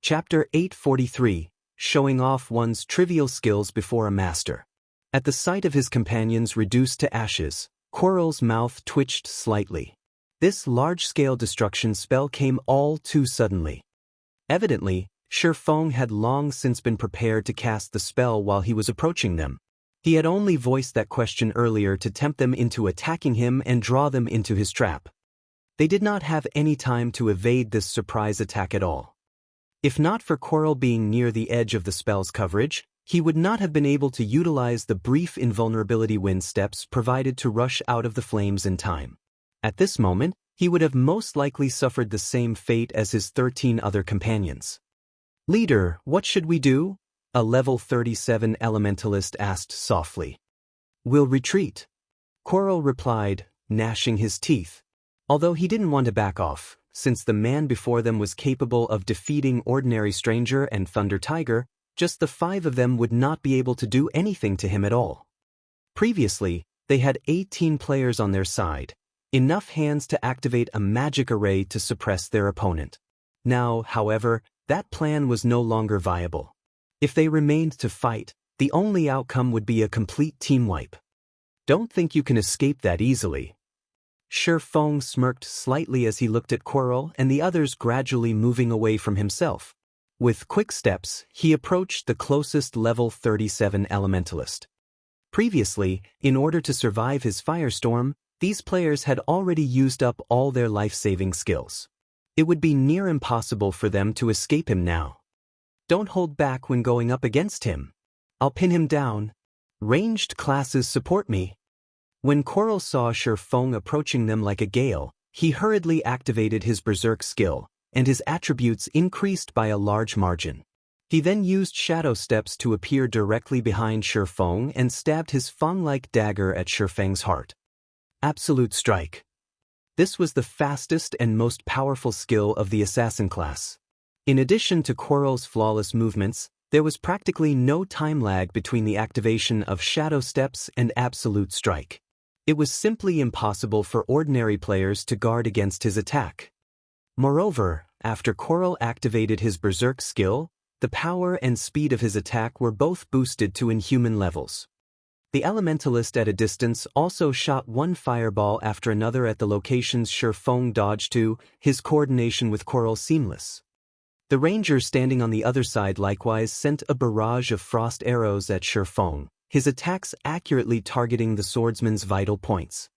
Chapter 843, Showing Off One's Trivial Skills Before a Master. At the sight of his companions reduced to ashes, Quirrell's mouth twitched slightly. This large-scale destruction spell came all too suddenly. Evidently, Shifeng had long since been prepared to cast the spell while he was approaching them. He had only voiced that question earlier to tempt them into attacking him and draw them into his trap. They did not have any time to evade this surprise attack at all. If not for Quirrell being near the edge of the spell's coverage, he would not have been able to utilize the brief invulnerability wind steps provided to rush out of the flames in time. At this moment, he would have most likely suffered the same fate as his 13 other companions. "Leader, what should we do?" a level 37 elementalist asked softly. "We'll retreat," Quirrell replied, gnashing his teeth. Although he didn't want to back off, since the man before them was capable of defeating Ordinary Stranger and Thunder Tiger, just the 5 of them would not be able to do anything to him at all. Previously, they had 18 players on their side, enough hands to activate a magic array to suppress their opponent. Now, however, that plan was no longer viable. If they remained to fight, the only outcome would be a complete team wipe. "Don't think you can escape that easily." Shifeng smirked slightly as he looked at Quirrell and the others gradually moving away from himself. With quick steps, he approached the closest level 37 elementalist. Previously, in order to survive his firestorm, these players had already used up all their life-saving skills. It would be near impossible for them to escape him now. "Don't hold back when going up against him. I'll pin him down. Ranged classes support me." When Quirrell saw Shifeng approaching them like a gale, he hurriedly activated his Berserk skill, and his attributes increased by a large margin. He then used shadow steps to appear directly behind Shifeng and stabbed his fang-like dagger at Shifeng's heart. Absolute Strike. This was the fastest and most powerful skill of the assassin class. In addition to Quirrell's flawless movements, there was practically no time lag between the activation of Shadow Steps and Absolute Strike. It was simply impossible for ordinary players to guard against his attack. Moreover, after Quirrell activated his Berserk skill, the power and speed of his attack were both boosted to inhuman levels. The elementalist at a distance also shot one fireball after another at the locations Shifeng dodged to, his coordination with Quirrell seamless. The ranger standing on the other side likewise sent a barrage of frost arrows at Shifeng, his attacks accurately targeting the swordsman's vital points.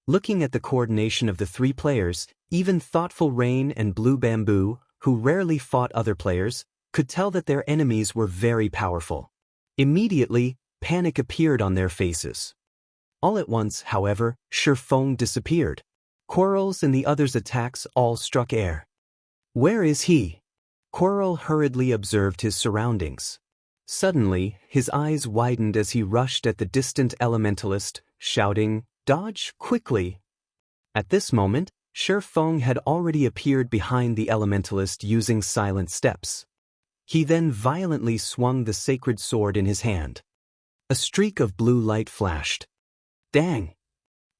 Looking at the coordination of the 3 players, even Thoughtful Rain and Blue Bamboo, who rarely fought other players, could tell that their enemies were very powerful. Immediately, panic appeared on their faces. All at once, however, Shifeng disappeared. Quirrell's and the others' attacks all struck air. "Where is he?" Quirrell hurriedly observed his surroundings. Suddenly, his eyes widened as he rushed at the distant elementalist, shouting, "Dodge, quickly!" At this moment, Shifeng had already appeared behind the elementalist using silent steps. He then violently swung the sacred sword in his hand. A streak of blue light flashed. Dang!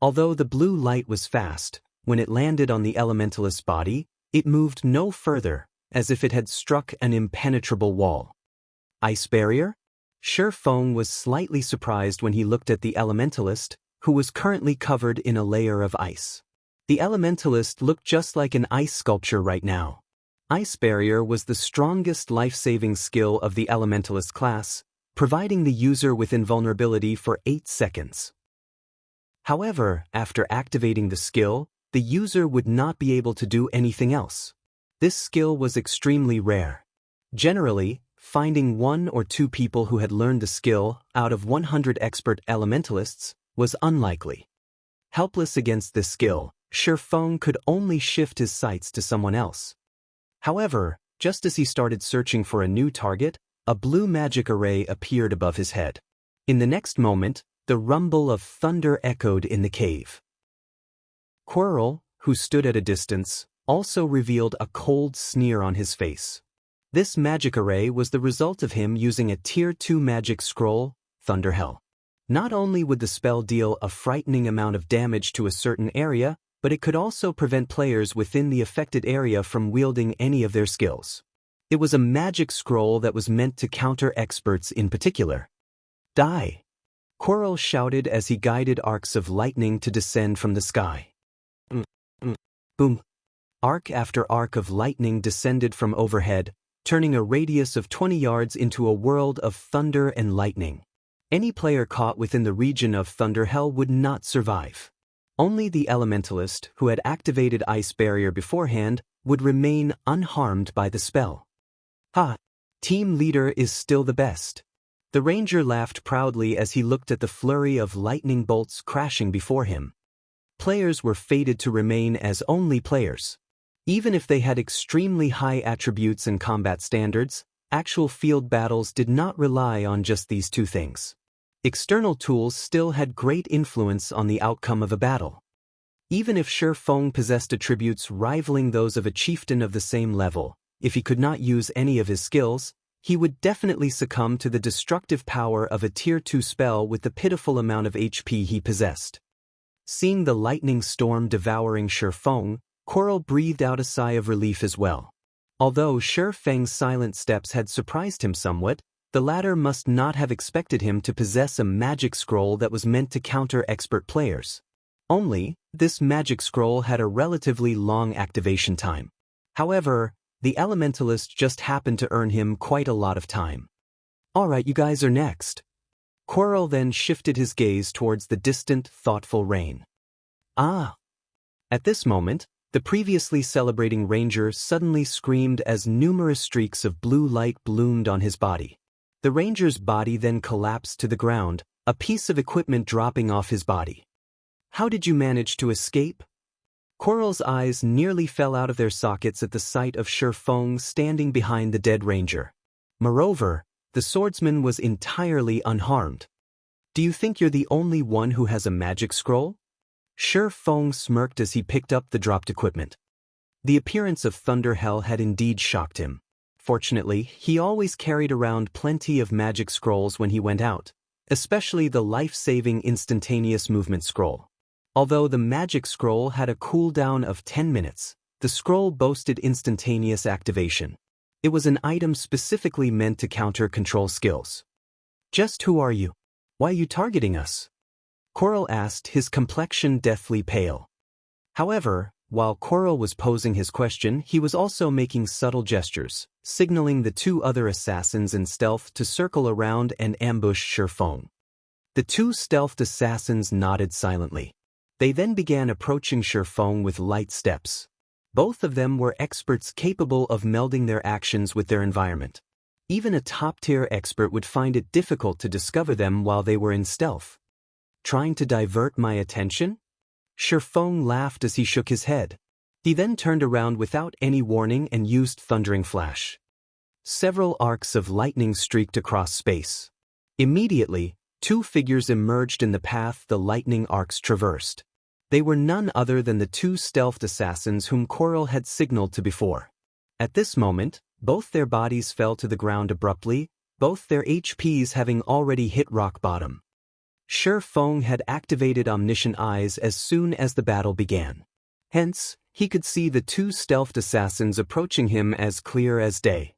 Although the blue light was fast, when it landed on the elementalist's body, it moved no further, as if it had struck an impenetrable wall. Ice barrier? Shifeng was slightly surprised when he looked at the elementalist, who was currently covered in a layer of ice. The elementalist looked just like an ice sculpture right now. Ice barrier was the strongest life-saving skill of the elementalist class, providing the user with invulnerability for 8 seconds. However, after activating the skill, the user would not be able to do anything else. This skill was extremely rare. Generally, finding 1 or 2 people who had learned the skill out of 100 expert elementalists was unlikely. Helpless against this skill, Shifeng could only shift his sights to someone else. However, just as he started searching for a new target, a blue magic array appeared above his head. In the next moment, the rumble of thunder echoed in the cave. Quirrell, who stood at a distance, also revealed a cold sneer on his face. This magic array was the result of him using a Tier 2 magic scroll, Thunderhell. Not only would the spell deal a frightening amount of damage to a certain area, but it could also prevent players within the affected area from wielding any of their skills. It was a magic scroll that was meant to counter experts in particular. Die! Coral shouted as he guided arcs of lightning to descend from the sky. Boom! Arc after arc of lightning descended from overhead, turning a radius of 20 yards into a world of thunder and lightning. Any player caught within the region of Thunder Hell would not survive. Only the Elementalist, who had activated Ice Barrier beforehand, would remain unharmed by the spell. Ha! Team leader is still the best. The Ranger laughed proudly as he looked at the flurry of lightning bolts crashing before him. Players were fated to remain as only players. Even if they had extremely high attributes and combat standards, actual field battles did not rely on just these two things. External tools still had great influence on the outcome of a battle. Even if Shi Feng possessed attributes rivaling those of a chieftain of the same level, if he could not use any of his skills, he would definitely succumb to the destructive power of a Tier 2 spell with the pitiful amount of HP he possessed. Seeing the lightning storm devouring Shi Feng, Coral breathed out a sigh of relief as well. Although Shi Feng's silent steps had surprised him somewhat, the latter must not have expected him to possess a magic scroll that was meant to counter expert players. Only, this magic scroll had a relatively long activation time. However, the Elementalist just happened to earn him quite a lot of time. Alright, you guys are next. Coral then shifted his gaze towards the distant, thoughtful rain. Ah! At this moment, the previously celebrating Ranger suddenly screamed as numerous streaks of blue light bloomed on his body. The Ranger's body then collapsed to the ground, a piece of equipment dropping off his body. How did you manage to escape? Coral's eyes nearly fell out of their sockets at the sight of Shi Feng standing behind the dead Ranger. Moreover, the swordsman was entirely unharmed. Do you think you're the only one who has a magic scroll? Shi Feng smirked as he picked up the dropped equipment. The appearance of Thunder Hell had indeed shocked him. Fortunately, he always carried around plenty of magic scrolls when he went out, especially the life-saving instantaneous movement scroll. Although the magic scroll had a cooldown of 10 minutes, the scroll boasted instantaneous activation. It was an item specifically meant to counter control skills. Just who are you? Why are you targeting us? Coral asked, his complexion deathly pale. However, while Coral was posing his question, he was also making subtle gestures, signaling the two other assassins in stealth to circle around and ambush Shi Feng. The two stealthed assassins nodded silently. They then began approaching Shi Feng with light steps. Both of them were experts capable of melding their actions with their environment. Even a top-tier expert would find it difficult to discover them while they were in stealth. Trying to divert my attention? Shi Feng laughed as he shook his head. He then turned around without any warning and used Thundering Flash. Several arcs of lightning streaked across space. Immediately, two figures emerged in the path the lightning arcs traversed. They were none other than the two stealthed assassins whom Coral had signaled to before. At this moment, both their bodies fell to the ground abruptly, both their HPs having already hit rock bottom. Shi Feng had activated Omniscient Eyes as soon as the battle began. Hence, he could see the two stealthed assassins approaching him as clear as day.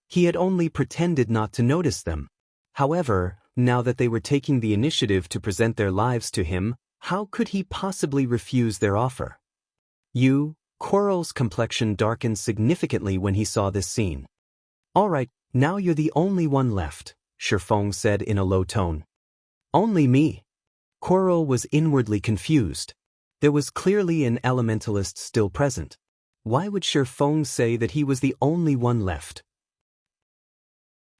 He had only pretended not to notice them. However, now that they were taking the initiative to present their lives to him, how could he possibly refuse their offer? Coral's complexion darkened significantly when he saw this scene. Alright, now you're the only one left, Shi Feng said in a low tone. Only me. Coral was inwardly confused. There was clearly an elementalist still present. Why would Shi Feng say that he was the only one left?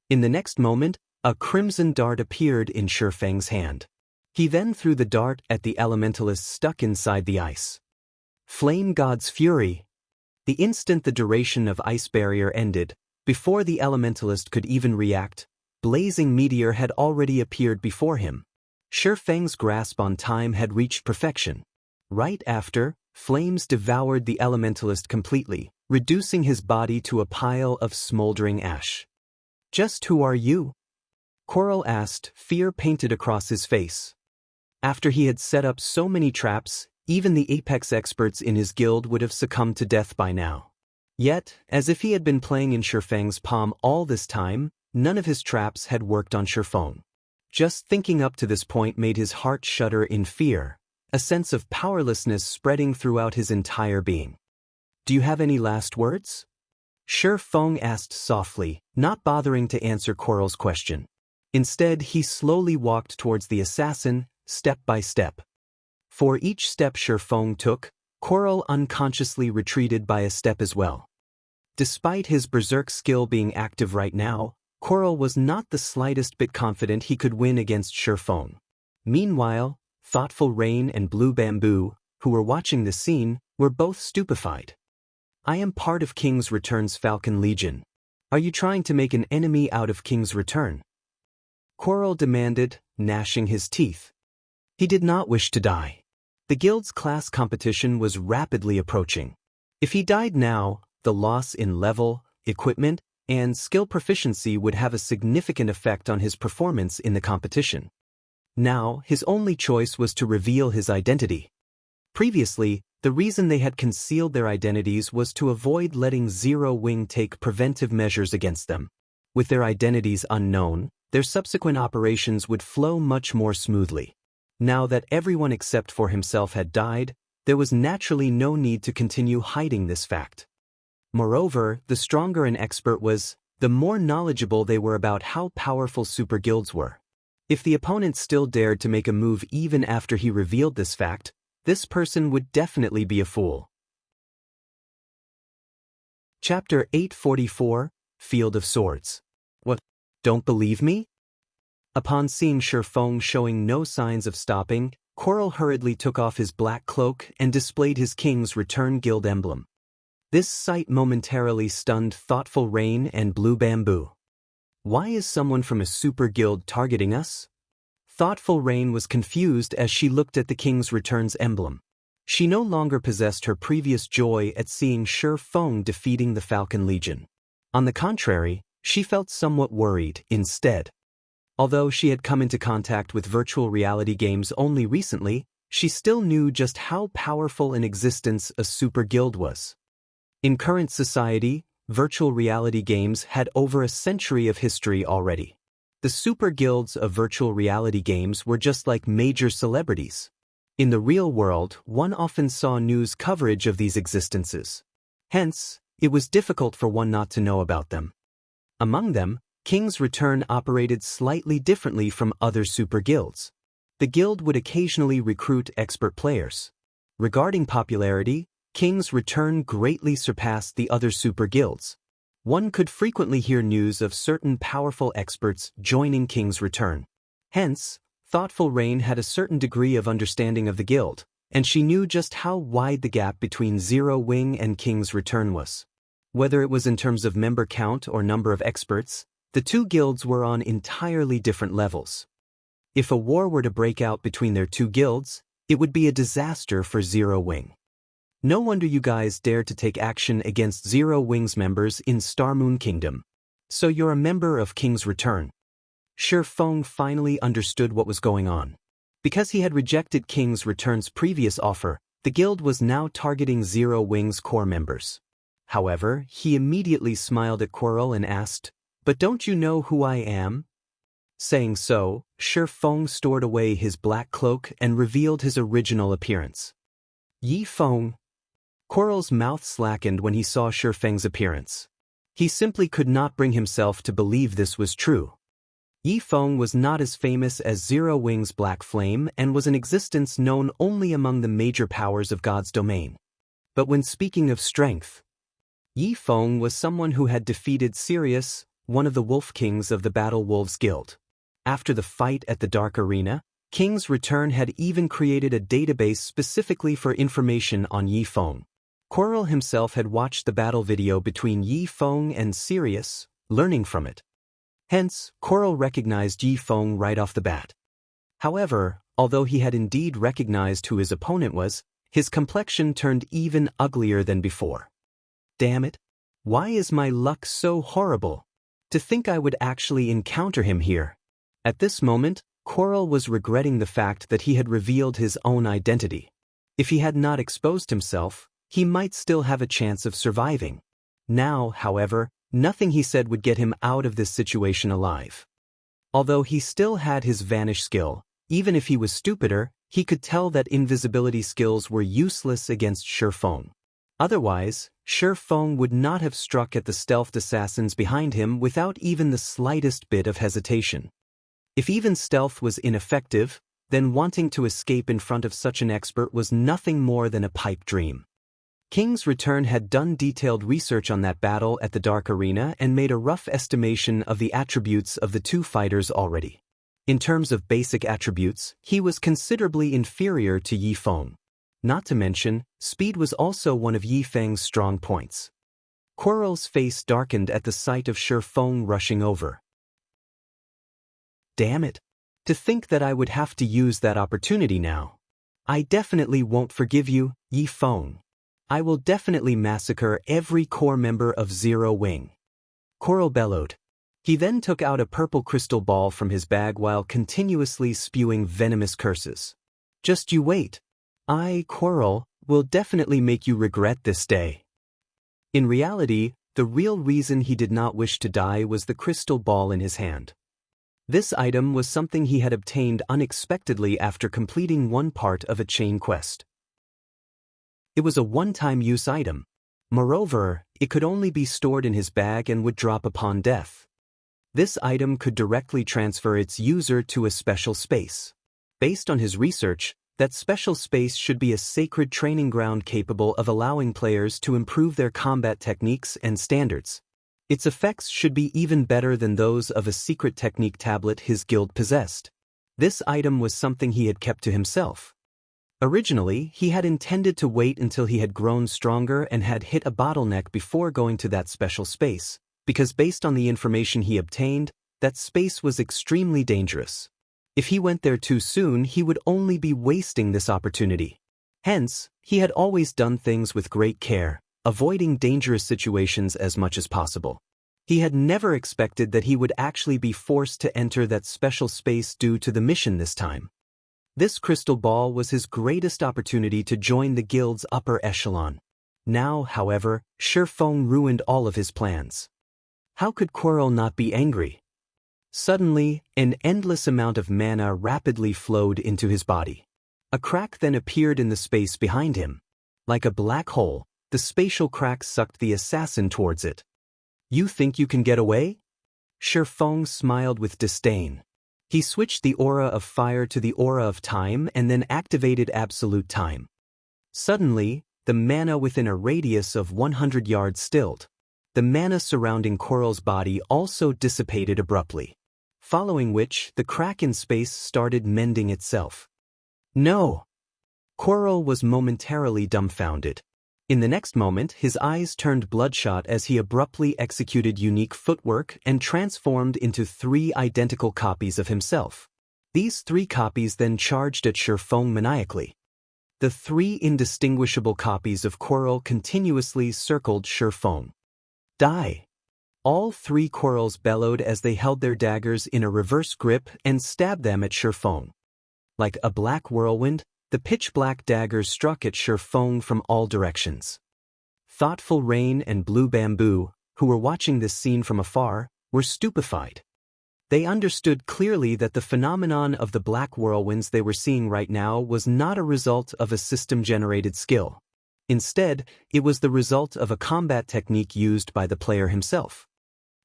In the next moment, a crimson dart appeared in Shi Feng's hand. He then threw the dart at the elementalist stuck inside the ice. Flame God's Fury! The instant the duration of Ice Barrier ended, before the elementalist could even react, Blazing Meteor had already appeared before him. Shi Feng's grasp on time had reached perfection. Right after, flames devoured the elementalist completely, reducing his body to a pile of smoldering ash. Just who are you? Coral asked, fear painted across his face. After he had set up so many traps, even the apex experts in his guild would have succumbed to death by now. Yet, as if he had been playing in Shifeng's palm all this time, none of his traps had worked on Shifeng. Just thinking up to this point made his heart shudder in fear, a sense of powerlessness spreading throughout his entire being. "Do you have any last words?" Shifeng asked softly, not bothering to answer Coral's question. Instead, he slowly walked towards the assassin, step by step. For each step Shifeng took, Coral unconsciously retreated by a step as well. Despite his berserk skill being active right now, Coral was not the slightest bit confident he could win against Shifeng. Meanwhile, Thoughtful Rain and Blue Bamboo, who were watching the scene, were both stupefied. "I am part of King's Return's Falcon Legion. Are you trying to make an enemy out of King's Return?" Coral demanded, gnashing his teeth. He did not wish to die. The guild's class competition was rapidly approaching. If he died now, the loss in level, equipment, and skill proficiency would have a significant effect on his performance in the competition. Now, his only choice was to reveal his identity. Previously, the reason they had concealed their identities was to avoid letting Zero Wing take preventive measures against them. With their identities unknown, their subsequent operations would flow much more smoothly. Now that everyone except for himself had died, there was naturally no need to continue hiding this fact. Moreover, the stronger an expert was, the more knowledgeable they were about how powerful super guilds were. If the opponent still dared to make a move even after he revealed this fact, this person would definitely be a fool. Chapter 844, Field of Swords. "What? Don't believe me?" Upon seeing Shifeng showing no signs of stopping, Coral hurriedly took off his black cloak and displayed his King's Return guild emblem. This sight momentarily stunned Thoughtful Rain and Blue Bamboo. "Why is someone from a super guild targeting us?" Thoughtful Rain was confused as she looked at the King's Return's emblem. She no longer possessed her previous joy at seeing Shifeng defeating the Falcon Legion. On the contrary, she felt somewhat worried instead. Although she had come into contact with virtual reality games only recently, she still knew just how powerful an existence a super guild was. In current society, virtual reality games had over a century of history already. The super guilds of virtual reality games were just like major celebrities. In the real world, one often saw news coverage of these existences. Hence, it was difficult for one not to know about them. Among them, King's Return operated slightly differently from other super guilds. The guild would occasionally recruit expert players. Regarding popularity, King's Return greatly surpassed the other super guilds. One could frequently hear news of certain powerful experts joining King's Return. Hence, Thoughtful Rain had a certain degree of understanding of the guild, and she knew just how wide the gap between Zero Wing and King's Return was. Whether it was in terms of member count or number of experts, the two guilds were on entirely different levels. If a war were to break out between their two guilds, it would be a disaster for Zero Wing. "No wonder you guys dared to take action against Zero Wing's members in Starmoon Kingdom. So you're a member of King's Return." Shifeng finally understood what was going on. Because he had rejected King's Return's previous offer, the guild was now targeting Zero Wing's core members. However, he immediately smiled at Coral and asked, "But don't you know who I am?" Saying so, Shifeng stored away his black cloak and revealed his original appearance. "Yifeng." Coral's mouth slackened when he saw Shifeng's appearance. He simply could not bring himself to believe this was true. Yifeng was not as famous as Zero Wing's Black Flame and was an existence known only among the major powers of God's domain. But when speaking of strength, Yifeng was someone who had defeated Sirius, one of the Wolf Kings of the Battle Wolves Guild. After the fight at the Dark Arena, King's Return had even created a database specifically for information on Yifeng. Coral himself had watched the battle video between Yifeng and Sirius, learning from it. Hence, Coral recognized Yifeng right off the bat. However, although he had indeed recognized who his opponent was, his complexion turned even uglier than before. Damn it! Why is my luck so horrible? To think I would actually encounter him here. At this moment, Coral was regretting the fact that he had revealed his own identity. If he had not exposed himself, he might still have a chance of surviving. Now, however, nothing he said would get him out of this situation alive. Although he still had his vanish skill, even if he was stupider, he could tell that invisibility skills were useless against Shifeng. Otherwise, Shifeng would not have struck at the stealthed assassins behind him without even the slightest bit of hesitation. If even stealth was ineffective, then wanting to escape in front of such an expert was nothing more than a pipe dream. King's Return had done detailed research on that battle at the Dark Arena and made a rough estimation of the attributes of the two fighters already. In terms of basic attributes, he was considerably inferior to Yi Feng. Not to mention, speed was also one of Yi Feng's strong points. Quarrel's face darkened at the sight of Shifeng rushing over. Damn it! To think that I would have to use that opportunity now. I definitely won't forgive you, Yi Feng. I will definitely massacre every core member of Zero Wing. Quarrel bellowed. He then took out a purple crystal ball from his bag while continuously spewing venomous curses. Just you wait. I, Quarrel, will definitely make you regret this day. In reality, the real reason he did not wish to die was the crystal ball in his hand. This item was something he had obtained unexpectedly after completing one part of a chain quest. It was a one-time use item. Moreover, it could only be stored in his bag and would drop upon death. This item could directly transfer its user to a special space. Based on his research, that special space should be a sacred training ground capable of allowing players to improve their combat techniques and standards. Its effects should be even better than those of a secret technique tablet his guild possessed. This item was something he had kept to himself. Originally, he had intended to wait until he had grown stronger and had hit a bottleneck before going to that special space, because based on the information he obtained, that space was extremely dangerous. If he went there too soon, he would only be wasting this opportunity. Hence, he had always done things with great care, avoiding dangerous situations as much as possible. He had never expected that he would actually be forced to enter that special space due to the mission this time. This crystal ball was his greatest opportunity to join the guild's upper echelon. Now, however, Shifeng ruined all of his plans. How could Quarrel not be angry? Suddenly, an endless amount of mana rapidly flowed into his body. A crack then appeared in the space behind him. Like a black hole, the spatial crack sucked the assassin towards it. You think you can get away? Shifeng smiled with disdain. He switched the aura of fire to the aura of time and then activated absolute time. Suddenly, the mana within a radius of 100 yards stilled. The mana surrounding Quarrel's body also dissipated abruptly. Following which, the crack in space started mending itself. No! Quarrel was momentarily dumbfounded. In the next moment, his eyes turned bloodshot as he abruptly executed unique footwork and transformed into 3 identical copies of himself. These 3 copies then charged at Shifeng maniacally. The 3 indistinguishable copies of Quarrel continuously circled Shifeng. Die! All 3 Quarrels bellowed as they held their daggers in a reverse grip and stabbed them at Shifeng. Like a black whirlwind, the pitch-black daggers struck at Shifeng from all directions. Thoughtful Rain and Blue Bamboo, who were watching this scene from afar, were stupefied. They understood clearly that the phenomenon of the black whirlwinds they were seeing right now was not a result of a system-generated skill. Instead, it was the result of a combat technique used by the player himself.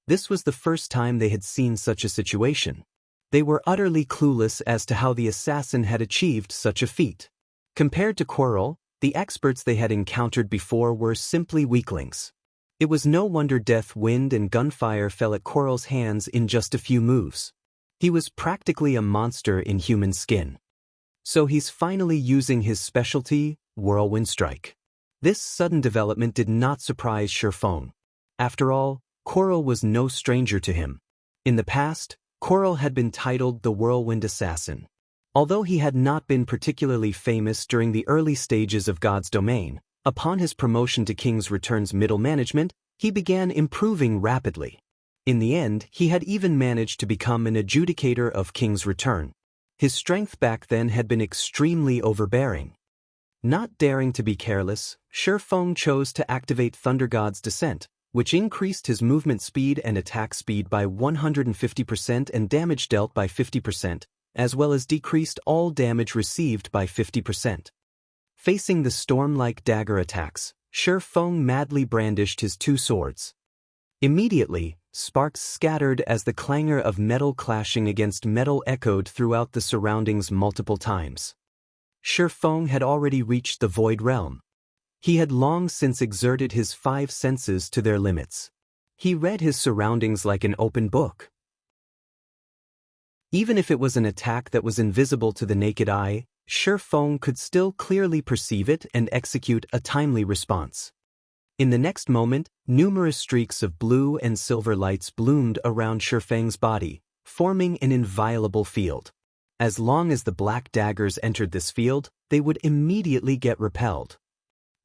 This was the first time they had seen such a situation. They were utterly clueless as to how the assassin had achieved such a feat. Compared to Quarrel, the experts they had encountered before were simply weaklings. It was no wonder death, wind, and gunfire fell at Quarrel's hands in just a few moves. He was practically a monster in human skin. So he's finally using his specialty, Whirlwind Strike. This sudden development did not surprise Shifeng. After all, Quarrel was no stranger to him. In the past, Quarrel had been titled the Whirlwind Assassin. Although he had not been particularly famous during the early stages of God's Domain, upon his promotion to King's Return's middle management, he began improving rapidly. In the end, he had even managed to become an adjudicator of King's Return. His strength back then had been extremely overbearing. Not daring to be careless, Shifeng chose to activate Thunder God's Descent, which increased his movement speed and attack speed by 150% and damage dealt by 50%, as well as decreased all damage received by 50%. Facing the storm-like dagger attacks, Shi Feng madly brandished his two swords. Immediately, sparks scattered as the clangor of metal clashing against metal echoed throughout the surroundings multiple times. Shi Feng had already reached the Void Realm. He had long since exerted his five senses to their limits. He read his surroundings like an open book. Even if it was an attack that was invisible to the naked eye, Shi Feng could still clearly perceive it and execute a timely response. In the next moment, numerous streaks of blue and silver lights bloomed around Shi Feng's body, forming an inviolable field. As long as the black daggers entered this field, they would immediately get repelled.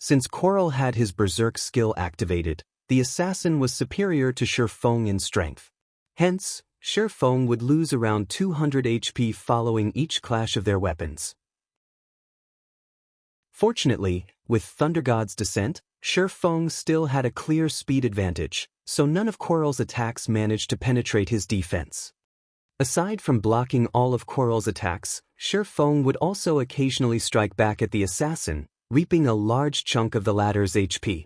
Since Coral had his berserk skill activated, the assassin was superior to Shi Feng in strength. Hence, Shi Feng would lose around 200 HP following each clash of their weapons. Fortunately, with Thunder God's descent, Shi Feng still had a clear speed advantage, so none of Coral's attacks managed to penetrate his defense. Aside from blocking all of Coral's attacks, Shi Feng would also occasionally strike back at the assassin, reaping a large chunk of the latter's HP.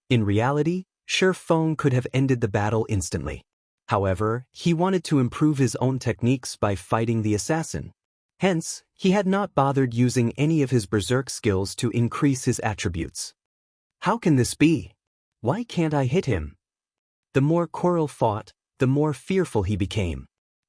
In reality, Shi Feng could have ended the battle instantly. However, he wanted to improve his own techniques by fighting the assassin. Hence, he had not bothered using any of his berserk skills to increase his attributes. How can this be? Why can't I hit him? The more Coral fought, the more fearful he became.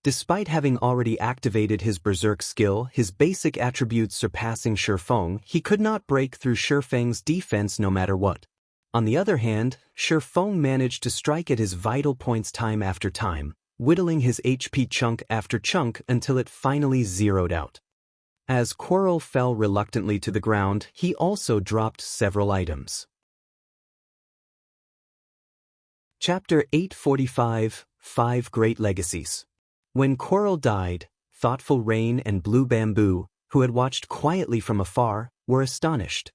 Despite having already activated his berserk skill, his basic attributes surpassing Shi Feng, he could not break through Shi Feng's defense no matter what. On the other hand, Shi Feng managed to strike at his vital points time after time, whittling his HP chunk after chunk until it finally zeroed out. As Coral fell reluctantly to the ground, he also dropped several items. Chapter 845, 5 Great Legacies. When Coral died, Thoughtful Rain and Blue Bamboo, who had watched quietly from afar, were astonished.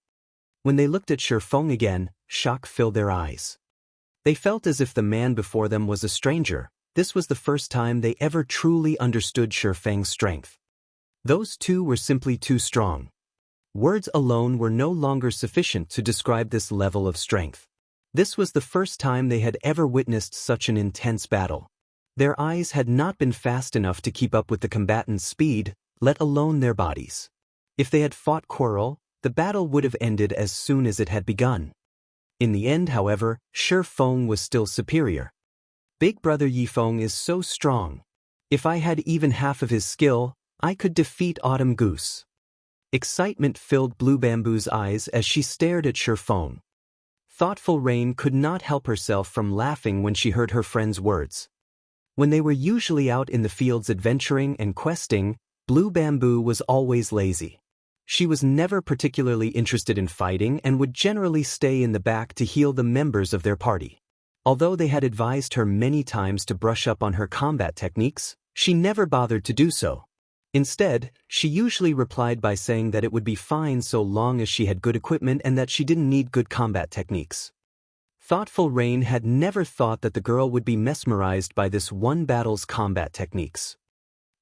When they looked at Shi Feng again, shock filled their eyes. They felt as if the man before them was a stranger. This was the first time they ever truly understood Shi Feng's strength. Those two were simply too strong. Words alone were no longer sufficient to describe this level of strength. This was the first time they had ever witnessed such an intense battle. Their eyes had not been fast enough to keep up with the combatants' speed, let alone their bodies. If they had fought Coral, the battle would have ended as soon as it had begun. In the end, however, Shi Feng was still superior. Big brother Yifeng is so strong. If I had even half of his skill, I could defeat Autumn Goose. Excitement filled Blue Bamboo's eyes as she stared at Shi Feng. Thoughtful Rain could not help herself from laughing when she heard her friend's words. When they were usually out in the fields adventuring and questing, Blue Bamboo was always lazy. She was never particularly interested in fighting and would generally stay in the back to heal the members of their party. Although they had advised her many times to brush up on her combat techniques, she never bothered to do so. Instead, she usually replied by saying that it would be fine so long as she had good equipment and that she didn't need good combat techniques. Thoughtful Rain had never thought that the girl would be mesmerized by this one battle's combat techniques.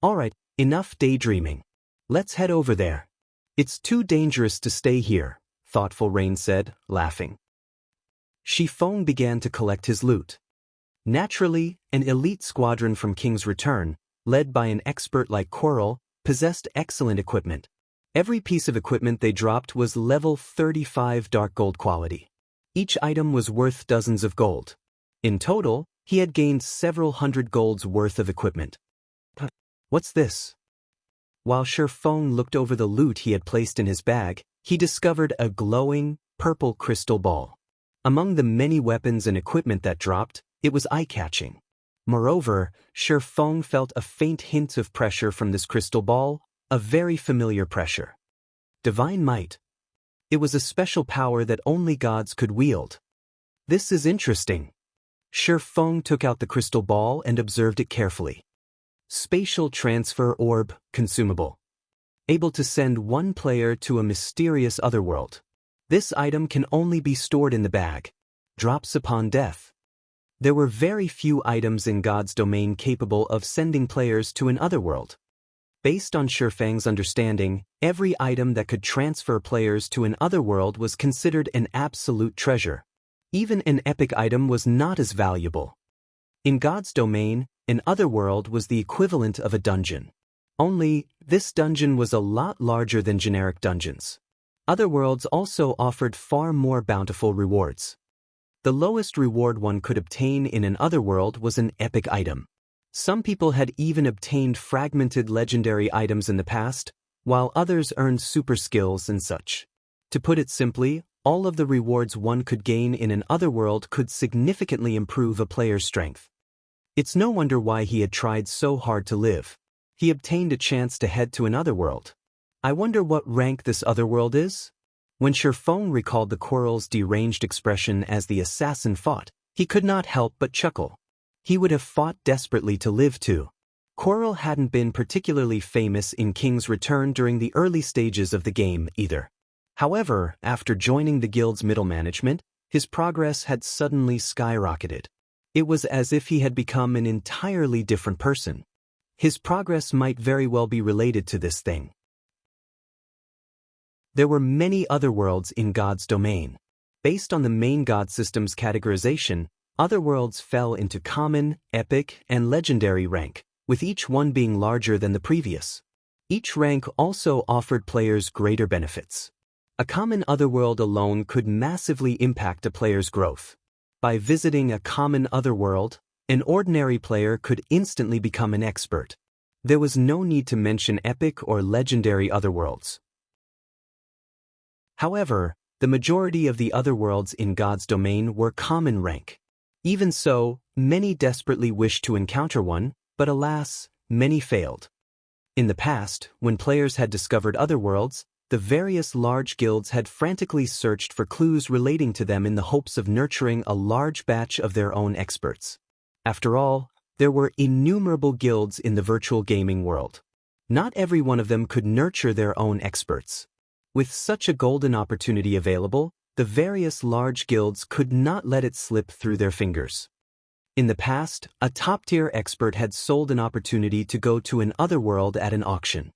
Alright, enough daydreaming. Let's head over there. It's too dangerous to stay here, Thoughtful Rain said, laughing. Shi Feng began to collect his loot. Naturally, an elite squadron from King's Return, led by an expert like Coral, possessed excellent equipment. Every piece of equipment they dropped was level 35 dark gold quality. Each item was worth dozens of gold. In total, he had gained several hundred golds worth of equipment. What's this? While Shi Feng looked over the loot he had placed in his bag, he discovered a glowing, purple crystal ball. Among the many weapons and equipment that dropped, it was eye-catching. Moreover, Shi Feng felt a faint hint of pressure from this crystal ball, a very familiar pressure. Divine Might. It was a special power that only gods could wield. This is interesting. Shi Feng took out the crystal ball and observed it carefully. Spatial Transfer Orb, consumable. Able to send one player to a mysterious otherworld. This item can only be stored in the bag. Drops upon death. There were very few items in God's domain capable of sending players to an otherworld. Based on Shifang's understanding, every item that could transfer players to an otherworld was considered an absolute treasure. Even an epic item was not as valuable. In God's domain, an otherworld was the equivalent of a dungeon. Only, this dungeon was a lot larger than generic dungeons. Otherworlds also offered far more bountiful rewards. The lowest reward one could obtain in an otherworld was an epic item. Some people had even obtained fragmented legendary items in the past, while others earned super skills and such. To put it simply, all of the rewards one could gain in an otherworld could significantly improve a player's strength. It's no wonder why he had tried so hard to live. He obtained a chance to head to an otherworld. I wonder what rank this otherworld is? When Shifang recalled the Quarrel's deranged expression as the assassin fought, he could not help but chuckle. He would have fought desperately to live too. Quarrel hadn't been particularly famous in King's Return during the early stages of the game either. However, after joining the guild's middle management, his progress had suddenly skyrocketed. It was as if he had become an entirely different person. His progress might very well be related to this thing. There were many otherworlds in God's domain. Based on the main God system's categorization, otherworlds fell into common, epic, and legendary rank, with each one being larger than the previous. Each rank also offered players greater benefits. A common otherworld alone could massively impact a player's growth. By visiting a common otherworld, an ordinary player could instantly become an expert. There was no need to mention epic or legendary otherworlds. However, the majority of the otherworlds in God's domain were common rank. Even so, many desperately wished to encounter one, but alas, many failed. In the past, when players had discovered otherworlds, the various large guilds had frantically searched for clues relating to them in the hopes of nurturing a large batch of their own experts. After all, there were innumerable guilds in the virtual gaming world. Not every one of them could nurture their own experts. With such a golden opportunity available, the various large guilds could not let it slip through their fingers. In the past, a top-tier expert had sold an opportunity to go to an otherworld at an auction.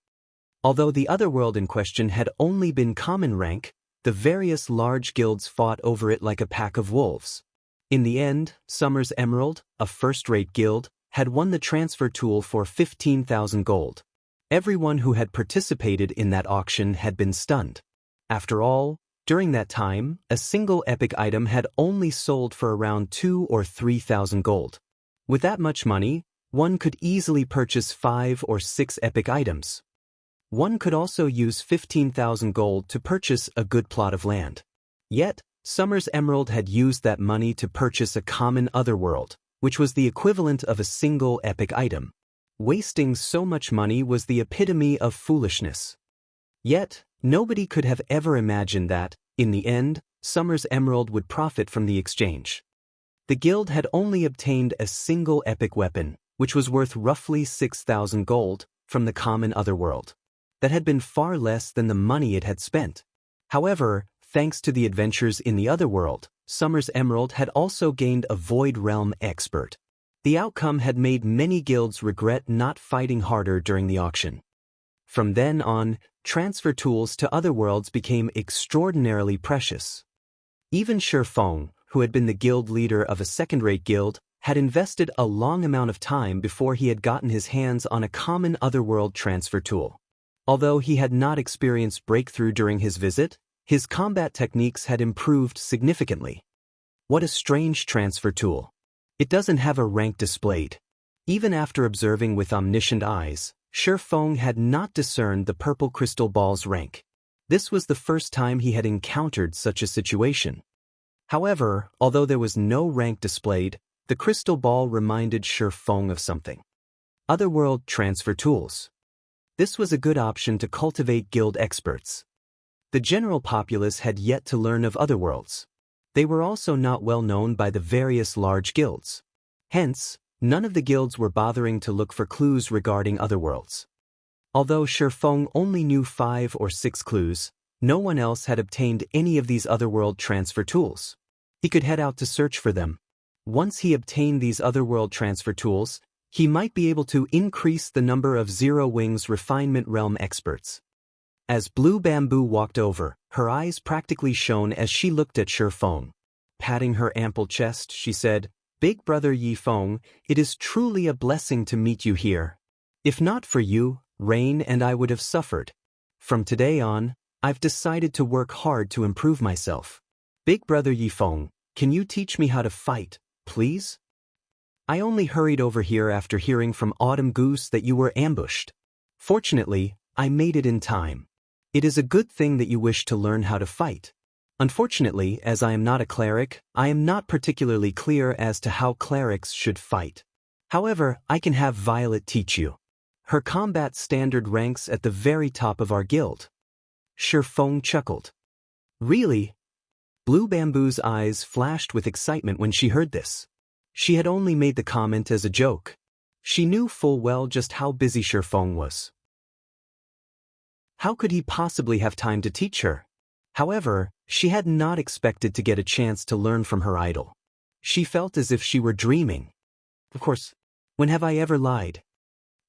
Although the otherworld in question had only been common rank, the various large guilds fought over it like a pack of wolves. In the end, Summer's Emerald, a first-rate guild, had won the transfer tool for 15,000 gold. Everyone who had participated in that auction had been stunned. After all, during that time, a single epic item had only sold for around 2,000 or 3,000 gold. With that much money, one could easily purchase 5 or 6 epic items. One could also use 15,000 gold to purchase a good plot of land. Yet, Summer's Emerald had used that money to purchase a common otherworld, which was the equivalent of a single epic item. Wasting so much money was the epitome of foolishness. Yet, nobody could have ever imagined that, in the end, Summer's Emerald would profit from the exchange. The guild had only obtained a single epic weapon, which was worth roughly 6,000 gold, from the common otherworld. That had been far less than the money it had spent. However, thanks to the adventures in the otherworld, Summer's Emerald had also gained a Void Realm expert. The outcome had made many guilds regret not fighting harder during the auction. From then on, transfer tools to otherworlds became extraordinarily precious. Even Shifang, who had been the guild leader of a second-rate guild, had invested a long amount of time before he had gotten his hands on a common otherworld transfer tool. Although he had not experienced breakthrough during his visit, his combat techniques had improved significantly. What a strange transfer tool. It doesn't have a rank displayed. Even after observing with omniscient eyes, Shifang had not discerned the purple crystal ball's rank. This was the first time he had encountered such a situation. However, although there was no rank displayed, the crystal ball reminded Shifang of something. Otherworld transfer tools. This was a good option to cultivate guild experts. The general populace had yet to learn of otherworlds. They were also not well known by the various large guilds. Hence, none of the guilds were bothering to look for clues regarding otherworlds. Although Shifang only knew 5 or 6 clues, no one else had obtained any of these otherworld transfer tools. He could head out to search for them. Once he obtained these otherworld transfer tools, he might be able to increase the number of Zero Wing's refinement realm experts. As Blue Bamboo walked over, her eyes practically shone as she looked at Shifeng. Patting her ample chest, she said, "Big brother Yifeng, it is truly a blessing to meet you here. If not for you, Rain and I would have suffered. From today on, I've decided to work hard to improve myself. Big brother Yifeng, can you teach me how to fight, please? I only hurried over here after hearing from Autumn Goose that you were ambushed. Fortunately, I made it in time. It is a good thing that you wish to learn how to fight. Unfortunately, as I am not a cleric, I am not particularly clear as to how clerics should fight. However, I can have Violet teach you. Her combat standard ranks at the very top of our guild." Shifeng chuckled. "Really?" Blue Bamboo's eyes flashed with excitement when she heard this. She had only made the comment as a joke. She knew full well just how busy Shifeng was. How could he possibly have time to teach her? However, she had not expected to get a chance to learn from her idol. She felt as if she were dreaming. Of course, when have I ever lied?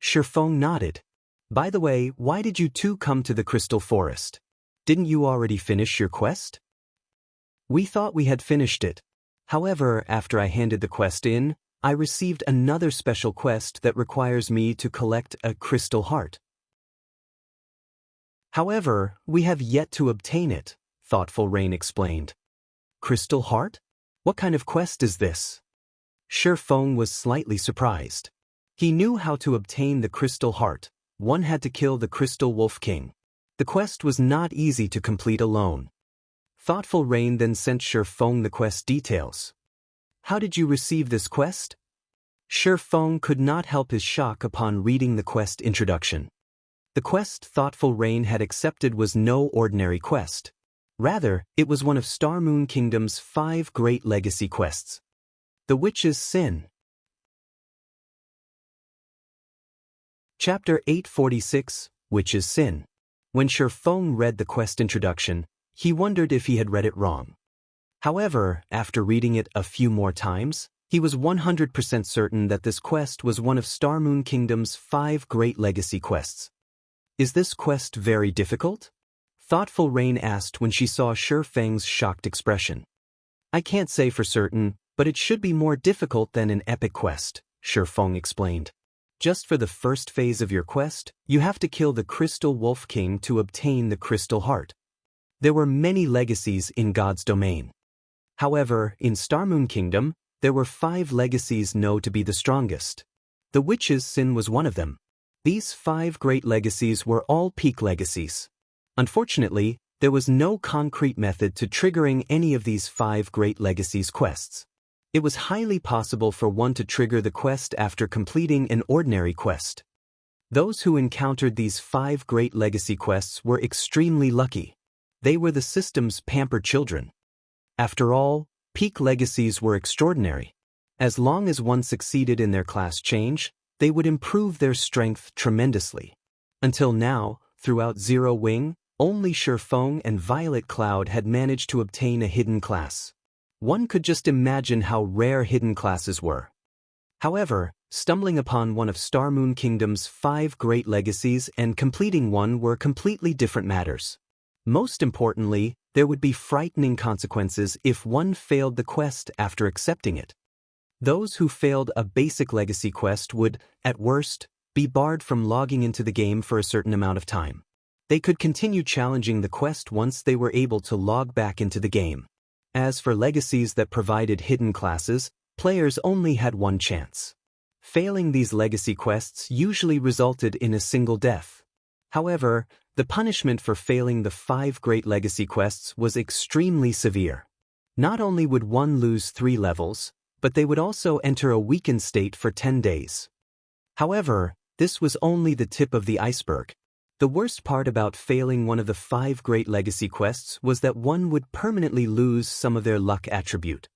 Shifeng nodded. "By the way, why did you two come to the Crystal Forest? Didn't you already finish your quest?" "We thought we had finished it. However, after I handed the quest in, I received another special quest that requires me to collect a crystal heart. However, we have yet to obtain it," Thoughtful Rain explained. "Crystal heart? What kind of quest is this?" Shifeng was slightly surprised. He knew how to obtain the crystal heart. One had to kill the Crystal Wolf King. The quest was not easy to complete alone. Thoughtful Rain then sent Shifeng the quest details. "How did you receive this quest?" Shifeng could not help his shock upon reading the quest introduction. The quest Thoughtful Rain had accepted was no ordinary quest. Rather, it was one of Star Moon Kingdom's 5 great legacy quests. The Witch's Sin. Chapter 846, Witch's Sin. When Shifeng read the quest introduction, he wondered if he had read it wrong. However, after reading it a few more times, he was 100% certain that this quest was one of Star Moon Kingdom's 5 great legacy quests. "Is this quest very difficult?" Thoughtful Rain asked when she saw Shifeng's shocked expression. "I can't say for certain, but it should be more difficult than an epic quest," Shifeng explained. "Just for the first phase of your quest, you have to kill the Crystal Wolf King to obtain the Crystal Heart. There were many legacies in God's domain. However, in Star Moon Kingdom, there were 5 legacies known to be the strongest. The Witch's Sin was one of them. These 5 great legacies were all peak legacies. Unfortunately, there was no concrete method to triggering any of these 5 great legacies quests. It was highly possible for one to trigger the quest after completing an ordinary quest. Those who encountered these 5 great legacy quests were extremely lucky. They were the system's pampered children. After all, peak legacies were extraordinary. As long as one succeeded in their class change, they would improve their strength tremendously. Until now, throughout Zero Wing, only Shifeng and Violet Cloud had managed to obtain a hidden class. One could just imagine how rare hidden classes were. However, stumbling upon one of Star Moon Kingdom's 5 great legacies and completing one were completely different matters. Most importantly, there would be frightening consequences if one failed the quest after accepting it. Those who failed a basic legacy quest would, at worst, be barred from logging into the game for a certain amount of time. They could continue challenging the quest once they were able to log back into the game. As for legacies that provided hidden classes, players only had one chance. Failing these legacy quests usually resulted in a single death. However, the punishment for failing the 5 great legacy quests was extremely severe. Not only would one lose 3 levels, but they would also enter a weakened state for 10 days. However, this was only the tip of the iceberg. The worst part about failing one of the 5 great legacy quests was that one would permanently lose some of their luck attribute.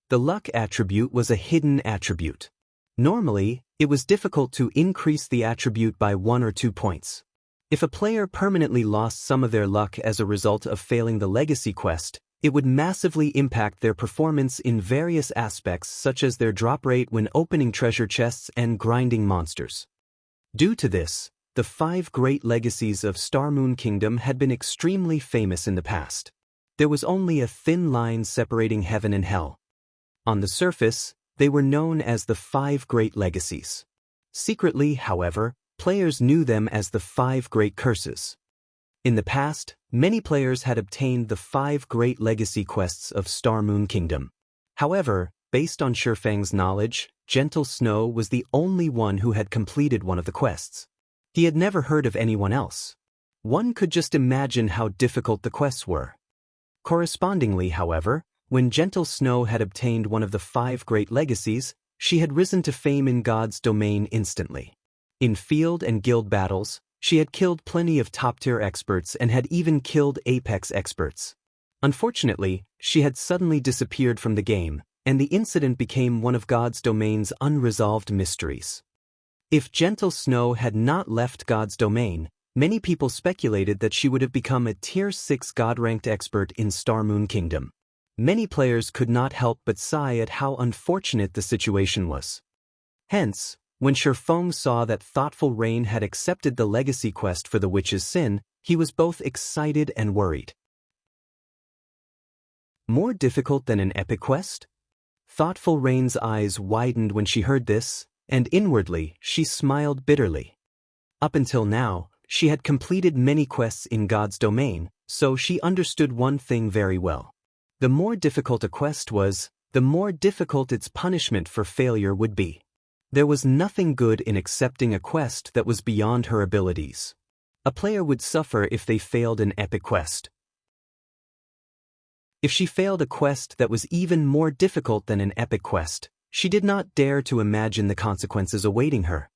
The luck attribute was a hidden attribute. Normally, it was difficult to increase the attribute by 1 or 2 points. If a player permanently lost some of their luck as a result of failing the legacy quest, It would massively impact their performance in various aspects such as their drop rate when opening treasure chests and grinding monsters. Due to this, the 5 great legacies of Star Moon Kingdom had been extremely famous in the past. There was only a thin line separating heaven and hell. On the surface, they were known as the 5 great legacies. Secretly, however, players knew them as the 5 great curses. In the past, many players had obtained the 5 great legacy quests of Star Moon Kingdom. However, based on Shifeng's knowledge, Gentle Snow was the only one who had completed one of the quests. He had never heard of anyone else. One could just imagine how difficult the quests were. Correspondingly, however, when Gentle Snow had obtained one of the 5 great legacies, she had risen to fame in God's domain instantly. In field and guild battles, she had killed plenty of top-tier experts and had even killed apex experts. Unfortunately, she had suddenly disappeared from the game, and the incident became one of God's domain's unresolved mysteries. If Gentle Snow had not left God's domain, many people speculated that she would have become a Tier 6 God-ranked expert in Star Moon Kingdom. Many players could not help but sigh at how unfortunate the situation was. Hence, when Shifeng saw that Thoughtful Rain had accepted the legacy quest for the witch's sin, he was both excited and worried. More difficult than an epic quest? Thoughtful Rain's eyes widened when she heard this, and inwardly, she smiled bitterly. Up until now, she had completed many quests in God's domain, so she understood one thing very well. The more difficult a quest was, the more difficult its punishment for failure would be. There was nothing good in accepting a quest that was beyond her abilities. A player would suffer if they failed an epic quest. If she failed a quest that was even more difficult than an epic quest, she did not dare to imagine the consequences awaiting her.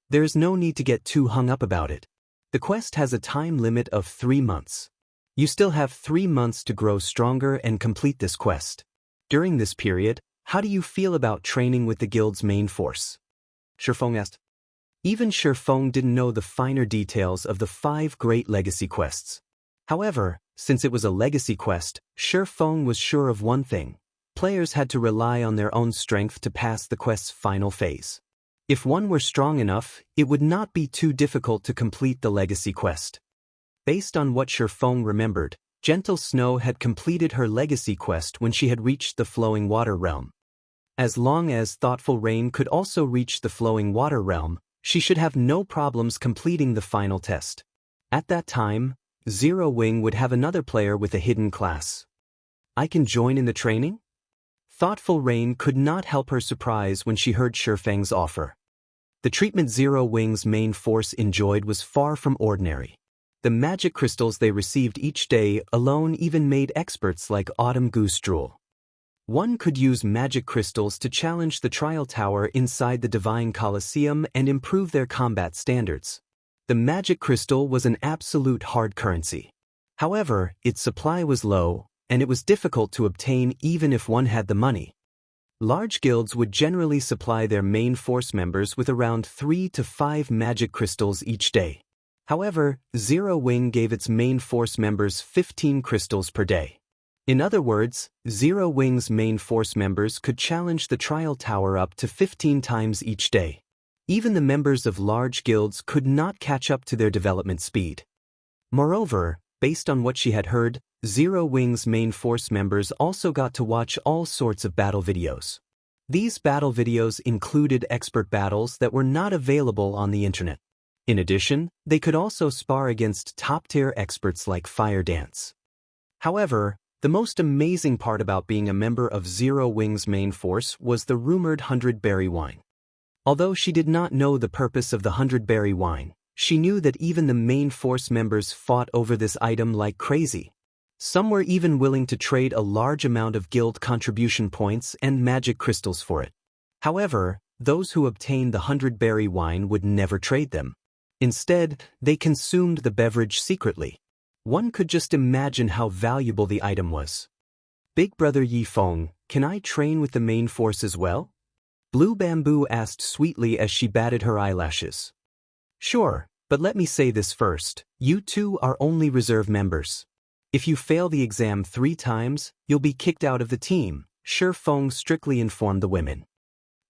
There is no need to get too hung up about it. The quest has a time limit of 3 months. You still have 3 months to grow stronger and complete this quest. During this period, how do you feel about training with the guild's main force? Shifeng asked. Even Shifeng didn't know the finer details of the 5 great legacy quests. However, since it was a legacy quest, Shifeng was sure of one thing. Players had to rely on their own strength to pass the quest's final phase. If one were strong enough, it would not be too difficult to complete the legacy quest. Based on what Shifeng remembered, Gentle Snow had completed her legacy quest when she had reached the Flowing Water Realm. As long as Thoughtful Rain could also reach the Flowing Water Realm, she should have no problems completing the final test. At that time, Zero Wing would have another player with a hidden class. I can join in the training? Thoughtful Rain could not help her surprise when she heard Shifeng's offer. The treatment Zero Wing's main force enjoyed was far from ordinary. The magic crystals they received each day alone even made experts like Autumn Goose drool. One could use magic crystals to challenge the trial tower inside the Divine Colosseum and improve their combat standards. The magic crystal was an absolute hard currency. However, its supply was low, and it was difficult to obtain even if one had the money. Large guilds would generally supply their main force members with around 3 to 5 magic crystals each day. However, Zero Wing gave its main force members 15 crystals per day. In other words, Zero Wing's main force members could challenge the trial tower up to 15 times each day. Even the members of large guilds could not catch up to their development speed. Moreover, based on what she had heard, Zero Wing's main force members also got to watch all sorts of battle videos. These battle videos included expert battles that were not available on the internet. In addition, they could also spar against top-tier experts like Fire Dance. However, the most amazing part about being a member of Zero Wing's main force was the rumored 100-berry wine. Although she did not know the purpose of the 100-berry wine, she knew that even the main force members fought over this item like crazy. Some were even willing to trade a large amount of guild contribution points and magic crystals for it. However, those who obtained the 100-berry wine would never trade them. Instead, they consumed the beverage secretly. One could just imagine how valuable the item was. Big Brother Yifeng, can I train with the main force as well? Blue Bamboo asked sweetly as she batted her eyelashes. Sure, but let me say this first, you two are only reserve members. If you fail the exam 3 times, you'll be kicked out of the team, Shi Feng strictly informed the women.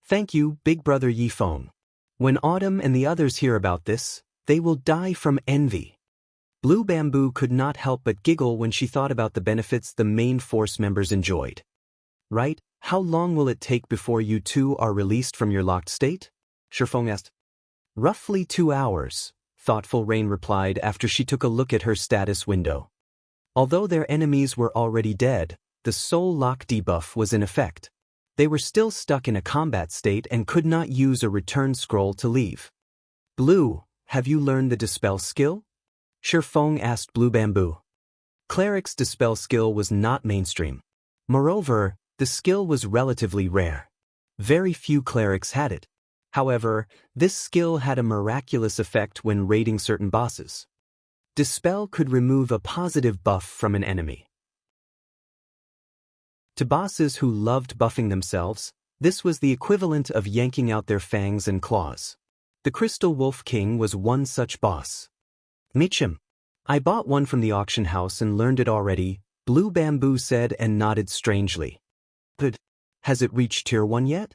Thank you, Big Brother Yi Feng. When Autumn and the others hear about this, they will die from envy. Blue Bamboo could not help but giggle when she thought about the benefits the main force members enjoyed. Right, how long will it take before you two are released from your locked state? Shi Feng asked. Roughly 2 hours, Thoughtful Rain replied after she took a look at her status window. Although their enemies were already dead, the soul lock debuff was in effect. They were still stuck in a combat state and could not use a return scroll to leave. Blue, have you learned the Dispel skill? Shi Feng asked Blue Bamboo. Cleric's Dispel skill was not mainstream. Moreover, the skill was relatively rare. Very few clerics had it. However, this skill had a miraculous effect when raiding certain bosses. Dispel could remove a positive buff from an enemy. To bosses who loved buffing themselves, this was the equivalent of yanking out their fangs and claws. The Crystal Wolf King was one such boss. Michim. I bought one from the auction house and learned it already, Blue Bamboo said and nodded strangely. But, has it reached Tier 1 yet?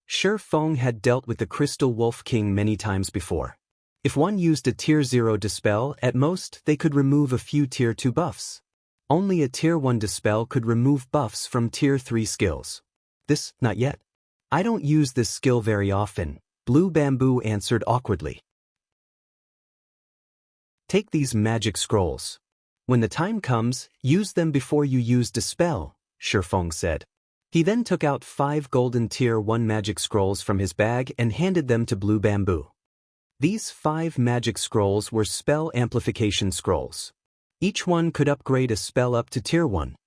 Shi Feng had dealt with the Crystal Wolf King many times before. If one used a Tier 0 Dispel, at most they could remove a few Tier 2 buffs. Only a Tier 1 Dispel could remove buffs from Tier 3 skills. This, not yet. I don't use this skill very often, Blue Bamboo answered awkwardly. Take these magic scrolls. When the time comes, use them before you use Dispel, Shi Feng said. He then took out 5 golden Tier 1 magic scrolls from his bag and handed them to Blue Bamboo. These 5 magic scrolls were spell amplification scrolls. Each one could upgrade a spell up to Tier 1.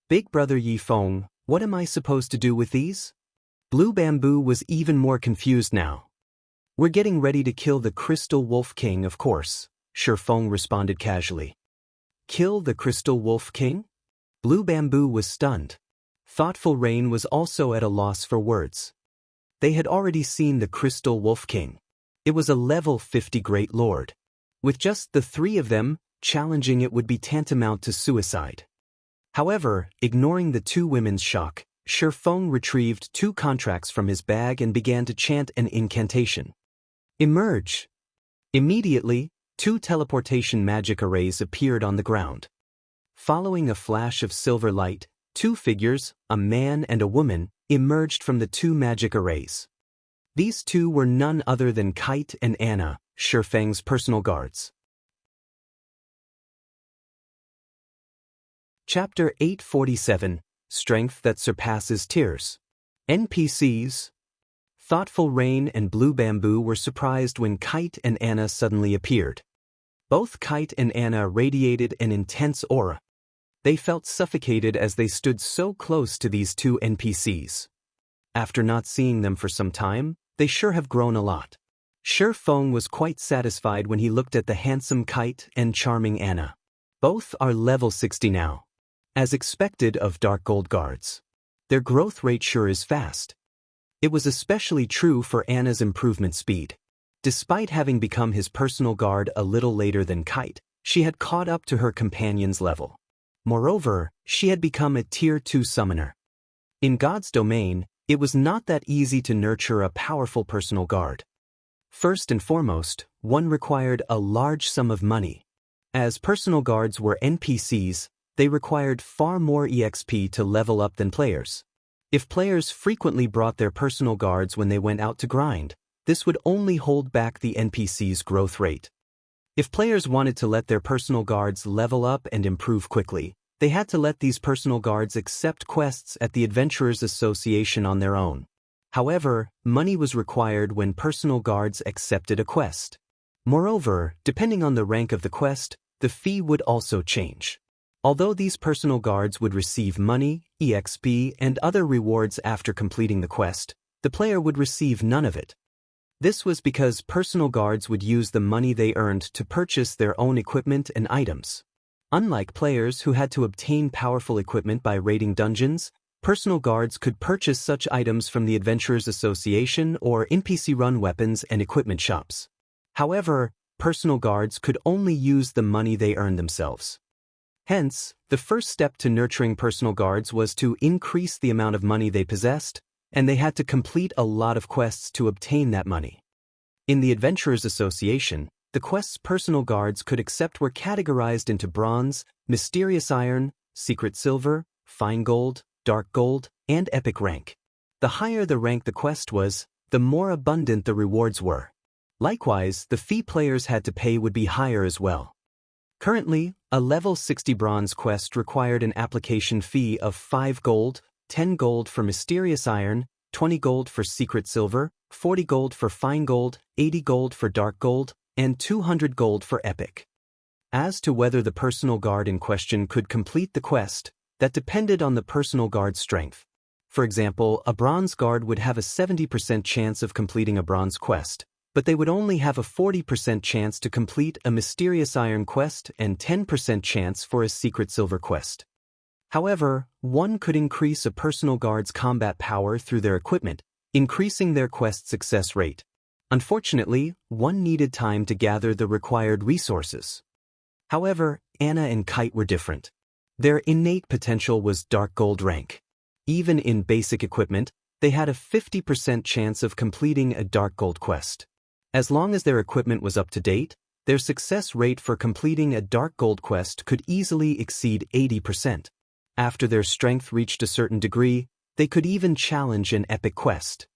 Big Brother Yi Feng, what am I supposed to do with these? Blue Bamboo was even more confused now. We're getting ready to kill the Crystal Wolf King, of course, Shi Feng responded casually. Kill the Crystal Wolf King? Blue Bamboo was stunned. Thoughtful Rain was also at a loss for words. They had already seen the Crystal Wolf King. It was a level 50 Great Lord. With just the 3 of them, challenging it would be tantamount to suicide. However, ignoring the 2 women's shock, Shi Feng retrieved 2 contracts from his bag and began to chant an incantation. Emerge! Immediately, 2 teleportation magic arrays appeared on the ground. Following a flash of silver light, 2 figures, a man and a woman, emerged from the 2 magic arrays. These 2 were none other than Kite and Anna, Shi Feng's personal guards. Chapter 847, Strength that Surpasses Tears. NPCs. Thoughtful Rain and Blue Bamboo were surprised when Kite and Anna suddenly appeared. Both Kite and Anna radiated an intense aura. They felt suffocated as they stood so close to these 2 NPCs. After not seeing them for some time, they sure have grown a lot. Shi Feng was quite satisfied when he looked at the handsome Kite and charming Anna. Both are level 60 now. As expected of Dark Gold guards. Their growth rate sure is fast. It was especially true for Anna's improvement speed. Despite having become his personal guard a little later than Kite, she had caught up to her companion's level. Moreover, she had become a Tier 2 summoner. In God's domain, it was not that easy to nurture a powerful personal guard. First and foremost, one required a large sum of money. As personal guards were NPCs, they required far more EXP to level up than players. If players frequently brought their personal guards when they went out to grind, this would only hold back the NPC's growth rate. If players wanted to let their personal guards level up and improve quickly, they had to let these personal guards accept quests at the Adventurers Association on their own. However, money was required when personal guards accepted a quest. Moreover, depending on the rank of the quest, the fee would also change. Although these personal guards would receive money, EXP, and other rewards after completing the quest, the player would receive none of it. This was because personal guards would use the money they earned to purchase their own equipment and items. Unlike players who had to obtain powerful equipment by raiding dungeons, personal guards could purchase such items from the Adventurers Association or NPC-run weapons and equipment shops. However, personal guards could only use the money they earned themselves. Hence, the first step to nurturing personal guards was to increase the amount of money they possessed, and they had to complete a lot of quests to obtain that money. In the Adventurers Association, the quests personal guards could accept were categorized into bronze, mysterious iron, secret silver, fine gold, dark gold, and epic rank. The higher the rank the quest was, the more abundant the rewards were. Likewise, the fee players had to pay would be higher as well. Currently, a level 60 bronze quest required an application fee of 5 gold, 10 gold for mysterious iron, 20 gold for secret silver, 40 gold for fine gold, 80 gold for dark gold, and 200 gold for epic. As to whether the personal guard in question could complete the quest, that depended on the personal guard's strength. For example, a bronze guard would have a 70% chance of completing a bronze quest, but they would only have a 40% chance to complete a mysterious iron quest and 10% chance for a secret silver quest. However, one could increase a personal guard's combat power through their equipment, increasing their quest success rate. Unfortunately, one needed time to gather the required resources. However, Anna and Kite were different. Their innate potential was dark gold rank. Even in basic equipment, they had a 50% chance of completing a dark gold quest. As long as their equipment was up to date, their success rate for completing a dark gold quest could easily exceed 80%. After their strength reached a certain degree, they could even challenge an epic quest.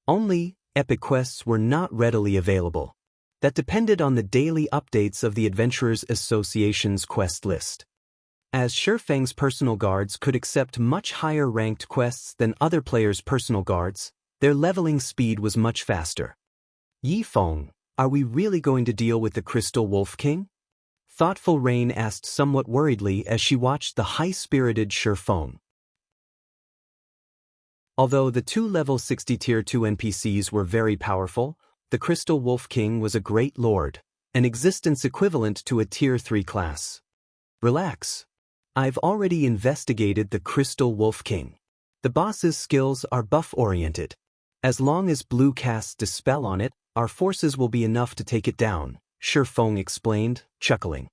Only, epic quests were not readily available. That depended on the daily updates of the Adventurers Association's quest list. As Shifeng's personal guards could accept much higher ranked quests than other players' personal guards, their leveling speed was much faster. Yifeng, are we really going to deal with the Crystal Wolf King? Thoughtful Rain asked somewhat worriedly as she watched the high-spirited Shifeng. Although the two level 60 tier 2 NPCs were very powerful, the Crystal Wolf King was a great lord, an existence equivalent to a tier 3 class. Relax. I've already investigated the Crystal Wolf King. The boss's skills are buff-oriented. As long as Blue casts Dispel on it, our forces will be enough to take it down, Shifeng explained, chuckling.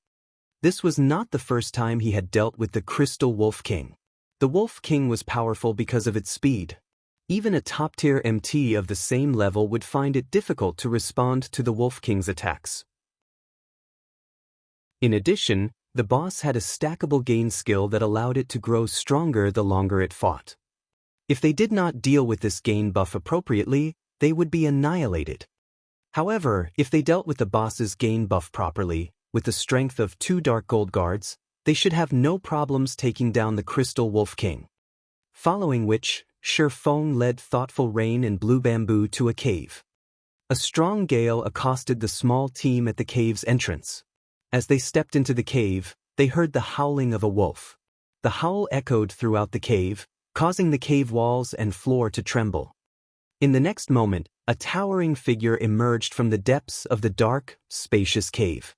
This was not the first time he had dealt with the Crystal Wolf King. The Wolf King was powerful because of its speed. Even a top-tier MT of the same level would find it difficult to respond to the Wolf King's attacks. In addition, the boss had a stackable gain skill that allowed it to grow stronger the longer it fought. If they did not deal with this gain buff appropriately, they would be annihilated. However, if they dealt with the boss's gain buff properly, with the strength of 2 Dark Gold guards, they should have no problems taking down the Crystal Wolf King. Following which, Shifeng led Thoughtful Rain and Blue Bamboo to a cave. A strong gale accosted the small team at the cave's entrance. As they stepped into the cave, they heard the howling of a wolf. The howl echoed throughout the cave, causing the cave walls and floor to tremble. In the next moment, a towering figure emerged from the depths of the dark, spacious cave.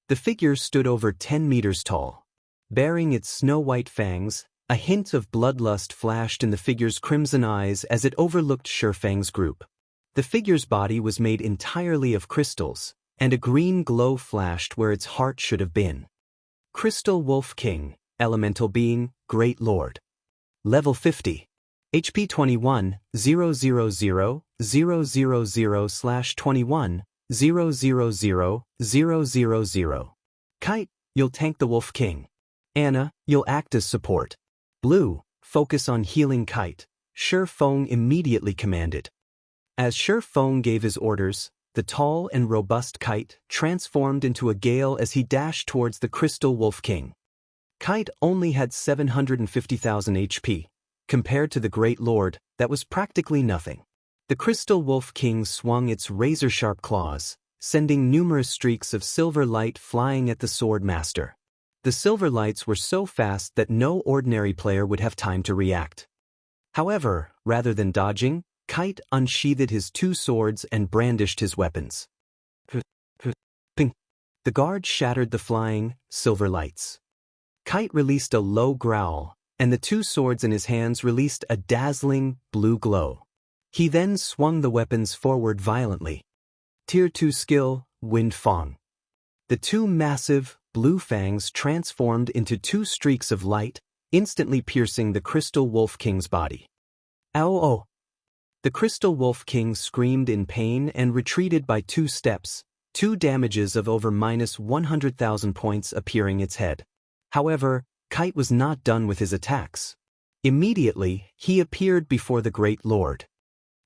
The figure stood over 10 meters tall. Bearing its snow-white fangs, a hint of bloodlust flashed in the figure's crimson eyes as it overlooked Shifeng's group. The figure's body was made entirely of crystals, and a green glow flashed where its heart should have been. Crystal Wolf King, Elemental Being, Great Lord. Level 50. HP 21, 000/21, 000/000. Kite, you'll tank the Wolf King. Anna, you'll act as support. Blue, focus on healing Kite, Shifeng immediately commanded. As Shifeng gave his orders, the tall and robust Kite transformed into a gale as he dashed towards the Crystal Wolf King. Kite only had 750,000 HP. Compared to the Great Lord, that was practically nothing. The Crystal Wolf King swung its razor-sharp claws, sending numerous streaks of silver light flying at the Sword Master. The silver lights were so fast that no ordinary player would have time to react. However, rather than dodging, Kite unsheathed his 2 swords and brandished his weapons. Ping! The guard shattered the flying, silver lights. Kite released a low growl, and the 2 swords in his hands released a dazzling, blue glow. He then swung the weapons forward violently. Tier 2 skill, Wind Fang. The 2 massive, blue fangs transformed into two streaks of light, instantly piercing the Crystal Wolf King's body. Ow! Oh! The Crystal Wolf King screamed in pain and retreated by 2 steps, 2 damages of over -100,000 points appearing its head. However, Kite was not done with his attacks. Immediately, he appeared before the Great Lord.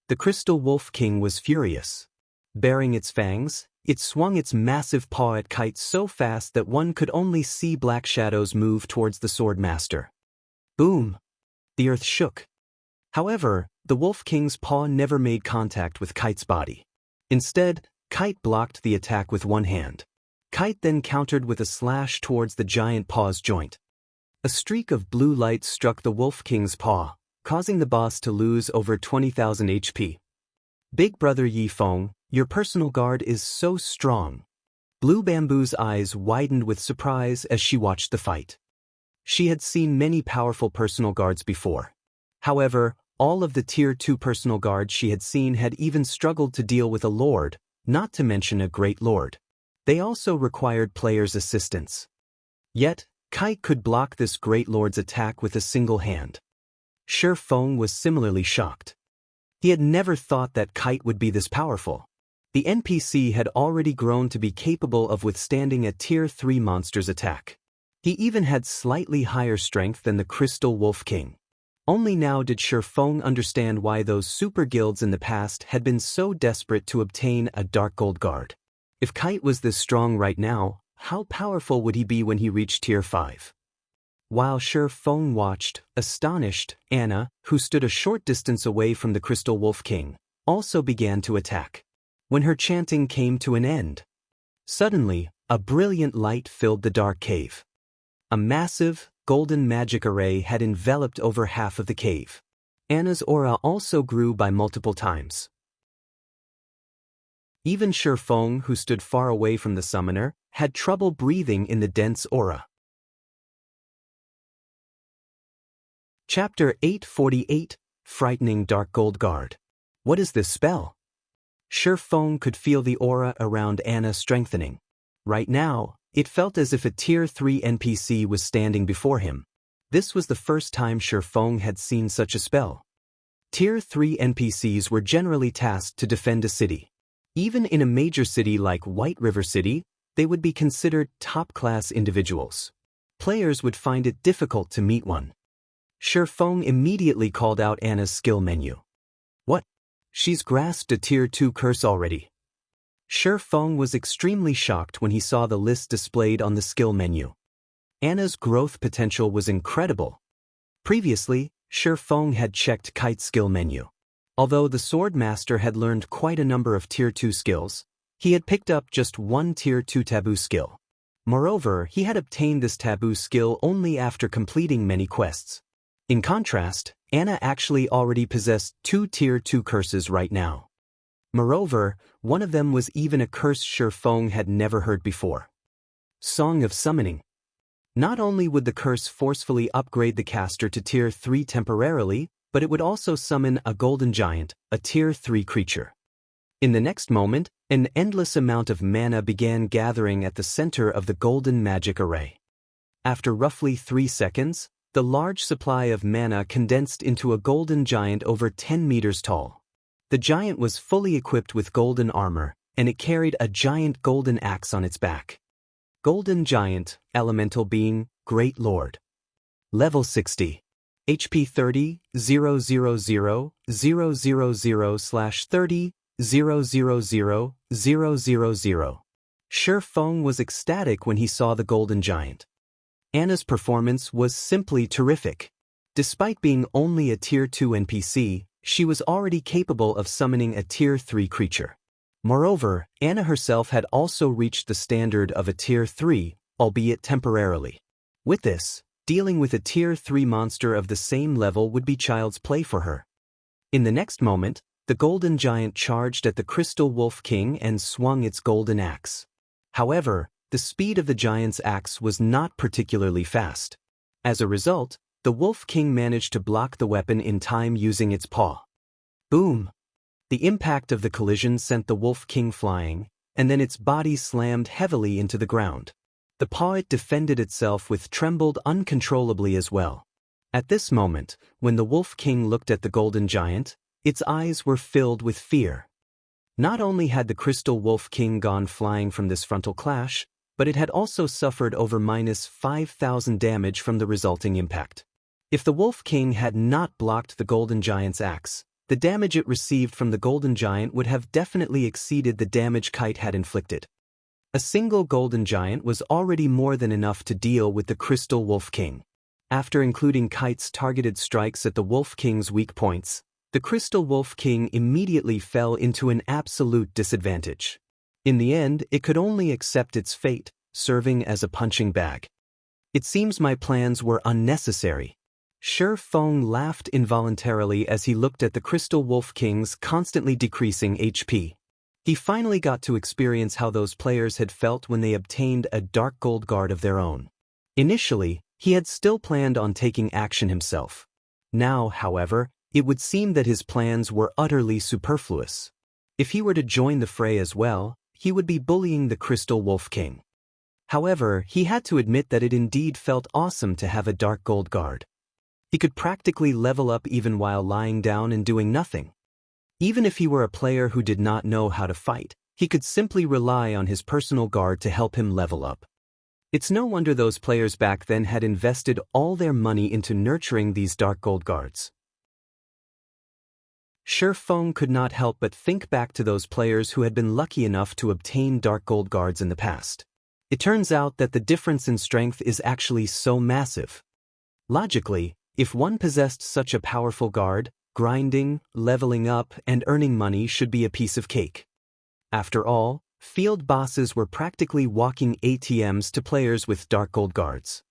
The Crystal Wolf King was furious. Baring its fangs, it swung its massive paw at Kite so fast that one could only see black shadows move towards the Sword Master. Boom! The earth shook. However, the Wolf King's paw never made contact with Kite's body. Instead, Kite blocked the attack with one hand. Kite then countered with a slash towards the giant paw's joint. A streak of blue light struck the Wolf King's paw, causing the boss to lose over 20,000 HP. Big Brother Yi Feng, your personal guard is so strong. Blue Bamboo's eyes widened with surprise as she watched the fight. She had seen many powerful personal guards before. However, all of the Tier 2 personal guards she had seen had even struggled to deal with a lord, not to mention a great lord. They also required players' assistance. Yet, Kite could block this great lord's attack with a single hand. Shi Feng was similarly shocked. He had never thought that Kite would be this powerful. The NPC had already grown to be capable of withstanding a Tier 3 monster's attack. He even had slightly higher strength than the Crystal Wolf King. Only now did Shi Feng understand why those super guilds in the past had been so desperate to obtain a Dark Gold Guard. If Kite was this strong right now, how powerful would he be when he reached Tier 5? While Shi Feng watched, astonished, Anna, who stood a short distance away from the Crystal Wolf King, also began to attack. When her chanting came to an end, suddenly, a brilliant light filled the dark cave. A massive, golden magic array had enveloped over half of the cave. Anna's aura also grew by multiple times. Even Shi Feng, who stood far away from the summoner, had trouble breathing in the dense aura. Chapter 848, Frightening Dark Gold Guard. What is this spell? Shi Feng could feel the aura around Anna strengthening. Right now, it felt as if a Tier 3 NPC was standing before him. This was the first time Shi Feng had seen such a spell. Tier 3 NPCs were generally tasked to defend a city. Even in a major city like White River City, they would be considered top-class individuals. Players would find it difficult to meet one. Shi Feng immediately called out Anna's skill menu. What? She's grasped a Tier 2 curse already. Shi Feng was extremely shocked when he saw the list displayed on the skill menu. Anna's growth potential was incredible. Previously, Shi Feng had checked Kite's skill menu. Although the Sword Master had learned quite a number of Tier 2 skills, he had picked up just one Tier 2 taboo skill. Moreover, he had obtained this taboo skill only after completing many quests. In contrast, Anna actually already possessed 2 Tier 2 curses right now. Moreover, one of them was even a curse Shi Feng had never heard before. Song of Summoning. Not only would the curse forcefully upgrade the caster to Tier 3 temporarily, but it would also summon a golden giant, a Tier 3 creature. In the next moment, an endless amount of mana began gathering at the center of the golden magic array. After roughly 3 seconds, the large supply of mana condensed into a golden giant over 10 meters tall. The giant was fully equipped with golden armor, and it carried a giant golden axe on its back. Golden Giant, Elemental Being, Great Lord. Level 60. HP 30, 000, 000, 000/30, 000, 000. Shi Feng was ecstatic when he saw the Golden Giant. Anna's performance was simply terrific. Despite being only a Tier 2 NPC, she was already capable of summoning a Tier 3 creature. Moreover, Anna herself had also reached the standard of a Tier 3, albeit temporarily. With this, dealing with a Tier 3 monster of the same level would be child's play for her. In the next moment, the Golden Giant charged at the Crystal Wolf King and swung its golden axe. However, the speed of the giant's axe was not particularly fast. As a result, the Wolf King managed to block the weapon in time using its paw. Boom! The impact of the collision sent the Wolf King flying, and then its body slammed heavily into the ground. The paw it defended itself with trembled uncontrollably as well. At this moment, when the Wolf King looked at the golden giant, its eyes were filled with fear. Not only had the Crystal Wolf King gone flying from this frontal clash, but it had also suffered over -5,000 damage from the resulting impact. If the Wolf King had not blocked the golden giant's axe, the damage it received from the golden giant would have definitely exceeded the damage Kite had inflicted. A single golden giant was already more than enough to deal with the Crystal Wolf King. After including Kite's targeted strikes at the Wolf King's weak points, the Crystal Wolf King immediately fell into an absolute disadvantage. In the end, it could only accept its fate, serving as a punching bag. It seems my plans were unnecessary. Shi Feng laughed involuntarily as he looked at the Crystal Wolf King's constantly decreasing HP. He finally got to experience how those players had felt when they obtained a dark gold guard of their own. Initially, he had still planned on taking action himself. Now, however, it would seem that his plans were utterly superfluous. If he were to join the fray as well, he would be bullying the Crystal Wolf King. However, he had to admit that it indeed felt awesome to have a dark gold guard. He could practically level up even while lying down and doing nothing. Even if he were a player who did not know how to fight, he could simply rely on his personal guard to help him level up. It's no wonder those players back then had invested all their money into nurturing these dark gold guards. Shi Feng could not help but think back to those players who had been lucky enough to obtain dark gold guards in the past. It turns out that the difference in strength is actually so massive. Logically, if one possessed such a powerful guard, grinding, leveling up, and earning money should be a piece of cake. After all, field bosses were practically walking ATMs to players with dark gold guards.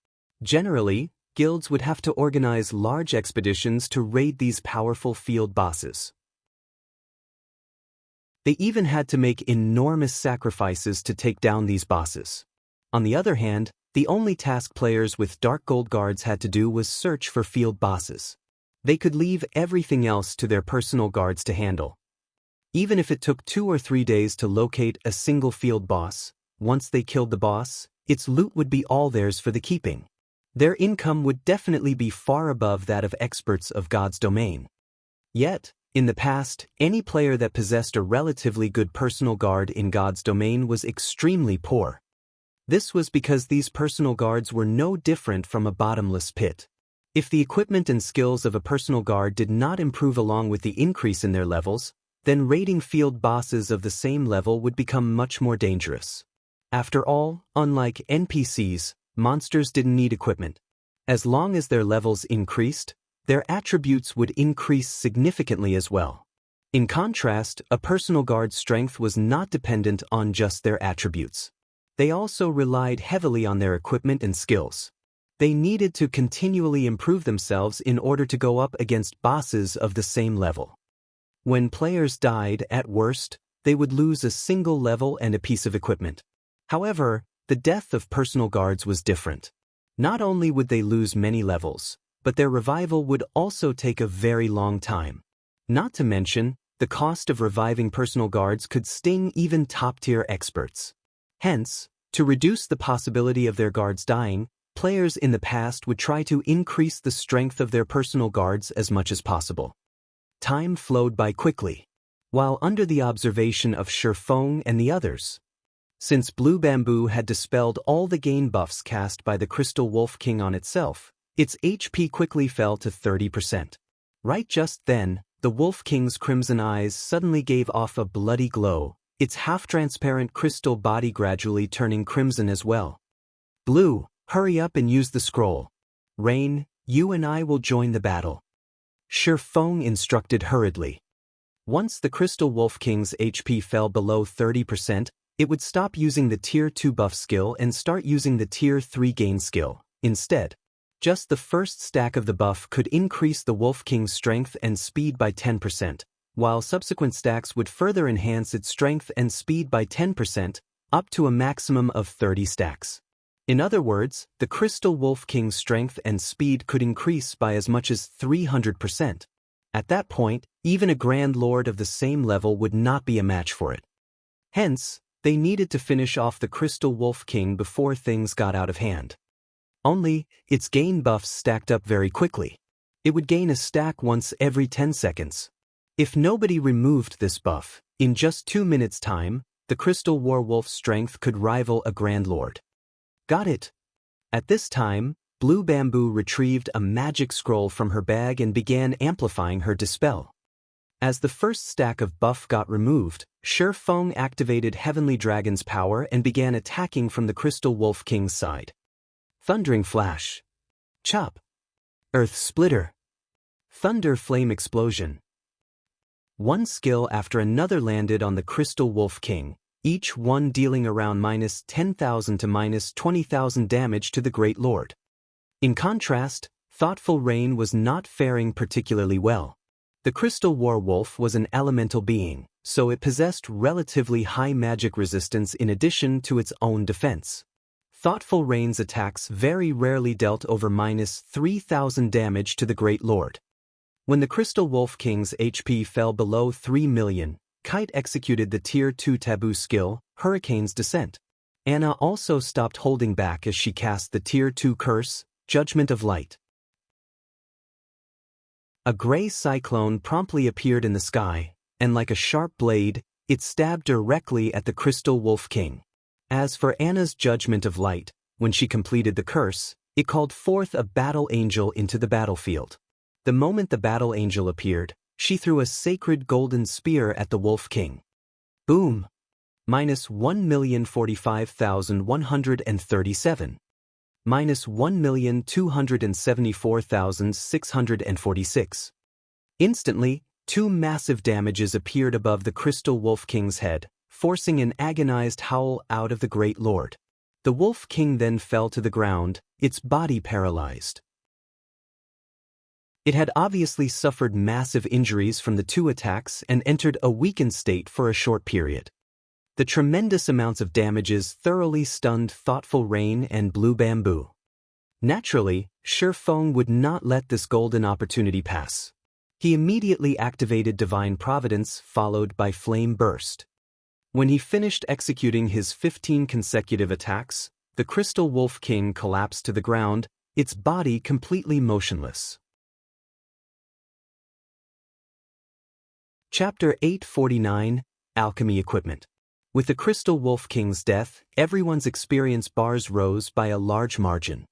Generally, guilds would have to organize large expeditions to raid these powerful field bosses. They even had to make enormous sacrifices to take down these bosses. On the other hand, the only task players with dark gold guards had to do was search for field bosses. They could leave everything else to their personal guards to handle. Even if it took 2 or 3 days to locate a single field boss, once they killed the boss, its loot would be all theirs for the keeping. Their income would definitely be far above that of experts of God's domain. Yet, in the past, any player that possessed a relatively good personal guard in God's domain was extremely poor. This was because these personal guards were no different from a bottomless pit. If the equipment and skills of a personal guard did not improve along with the increase in their levels, then raiding field bosses of the same level would become much more dangerous. After all, unlike NPCs, monsters didn't need equipment. As long as their levels increased, their attributes would increase significantly as well. In contrast, a personal guard's strength was not dependent on just their attributes. They also relied heavily on their equipment and skills. They needed to continually improve themselves in order to go up against bosses of the same level. When players died, at worst, they would lose a single level and a piece of equipment. However, the death of personal guards was different. Not only would they lose many levels, but their revival would also take a very long time. Not to mention, the cost of reviving personal guards could sting even top-tier experts. Hence, to reduce the possibility of their guards dying, players in the past would try to increase the strength of their personal guards as much as possible. Time flowed by quickly, while under the observation of Shi Feng and the others. Since Blue Bamboo had dispelled all the gain buffs cast by the Crystal Wolf King on itself, its HP quickly fell to 30%. Right just then, the Wolf King's crimson eyes suddenly gave off a bloody glow, its half-transparent crystal body gradually turning crimson as well. Blue, hurry up and use the scroll. Rain, you and I will join the battle. Shi Feng instructed hurriedly. Once the Crystal Wolf King's HP fell below 30%, it would stop using the Tier 2 buff skill and start using the Tier 3 gain skill. Instead, just the first stack of the buff could increase the Wolf King's strength and speed by 10%, while subsequent stacks would further enhance its strength and speed by 10%, up to a maximum of 30 stacks. In other words, the Crystal Wolf King's strength and speed could increase by as much as 300%. At that point, even a Grand Lord of the same level would not be a match for it. Hence, They needed to finish off the Crystal Wolf King before things got out of hand. Only, its gain buffs stacked up very quickly. It would gain a stack once every 10 seconds. If nobody removed this buff, in just 2 minutes' time, the Crystal Warwolf's strength could rival a Grand Lord. Got it. At this time, Blue Bamboo retrieved a magic scroll from her bag and began amplifying her dispel. As the first stack of buff got removed, Shi Feng activated Heavenly Dragon's power and began attacking from the Crystal Wolf King's side. Thundering Flash. Chop. Earth Splitter. Thunder Flame Explosion. One skill after another landed on the Crystal Wolf King, each one dealing around -10,000 to -20,000 damage to the Great Lord. In contrast, Thoughtful Rain was not faring particularly well. The Crystal Warwolf was an elemental being, so it possessed relatively high magic resistance in addition to its own defense. Thoughtful Rain's attacks very rarely dealt over -3,000 damage to the Great Lord. When the Crystal Wolf King's HP fell below 3 million, Kite executed the Tier 2 taboo skill, Hurricane's Descent. Anna also stopped holding back as she cast the Tier 2 curse, Judgment of Light. A gray cyclone promptly appeared in the sky, and like a sharp blade, it stabbed directly at the Crystal Wolf King. As for Anna's Judgment of Light, when she completed the curse, it called forth a battle angel into the battlefield. The moment the battle angel appeared, she threw a sacred golden spear at the Wolf King. Boom! -1,045,137. -1,274,646. Instantly, 2 massive damages appeared above the Crystal Wolf King's head, forcing an agonized howl out of the Great Lord. The Wolf King then fell to the ground, its body paralyzed. It had obviously suffered massive injuries from the 2 attacks and entered a weakened state for a short period. The tremendous amounts of damages thoroughly stunned Thoughtful Rain and Blue Bamboo. Naturally, Shi Feng would not let this golden opportunity pass. He immediately activated Divine Providence, followed by Flame Burst. When he finished executing his 15 consecutive attacks, the Crystal Wolf King collapsed to the ground, its body completely motionless. Chapter 849, Alchemy Equipment. With the Crystal Wolf King's death, everyone's experience bars rose by a large margin.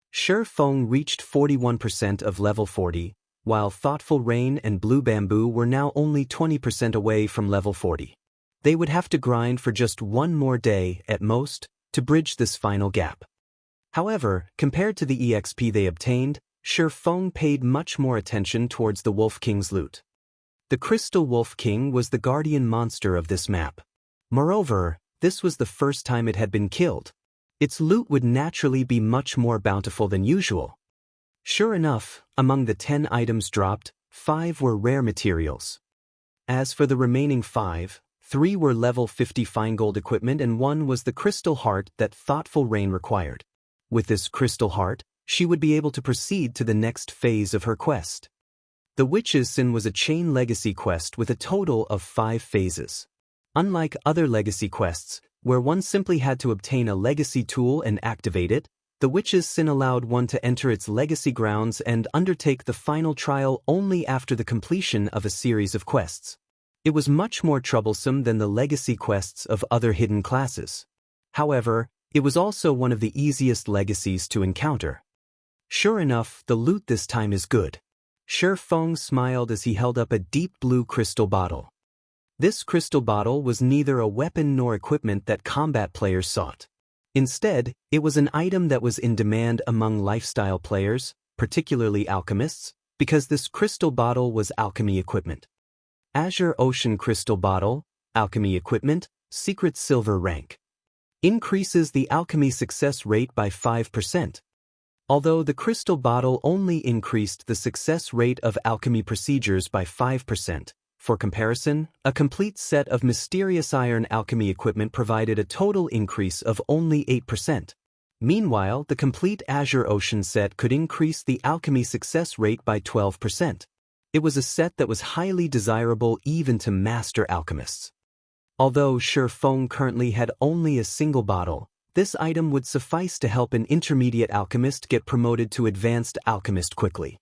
Shi Feng reached 41% of level 40, while Thoughtful Rain and Blue Bamboo were now only 20% away from level 40. They would have to grind for just one more day, at most, to bridge this final gap. However, compared to the EXP they obtained, Shi Feng paid much more attention towards the Wolf King's loot. The Crystal Wolf King was the guardian monster of this map. Moreover, this was the first time it had been killed. Its loot would naturally be much more bountiful than usual. Sure enough, among the 10 items dropped, 5 were rare materials. As for the remaining 5, 3 were level 50 fine gold equipment and 1 was the crystal heart that Thoughtful Rain required. With this crystal heart, she would be able to proceed to the next phase of her quest. The Witch's Sin was a chain legacy quest with a total of 5 phases. Unlike other legacy quests, where one simply had to obtain a legacy tool and activate it, the Witch's Sin allowed one to enter its legacy grounds and undertake the final trial only after the completion of a series of quests. It was much more troublesome than the legacy quests of other hidden classes. However, it was also one of the easiest legacies to encounter. Sure enough, the loot this time is good. Shi Feng smiled as he held up a deep blue crystal bottle. This crystal bottle was neither a weapon nor equipment that combat players sought. Instead, it was an item that was in demand among lifestyle players, particularly alchemists, because this crystal bottle was alchemy equipment. Azure Ocean Crystal Bottle, Alchemy Equipment, Secret Silver Rank. Increases the alchemy success rate by 5%. Although the crystal bottle only increased the success rate of alchemy procedures by 5%, for comparison, a complete set of mysterious iron alchemy equipment provided a total increase of only 8%. Meanwhile, the complete Azure Ocean set could increase the alchemy success rate by 12%. It was a set that was highly desirable even to master alchemists. Although Shi Feng currently had only a single bottle, this item would suffice to help an intermediate alchemist get promoted to advanced alchemist quickly.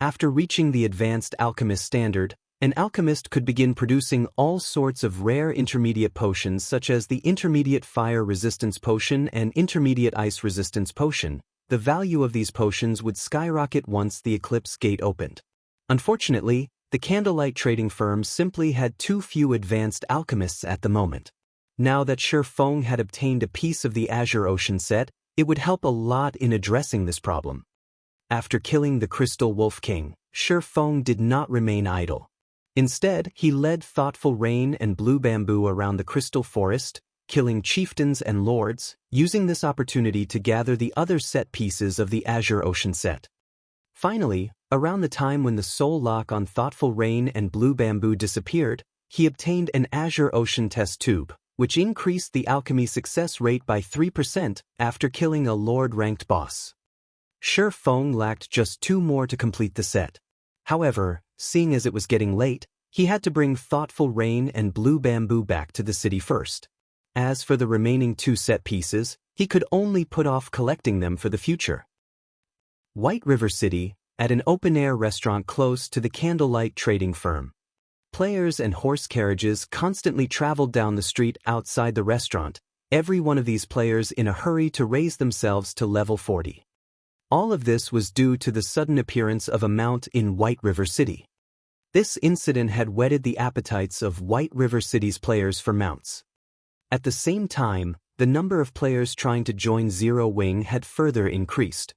After reaching the advanced alchemist standard, an alchemist could begin producing all sorts of rare intermediate potions such as the intermediate fire resistance potion and intermediate ice resistance potion. The value of these potions would skyrocket once the eclipse gate opened. Unfortunately, the candlelight trading firm simply had too few advanced alchemists at the moment. Now that Shi Feng had obtained a piece of the Azure Ocean set, it would help a lot in addressing this problem. After killing the Crystal Wolf King, Shi Feng did not remain idle. Instead, he led Thoughtful Rain and Blue Bamboo around the Crystal Forest, killing chieftains and lords, using this opportunity to gather the other set pieces of the Azure Ocean set. Finally, around the time when the soul lock on Thoughtful Rain and Blue Bamboo disappeared, he obtained an Azure Ocean test tube, which increased the alchemy success rate by 3% after killing a Lord-ranked boss. Shi Feng lacked just 2 more to complete the set. However, seeing as it was getting late, he had to bring Thoughtful Rain and Blue Bamboo back to the city first. As for the remaining 2 set pieces, he could only put off collecting them for the future. White River City, at an open-air restaurant close to the candlelight trading firm. Players and horse carriages constantly traveled down the street outside the restaurant, every one of these players in a hurry to raise themselves to level 40. All of this was due to the sudden appearance of a mount in White River City. This incident had whetted the appetites of White River City's players for mounts. At the same time, the number of players trying to join Zero Wing had further increased.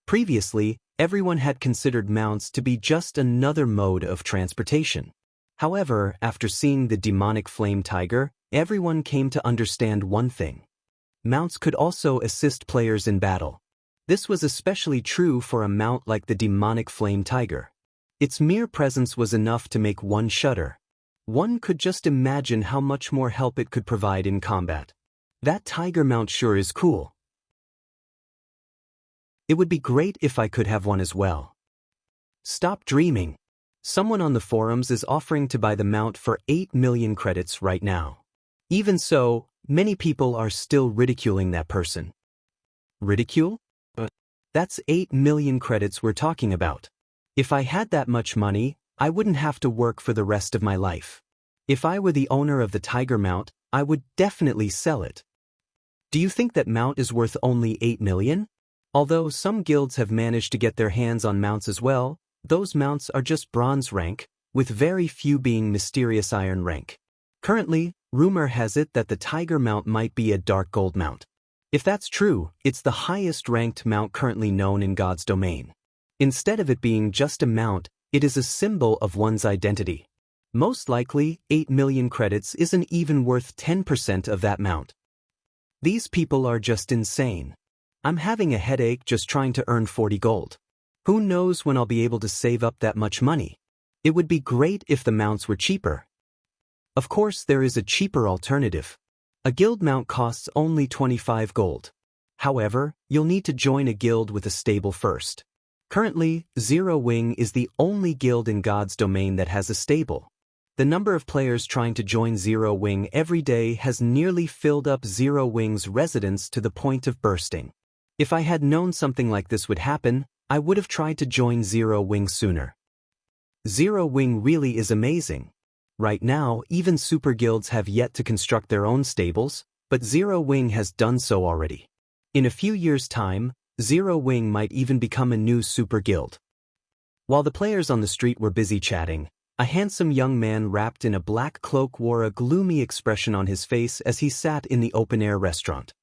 Previously, everyone had considered mounts to be just another mode of transportation. However, after seeing the demonic flame tiger, everyone came to understand one thing. Mounts could also assist players in battle. This was especially true for a mount like the demonic flame tiger. Its mere presence was enough to make one shudder. One could just imagine how much more help it could provide in combat. That tiger mount sure is cool. It would be great if I could have one as well. Stop dreaming. Someone on the forums is offering to buy the mount for 8 million credits right now. Even so, many people are still ridiculing that person. Ridicule? That's 8 million credits we're talking about. If I had that much money, I wouldn't have to work for the rest of my life. If I were the owner of the tiger mount, I would definitely sell it. Do you think that mount is worth only 8 million? Although some guilds have managed to get their hands on mounts as well, those mounts are just bronze rank, with very few being mysterious iron rank. Currently, rumor has it that the tiger mount might be a dark gold mount. If that's true, it's the highest ranked mount currently known in God's domain. Instead of it being just a mount, it is a symbol of one's identity. Most likely, 8 million credits isn't even worth 10% of that mount. These people are just insane. I'm having a headache just trying to earn 40 gold. Who knows when I'll be able to save up that much money? It would be great if the mounts were cheaper. Of course, there is a cheaper alternative. A guild mount costs only 25 gold. However, you'll need to join a guild with a stable first. Currently, Zero Wing is the only guild in God's domain that has a stable. The number of players trying to join Zero Wing every day has nearly filled up Zero Wing's residence to the point of bursting. If I had known something like this would happen, I would have tried to join Zero Wing sooner. Zero Wing really is amazing. Right now, even super guilds have yet to construct their own stables, but Zero Wing has done so already. In a few years' time, Zero Wing might even become a new super guild. While the players on the street were busy chatting, a handsome young man wrapped in a black cloak wore a gloomy expression on his face as he sat in the open-air restaurant.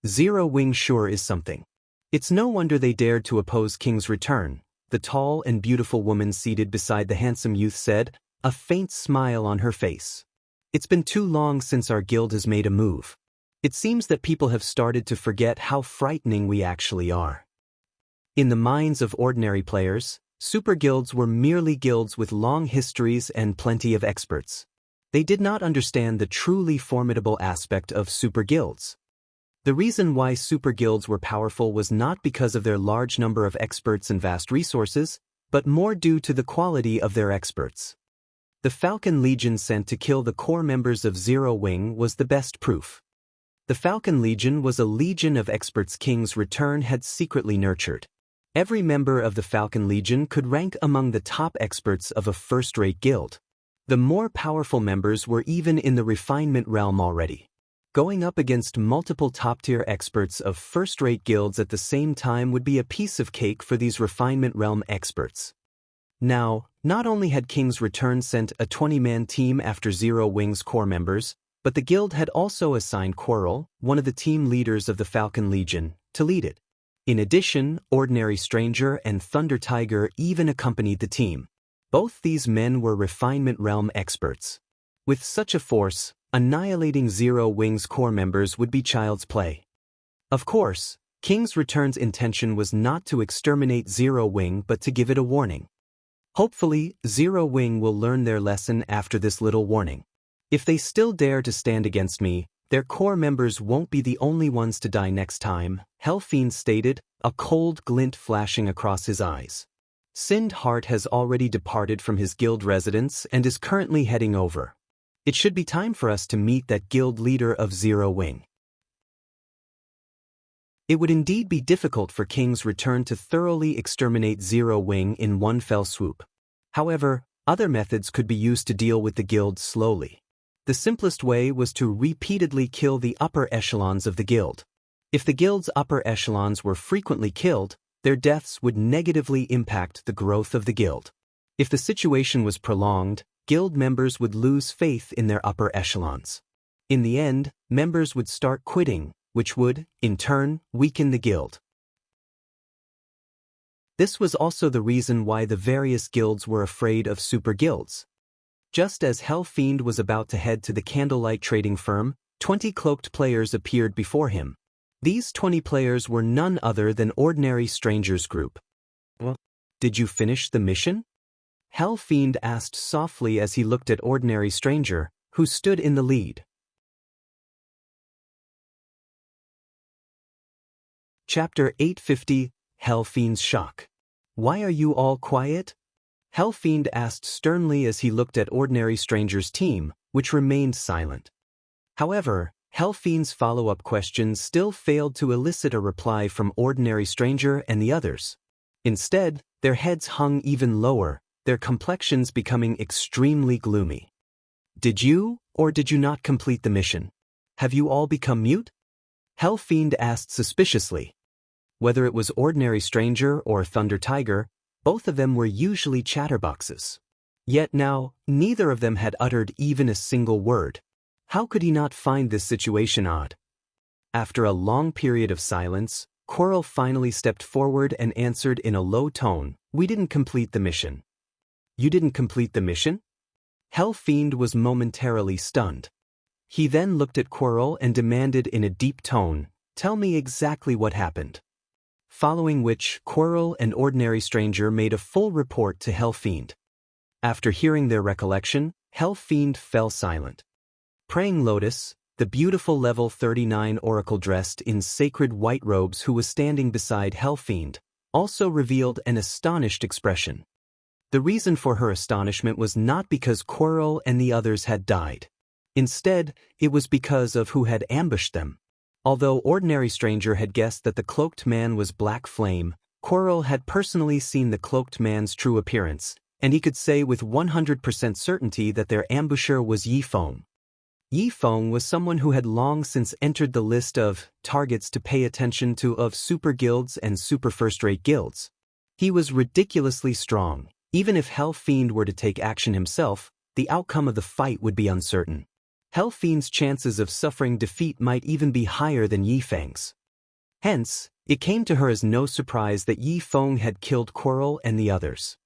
Zero Wing sure is something. It's no wonder they dared to oppose King's return, the tall and beautiful woman seated beside the handsome youth said, a faint smile on her face. It's been too long since our guild has made a move. It seems that people have started to forget how frightening we actually are. In the minds of ordinary players, super guilds were merely guilds with long histories and plenty of experts. They did not understand the truly formidable aspect of super guilds. The reason why super guilds were powerful was not because of their large number of experts and vast resources, but more due to the quality of their experts. The Falcon Legion sent to kill the core members of Zero Wing was the best proof. The Falcon Legion was a legion of experts King's Return had secretly nurtured. Every member of the Falcon Legion could rank among the top experts of a first-rate guild. The more powerful members were even in the refinement realm already. Going up against multiple top-tier experts of first-rate guilds at the same time would be a piece of cake for these refinement realm experts. Now, not only had King's Return sent a 20-man team after Zero Wing's core members, but the guild had also assigned Quirrell, one of the team leaders of the Falcon Legion, to lead it. In addition, Ordinary Stranger and Thunder Tiger even accompanied the team. Both these men were refinement realm experts. With such a force, annihilating Zero Wing's core members would be child's play. Of course, King's Return's intention was not to exterminate Zero Wing but to give it a warning. Hopefully, Zero Wing will learn their lesson after this little warning. If they still dare to stand against me, their core members won't be the only ones to die next time, Fiend stated, a cold glint flashing across his eyes. Sind Heart has already departed from his guild residence and is currently heading over. It should be time for us to meet that guild leader of Zero Wing. It would indeed be difficult for King's Return to thoroughly exterminate Zero Wing in one fell swoop. However, other methods could be used to deal with the guild slowly. The simplest way was to repeatedly kill the upper echelons of the guild. If the guild's upper echelons were frequently killed, their deaths would negatively impact the growth of the guild. If the situation was prolonged, guild members would lose faith in their upper echelons. In the end, members would start quitting, which would, in turn, weaken the guild. This was also the reason why the various guilds were afraid of super guilds. Just as Fiend was about to head to the candlelight trading firm, 20 cloaked players appeared before him. These 20 players were none other than Ordinary Stranger's group. Well, did you finish the mission? Fiend asked softly as he looked at Ordinary Stranger, who stood in the lead. Chapter 850, Fiend's Shock. Why are you all quiet? Fiend asked sternly as he looked at Ordinary Stranger's team, which remained silent. However, Fiend's follow-up questions still failed to elicit a reply from Ordinary Stranger and the others. Instead, their heads hung even lower, their complexions becoming extremely gloomy. Did you, or did you not complete the mission? Have you all become mute? Fiend asked suspiciously. Whether it was Ordinary Stranger or Thunder Tiger, both of them were usually chatterboxes. Yet now, neither of them had uttered even a single word. How could he not find this situation odd? After a long period of silence, Quirrell finally stepped forward and answered in a low tone, "We didn't complete the mission." You didn't complete the mission? Fiend was momentarily stunned. He then looked at Quirrell and demanded in a deep tone, "Tell me exactly what happened." Following which, Quirrell and Ordinary Stranger made a full report to Fiend. After hearing their recollection, Fiend fell silent. Praying Lotus, the beautiful level 39 oracle dressed in sacred white robes who was standing beside Fiend, also revealed an astonished expression. The reason for her astonishment was not because Quirrell and the others had died. Instead, it was because of who had ambushed them. Although Ordinary Stranger had guessed that the cloaked man was Black Flame, Quirrell had personally seen the cloaked man's true appearance, and he could say with 100% certainty that their ambusher was Yifeng. Yifeng was someone who had long since entered the list of targets to pay attention to of super guilds and super first-rate guilds. He was ridiculously strong. Even if Fiend were to take action himself, the outcome of the fight would be uncertain. Fiend's chances of suffering defeat might even be higher than Yifeng's. Hence, it came to her as no surprise that Yifeng had killed Quirrell and the others.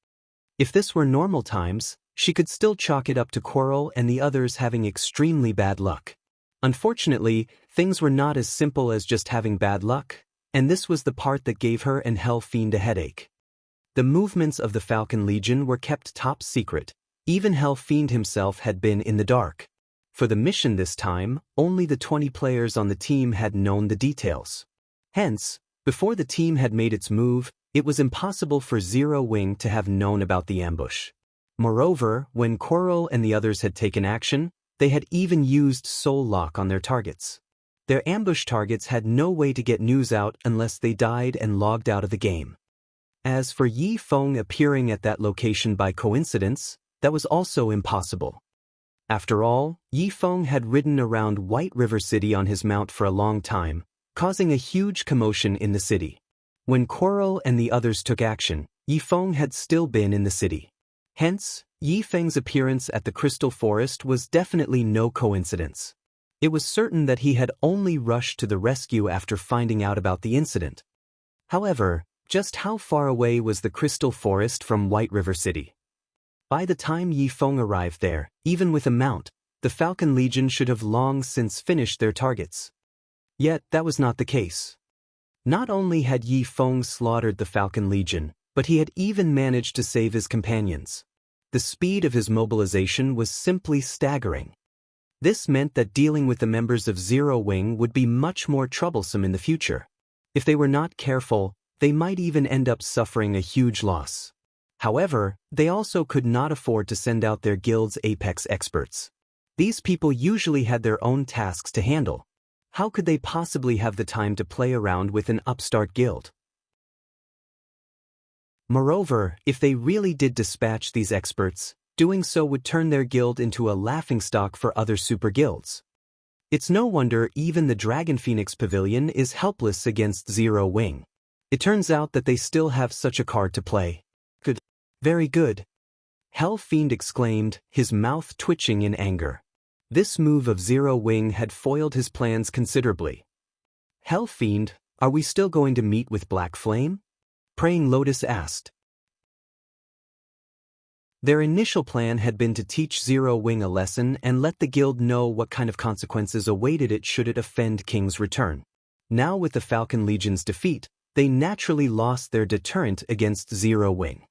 If this were normal times, she could still chalk it up to Quirrell and the others having extremely bad luck. Unfortunately, things were not as simple as just having bad luck, and this was the part that gave her and Fiend a headache. The movements of the Falcon Legion were kept top secret. Even Fiend himself had been in the dark. For the mission this time, only the 20 players on the team had known the details. Hence, before the team had made its move, it was impossible for Zero Wing to have known about the ambush. Moreover, when Coral and the others had taken action, they had even used Soul Lock on their targets. Their ambush targets had no way to get news out unless they died and logged out of the game. As for Yi Feng appearing at that location by coincidence, that was also impossible. After all, Yi Feng had ridden around White River City on his mount for a long time, causing a huge commotion in the city. When Coral and the others took action, Yi Feng had still been in the city. Hence, Yi Feng's appearance at the Crystal Forest was definitely no coincidence. It was certain that he had only rushed to the rescue after finding out about the incident. However, just how far away was the Crystal Forest from White River City? By the time Yi Feng arrived there, even with a mount, the Falcon Legion should have long since finished their targets. Yet that was not the case. Not only had Yi Feng slaughtered the Falcon Legion, but he had even managed to save his companions. The speed of his mobilization was simply staggering. This meant that dealing with the members of Zero Wing would be much more troublesome in the future. If they were not careful, they might even end up suffering a huge loss. However, they also could not afford to send out their guild's apex experts. These people usually had their own tasks to handle. How could they possibly have the time to play around with an upstart guild? Moreover, if they really did dispatch these experts, doing so would turn their guild into a laughingstock for other super guilds. It's no wonder even the Dragon Phoenix Pavilion is helpless against Zero Wing. It turns out that they still have such a card to play. Good. Very good. Hell Fiend exclaimed, his mouth twitching in anger. This move of Zero Wing had foiled his plans considerably. Hell Fiend, are we still going to meet with Black Flame? Praying Lotus asked. Their initial plan had been to teach Zero Wing a lesson and let the guild know what kind of consequences awaited it should it offend King's return. Now with the Falcon Legion's defeat, they naturally lost their deterrent against Zero Wing.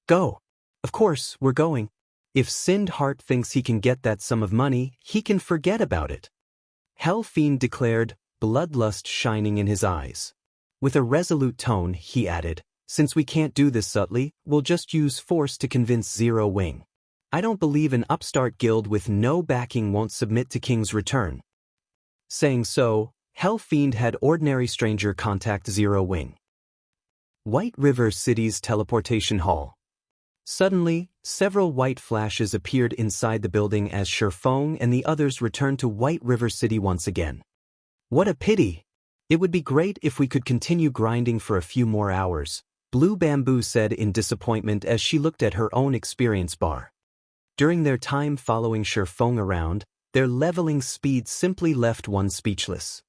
Go! Of course, we're going. If Sind Heart thinks he can get that sum of money, he can forget about it. Hell Fiend declared, bloodlust shining in his eyes. With a resolute tone, he added, since we can't do this subtly, we'll just use force to convince Zero Wing. I don't believe an upstart guild with no backing won't submit to King's return. Saying so, Hell Fiend had ordinary stranger contact Zero Wing. White River City's teleportation hall. Suddenly, several white flashes appeared inside the building as Shifeng and the others returned to White River City once again. What a pity! It would be great if we could continue grinding for a few more hours, Blue Bamboo said in disappointment as she looked at her own experience bar. During their time following Shifeng around, their leveling speed simply left one speechless.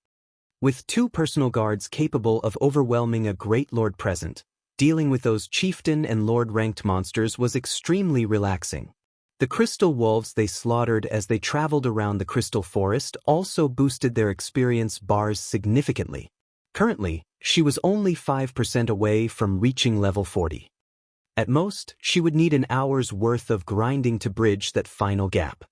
With 2 personal guards capable of overwhelming a great lord present, dealing with those chieftain and lord-ranked monsters was extremely relaxing. The crystal wolves they slaughtered as they traveled around the crystal forest also boosted their experience bars significantly. Currently, she was only 5% away from reaching level 40. At most, she would need an hour's worth of grinding to bridge that final gap.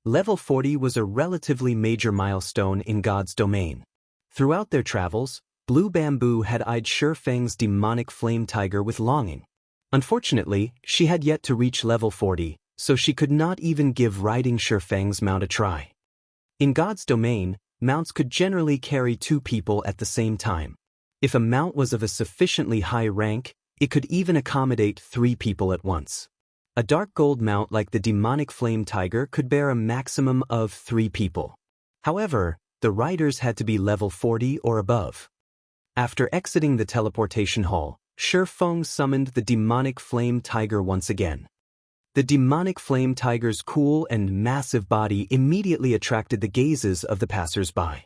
Level 40 was a relatively major milestone in God's domain. Throughout their travels, Blue Bamboo had eyed Shifeng's demonic flame tiger with longing. Unfortunately, she had yet to reach level 40, so she could not even give riding Shifeng's mount a try. In God's domain, mounts could generally carry 2 people at the same time. If a mount was of a sufficiently high rank, it could even accommodate 3 people at once. A dark gold mount like the demonic flame tiger could bear a maximum of 3 people. However, the riders had to be level 40 or above. After exiting the teleportation hall, Shifeng summoned the demonic flame tiger once again. The demonic flame tiger's cool and massive body immediately attracted the gazes of the passers-by.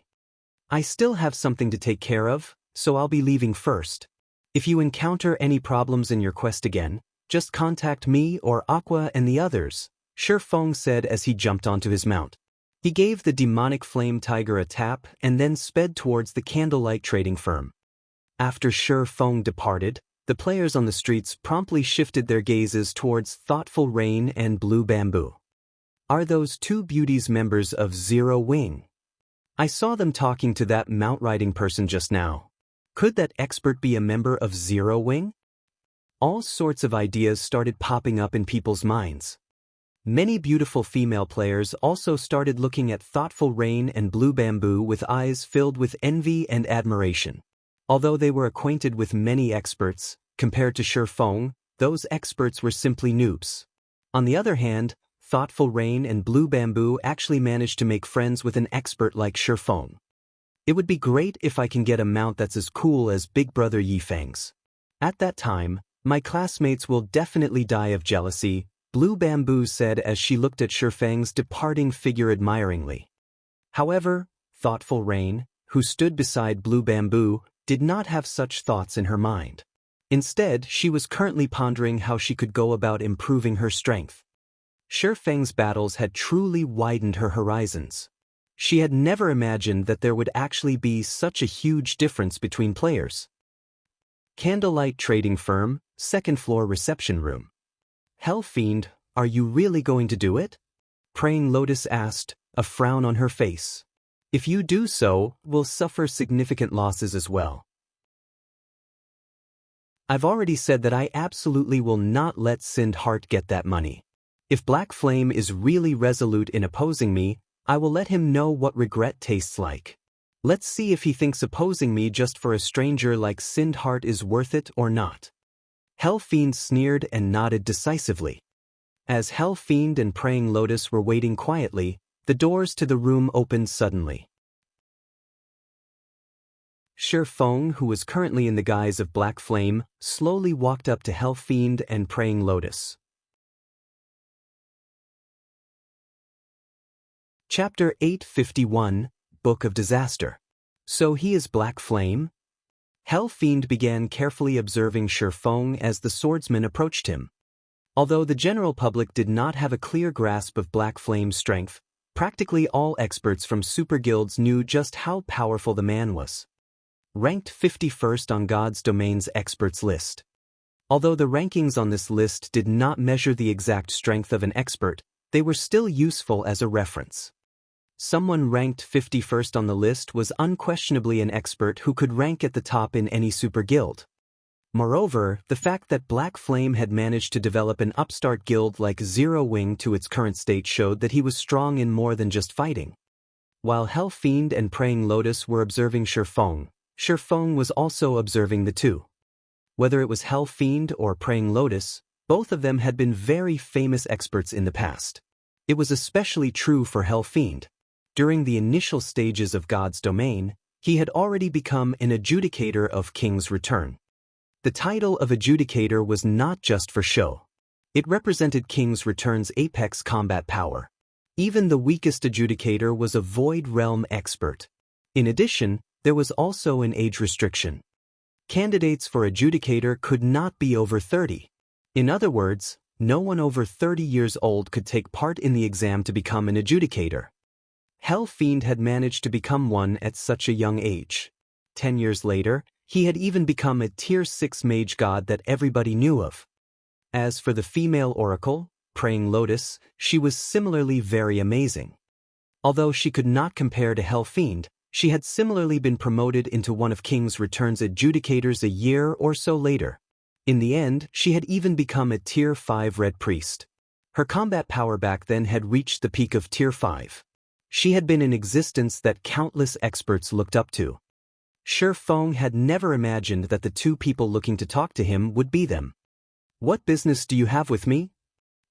I still have something to take care of, so I'll be leaving first. If you encounter any problems in your quest again, just contact me or Aqua and the others, Shifeng said as he jumped onto his mount. He gave the demonic flame tiger a tap and then sped towards the candlelight trading firm. After Shifeng departed, the players on the streets promptly shifted their gazes towards Thoughtful Rain and Blue Bamboo. Are those 2 beauties members of Zero Wing? I saw them talking to that mount riding person just now. Could that expert be a member of Zero Wing? All sorts of ideas started popping up in people's minds. Many beautiful female players also started looking at thoughtful Rain and Blue Bamboo with eyes filled with envy and admiration. Although they were acquainted with many experts, compared to Shi Feng, those experts were simply noobs. On the other hand, thoughtful Rain and Blue Bamboo actually managed to make friends with an expert like Shi Feng. It would be great if I can get a mount that's as cool as Big Brother Yifeng's. At that time, my classmates will definitely die of jealousy, Blue Bamboo said as she looked at Shi Feng's departing figure admiringly. However, thoughtful Rain, who stood beside Blue Bamboo, did not have such thoughts in her mind. Instead, she was currently pondering how she could go about improving her strength. Shi Feng's battles had truly widened her horizons. She had never imagined that there would actually be such a huge difference between players. Candlelight Trading Firm, second floor reception room. Hell Fiend, are you really going to do it? Praying Lotus asked, a frown on her face. If you do so, we'll suffer significant losses as well. I've already said that I absolutely will not let Sind Heart get that money. If Black Flame is really resolute in opposing me, I will let him know what regret tastes like. Let's see if he thinks opposing me just for a stranger like Sind Heart is worth it or not. Hell Fiend sneered and nodded decisively. As Hell Fiend and Praying Lotus were waiting quietly, the doors to the room opened suddenly. Shi Feng, who was currently in the guise of Black Flame, slowly walked up to Hell Fiend and Praying Lotus. Chapter 851, Book of Disaster. So he is Black Flame? Hell Fiend began carefully observing Shi Feng as the swordsman approached him. Although the general public did not have a clear grasp of Black Flame's strength, practically all experts from super guilds knew just how powerful the man was. Ranked 51st on God's Domain's experts list. Although the rankings on this list did not measure the exact strength of an expert, they were still useful as a reference. Someone ranked 51st on the list was unquestionably an expert who could rank at the top in any super guild. Moreover, the fact that Black Flame had managed to develop an upstart guild like Zero Wing to its current state showed that he was strong in more than just fighting. While Hell Fiend and Praying Lotus were observing Shi Feng was also observing the two. Whether it was Hell Fiend or Praying Lotus, both of them had been very famous experts in the past. It was especially true for Hell Fiend. During the initial stages of God's Domain, he had already become an adjudicator of King's Return. The title of adjudicator was not just for show. It represented King's Return's apex combat power. Even the weakest adjudicator was a Void Realm expert. In addition, there was also an age restriction. Candidates for adjudicator could not be over 30. In other words, no one over 30 years old could take part in the exam to become an adjudicator. Hell Fiend had managed to become one at such a young age. 10 years later, he had even become a Tier 6 mage god that everybody knew of. As for the female oracle, Praying Lotus, she was similarly very amazing. Although she could not compare to Hell Fiend, she had similarly been promoted into one of King's Return's adjudicators a year or so later. In the end, she had even become a Tier 5 Red Priest. Her combat power back then had reached the peak of Tier 5. She had been an existence that countless experts looked up to. Shi Feng had never imagined that the two people looking to talk to him would be them. What business do you have with me?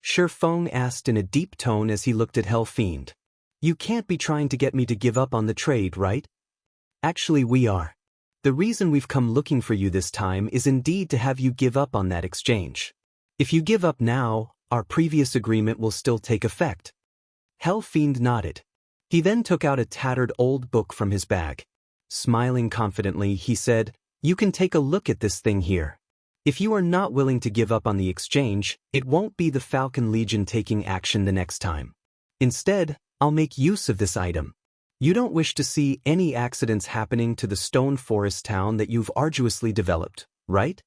Shi Feng asked in a deep tone as he looked at Hell Fiend. You can't be trying to get me to give up on the trade, right? Actually, we are. The reason we've come looking for you this time is indeed to have you give up on that exchange. If you give up now, our previous agreement will still take effect. Hell Fiend nodded. He then took out a tattered old book from his bag. Smiling confidently, he said, You can take a look at this thing here. If you are not willing to give up on the exchange, it won't be the Falcon Legion taking action the next time. Instead, I'll make use of this item. You don't wish to see any accidents happening to the stone forest town that you've arduously developed, right?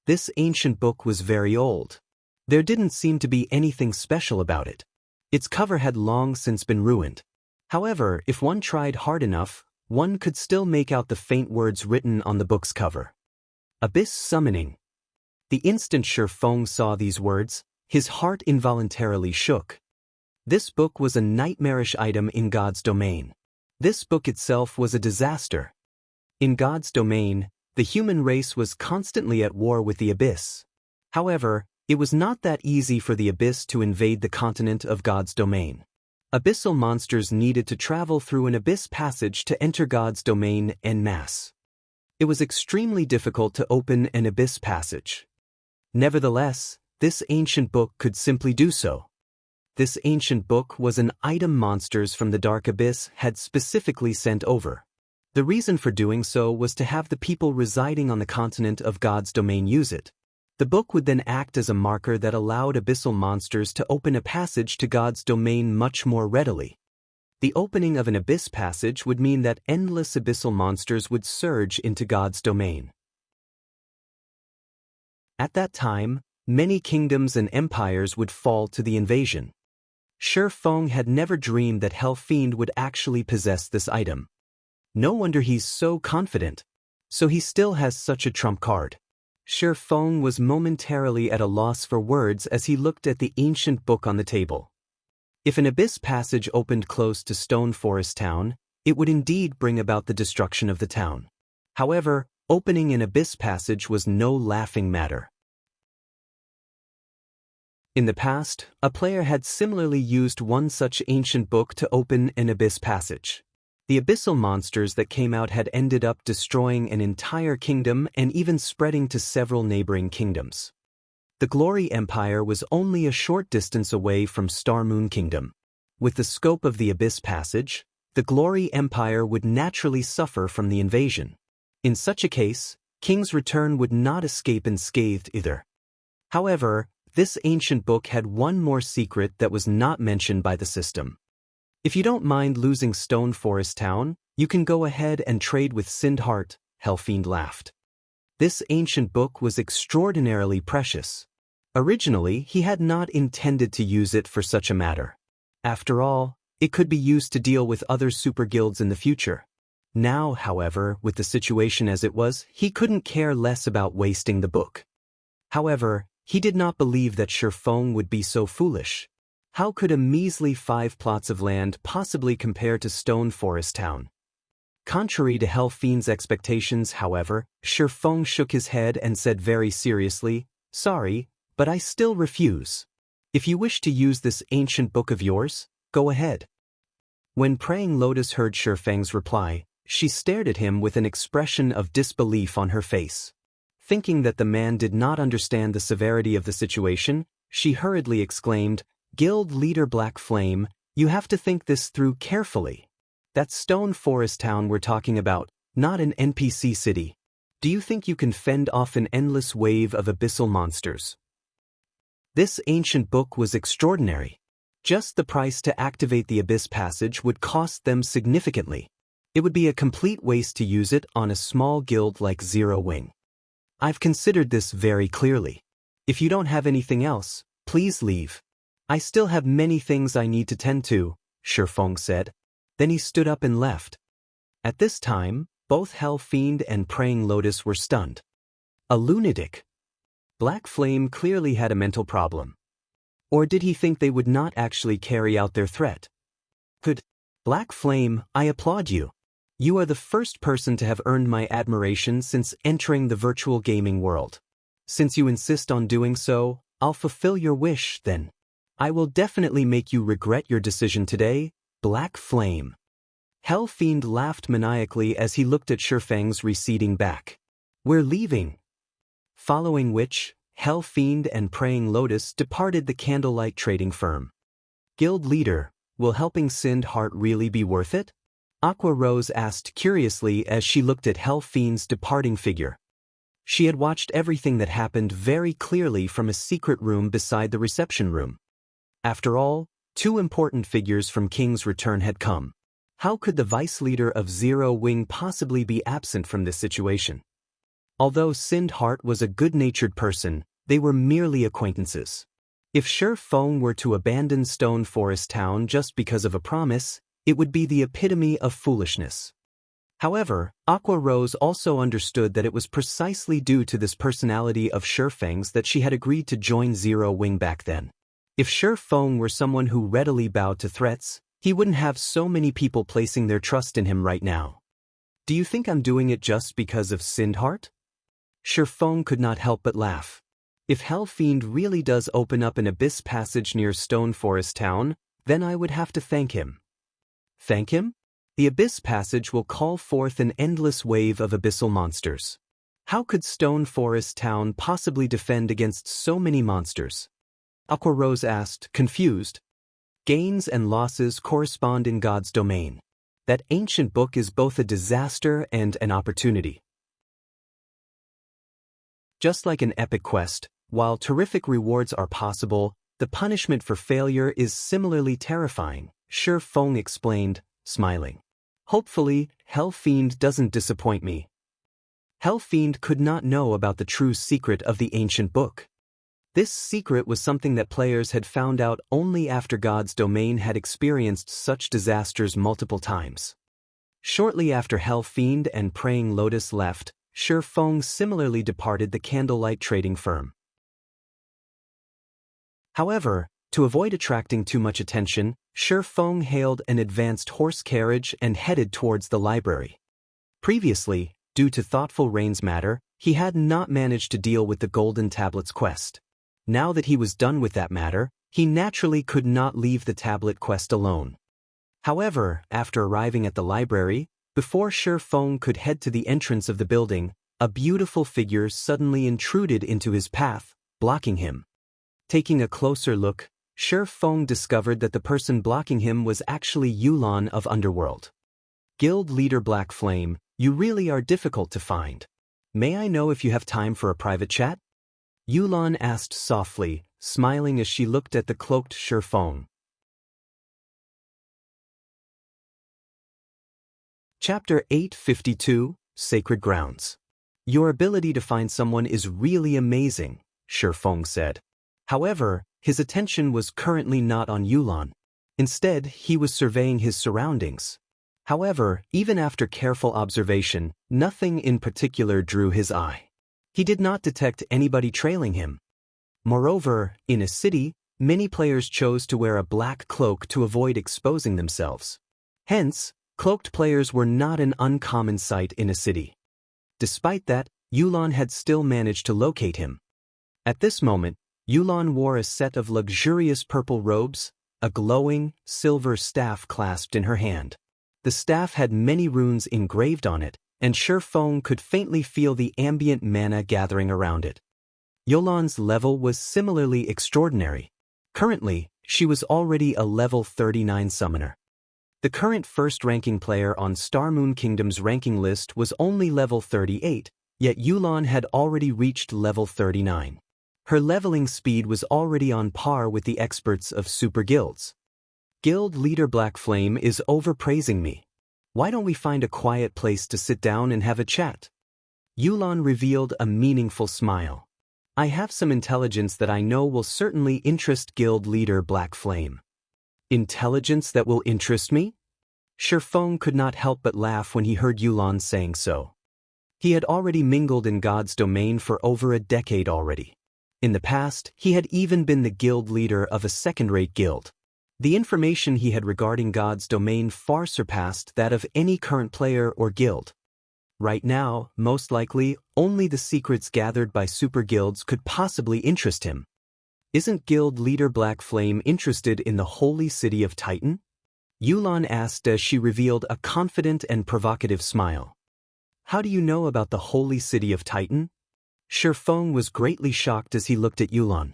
This ancient book was very old. There didn't seem to be anything special about it. Its cover had long since been ruined. However, if one tried hard enough, one could still make out the faint words written on the book's cover. Abyss Summoning. The instant Shi Feng saw these words, his heart involuntarily shook. This book was a nightmarish item in God's domain. This book itself was a disaster. In God's domain, the human race was constantly at war with the Abyss. However, it was not that easy for the Abyss to invade the continent of God's domain. Abyssal monsters needed to travel through an Abyss passage to enter God's domain en masse. It was extremely difficult to open an Abyss passage. Nevertheless, this ancient book could simply do so. This ancient book was an item monsters from the Dark Abyss had specifically sent over. The reason for doing so was to have the people residing on the continent of God's domain use it. The book would then act as a marker that allowed abyssal monsters to open a passage to God's domain much more readily. The opening of an Abyss passage would mean that endless abyssal monsters would surge into God's domain. At that time, many kingdoms and empires would fall to the invasion. Shi Feng had never dreamed that Fiend would actually possess this item. No wonder he's so confident. So he still has such a trump card. Shi Feng was momentarily at a loss for words as he looked at the ancient book on the table. If an Abyss passage opened close to Stone Forest Town, it would indeed bring about the destruction of the town. However, opening an Abyss passage was no laughing matter. In the past, a player had similarly used one such ancient book to open an Abyss passage. The abyssal monsters that came out had ended up destroying an entire kingdom and even spreading to several neighboring kingdoms. The Glory Empire was only a short distance away from Star Moon Kingdom. With the scope of the Abyss passage, the Glory Empire would naturally suffer from the invasion. In such a case, King's Return would not escape unscathed either. However, this ancient book had one more secret that was not mentioned by the system. If you don't mind losing Stone Forest Town, you can go ahead and trade with Sindheart, Fiend laughed. This ancient book was extraordinarily precious. Originally, he had not intended to use it for such a matter. After all, it could be used to deal with other super guilds in the future. Now, however, with the situation as it was, he couldn't care less about wasting the book. However, he did not believe that Shi Feng would be so foolish. How could a measly 5 plots of land possibly compare to Stone Forest Town? Contrary to Fiend's expectations, however, Shi Feng shook his head and said very seriously, "Sorry, but I still refuse. If you wish to use this ancient book of yours, go ahead." When Praying Lotus heard Shi Feng's reply, she stared at him with an expression of disbelief on her face. Thinking that the man did not understand the severity of the situation, she hurriedly exclaimed, "Guild leader Black Flame, you have to think this through carefully. That's Stone Forest Town we're talking about, not an NPC city. Do you think you can fend off an endless wave of abyssal monsters?" This ancient book was extraordinary. Just the price to activate the Abyss passage would cost them significantly. It would be a complete waste to use it on a small guild like Zero Wing. I've considered this very clearly. If you don't have anything else, please leave. I still have many things I need to tend to, Shi Feng said. Then he stood up and left. At this time, both Fiend and Praying Lotus were stunned. A lunatic. Black Flame clearly had a mental problem. Or did he think they would not actually carry out their threat? Black Flame, I applaud you. You are the first person to have earned my admiration since entering the virtual gaming world. Since you insist on doing so, I'll fulfill your wish, then. I will definitely make you regret your decision today, Black Flame. Fiend laughed maniacally as he looked at Shi Feng's receding back. We're leaving. Following which, Fiend and Praying Lotus departed the candlelight trading firm. Guild leader, will helping Sindheart really be worth it? Aqua Rose asked curiously as she looked at Fiend's departing figure. She had watched everything that happened very clearly from a secret room beside the reception room. After all, 2 important figures from King's Return had come. How could the vice leader of Zero Wing possibly be absent from this situation? Although Sindheart was a good-natured person, they were merely acquaintances. If Shi Feng were to abandon Stone Forest Town just because of a promise, it would be the epitome of foolishness. However, Aqua Rose also understood that it was precisely due to this personality of Shifeng's that she had agreed to join Zero Wing back then. If Shifeng were someone who readily bowed to threats, he wouldn't have so many people placing their trust in him right now. Do you think I'm doing it just because of Sindheart? Shifeng could not help but laugh. If Hell Fiend really does open up an abyss passage near Stone Forest Town, then I would have to thank him. Thank him? The abyss passage will call forth an endless wave of abyssal monsters. How could Stone Forest Town possibly defend against so many monsters? Aqua Rose asked, confused. Gains and losses correspond in God's domain. That ancient book is both a disaster and an opportunity. Just like an epic quest, while terrific rewards are possible, the punishment for failure is similarly terrifying, Shifeng explained, smiling. Hopefully, Hell Fiend doesn't disappoint me. Hell Fiend could not know about the true secret of the ancient book. This secret was something that players had found out only after God's domain had experienced such disasters multiple times. Shortly after Hell Fiend and Praying Lotus left, Shifeng similarly departed the candlelight trading firm. However, to avoid attracting too much attention, Shifeng hailed an advanced horse carriage and headed towards the library. Previously, due to thoughtful Rain's matter, he had not managed to deal with the Golden Tablet's quest. Now that he was done with that matter, he naturally could not leave the tablet quest alone. However, after arriving at the library, before Shifeng could head to the entrance of the building, a beautiful figure suddenly intruded into his path, blocking him. Taking a closer look, Shifeng discovered that the person blocking him was actually Yulan of Underworld. Guild Leader Black Flame, you really are difficult to find. May I know if you have time for a private chat? Yulan asked softly, smiling as she looked at the cloaked Shifeng. Chapter 852, Sacred Grounds. Your ability to find someone is really amazing, Shifeng said. However, his attention was currently not on Yulan. Instead, he was surveying his surroundings. However, even after careful observation, nothing in particular drew his eye. He did not detect anybody trailing him. Moreover, in a city, many players chose to wear a black cloak to avoid exposing themselves. Hence, cloaked players were not an uncommon sight in a city. Despite that, Yulan had still managed to locate him. At this moment, Yulan wore a set of luxurious purple robes, a glowing, silver staff clasped in her hand. The staff had many runes engraved on it, and Shifeng could faintly feel the ambient mana gathering around it. Yulan's level was similarly extraordinary. Currently, she was already a level 39 summoner. The current first-ranking player on Star Moon Kingdom's ranking list was only level 38, yet Yulan had already reached level 39. Her leveling speed was already on par with the experts of super guilds. Guild Leader Black Flame is overpraising me. Why don't we find a quiet place to sit down and have a chat? Yulan revealed a meaningful smile. I have some intelligence that I know will certainly interest Guild Leader Black Flame. Intelligence that will interest me? Shifeng could not help but laugh when he heard Yulan saying so. He had already mingled in God's domain for over a decade already. In the past, he had even been the guild leader of a second-rate guild. The information he had regarding God's domain far surpassed that of any current player or guild. Right now, most likely, only the secrets gathered by super guilds could possibly interest him. Isn't Guild Leader Black Flame interested in the holy city of Titan? Yulan asked as she revealed a confident and provocative smile. How do you know about the holy city of Titan? Shifeng was greatly shocked as he looked at Yulan.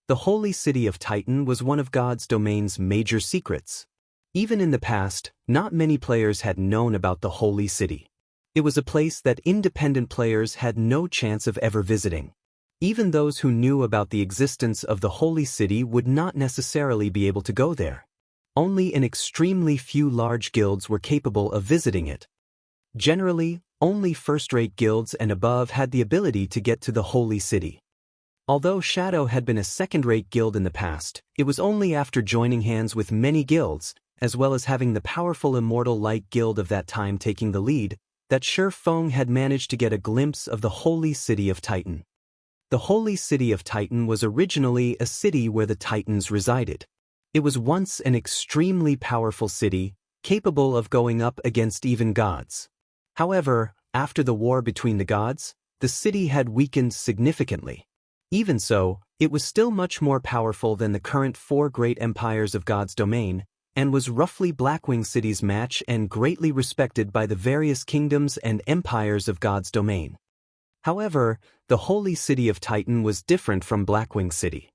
The holy city of Titan was one of God's domain's major secrets. Even in the past, not many players had known about the holy city. It was a place that independent players had no chance of ever visiting. Even those who knew about the existence of the holy city would not necessarily be able to go there. Only an extremely few large guilds were capable of visiting it. Generally, only first-rate guilds and above had the ability to get to the holy city. Although Shadow had been a second-rate guild in the past, it was only after joining hands with many guilds, as well as having the powerful immortal light guild of that time taking the lead, that Shi Feng had managed to get a glimpse of the holy city of Titan. The holy city of Titan was originally a city where the Titans resided. It was once an extremely powerful city, capable of going up against even gods. However, after the war between the gods, the city had weakened significantly. Even so, it was still much more powerful than the current 4 great empires of God's domain, and was roughly Blackwing City's match and greatly respected by the various kingdoms and empires of God's domain. However, the holy city of Titan was different from Blackwing City.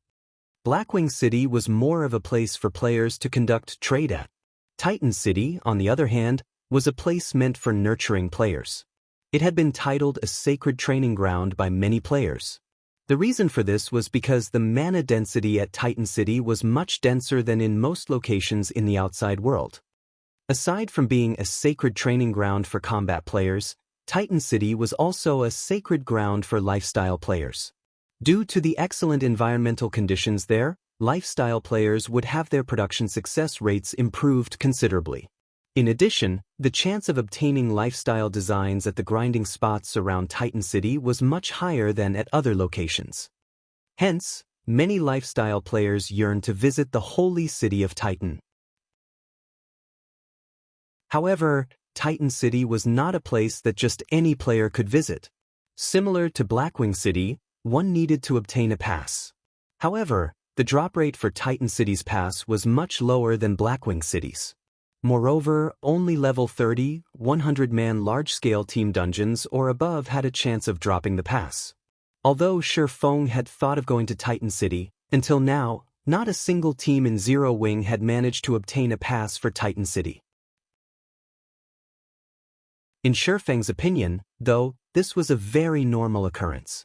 Blackwing City was more of a place for players to conduct trade at. Titan City, on the other hand, was a place meant for nurturing players. It had been titled a sacred training ground by many players. The reason for this was because the mana density at Titan City was much denser than in most locations in the outside world. Aside from being a sacred training ground for combat players, Titan City was also a sacred ground for lifestyle players. Due to the excellent environmental conditions there, lifestyle players would have their production success rates improved considerably. In addition, the chance of obtaining lifestyle designs at the grinding spots around Titan City was much higher than at other locations. Hence, many lifestyle players yearned to visit the holy city of Titan. However, Titan City was not a place that just any player could visit. Similar to Blackwing City, one needed to obtain a pass. However, the drop rate for Titan City's pass was much lower than Blackwing City's. Moreover, only level 30, 100-man large-scale team dungeons or above had a chance of dropping the pass. Although Shi Feng had thought of going to Titan City, until now, not a single team in Zero Wing had managed to obtain a pass for Titan City. In Shi Feng's opinion, though, this was a very normal occurrence.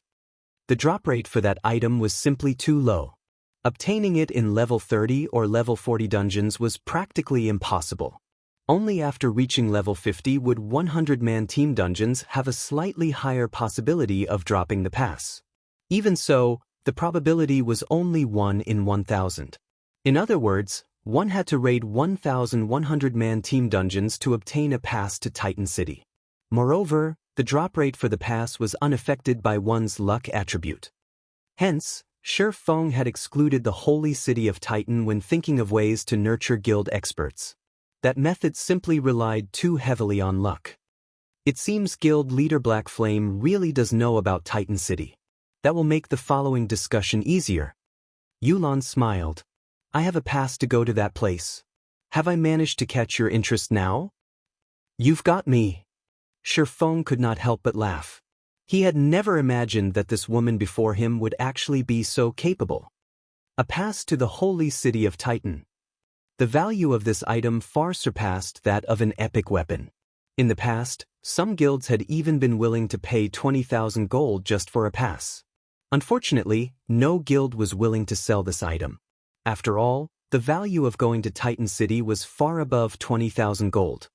The drop rate for that item was simply too low. Obtaining it in level 30 or level 40 dungeons was practically impossible. Only after reaching level 50 would 100-man team dungeons have a slightly higher possibility of dropping the pass. Even so, the probability was only 1 in 1,000. In other words, one had to raid 1,100-man team dungeons to obtain a pass to Titan City. Moreover, the drop rate for the pass was unaffected by one's luck attribute. Hence, Shi Feng had excluded the holy city of Titan when thinking of ways to nurture guild experts. That method simply relied too heavily on luck. It seems guild leader Black Flame really does know about Titan City. That will make the following discussion easier. Yulan smiled. I have a pass to go to that place. Have I managed to catch your interest now? You've got me. Shi Feng could not help but laugh. He had never imagined that this woman before him would actually be so capable. A pass to the holy city of Titan. The value of this item far surpassed that of an epic weapon. In the past, some guilds had even been willing to pay 20,000 gold just for a pass. Unfortunately, no guild was willing to sell this item. After all, the value of going to Titan City was far above 20,000 gold.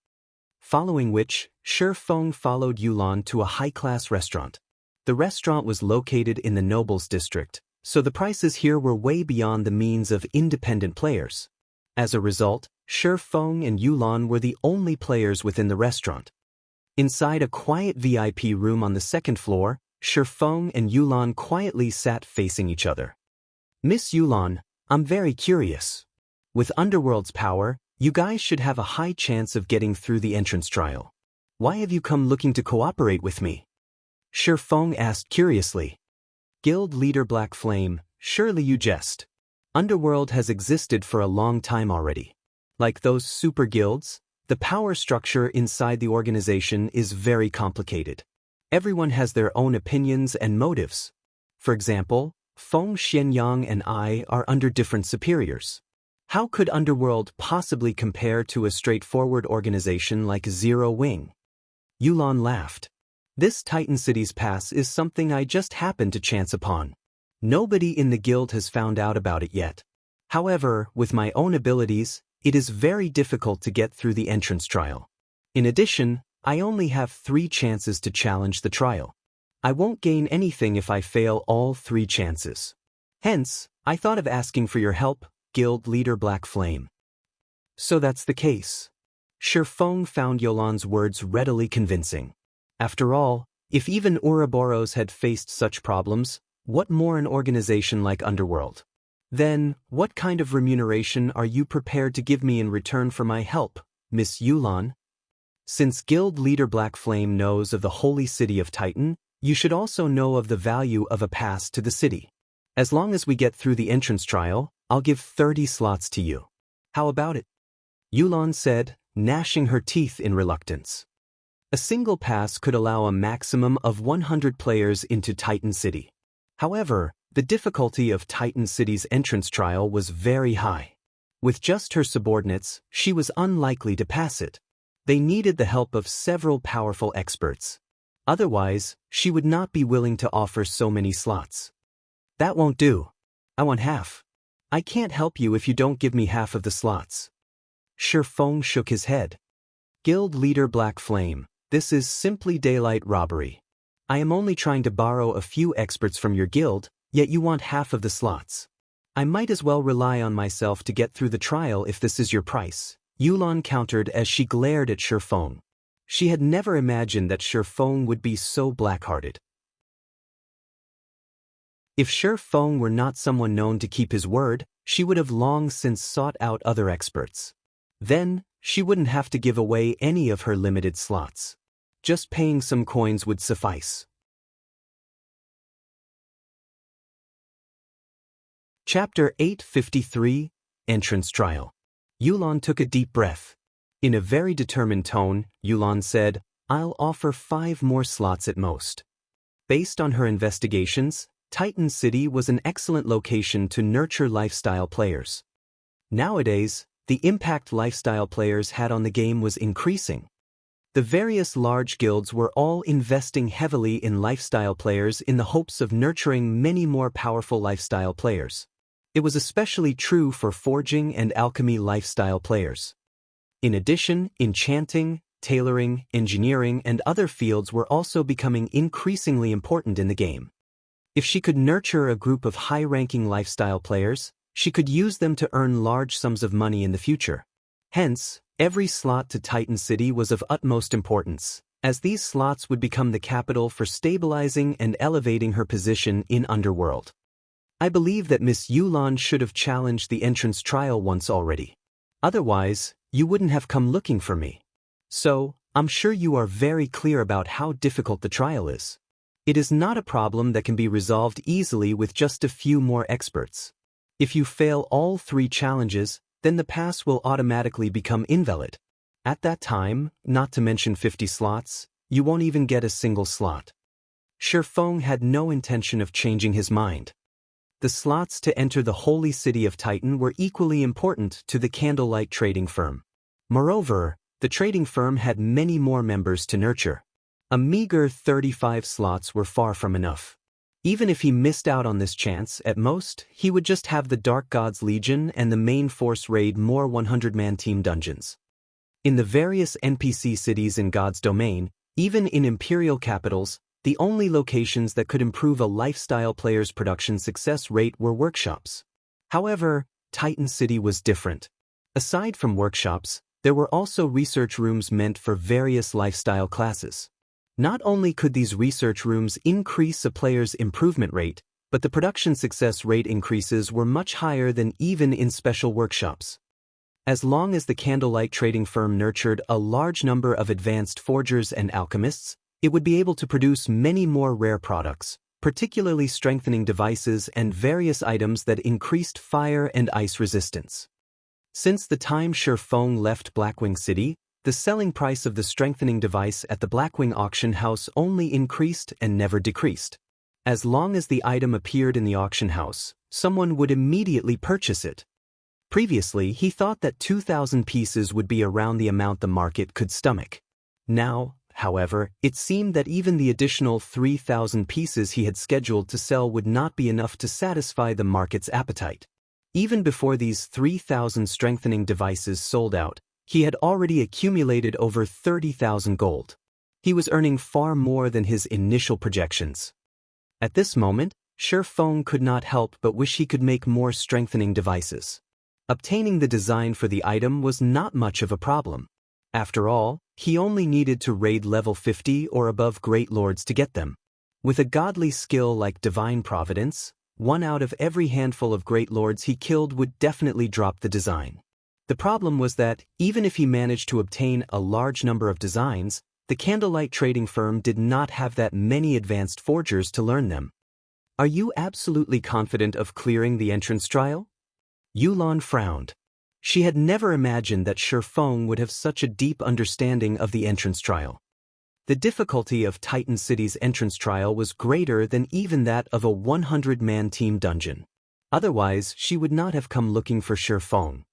Following which, Shi Feng followed Yulan to a high-class restaurant. The restaurant was located in the Nobles District, so the prices here were way beyond the means of independent players. As a result, Shi Feng and Yulan were the only players within the restaurant. Inside a quiet VIP room on the second floor, Shi Feng and Yulan quietly sat facing each other. Miss Yulan, I'm very curious. With Underworld's power, you guys should have a high chance of getting through the entrance trial. Why have you come looking to cooperate with me? Shi Feng asked curiously. Guild leader Black Flame, surely you jest. Underworld has existed for a long time already. Like those super guilds, the power structure inside the organization is very complicated. Everyone has their own opinions and motives. For example, Feng Xianyang and I are under different superiors. How could Underworld possibly compare to a straightforward organization like Zero Wing? Yulan laughed. This Titan City's pass is something I just happened to chance upon. Nobody in the guild has found out about it yet. However, with my own abilities, it is very difficult to get through the entrance trial. In addition, I only have 3 chances to challenge the trial. I won't gain anything if I fail all 3 chances. Hence, I thought of asking for your help, Guild leader Black Flame. So that's the case. Shifeng found Yolan's words readily convincing. After all, if even Ouroboros had faced such problems, what more an organization like Underworld? Then, what kind of remuneration are you prepared to give me in return for my help, Miss Yulan? Since Guild Leader Black Flame knows of the holy city of Titan, you should also know of the value of a pass to the city. As long as we get through the entrance trial, I'll give 30 slots to you. How about it? Yulan said, gnashing her teeth in reluctance. A single pass could allow a maximum of 100 players into Titan City. However, the difficulty of Titan City's entrance trial was very high. With just her subordinates, she was unlikely to pass it. They needed the help of several powerful experts. Otherwise, she would not be willing to offer so many slots. That won't do. I want half. I can't help you if you don't give me half of the slots. Shifeng shook his head. Guild Leader Black Flame, this is simply daylight robbery. I am only trying to borrow a few experts from your guild, yet you want half of the slots. I might as well rely on myself to get through the trial if this is your price, Yulan countered as she glared at Shifeng. She had never imagined that Shifeng would be so black-hearted. If Shifeng were not someone known to keep his word, she would have long since sought out other experts. Then, she wouldn't have to give away any of her limited slots. Just paying some coins would suffice. Chapter 853, Entrance Trial. Yulan took a deep breath. In a very determined tone, Yulan said, I'll offer 5 more slots at most. Based on her investigations, Titan City was an excellent location to nurture lifestyle players. Nowadays, the impact lifestyle players had on the game was increasing. The various large guilds were all investing heavily in lifestyle players in the hopes of nurturing many more powerful lifestyle players. It was especially true for forging and alchemy lifestyle players. In addition, enchanting, tailoring, engineering, and other fields were also becoming increasingly important in the game. If she could nurture a group of high-ranking lifestyle players, she could use them to earn large sums of money in the future. Hence, every slot to Titan City was of utmost importance, as these slots would become the capital for stabilizing and elevating her position in Underworld. I believe that Miss Yulan should have challenged the entrance trial once already. Otherwise, you wouldn't have come looking for me. So, I'm sure you are very clear about how difficult the trial is. It is not a problem that can be resolved easily with just a few more experts. If you fail all 3 challenges, then the pass will automatically become invalid. At that time, not to mention 50 slots, you won't even get a single slot. Shifeng had no intention of changing his mind. The slots to enter the holy city of Titan were equally important to the candlelight trading firm. Moreover, the trading firm had many more members to nurture. A meager 35 slots were far from enough. Even if he missed out on this chance, at most, he would just have the Dark Gods Legion and the main force raid more 100-man team dungeons. In the various NPC cities in God's domain, even in imperial capitals, the only locations that could improve a lifestyle player's production success rate were workshops. However, Titan City was different. Aside from workshops, there were also research rooms meant for various lifestyle classes. Not only could these research rooms increase a player's improvement rate, but the production success rate increases were much higher than even in special workshops. As long as the candlelight trading firm nurtured a large number of advanced forgers and alchemists, it would be able to produce many more rare products, particularly strengthening devices and various items that increased fire and ice resistance. Since the time Shifeng left Blackwing City, the selling price of the strengthening device at the Blackwing auction house only increased and never decreased. As long as the item appeared in the auction house, someone would immediately purchase it. Previously, he thought that 2,000 pieces would be around the amount the market could stomach. Now, however, it seemed that even the additional 3,000 pieces he had scheduled to sell would not be enough to satisfy the market's appetite. Even before these 3,000 strengthening devices sold out, he had already accumulated over 30,000 gold. He was earning far more than his initial projections. At this moment, Shifeng could not help but wish he could make more strengthening devices. Obtaining the design for the item was not much of a problem. After all, he only needed to raid level 50 or above Great Lords to get them. With a godly skill like Divine Providence, 1 out of every handful of Great Lords he killed would definitely drop the design. The problem was that, even if he managed to obtain a large number of designs, the Candlelight trading firm did not have that many advanced forgers to learn them. Are you absolutely confident of clearing the entrance trial? Yulan frowned. She had never imagined that Shifeng would have such a deep understanding of the entrance trial. The difficulty of Titan City's entrance trial was greater than even that of a 100-man team dungeon. Otherwise, she would not have come looking for Shifeng.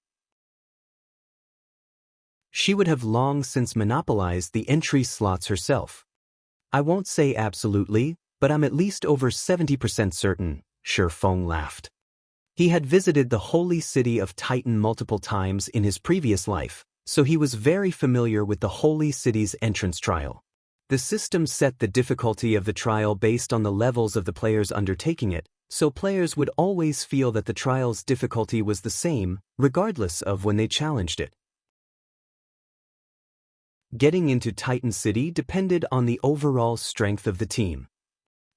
She would have long since monopolized the entry slots herself. I won't say absolutely, but I'm at least over 70% certain, Shifeng laughed. He had visited the holy city of Titan multiple times in his previous life, so he was very familiar with the holy city's entrance trial. The system set the difficulty of the trial based on the levels of the players undertaking it, so players would always feel that the trial's difficulty was the same, regardless of when they challenged it. Getting into Titan City depended on the overall strength of the team.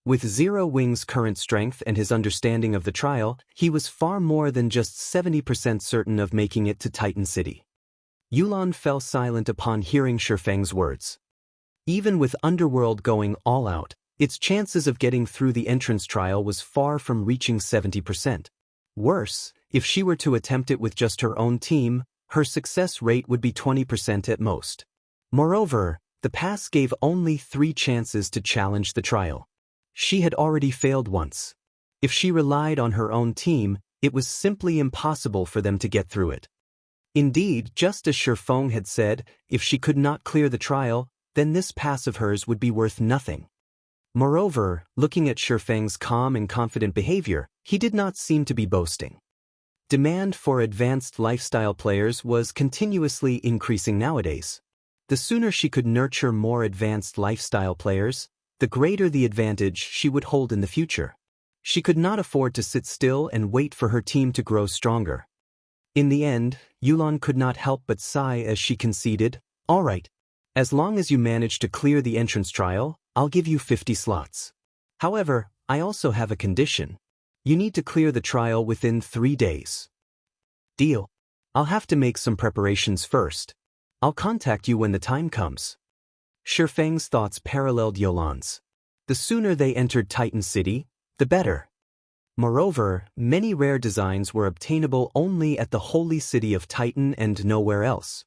With Zero Wing's current strength and his understanding of the trial, he was far more than just 70% certain of making it to Titan City. Yulan fell silent upon hearing Shifeng's words. Even with Underworld going all out, its chances of getting through the entrance trial was far from reaching 70%. Worse, if she were to attempt it with just her own team, her success rate would be 20% at most. Moreover, the pass gave only 3 chances to challenge the trial. She had already failed once. If she relied on her own team, it was simply impossible for them to get through it. Indeed, just as Shifeng had said, if she could not clear the trial, then this pass of hers would be worth nothing. Moreover, looking at Shifeng's calm and confident behavior, he did not seem to be boasting. Demand for advanced lifestyle players was continuously increasing nowadays. The sooner she could nurture more advanced lifestyle players, the greater the advantage she would hold in the future. She could not afford to sit still and wait for her team to grow stronger. In the end, Yulan could not help but sigh as she conceded, "All right. As long as you manage to clear the entrance trial, I'll give you 50 slots. However, I also have a condition. You need to clear the trial within 3 days." "Deal. I'll have to make some preparations first. I'll contact you when the time comes." Shifeng's thoughts paralleled Yulan's. The sooner they entered Titan City, the better. Moreover, many rare designs were obtainable only at the holy city of Titan and nowhere else.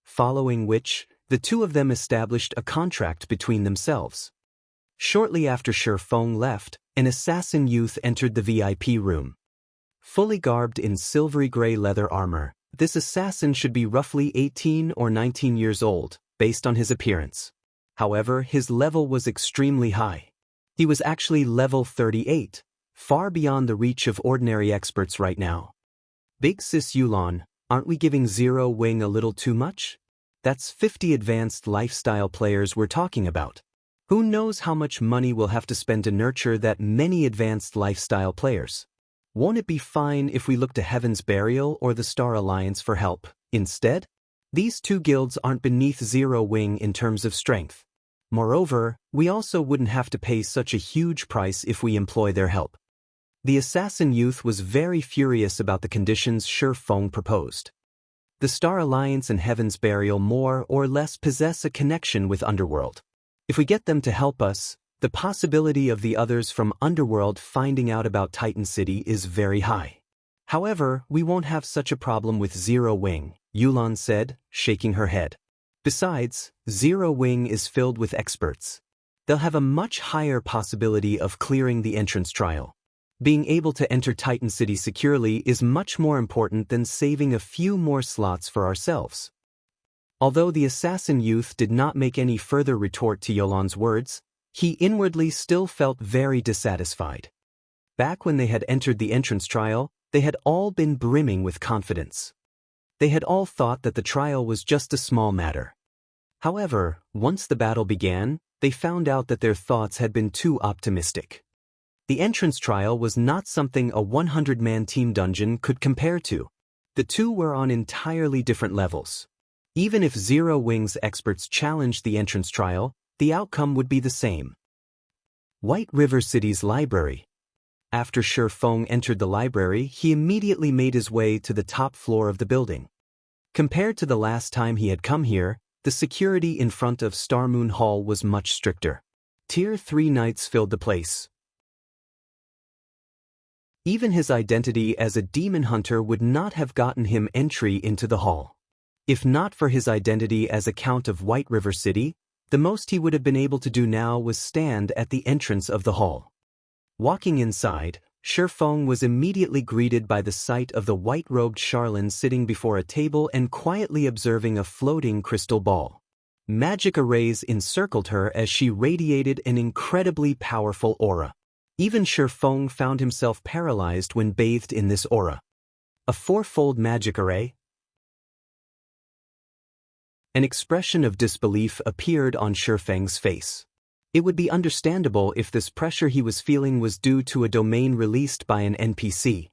Following which, the two of them established a contract between themselves. Shortly after Shifeng left, an assassin youth entered the VIP room. Fully garbed in silvery gray leather armor, this assassin should be roughly 18 or 19 years old, based on his appearance. However, his level was extremely high. He was actually level 38, far beyond the reach of ordinary experts right now. "Big Sis Yulan, aren't we giving Zero Wing a little too much? That's 50 advanced lifestyle players we're talking about. Who knows how much money we'll have to spend to nurture that many advanced lifestyle players? Won't it be fine if we look to Heaven's Burial or the Star Alliance for help instead? These 2 guilds aren't beneath Zero Wing in terms of strength. Moreover, we also wouldn't have to pay such a huge price if we employ their help." The assassin youth was very furious about the conditions Shifeng proposed. The Star Alliance and Heaven's Burial more or less possess a connection with Underworld. If we get them to help us, the possibility of the others from Underworld finding out about Titan City is very high. However, we won't have such a problem with Zero Wing, Yulan said, shaking her head. Besides, Zero Wing is filled with experts. They'll have a much higher possibility of clearing the entrance trial. Being able to enter Titan City securely is much more important than saving a few more slots for ourselves. Although the assassin youth did not make any further retort to Yulan's words, he inwardly still felt very dissatisfied. Back when they had entered the entrance trial, they had all been brimming with confidence. They had all thought that the trial was just a small matter. However, once the battle began, they found out that their thoughts had been too optimistic. The entrance trial was not something a 100-man team dungeon could compare to. The two were on entirely different levels. Even if Zero Wings experts challenged the entrance trial, the outcome would be the same. White River City's library. After Shi Feng entered the library, he immediately made his way to the top floor of the building. Compared to the last time he had come here, the security in front of Starmoon Hall was much stricter. Tier 3 knights filled the place. Even his identity as a demon hunter would not have gotten him entry into the hall. If not for his identity as a Count of White River City, the most he would have been able to do now was stand at the entrance of the hall. Walking inside, Shi Feng was immediately greeted by the sight of the white-robed Charlene sitting before a table and quietly observing a floating crystal ball. Magic arrays encircled her as she radiated an incredibly powerful aura. Even Shi Feng found himself paralyzed when bathed in this aura. A fourfold magic array? An expression of disbelief appeared on Shi Feng's face. It would be understandable if this pressure he was feeling was due to a domain released by an NPC.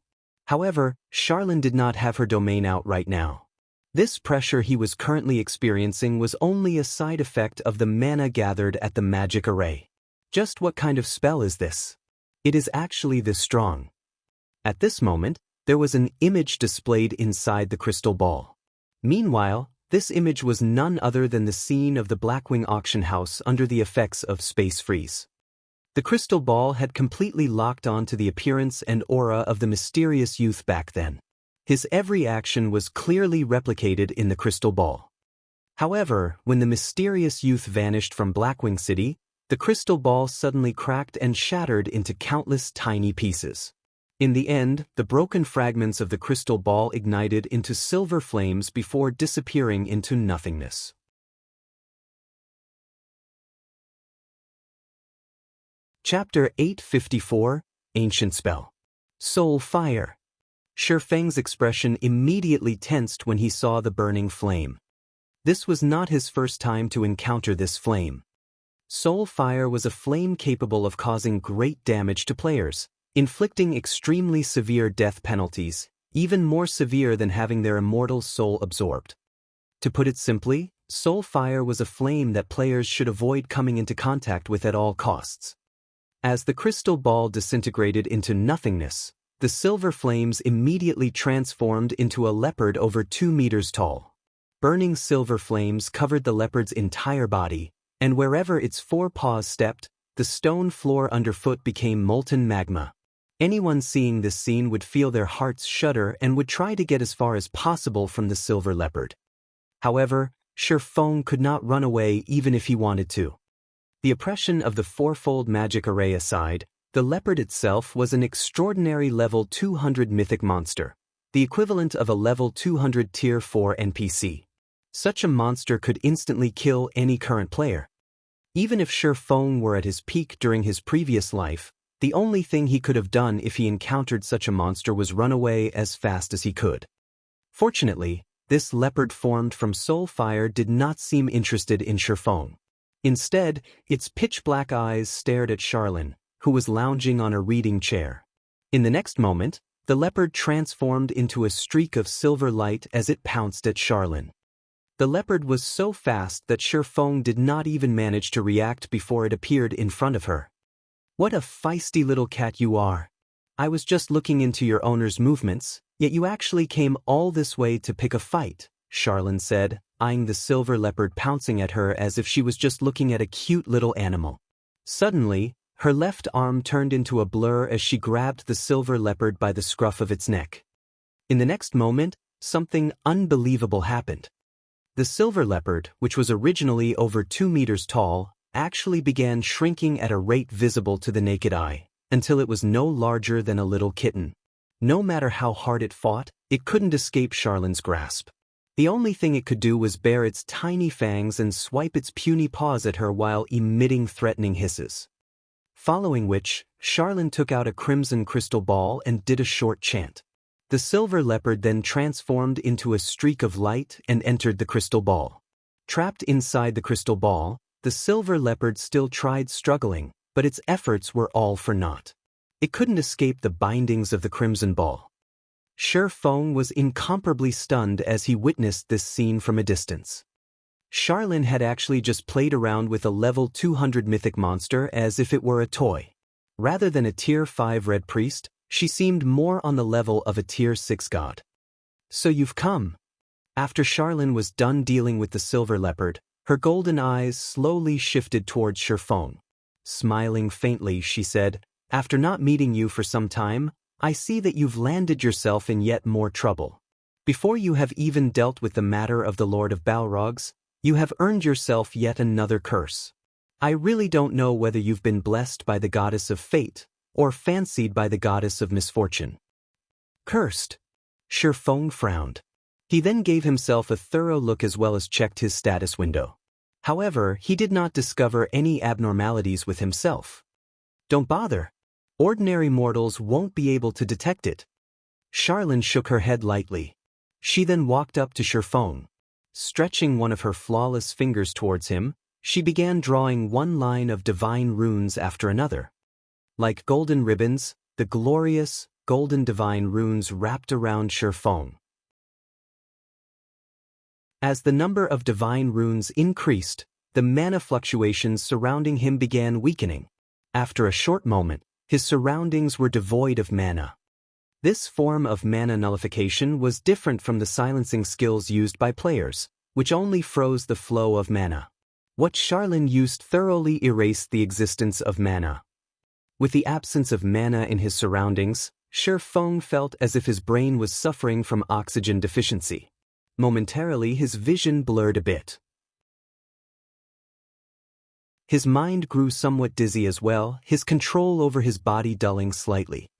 However, Charlene did not have her domain out right now. This pressure he was currently experiencing was only a side effect of the mana gathered at the magic array. Just what kind of spell is this? It is actually this strong. At this moment, there was an image displayed inside the crystal ball. Meanwhile, this image was none other than the scene of the Blackwing auction house under the effects of space freeze. The crystal ball had completely locked on to the appearance and aura of the mysterious youth back then. His every action was clearly replicated in the crystal ball. However, when the mysterious youth vanished from Blackwing City, the crystal ball suddenly cracked and shattered into countless tiny pieces. In the end, the broken fragments of the crystal ball ignited into silver flames before disappearing into nothingness. Chapter 854, Ancient Spell. Soul Fire. Shi Feng's expression immediately tensed when he saw the burning flame. This was not his first time to encounter this flame. Soul Fire was a flame capable of causing great damage to players, inflicting extremely severe death penalties, even more severe than having their immortal soul absorbed. To put it simply, Soul Fire was a flame that players should avoid coming into contact with at all costs. As the crystal ball disintegrated into nothingness, the silver flames immediately transformed into a leopard over 2 meters tall. Burning silver flames covered the leopard's entire body, and wherever its 4 paws stepped, the stone floor underfoot became molten magma. Anyone seeing this scene would feel their hearts shudder and would try to get as far as possible from the silver leopard. However, Shi Feng could not run away even if he wanted to. The oppression of the fourfold magic array aside, the leopard itself was an extraordinary level 200 mythic monster, the equivalent of a level 200 tier 4 NPC. Such a monster could instantly kill any current player. Even if Shi Feng were at his peak during his previous life, the only thing he could have done if he encountered such a monster was run away as fast as he could. Fortunately, this leopard formed from Soul Fire did not seem interested in Shi Feng. Instead, its pitch-black eyes stared at Charlene, who was lounging on a reading chair. In the next moment, the leopard transformed into a streak of silver light as it pounced at Charlene. The leopard was so fast that Shi Feng did not even manage to react before it appeared in front of her. "What a feisty little cat you are. I was just looking into your owner's movements, yet you actually came all this way to pick a fight," Charlene said, eyeing the silver leopard pouncing at her as if she was just looking at a cute little animal. Suddenly, her left arm turned into a blur as she grabbed the silver leopard by the scruff of its neck. In the next moment, something unbelievable happened. The silver leopard, which was originally over 2 meters tall, actually began shrinking at a rate visible to the naked eye, until it was no larger than a little kitten. No matter how hard it fought, it couldn't escape Charlene's grasp. The only thing it could do was bare its tiny fangs and swipe its puny paws at her while emitting threatening hisses. Following which, Charlene took out a crimson crystal ball and did a short chant. The silver leopard then transformed into a streak of light and entered the crystal ball. Trapped inside the crystal ball, the silver leopard still tried struggling, but its efforts were all for naught. It couldn't escape the bindings of the crimson ball. Feng was incomparably stunned as he witnessed this scene from a distance. Charlene had actually just played around with a level 200 mythic monster as if it were a toy. Rather than a tier 5 red priest, she seemed more on the level of a tier 6 god. So you've come. After Charlene was done dealing with the silver leopard, her golden eyes slowly shifted towards Feng. Smiling faintly, she said, "After not meeting you for some time, I see that you've landed yourself in yet more trouble. Before you have even dealt with the matter of the Lord of Balrogs, you have earned yourself yet another curse. I really don't know whether you've been blessed by the goddess of fate, or fancied by the goddess of misfortune." Cursed. Feng frowned. He then gave himself a thorough look as well as checked his status window. However, he did not discover any abnormalities with himself. Don't bother. Ordinary mortals won't be able to detect it. Charlene shook her head lightly. She then walked up to Feng. Stretching one of her flawless fingers towards him, she began drawing one line of divine runes after another. Like golden ribbons, the glorious, golden divine runes wrapped around Feng. As the number of divine runes increased, the mana fluctuations surrounding him began weakening. After a short moment, his surroundings were devoid of mana. This form of mana nullification was different from the silencing skills used by players, which only froze the flow of mana. What Charlene used thoroughly erased the existence of mana. With the absence of mana in his surroundings, Feng felt as if his brain was suffering from oxygen deficiency. Momentarily his vision blurred a bit. His mind grew somewhat dizzy as well, his control over his body dulling slightly.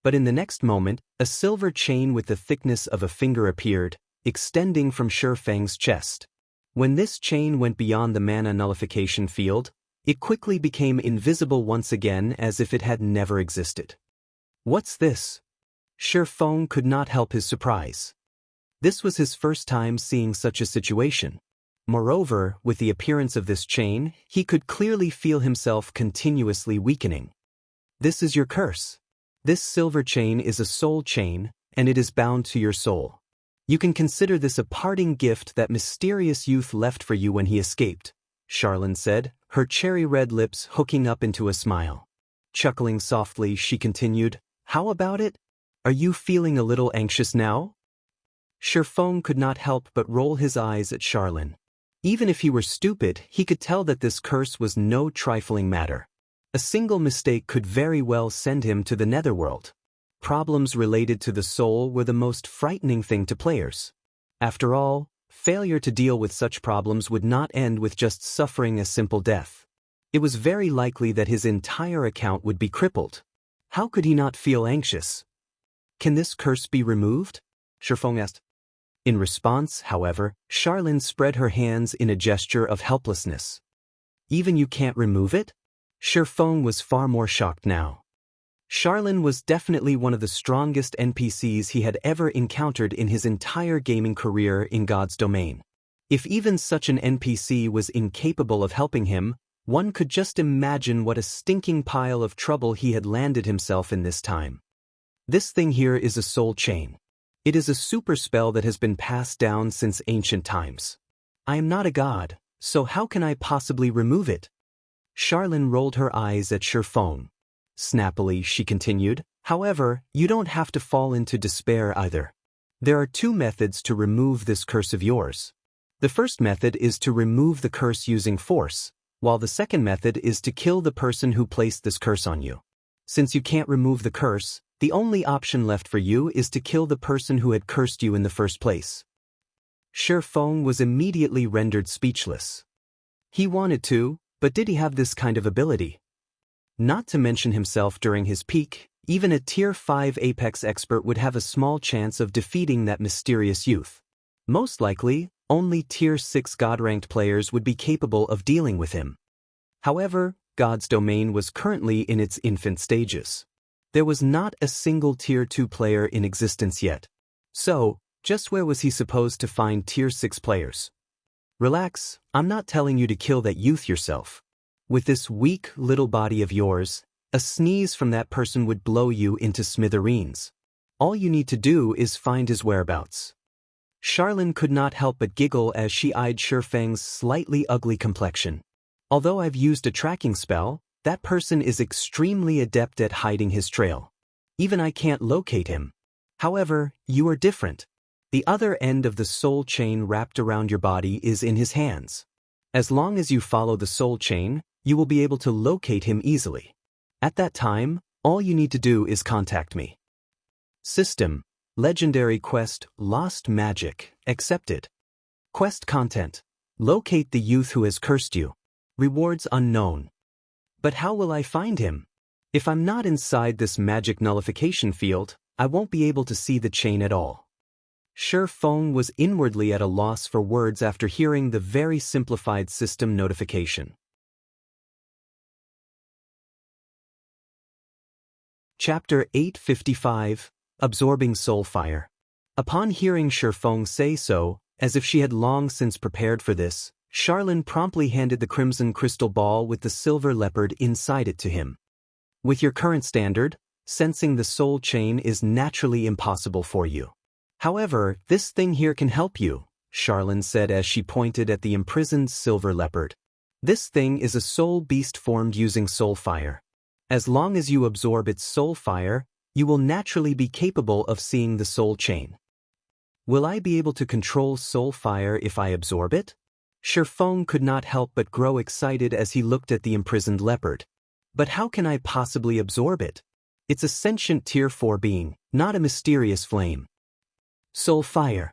But in the next moment, a silver chain with the thickness of a finger appeared, extending from Feng's chest. When this chain went beyond the mana nullification field, it quickly became invisible once again as if it had never existed. What's this? Feng could not help his surprise. This was his first time seeing such a situation. Moreover, with the appearance of this chain, he could clearly feel himself continuously weakening. This is your curse. This silver chain is a soul chain, and it is bound to your soul. You can consider this a parting gift that mysterious youth left for you when he escaped, Charlene said, her cherry-red lips hooking up into a smile. Chuckling softly, she continued, "How about it? Are you feeling a little anxious now?" Feng could not help but roll his eyes at Charlene. Even if he were stupid, he could tell that this curse was no trifling matter. A single mistake could very well send him to the netherworld. Problems related to the soul were the most frightening thing to players. After all, failure to deal with such problems would not end with just suffering a simple death. It was very likely that his entire account would be crippled. How could he not feel anxious? "Can this curse be removed?" Feng asked. In response, however, Charlene spread her hands in a gesture of helplessness. "Even you can't remove it?" Feng was far more shocked now. Charlene was definitely one of the strongest NPCs he had ever encountered in his entire gaming career in God's domain. If even such an NPC was incapable of helping him, one could just imagine what a stinking pile of trouble he had landed himself in this time. This thing here is a soul chain. It is a super spell that has been passed down since ancient times. I am not a god, so how can I possibly remove it? Charlene rolled her eyes at Feng. Snappily, she continued, "However, you don't have to fall into despair either. There are two methods to remove this curse of yours. The first method is to remove the curse using force, while the second method is to kill the person who placed this curse on you. Since you can't remove the curse, the only option left for you is to kill the person who had cursed you in the first place." Feng was immediately rendered speechless. He wanted to, but did he have this kind of ability? Not to mention himself during his peak, even a tier 5 Apex expert would have a small chance of defeating that mysterious youth. Most likely, only tier 6 god-ranked players would be capable of dealing with him. However, God's domain was currently in its infant stages. There was not a single tier 2 player in existence yet. So, just where was he supposed to find tier 6 players? Relax, I'm not telling you to kill that youth yourself. With this weak little body of yours, a sneeze from that person would blow you into smithereens. All you need to do is find his whereabouts. Charlene could not help but giggle as she eyed Shifeng's slightly ugly complexion. Although I've used a tracking spell, that person is extremely adept at hiding his trail. Even I can't locate him. However, you are different. The other end of the soul chain wrapped around your body is in his hands. As long as you follow the soul chain, you will be able to locate him easily. At that time, all you need to do is contact me. System: Legendary Quest Lost Magic accepted. Quest content: Locate the youth who has cursed you. Rewards unknown. But how will I find him? If I'm not inside this magic nullification field, I won't be able to see the chain at all. Shifeng was inwardly at a loss for words after hearing the very simplified system notification. Chapter 855, Absorbing Soul Fire. Upon hearing Shifeng say so, as if she had long since prepared for this, Charlene promptly handed the crimson crystal ball with the silver leopard inside it to him. With your current standard, sensing the soul chain is naturally impossible for you. However, this thing here can help you, Charlene said as she pointed at the imprisoned silver leopard. This thing is a soul beast formed using soul fire. As long as you absorb its soul fire, you will naturally be capable of seeing the soul chain. Will I be able to control soul fire if I absorb it? Shifeng could not help but grow excited as he looked at the imprisoned leopard. But how can I possibly absorb it? It's a sentient tier 4 being, not a mysterious flame. Soul fire.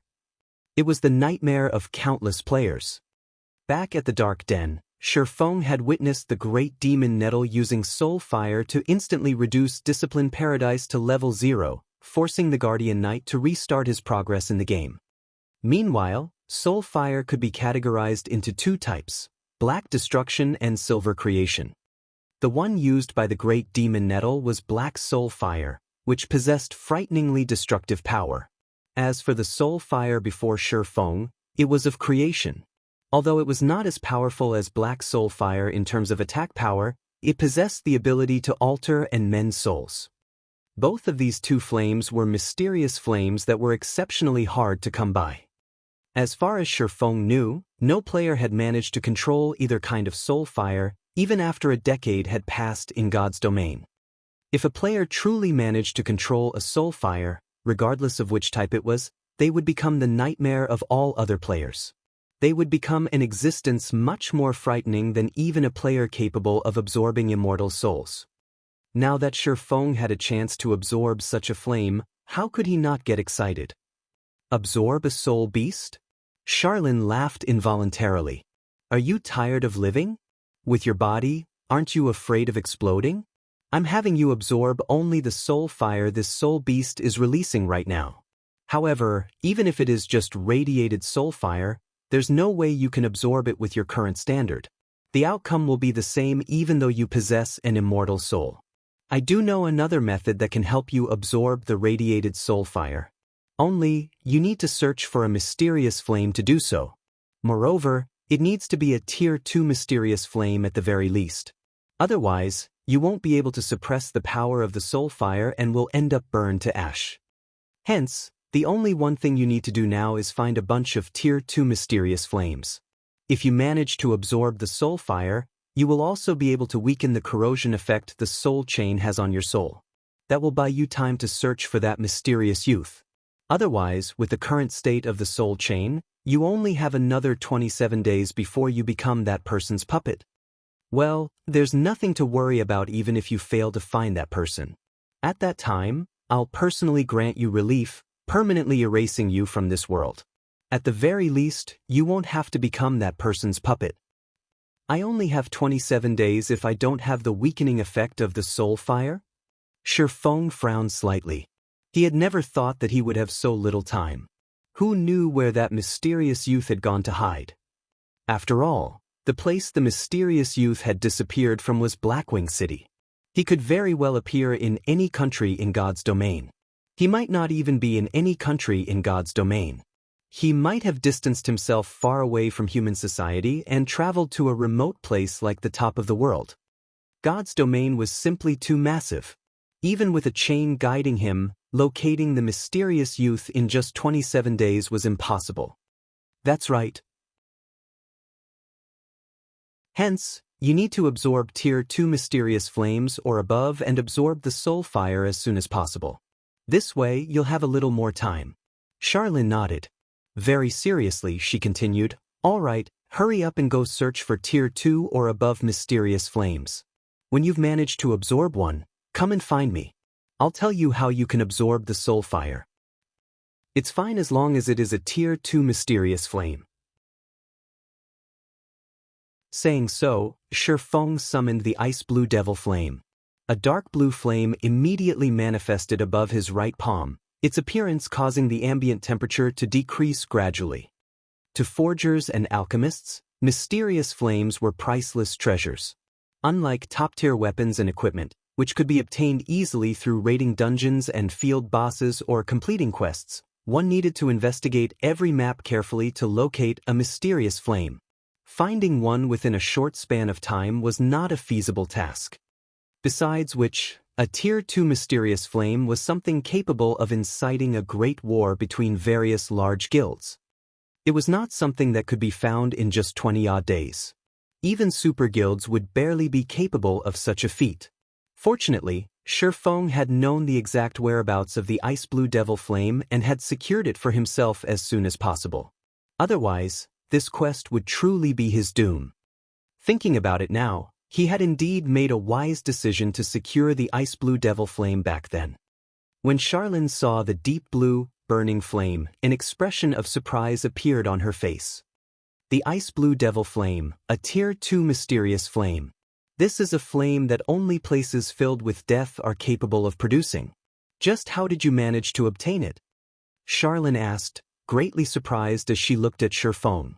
It was the nightmare of countless players. Back at the Dark Den, Shifeng had witnessed the great demon nettle using soul fire to instantly reduce Discipline Paradise to level 0, forcing the Guardian Knight to restart his progress in the game. Meanwhile, soul fire could be categorized into two types: black destruction and silver creation. The one used by the great demon nettle was black soul fire, which possessed frighteningly destructive power. As for the soul fire before Shifeng, it was of creation. Although it was not as powerful as black soul fire in terms of attack power, it possessed the ability to alter and mend souls. Both of these two flames were mysterious flames that were exceptionally hard to come by. As far as Shifeng knew, no player had managed to control either kind of soul fire, even after a decade had passed in God's domain. If a player truly managed to control a soul fire, regardless of which type it was, they would become the nightmare of all other players. They would become an existence much more frightening than even a player capable of absorbing immortal souls. Now that Shifeng had a chance to absorb such a flame, how could he not get excited? Absorb a soul beast? Charlene laughed involuntarily. Are you tired of living? With your body, aren't you afraid of exploding? I'm having you absorb only the soul fire this soul beast is releasing right now. However, even if it is just radiated soul fire, there's no way you can absorb it with your current standard. The outcome will be the same even though you possess an immortal soul. I do know another method that can help you absorb the radiated soul fire. Only, you need to search for a mysterious flame to do so. Moreover, it needs to be a tier 2 mysterious flame at the very least. Otherwise, you won't be able to suppress the power of the soul fire and will end up burned to ash. Hence, the only one thing you need to do now is find a bunch of tier 2 mysterious flames. If you manage to absorb the soul fire, you will also be able to weaken the corrosion effect the soul chain has on your soul. That will buy you time to search for that mysterious youth. Otherwise, with the current state of the soul chain, you only have another 27 days before you become that person's puppet. Well, there's nothing to worry about even if you fail to find that person. At that time, I'll personally grant you relief, permanently erasing you from this world. At the very least, you won't have to become that person's puppet. I only have 27 days if I don't have the weakening effect of the soul fire? Shifeng frowned slightly. He had never thought that he would have so little time. Who knew where that mysterious youth had gone to hide? After all, the place the mysterious youth had disappeared from was Blackwing City. He could very well appear in any country in God's domain. He might not even be in any country in God's domain. He might have distanced himself far away from human society and traveled to a remote place like the top of the world. God's domain was simply too massive. Even with a chain guiding him, locating the mysterious youth in just 27 days was impossible. That's right. Hence, you need to absorb Tier 2 mysterious flames or above and absorb the soul fire as soon as possible. This way, you'll have a little more time. Charlene nodded. Very seriously, she continued, all right, hurry up and go search for Tier 2 or above mysterious flames. When you've managed to absorb one, come and find me. I'll tell you how you can absorb the soul fire. It's fine as long as it is a Tier 2 mysterious flame. Saying so, Shifeng summoned the ice blue devil flame. A dark blue flame immediately manifested above his right palm, its appearance causing the ambient temperature to decrease gradually. To forgers and alchemists, mysterious flames were priceless treasures. Unlike top-tier weapons and equipment, which could be obtained easily through raiding dungeons and field bosses or completing quests, one needed to investigate every map carefully to locate a mysterious flame. Finding one within a short span of time was not a feasible task. Besides which, a Tier 2 mysterious flame was something capable of inciting a great war between various large guilds. It was not something that could be found in just 20-odd days. Even super guilds would barely be capable of such a feat. Fortunately, Shifeng had known the exact whereabouts of the ice blue devil flame and had secured it for himself as soon as possible. Otherwise, this quest would truly be his doom. Thinking about it now, he had indeed made a wise decision to secure the ice blue devil flame back then. When Charlene saw the deep blue, burning flame, an expression of surprise appeared on her face. The ice blue devil flame, a Tier 2 mysterious flame. This is a flame that only places filled with death are capable of producing. Just how did you manage to obtain it? Charlene asked, greatly surprised as she looked at Shifeng.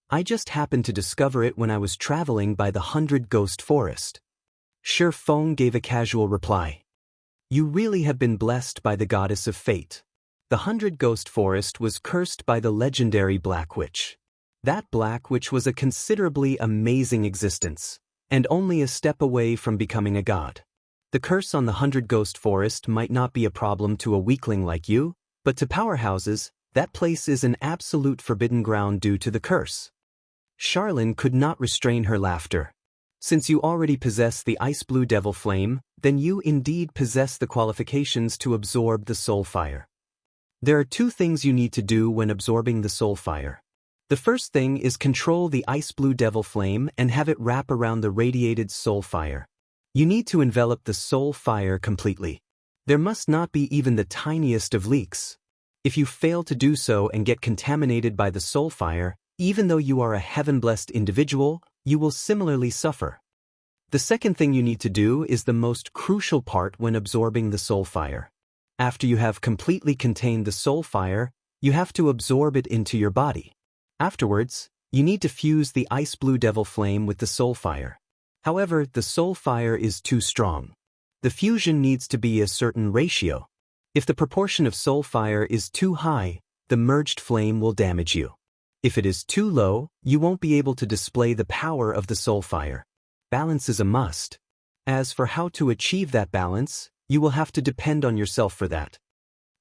I just happened to discover it when I was traveling by the 100 Ghost Forest. Shifeng gave a casual reply. You really have been blessed by the goddess of fate. The 100 Ghost Forest was cursed by the legendary Black Witch. That Black Witch was a considerably amazing existence, and only a step away from becoming a god. The curse on the 100 Ghost Forest might not be a problem to a weakling like you, but to powerhouses, that place is an absolute forbidden ground due to the curse. Charlene could not restrain her laughter. Since you already possess the ice blue devil flame, then you indeed possess the qualifications to absorb the soul fire. There are two things you need to do when absorbing the soul fire. The first thing is control the ice blue devil flame and have it wrap around the radiated soul fire. You need to envelop the soul fire completely. There must not be even the tiniest of leaks. If you fail to do so and get contaminated by the soul fire, even though you are a heaven-blessed individual, you will similarly suffer. The second thing you need to do is the most crucial part when absorbing the soul fire. After you have completely contained the soul fire, you have to absorb it into your body. Afterwards, you need to fuse the ice blue devil flame with the soul fire. However, the soul fire is too strong. The fusion needs to be a certain ratio. If the proportion of soul fire is too high, the merged flame will damage you. If it is too low, you won't be able to display the power of the soul fire. Balance is a must. As for how to achieve that balance, you will have to depend on yourself for that.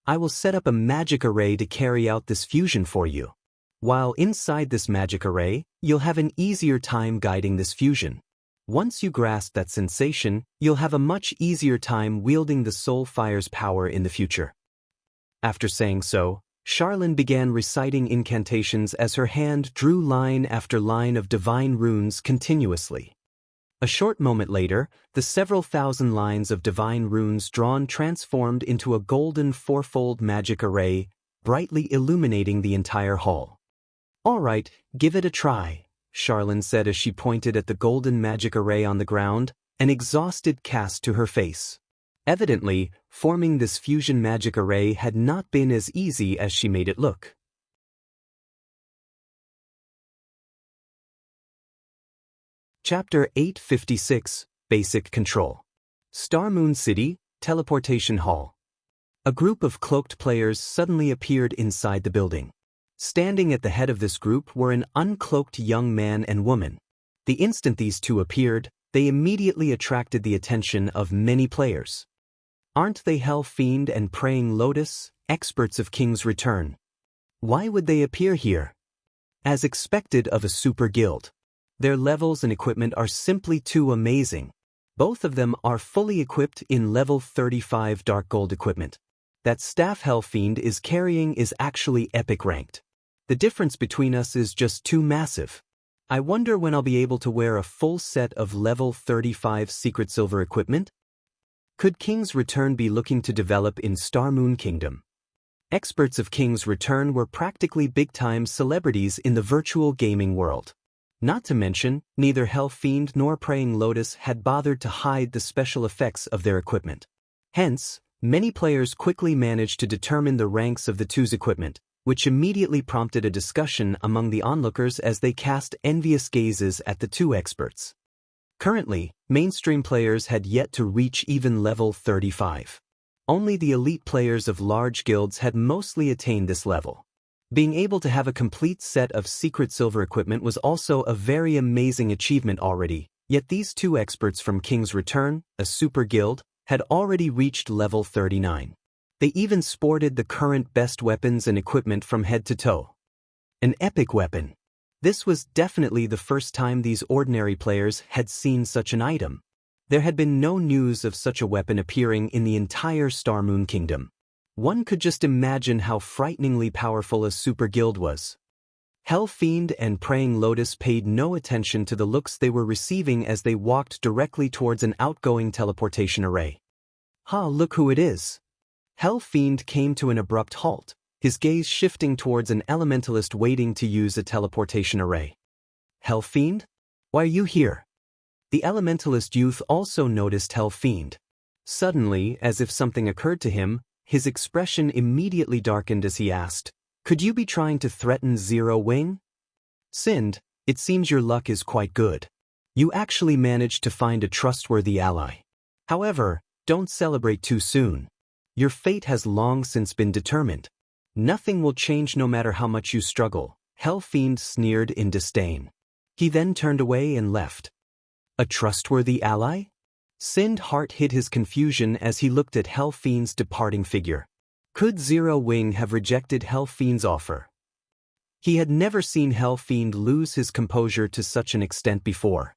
I will set up a magic array to carry out this fusion for you. While inside this magic array, you'll have an easier time guiding this fusion. Once you grasp that sensation, you'll have a much easier time wielding the soul fire's power in the future. After saying so, Charlene began reciting incantations as her hand drew line after line of divine runes continuously. A short moment later, the several thousand lines of divine runes drawn transformed into a golden fourfold magic array, brightly illuminating the entire hall. All right, give it a try, Charlene said as she pointed at the golden magic array on the ground, an exhausted cast to her face. Evidently, forming this fusion magic array had not been as easy as she made it look. Chapter 856, Basic Control. Star Moon City, Teleportation Hall. A group of cloaked players suddenly appeared inside the building. Standing at the head of this group were an uncloaked young man and woman. The instant these two appeared, they immediately attracted the attention of many players. Aren't they Hell Fiend and Praying Lotus, experts of King's Return? Why would they appear here? As expected of a super guild. Their levels and equipment are simply too amazing. Both of them are fully equipped in level 35 Dark Gold equipment. That staff Hell Fiend is carrying is actually epic ranked. The difference between us is just too massive. I wonder when I'll be able to wear a full set of level 35 Secret Silver equipment? Could King's Return be looking to develop in Star Moon Kingdom? Experts of King's Return were practically big-time celebrities in the virtual gaming world. Not to mention, neither Hell Fiend nor Praying Lotus had bothered to hide the special effects of their equipment. Hence, many players quickly managed to determine the ranks of the two's equipment, which immediately prompted a discussion among the onlookers as they cast envious gazes at the two experts. Currently, mainstream players had yet to reach even level 35. Only the elite players of large guilds had mostly attained this level. Being able to have a complete set of Secret Silver equipment was also a very amazing achievement already, yet these two experts from King's Return, a super guild, had already reached level 39. They even sported the current best weapons and equipment from head to toe. An epic weapon. This was definitely the first time these ordinary players had seen such an item. There had been no news of such a weapon appearing in the entire Star Moon Kingdom. One could just imagine how frighteningly powerful a super guild was. Hell Fiend and Praying Lotus paid no attention to the looks they were receiving as they walked directly towards an outgoing teleportation array. Look who it is. Hell Fiend came to an abrupt halt, his gaze shifting towards an elementalist waiting to use a teleportation array. Hell Fiend? Why are you here? The elementalist youth also noticed Hell Fiend. Suddenly, as if something occurred to him, his expression immediately darkened as he asked, "Could you be trying to threaten Zero Wing?" "Sind, it seems your luck is quite good. You actually managed to find a trustworthy ally. However, don't celebrate too soon. Your fate has long since been determined. Nothing will change no matter how much you struggle," Hell Fiend sneered in disdain. He then turned away and left. A trustworthy ally? Sind's heart hid his confusion as he looked at Hell Fiend's departing figure. Could Zero Wing have rejected Hell Fiend's offer? He had never seen Hell Fiend lose his composure to such an extent before.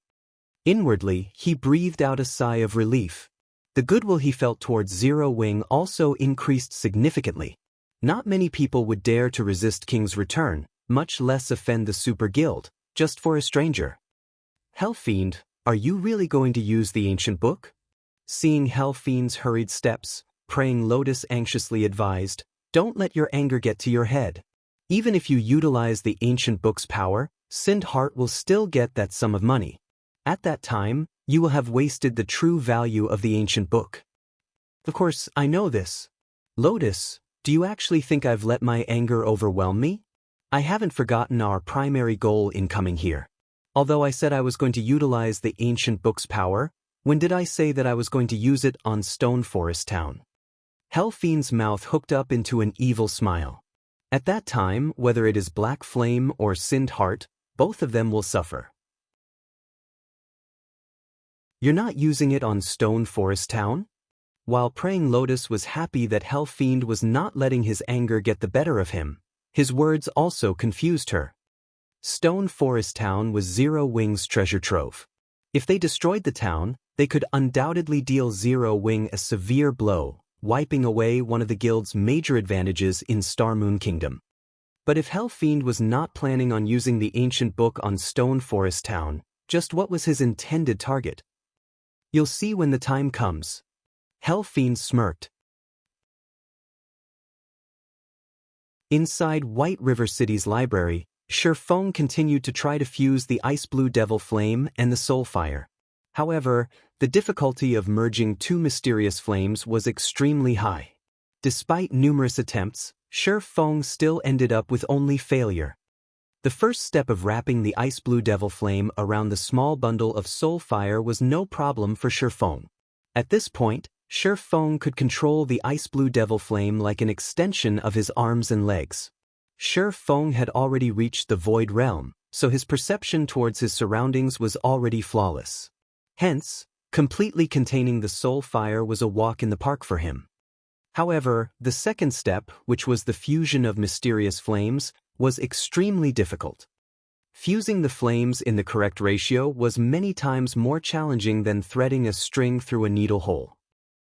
Inwardly, he breathed out a sigh of relief. The goodwill he felt towards Zero Wing also increased significantly. Not many people would dare to resist King's Return, much less offend the Super Guild, just for a stranger. Hell Fiend, are you really going to use the ancient book? Seeing Hell Fiend's hurried steps, Praying Lotus anxiously advised, "Don't let your anger get to your head. Even if you utilize the ancient book's power, Sind Heart will still get that sum of money. At that time, you will have wasted the true value of the ancient book." Of course, I know this. Lotus, do you actually think I've let my anger overwhelm me? I haven't forgotten our primary goal in coming here. Although I said I was going to utilize the ancient book's power, when did I say that I was going to use it on Stone Forest Town? Hell Fiend's mouth hooked up into an evil smile. At that time, whether it is Black Flame or Sind Heart, both of them will suffer. You're not using it on Stone Forest Town? While Praying Lotus was happy that Hell Fiend was not letting his anger get the better of him, his words also confused her. Stone Forest Town was Zero Wing's treasure trove. If they destroyed the town, they could undoubtedly deal Zero Wing a severe blow, wiping away one of the guild's major advantages in Star Moon Kingdom. But if Hell Fiend was not planning on using the ancient book on Stone Forest Town, just what was his intended target? You'll see when the time comes. Hell Fiend smirked. Inside White River City's library, Shurfeng continued to try to fuse the Ice Blue Devil Flame and the Soul Fire. However, the difficulty of merging two mysterious flames was extremely high. Despite numerous attempts, Shurfeng still ended up with only failure. The first step of wrapping the Ice Blue Devil Flame around the small bundle of Soul Fire was no problem for Shurfeng. At this point, Shurfeng could control the Ice Blue Devil Flame like an extension of his arms and legs. Shurfeng had already reached the Void Realm, so his perception towards his surroundings was already flawless. Hence, Completely containing the soul fire was a walk in the park for him. However, the second step, which was the fusion of mysterious flames, was extremely difficult. Fusing the flames in the correct ratio was many times more challenging than threading a string through a needle hole.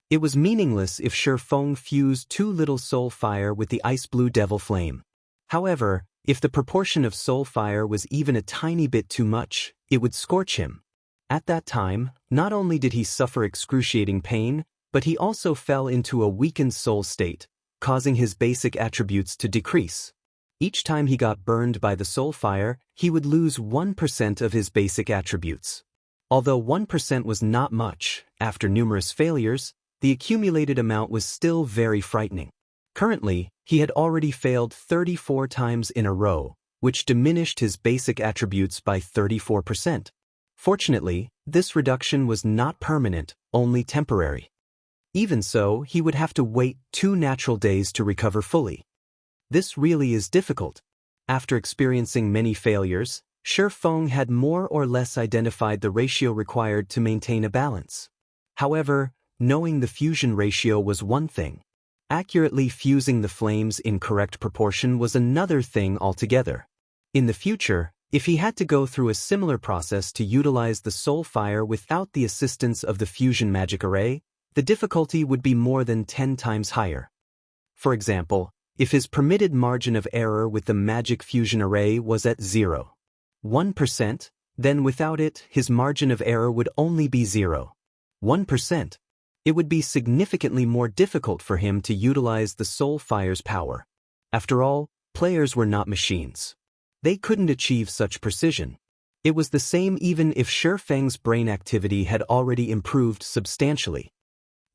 It was meaningless if Shifeng fused too little soul fire with the ice blue devil flame. However, if the proportion of soul fire was even a tiny bit too much, it would scorch him. At that time, not only did he suffer excruciating pain, but he also fell into a weakened soul state, causing his basic attributes to decrease. Each time he got burned by the soul fire, he would lose 1% of his basic attributes. Although 1% was not much, after numerous failures, the accumulated amount was still very frightening. Currently, he had already failed 34 times in a row, which diminished his basic attributes by 34%. Fortunately, this reduction was not permanent, only temporary. Even so, he would have to wait 2 natural days to recover fully. This really is difficult. After experiencing many failures, Shifeng had more or less identified the ratio required to maintain a balance. However, knowing the fusion ratio was one thing. Accurately fusing the flames in correct proportion was another thing altogether. In the future, if he had to go through a similar process to utilize the soul fire without the assistance of the fusion magic array, the difficulty would be more than 10 times higher. For example, if his permitted margin of error with the magic fusion array was at 0.1%, then without it, his margin of error would only be 0.1%. It would be significantly more difficult for him to utilize the soul fire's power. After all, players were not machines. They couldn't achieve such precision. It was the same even if Shifeng's brain activity had already improved substantially.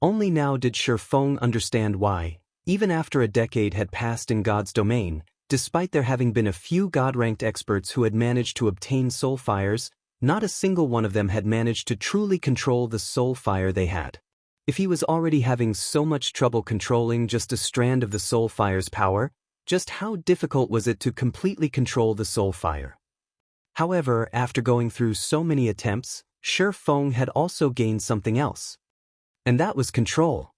Only now did Shifeng understand why, even after a decade had passed in God's domain, despite there having been a few God-ranked experts who had managed to obtain soul fires, not a single one of them had managed to truly control the soul fire they had. If he was already having so much trouble controlling just a strand of the soul fire's power, just how difficult was it to completely control the soul fire? However, after going through so many attempts, Shifeng had also gained something else. And that was control.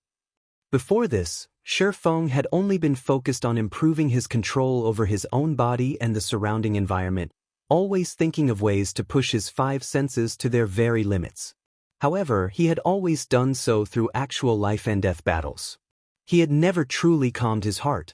Before this, Shifeng had only been focused on improving his control over his own body and the surrounding environment, always thinking of ways to push his 5 senses to their very limits. However, he had always done so through actual life-and-death battles. He had never truly calmed his heart.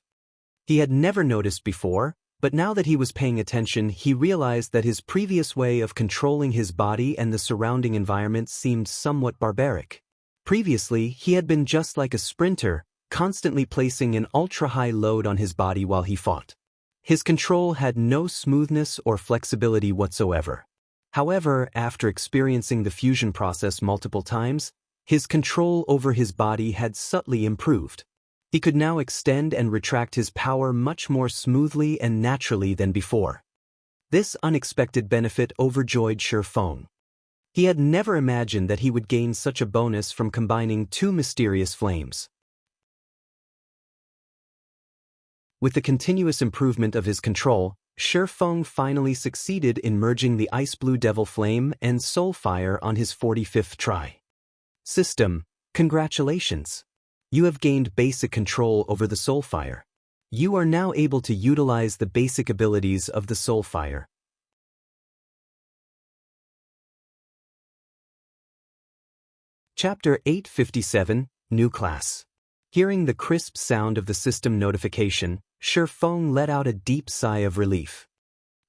He had never noticed before, but now that he was paying attention, he realized that his previous way of controlling his body and the surrounding environment seemed somewhat barbaric. Previously, he had been just like a sprinter, constantly placing an ultra-high load on his body while he fought. His control had no smoothness or flexibility whatsoever. However, after experiencing the fusion process multiple times, his control over his body had subtly improved. He could now extend and retract his power much more smoothly and naturally than before. This unexpected benefit overjoyed Shifeng. He had never imagined that he would gain such a bonus from combining 2 mysterious flames. With the continuous improvement of his control, Shifeng finally succeeded in merging the ice blue devil flame and soul fire on his 45th try. System, congratulations! You have gained basic control over the soul fire. You are now able to utilize the basic abilities of the soul fire. Chapter 857, New Class. Hearing the crisp sound of the system notification, Shifeng let out a deep sigh of relief.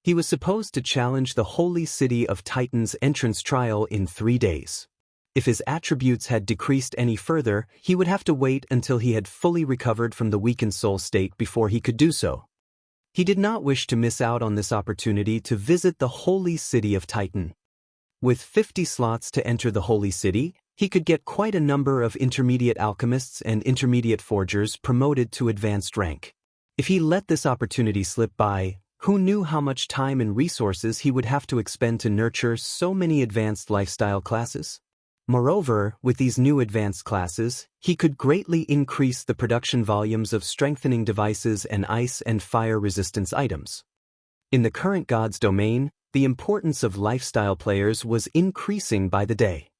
He was supposed to challenge the Holy City of Titan's entrance trial in 3 days. If his attributes had decreased any further, he would have to wait until he had fully recovered from the weakened soul state before he could do so. He did not wish to miss out on this opportunity to visit the Holy City of Titan. With 50 slots to enter the Holy City, he could get quite a number of intermediate alchemists and intermediate forgers promoted to advanced rank. If he let this opportunity slip by, who knew how much time and resources he would have to expend to nurture so many advanced lifestyle classes? Moreover, with these new advanced classes, he could greatly increase the production volumes of strengthening devices and ice and fire resistance items. In the current God's domain, the importance of lifestyle players was increasing by the day.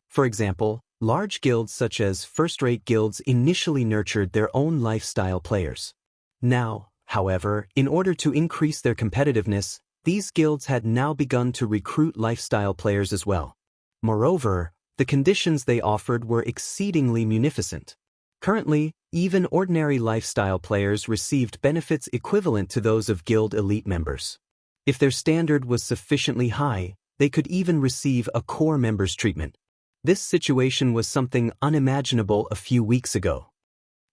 For example, large guilds such as first-rate guilds initially nurtured their own lifestyle players. Now, however, in order to increase their competitiveness, these guilds had now begun to recruit lifestyle players as well. Moreover, the conditions they offered were exceedingly munificent. Currently, even ordinary lifestyle players received benefits equivalent to those of guild elite members. If their standard was sufficiently high, they could even receive a core members treatment. This situation was something unimaginable a few weeks ago.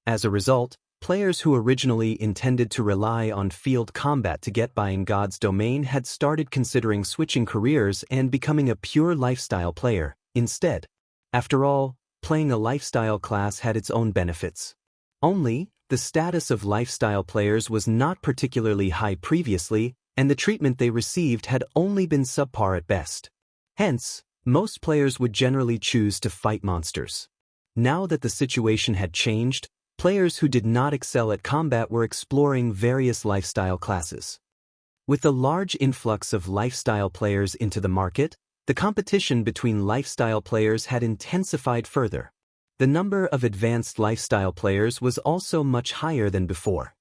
As a result, players who originally intended to rely on field combat to get by in God's domain had started considering switching careers and becoming a pure lifestyle player instead. After all, playing a lifestyle class had its own benefits. Only, the status of lifestyle players was not particularly high previously, and the treatment they received had only been subpar at best. Hence, most players would generally choose to fight monsters. Now that the situation had changed, players who did not excel at combat were exploring various lifestyle classes. With the large influx of lifestyle players into the market, the competition between lifestyle players had intensified further. The number of advanced lifestyle players was also much higher than before.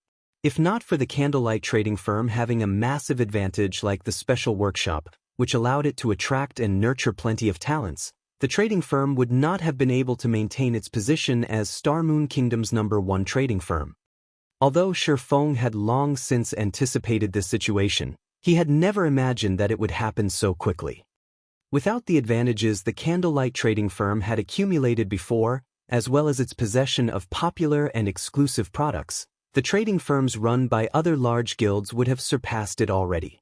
If not for the candlelight trading firm having a massive advantage like the special workshop, which allowed it to attract and nurture plenty of talents, the trading firm would not have been able to maintain its position as Star Moon Kingdom's #1 trading firm. Although Shifeng had long since anticipated this situation, he had never imagined that it would happen so quickly. Without the advantages the candlelight trading firm had accumulated before, as well as its possession of popular and exclusive products, the trading firms run by other large guilds would have surpassed it already.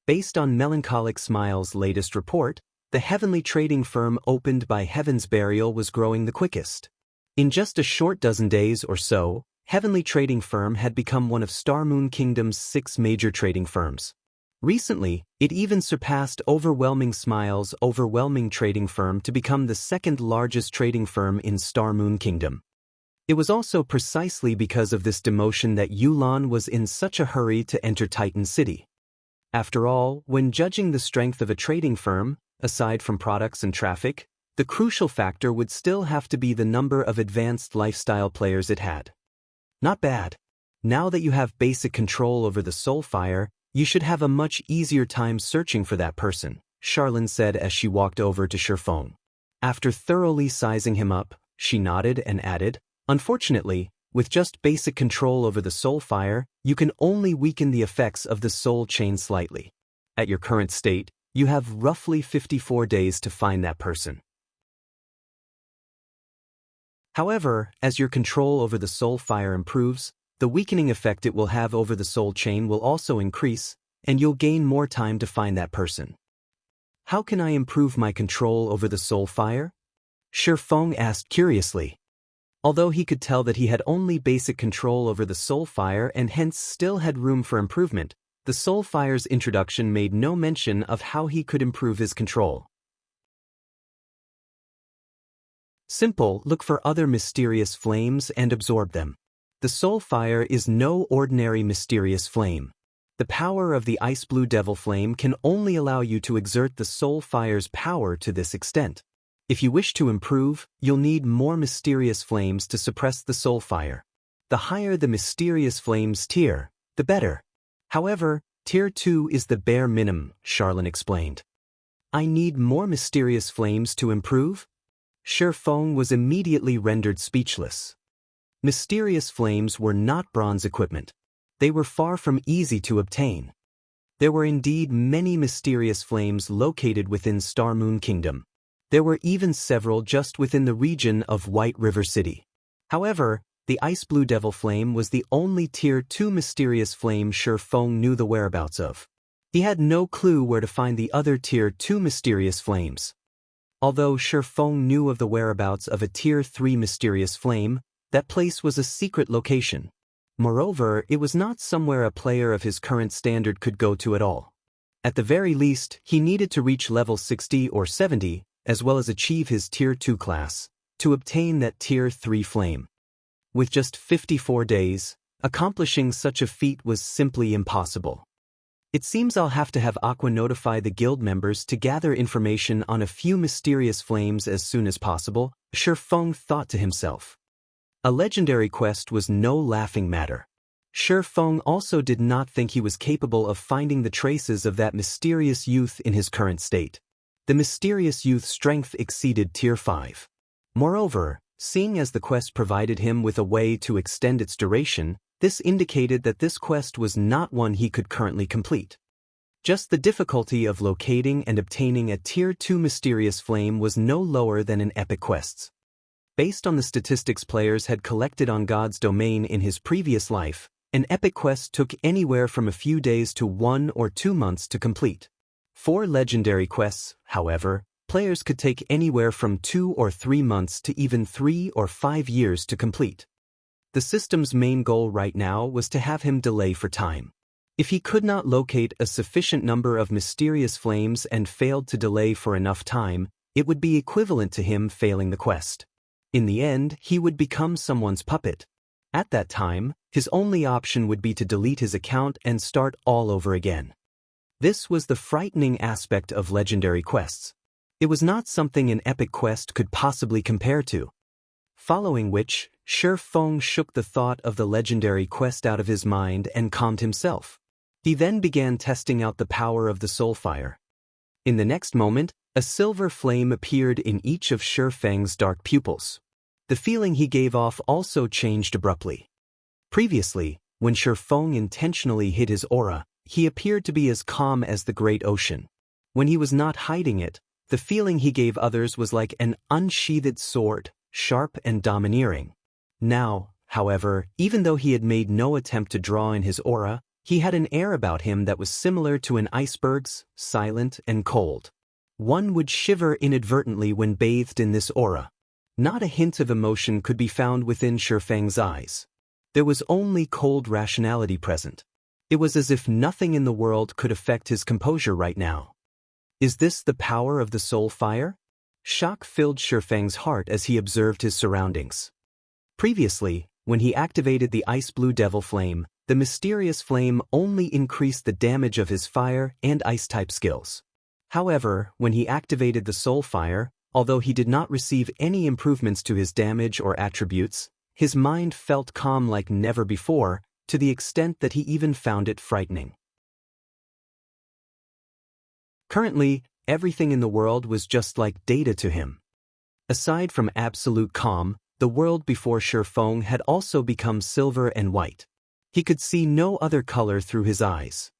Based on Melancholic Smile's latest report, the heavenly trading firm opened by Heaven's Burial was growing the quickest. In just a short dozen days or so, Heavenly Trading Firm had become one of Star Moon Kingdom's 6 major trading firms. Recently, it even surpassed Overwhelming Smile's Overwhelming Trading Firm to become the 2nd largest trading firm in Star Moon Kingdom. It was also precisely because of this demotion that Yulan was in such a hurry to enter Titan City. After all, when judging the strength of a trading firm, aside from products and traffic, the crucial factor would still have to be the number of advanced lifestyle players it had. Not bad. Now that you have basic control over the soul fire, you should have a much easier time searching for that person, Charlene said as she walked over to Shifeng. After thoroughly sizing him up, she nodded and added, "Unfortunately, with just basic control over the soul fire, you can only weaken the effects of the soul chain slightly. At your current state, you have roughly 54 days to find that person. However, as your control over the soul fire improves, the weakening effect it will have over the soul chain will also increase, and you'll gain more time to find that person." "How can I improve my control over the soul fire?" Shifeng asked curiously. Although he could tell that he had only basic control over the soul fire and hence still had room for improvement, the soul fire's introduction made no mention of how he could improve his control. Simple, look for other mysterious flames and absorb them. The soul fire is no ordinary mysterious flame. The power of the ice blue devil flame can only allow you to exert the soul fire's power to this extent. If you wish to improve, you'll need more mysterious flames to suppress the soul fire. The higher the mysterious flame's tier, the better. However, tier 2 is the bare minimum, Charlene explained. "I need more mysterious flames to improve?" Shifeng was immediately rendered speechless. Mysterious flames were not bronze equipment. They were far from easy to obtain. There were indeed many mysterious flames located within Star Moon Kingdom. There were even several just within the region of White River City. However, the Ice Blue Devil Flame was the only Tier 2 mysterious flame Shifeng knew the whereabouts of. He had no clue where to find the other Tier 2 mysterious flames. Although Shifeng knew of the whereabouts of a Tier 3 mysterious flame, that place was a secret location. Moreover, it was not somewhere a player of his current standard could go to at all. At the very least, he needed to reach level 60 or 70, as well as achieve his Tier 2 class, to obtain that Tier 3 flame. With just 54 days, accomplishing such a feat was simply impossible. It seems I'll have to have Aqua notify the guild members to gather information on a few mysterious flames as soon as possible, Shifeng thought to himself. A legendary quest was no laughing matter. Shifeng also did not think he was capable of finding the traces of that mysterious youth in his current state. The mysterious youth's strength exceeded Tier 5. Moreover, seeing as the quest provided him with a way to extend its duration, this indicated that this quest was not one he could currently complete. Just the difficulty of locating and obtaining a Tier 2 mysterious flame was no lower than in epic quests. Based on the statistics players had collected on God's domain in his previous life, an epic quest took anywhere from a few days to 1 or 2 months to complete. For legendary quests, however, players could take anywhere from 2 or 3 months to even 3 or 5 years to complete. The system's main goal right now was to have him delay for time. If he could not locate a sufficient number of mysterious flames and failed to delay for enough time, it would be equivalent to him failing the quest. In the end, he would become someone's puppet. At that time, his only option would be to delete his account and start all over again. This was the frightening aspect of legendary quests. It was not something an epic quest could possibly compare to. Following which, Shifeng shook the thought of the legendary quest out of his mind and calmed himself. He then began testing out the power of the soul fire. In the next moment, a silver flame appeared in each of Shifeng's dark pupils. The feeling he gave off also changed abruptly. Previously, when Shifeng intentionally hid his aura, he appeared to be as calm as the great ocean. When he was not hiding it, the feeling he gave others was like an unsheathed sword, sharp and domineering. Now, however, even though he had made no attempt to draw in his aura, he had an air about him that was similar to an iceberg's, silent and cold. One would shiver inadvertently when bathed in this aura. Not a hint of emotion could be found within Shifeng's eyes. There was only cold rationality present. It was as if nothing in the world could affect his composure right now. Is this the power of the soul fire? Shock filled Shifeng's heart as he observed his surroundings. Previously, when he activated the ice blue devil flame, the mysterious flame only increased the damage of his fire and ice-type skills. However, when he activated the soul fire, although he did not receive any improvements to his damage or attributes, his mind felt calm like never before, to the extent that he even found it frightening. Currently, everything in the world was just like data to him. Aside from absolute calm, the world before Shifeng had also become silver and white. He could see no other color through his eyes.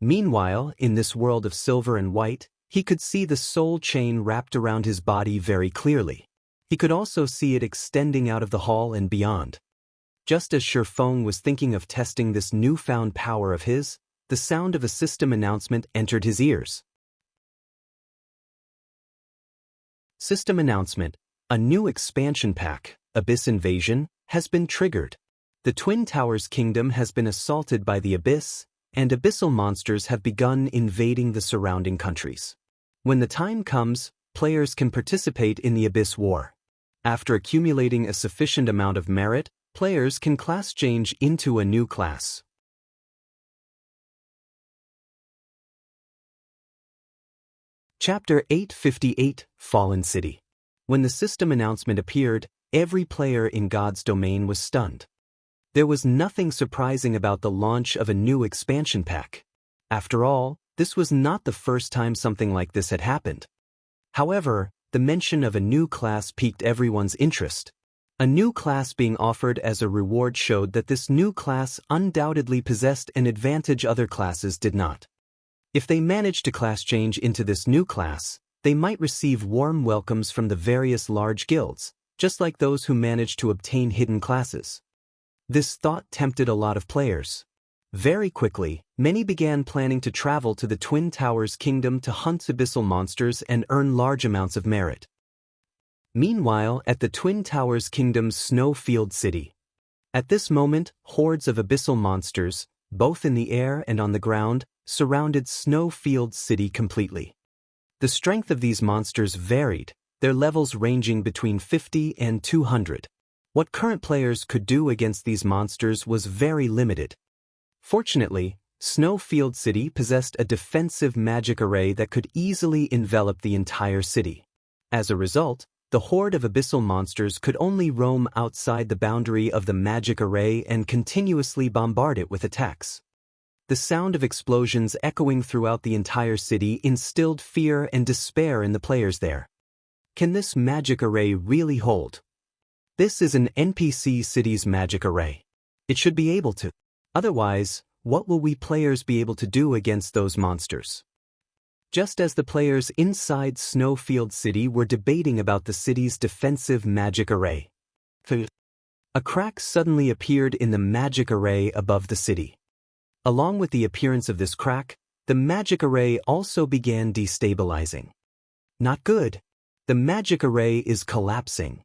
Meanwhile, in this world of silver and white, he could see the soul chain wrapped around his body very clearly. He could also see it extending out of the hall and beyond. Just as Shifeng was thinking of testing this newfound power of his, the sound of a system announcement entered his ears. System announcement: a new expansion pack, Abyss Invasion, has been triggered. The Twin Towers Kingdom has been assaulted by the Abyss, and abyssal monsters have begun invading the surrounding countries. When the time comes, players can participate in the Abyss War. After accumulating a sufficient amount of merit, players can class change into a new class. Chapter 858, Fallen City. When the system announcement appeared, every player in God's domain was stunned. There was nothing surprising about the launch of a new expansion pack. After all, this was not the first time something like this had happened. However, the mention of a new class piqued everyone's interest. A new class being offered as a reward showed that this new class undoubtedly possessed an advantage other classes did not. If they managed to class change into this new class, they might receive warm welcomes from the various large guilds, just like those who managed to obtain hidden classes. This thought tempted a lot of players. Very quickly, many began planning to travel to the Twin Towers Kingdom to hunt abyssal monsters and earn large amounts of merit. Meanwhile, at the Twin Towers Kingdom's Snowfield City. At this moment, hordes of abyssal monsters, both in the air and on the ground, surrounded Snowfield City completely. The strength of these monsters varied, their levels ranging between 50 and 200. What current players could do against these monsters was very limited. Fortunately, Snowfield City possessed a defensive magic array that could easily envelop the entire city. As a result, the horde of abyssal monsters could only roam outside the boundary of the magic array and continuously bombard it with attacks. The sound of explosions echoing throughout the entire city instilled fear and despair in the players there. Can this magic array really hold? This is an NPC city's magic array. It should be able to. Otherwise, what will we players be able to do against those monsters? Just as the players inside Snowfield City were debating about the city's defensive magic array, a crack suddenly appeared in the magic array above the city. Along with the appearance of this crack, the magic array also began destabilizing. Not good. The magic array is collapsing.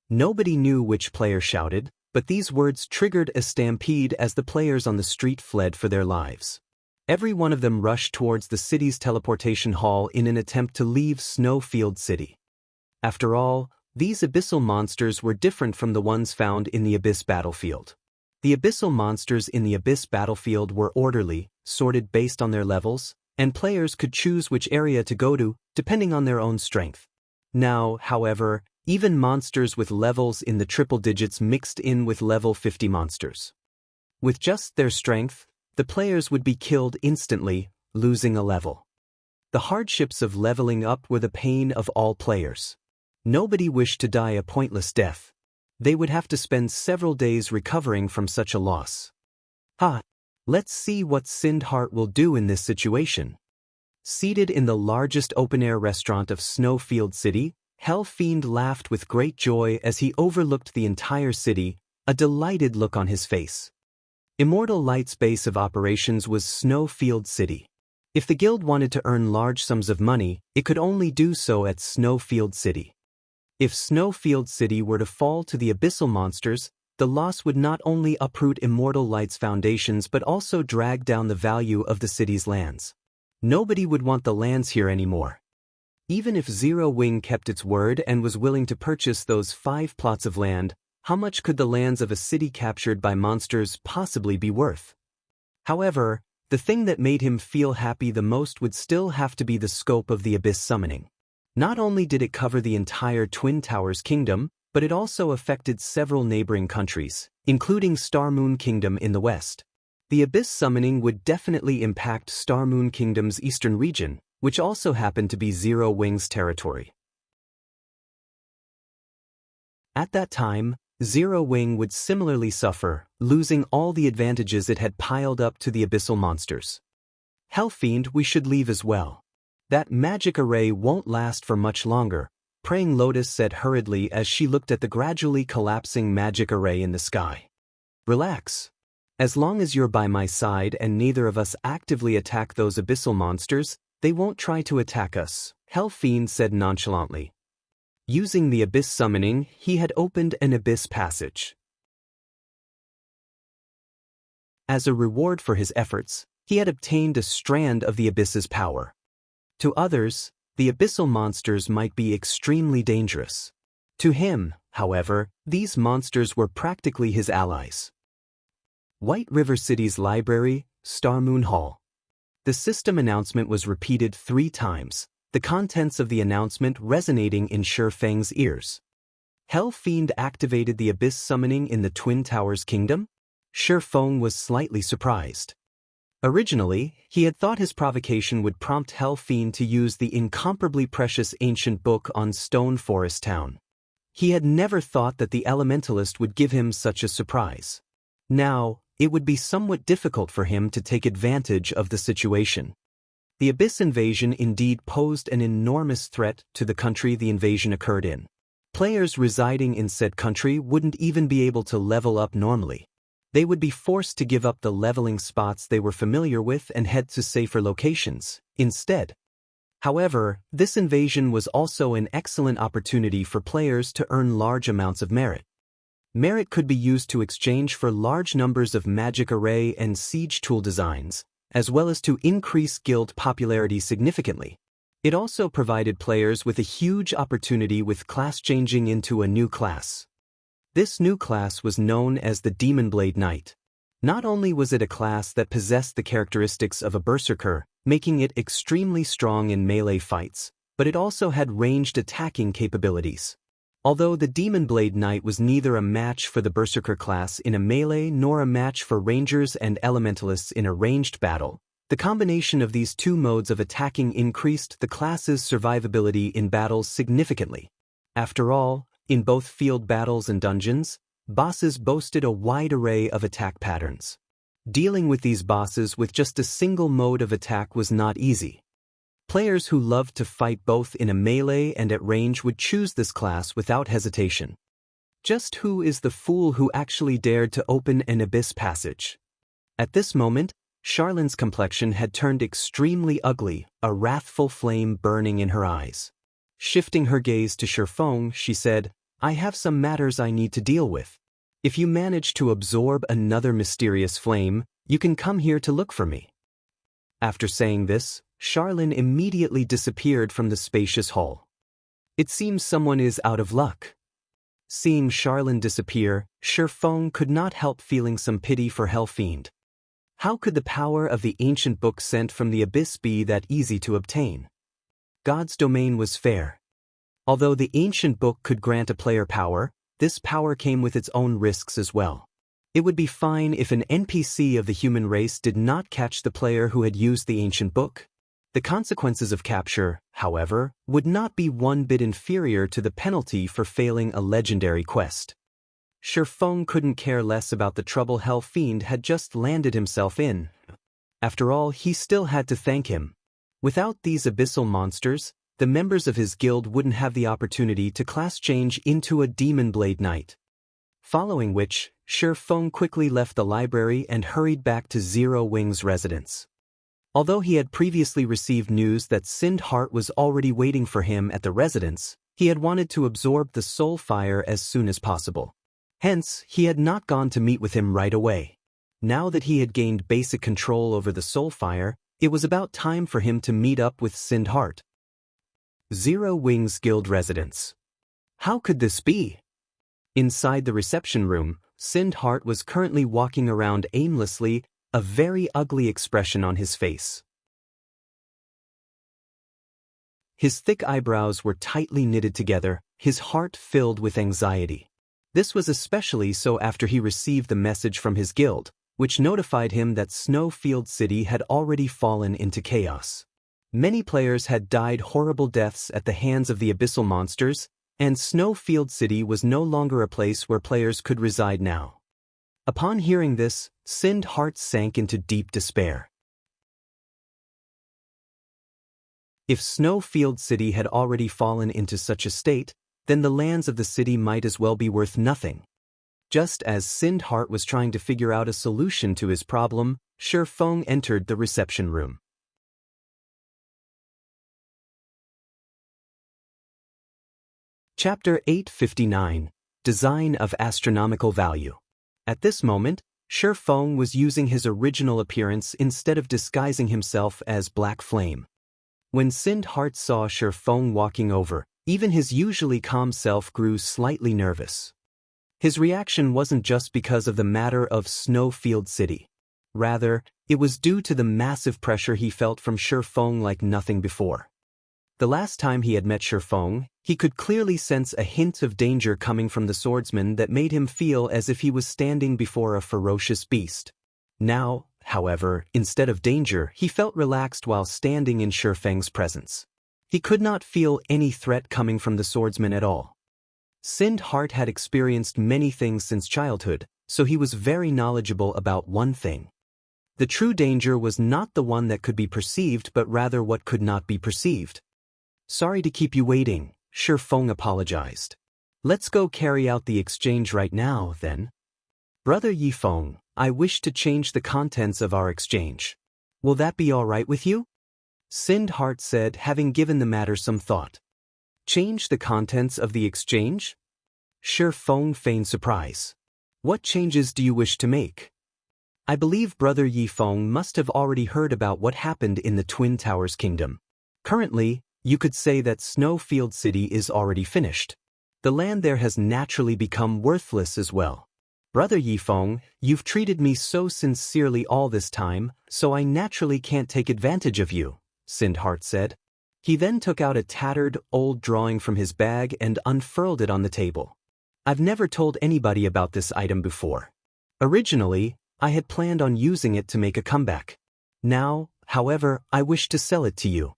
Nobody knew which player shouted, but these words triggered a stampede as the players on the street fled for their lives. Every one of them rushed towards the city's teleportation hall in an attempt to leave Snowfield City. After all, these abyssal monsters were different from the ones found in the Abyss battlefield. The abyssal monsters in the Abyss battlefield were orderly, sorted based on their levels, and players could choose which area to go to, depending on their own strength. Now, however, even monsters with levels in the triple digits mixed in with level 50 monsters. With just their strength, the players would be killed instantly, losing a level. The hardships of leveling up were the pain of all players. Nobody wished to die a pointless death. They would have to spend several days recovering from such a loss. Let's see what Sindheart will do in this situation. Seated in the largest open-air restaurant of Snowfield City, Fiend laughed with great joy as he overlooked the entire city, a delighted look on his face. Immortal Light's base of operations was Snowfield City. If the guild wanted to earn large sums of money, it could only do so at Snowfield City. If Snowfield City were to fall to the abyssal monsters, the loss would not only uproot Immortal Light's foundations but also drag down the value of the city's lands. Nobody would want the lands here anymore. Even if Zero Wing kept its word and was willing to purchase those 5 plots of land, how much could the lands of a city captured by monsters possibly be worth? However, the thing that made him feel happy the most would still have to be the scope of the Abyss summoning. Not only did it cover the entire Twin Towers Kingdom, but it also affected several neighboring countries, including Starmoon Kingdom in the west. The Abyss summoning would definitely impact Starmoon Kingdom's eastern region, which also happened to be Zero Wing's territory. At that time, Zero Wing would similarly suffer, losing all the advantages it had piled up to the abyssal monsters. Fiend, we should leave as well. That magic array won't last for much longer, Praying Lotus said hurriedly as she looked at the gradually collapsing magic array in the sky. Relax. As long as you're by my side and neither of us actively attack those abyssal monsters, they won't try to attack us, Fiend said nonchalantly. Using the Abyss summoning, he had opened an Abyss passage. As a reward for his efforts, he had obtained a strand of the Abyss's power. To others, the abyssal monsters might be extremely dangerous. To him, however, these monsters were practically his allies. White River City's library, Starmoon Hall. The system announcement was repeated 3 times, the contents of the announcement resonating in Shifeng's ears. Fiend activated the Abyss summoning in the Twin Towers Kingdom? Shifeng was slightly surprised. Originally, he had thought his provocation would prompt Fiend to use the incomparably precious ancient book on Stone Forest Town. He had never thought that the Elementalist would give him such a surprise. Now, it would be somewhat difficult for him to take advantage of the situation. The Abyss invasion indeed posed an enormous threat to the country the invasion occurred in. Players residing in said country wouldn't even be able to level up normally. They would be forced to give up the leveling spots they were familiar with and head to safer locations instead. However, this invasion was also an excellent opportunity for players to earn large amounts of merit. Merit could be used to exchange for large numbers of magic array and siege tool designs, as well as to increase guild popularity significantly. It also provided players with a huge opportunity with class changing into a new class. This new class was known as the Demon Blade Knight. Not only was it a class that possessed the characteristics of a berserker, making it extremely strong in melee fights, but it also had ranged attacking capabilities. Although the Demon Blade Knight was neither a match for the berserker class in a melee nor a match for rangers and elementalists in a ranged battle, the combination of these two modes of attacking increased the class's survivability in battles significantly. After all, in both field battles and dungeons, bosses boasted a wide array of attack patterns. Dealing with these bosses with just a single mode of attack was not easy. Players who loved to fight both in a melee and at range would choose this class without hesitation. Just who is the fool who actually dared to open an abyss passage? At this moment, Charlene's complexion had turned extremely ugly, a wrathful flame burning in her eyes. Shifting her gaze to Sherfong, she said, "I have some matters I need to deal with. If you manage to absorb another mysterious flame, you can come here to look for me." After saying this, Charlene immediately disappeared from the spacious hall. It seems someone is out of luck. Seeing Charlene disappear, Sherfong could not help feeling some pity for Fiend. How could the power of the ancient book sent from the abyss be that easy to obtain? God's domain was fair. Although the ancient book could grant a player power, this power came with its own risks as well. It would be fine if an NPC of the human race did not catch the player who had used the ancient book. The consequences of capture, however, would not be one bit inferior to the penalty for failing a legendary quest. Sherfong couldn't care less about the trouble Fiend had just landed himself in. After all, he still had to thank him. Without these abyssal monsters, the members of his guild wouldn't have the opportunity to class change into a Demon Blade Knight. Following which, Sherfong quickly left the library and hurried back to Zero Wing's residence. Although he had previously received news that Sindheart was already waiting for him at the residence, he had wanted to absorb the soul fire as soon as possible. Hence, he had not gone to meet with him right away. Now that he had gained basic control over the soul fire, it was about time for him to meet up with Sindheart. Zero Wing's guild residence. How could this be? Inside the reception room, Sindheart was currently walking around aimlessly, a very ugly expression on his face. His thick eyebrows were tightly knitted together, his heart filled with anxiety. This was especially so after he received the message from his guild, which notified him that Snowfield City had already fallen into chaos. Many players had died horrible deaths at the hands of the abyssal monsters, and Snowfield City was no longer a place where players could reside now. Upon hearing this, Sindheart sank into deep despair. If Snowfield City had already fallen into such a state, then the lands of the city might as well be worth nothing. Just as Sindheart was trying to figure out a solution to his problem, Sherfong entered the reception room. Chapter 859, Design of Astronomical Value. At this moment, Sherfong was using his original appearance instead of disguising himself as Black Flame. When Sindheart saw Sherfong walking over, even his usually calm self grew slightly nervous. His reaction wasn't just because of the matter of Snowfield City. Rather, it was due to the massive pressure he felt from Sherfong like nothing before. The last time he had met Sherfong, he could clearly sense a hint of danger coming from the swordsman that made him feel as if he was standing before a ferocious beast. Now, however, instead of danger, he felt relaxed while standing in Sherfong's presence. He could not feel any threat coming from the swordsman at all. Sindheart had experienced many things since childhood, so he was very knowledgeable about one thing. The true danger was not the one that could be perceived but rather what could not be perceived. "Sorry to keep you waiting," Sherfong apologized. "Let's go carry out the exchange right now, then." "Brother Yifeng, I wish to change the contents of our exchange. Will that be all right with you?" Sindheart said, having given the matter some thought. "Change the contents of the exchange?" Sherfong feigned surprise. "What changes do you wish to make?" "I believe Brother Yifeng must have already heard about what happened in the Twin Towers Kingdom. Currently, you could say that Snowfield City is already finished. The land there has naturally become worthless as well. Brother Yifeng, you've treated me so sincerely all this time, so I naturally can't take advantage of you, Sindhart said. He then took out a tattered, old drawing from his bag and unfurled it on the table. I've never told anybody about this item before. Originally, I had planned on using it to make a comeback. Now, however, I wish to sell it to you.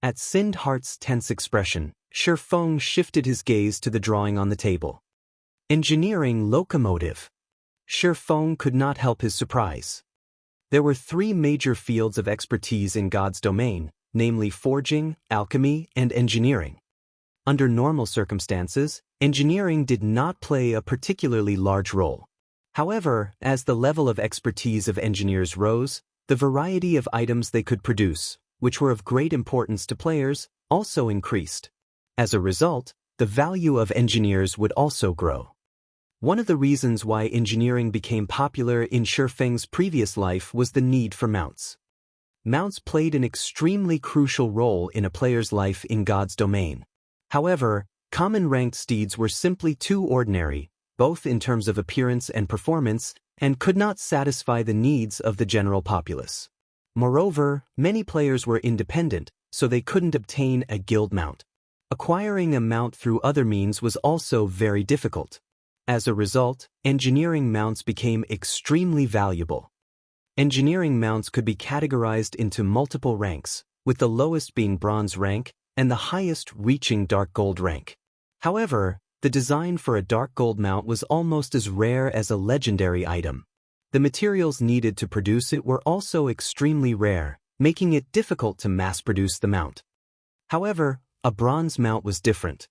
At Sindhart's tense expression, Shifeng shifted his gaze to the drawing on the table. Engineering locomotive. Shifeng could not help his surprise. There were 3 major fields of expertise in God's domain, namely forging, alchemy, and engineering. Under normal circumstances, engineering did not play a particularly large role. However, as the level of expertise of engineers rose, the variety of items they could produce, which were of great importance to players, also increased. As a result, the value of engineers would also grow. One of the reasons why engineering became popular in Shifeng's previous life was the need for mounts. Mounts played an extremely crucial role in a player's life in God's domain. However, common ranked steeds were simply too ordinary, both in terms of appearance and performance, and could not satisfy the needs of the general populace. Moreover, many players were independent, so they couldn't obtain a guild mount. Acquiring a mount through other means was also very difficult. As a result, engineering mounts became extremely valuable. Engineering mounts could be categorized into multiple ranks, with the lowest being bronze rank and the highest reaching dark gold rank. However, the design for a dark gold mount was almost as rare as a legendary item. The materials needed to produce it were also extremely rare, making it difficult to mass-produce the mount. However, a bronze mount was different.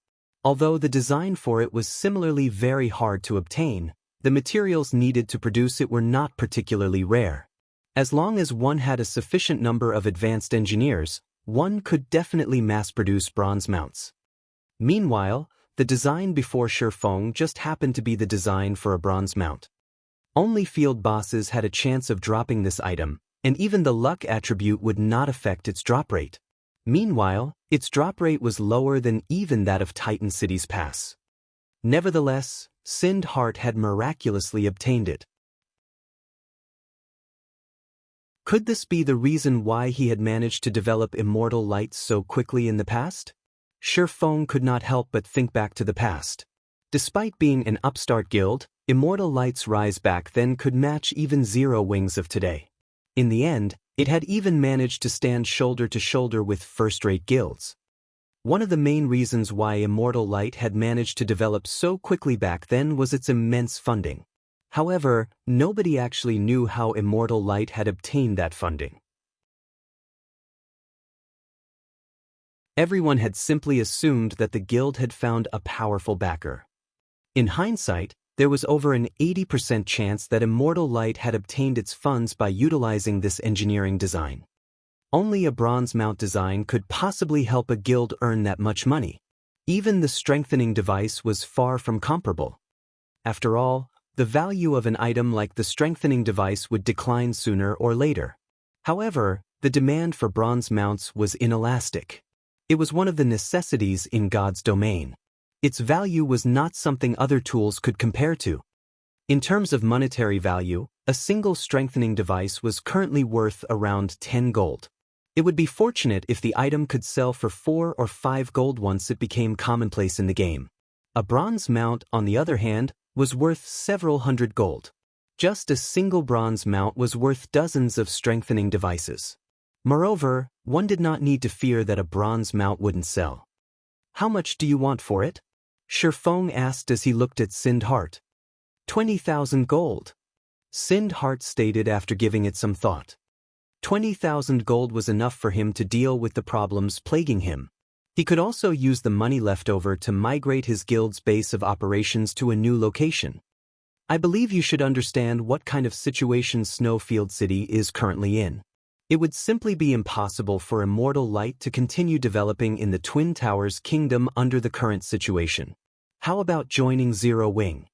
Although the design for it was similarly very hard to obtain, the materials needed to produce it were not particularly rare. As long as one had a sufficient number of advanced engineers, one could definitely mass-produce bronze mounts. Meanwhile, the design before Shifeng just happened to be the design for a bronze mount. Only field bosses had a chance of dropping this item, and even the luck attribute would not affect its drop rate. Meanwhile, its drop rate was lower than even that of Titan City's pass. Nevertheless, Sindhart had miraculously obtained it. Could this be the reason why he had managed to develop immortal lights so quickly in the past? Shifeng could not help but think back to the past. Despite being an upstart guild, immortal lights rise back then could match even Zero Wings of today. In the end, it had even managed to stand shoulder to shoulder with first-rate guilds. One of the main reasons why Immortal Light had managed to develop so quickly back then was its immense funding. However, nobody actually knew how Immortal Light had obtained that funding. Everyone had simply assumed that the guild had found a powerful backer. In hindsight, there was over an 80% chance that Immortal Light had obtained its funds by utilizing this engineering design. Only a bronze mount design could possibly help a guild earn that much money. Even the strengthening device was far from comparable. After all, the value of an item like the strengthening device would decline sooner or later. However, the demand for bronze mounts was inelastic. It was one of the necessities in God's domain. Its value was not something other tools could compare to. In terms of monetary value, a single strengthening device was currently worth around 10 gold. It would be fortunate if the item could sell for 4 or 5 gold once it became commonplace in the game. A bronze mount, on the other hand, was worth several hundred gold. Just a single bronze mount was worth dozens of strengthening devices. Moreover, one did not need to fear that a bronze mount wouldn't sell. How much do you want for it? Shifeng asked as he looked at Sindhart. 20,000 gold. Sindhart stated after giving it some thought. 20,000 gold was enough for him to deal with the problems plaguing him. He could also use the money left over to migrate his guild's base of operations to a new location. I believe you should understand what kind of situation Snowfield City is currently in. It would simply be impossible for Immortal Light to continue developing in the Twin Towers Kingdom under the current situation. How about joining Zero Wing?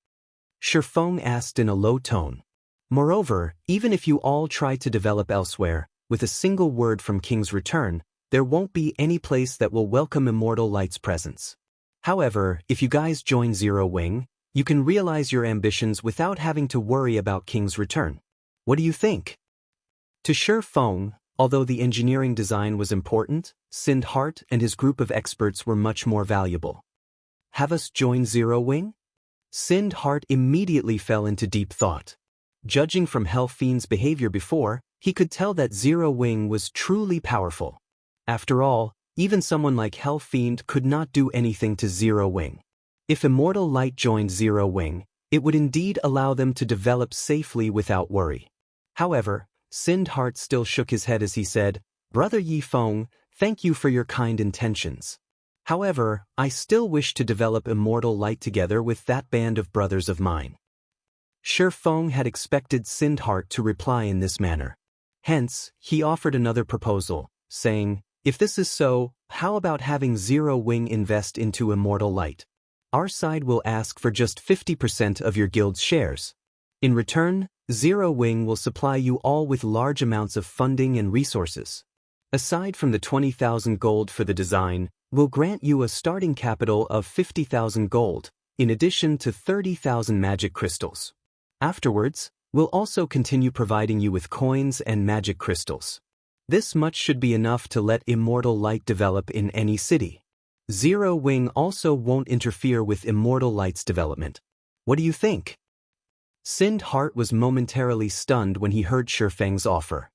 Shifeng asked in a low tone. Moreover, even if you all try to develop elsewhere, with a single word from King's return, there won't be any place that will welcome Immortal Light's presence. However, if you guys join Zero Wing, You can realize your ambitions without having to worry about King's return. What do you think? To Shi Feng, although the engineering design was important, Sindhart and his group of experts were much more valuable. Have us join Zero Wing? Sindhart immediately fell into deep thought. Judging from Hell Fiend's behavior before, he could tell that Zero Wing was truly powerful. After all, even someone like Hell Fiend could not do anything to Zero Wing. If Immortal Light joined Zero Wing, it would indeed allow them to develop safely without worry. However, Sindhart still shook his head as he said, "Brother Yi Feng, thank you for your kind intentions. However, I still wish to develop Immortal Light together with that band of brothers of mine." Shi Feng had expected Sindhart to reply in this manner. Hence, he offered another proposal, saying, "If this is so, how about having Zero Wing invest into Immortal Light? Our side will ask for just 50% of your guild's shares. In return, Zero Wing will supply you all with large amounts of funding and resources. Aside from the 20,000 gold for the design, we'll grant you a starting capital of 50,000 gold, in addition to 30,000 magic crystals. Afterwards, we'll also continue providing you with coins and magic crystals. This much should be enough to let Immortal Light develop in any city. Zero Wing also won't interfere with Immortal Light's development. What do you think?" Sindhart was momentarily stunned when he heard Shi Feng's offer.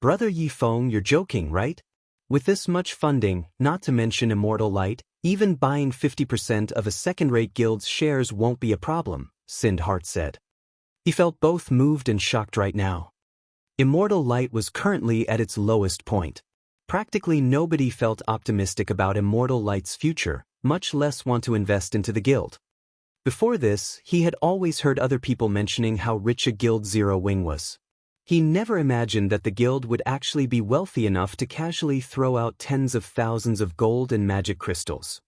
"Brother Yi Feng, you're joking, right? With this much funding, not to mention Immortal Light, even buying 50% of a second-rate guild's shares won't be a problem," Sindhart said. He felt both moved and shocked right now. Immortal Light was currently at its lowest point. Practically nobody felt optimistic about Immortal Light's future, much less want to invest into the guild. Before this, he had always heard other people mentioning how rich a guild Zero Wing was. He never imagined that the guild would actually be wealthy enough to casually throw out tens of thousands of gold and magic crystals.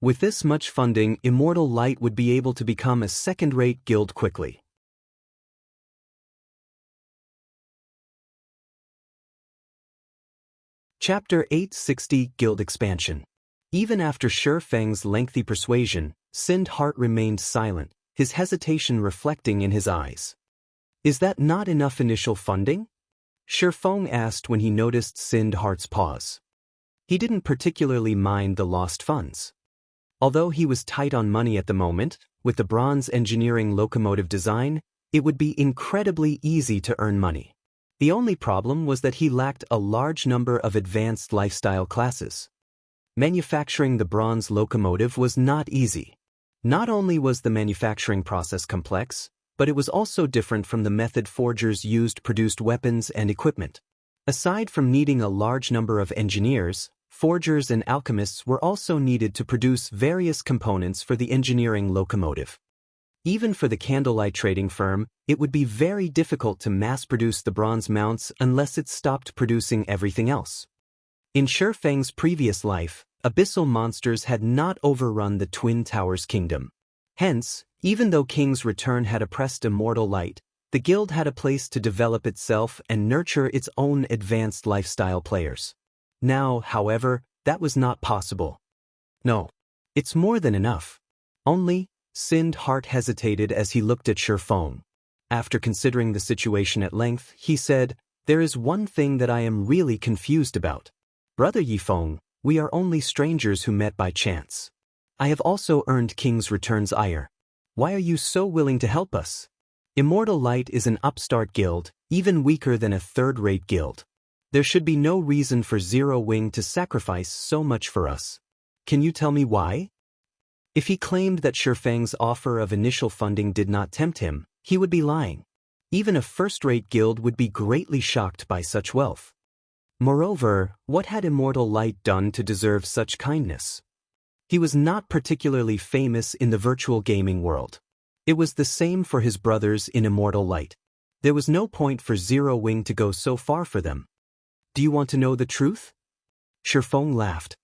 With this much funding, Immortal Light would be able to become a second-rate guild quickly. Chapter 860 Guild Expansion. Even after Shi Feng's lengthy persuasion, Sindhart remained silent, his hesitation reflecting in his eyes. "Is that not enough initial funding?" Shi Feng asked when he noticed Sindhart's pause. He didn't particularly mind the lost funds. Although he was tight on money at the moment, with the bronze engineering locomotive design, it would be incredibly easy to earn money. The only problem was that he lacked a large number of advanced lifestyle classes. Manufacturing the bronze locomotive was not easy. Not only was the manufacturing process complex, but it was also different from the method forgers used produced weapons and equipment. Aside from needing a large number of engineers, forgers and alchemists were also needed to produce various components for the engineering locomotive. Even for the candlelight trading firm, it would be very difficult to mass-produce the bronze mounts unless it stopped producing everything else. In Shi Feng's previous life, abyssal monsters had not overrun the Twin Towers Kingdom. Hence, even though King's return had oppressed Immortal Light, the guild had a place to develop itself and nurture its own advanced lifestyle players. Now, however, that was not possible. "No. It's more than enough. Only," Sindhart hesitated as he looked at Shi Feng. After considering the situation at length, he said, "There is one thing that I am really confused about. Brother Yi Feng, we are only strangers who met by chance. I have also earned King's Return's ire. Why are you so willing to help us? Immortal Light is an upstart guild, even weaker than a third-rate guild. There should be no reason for Zero Wing to sacrifice so much for us. Can you tell me why?" If he claimed that Shi Feng's offer of initial funding did not tempt him, he would be lying. Even a first-rate guild would be greatly shocked by such wealth. Moreover, what had Immortal Light done to deserve such kindness? He was not particularly famous in the virtual gaming world. It was the same for his brothers in Immortal Light. There was no point for Zero Wing to go so far for them. "Do you want to know the truth?" Shi Feng laughed.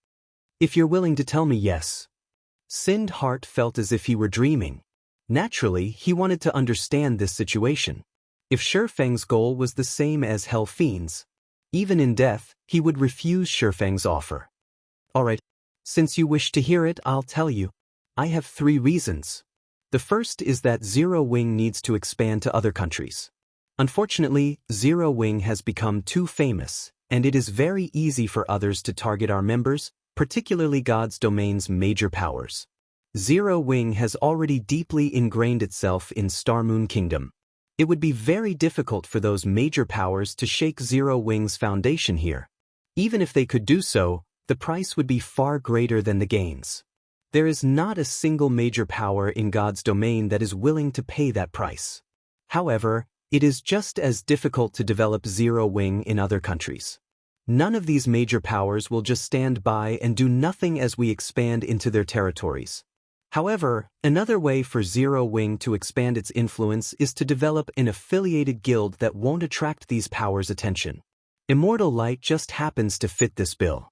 "If you're willing to tell me, yes." Sindhart felt as if he were dreaming. Naturally, he wanted to understand this situation. If Shi Feng's goal was the same as Hell Fiend's, even in death, he would refuse Shi Feng's offer. "All right." Since you wish to hear it, I'll tell you. I have 3 reasons. The first is that Zero Wing needs to expand to other countries. Unfortunately, Zero Wing has become too famous, and it is very easy for others to target our members, particularly God's domain's major powers. Zero Wing has already deeply ingrained itself in Starmoon Kingdom. It would be very difficult for those major powers to shake Zero Wing's foundation here. Even if they could do so, the price would be far greater than the gains. There is not a single major power in God's domain that is willing to pay that price. However, it is just as difficult to develop Zero Wing in other countries. None of these major powers will just stand by and do nothing as we expand into their territories. However, another way for Zero Wing to expand its influence is to develop an affiliated guild that won't attract these powers' attention. Immortal Light just happens to fit this bill.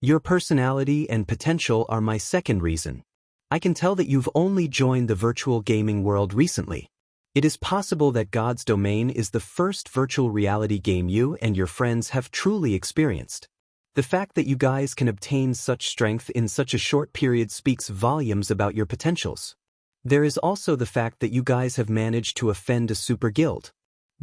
Your personality and potential are my second reason. I can tell that you've only joined the virtual gaming world recently. It is possible that God's Domain is the first virtual reality game you and your friends have truly experienced. The fact that you guys can obtain such strength in such a short period speaks volumes about your potentials. There is also the fact that you guys have managed to offend a super guild.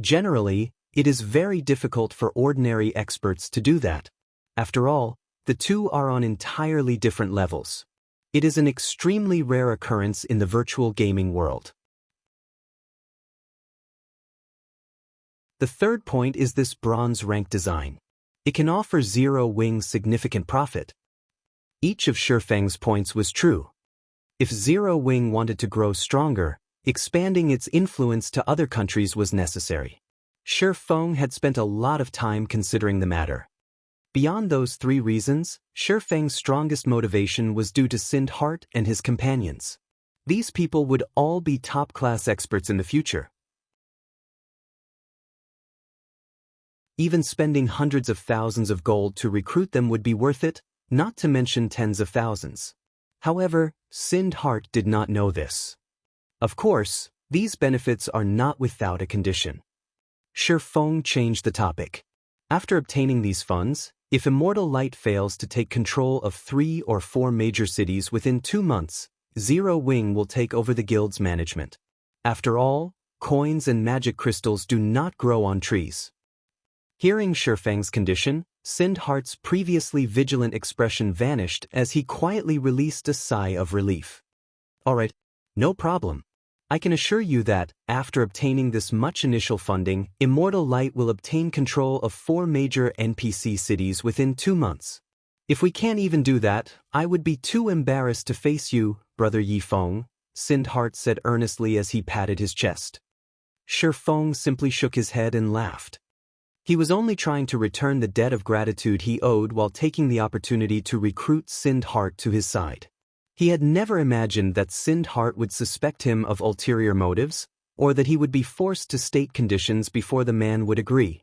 Generally, it is very difficult for ordinary experts to do that. After all, the two are on entirely different levels. It is an extremely rare occurrence in the virtual gaming world. The third point is this bronze rank design. It can offer Zero Wing significant profit. Each of Shifeng's points was true. If Zero Wing wanted to grow stronger, expanding its influence to other countries was necessary. Shifeng had spent a lot of time considering the matter. Beyond those 3 reasons, Shifeng's strongest motivation was due to Sindhart and his companions. These people would all be top-class experts in the future. Even spending hundreds of thousands of gold to recruit them would be worth it, not to mention tens of thousands. However, Sindhart did not know this. Of course, these benefits are not without a condition. Shifeng changed the topic. After obtaining these funds, if Immortal Light fails to take control of 3 or 4 major cities within 2 months, Zero Wing will take over the guild's management. After all, coins and magic crystals do not grow on trees. Hearing Shifeng's condition, Sindhart's previously vigilant expression vanished as he quietly released a sigh of relief. Alright, no problem. I can assure you that, after obtaining this much initial funding, Immortal Light will obtain control of 4 major NPC cities within 2 months. If we can't even do that, I would be too embarrassed to face you, Brother Yifeng, Sindhart said earnestly as he patted his chest. Shifeng simply shook his head and laughed. He was only trying to return the debt of gratitude he owed while taking the opportunity to recruit Sindhart to his side. He had never imagined that Sindhart would suspect him of ulterior motives, or that he would be forced to state conditions before the man would agree.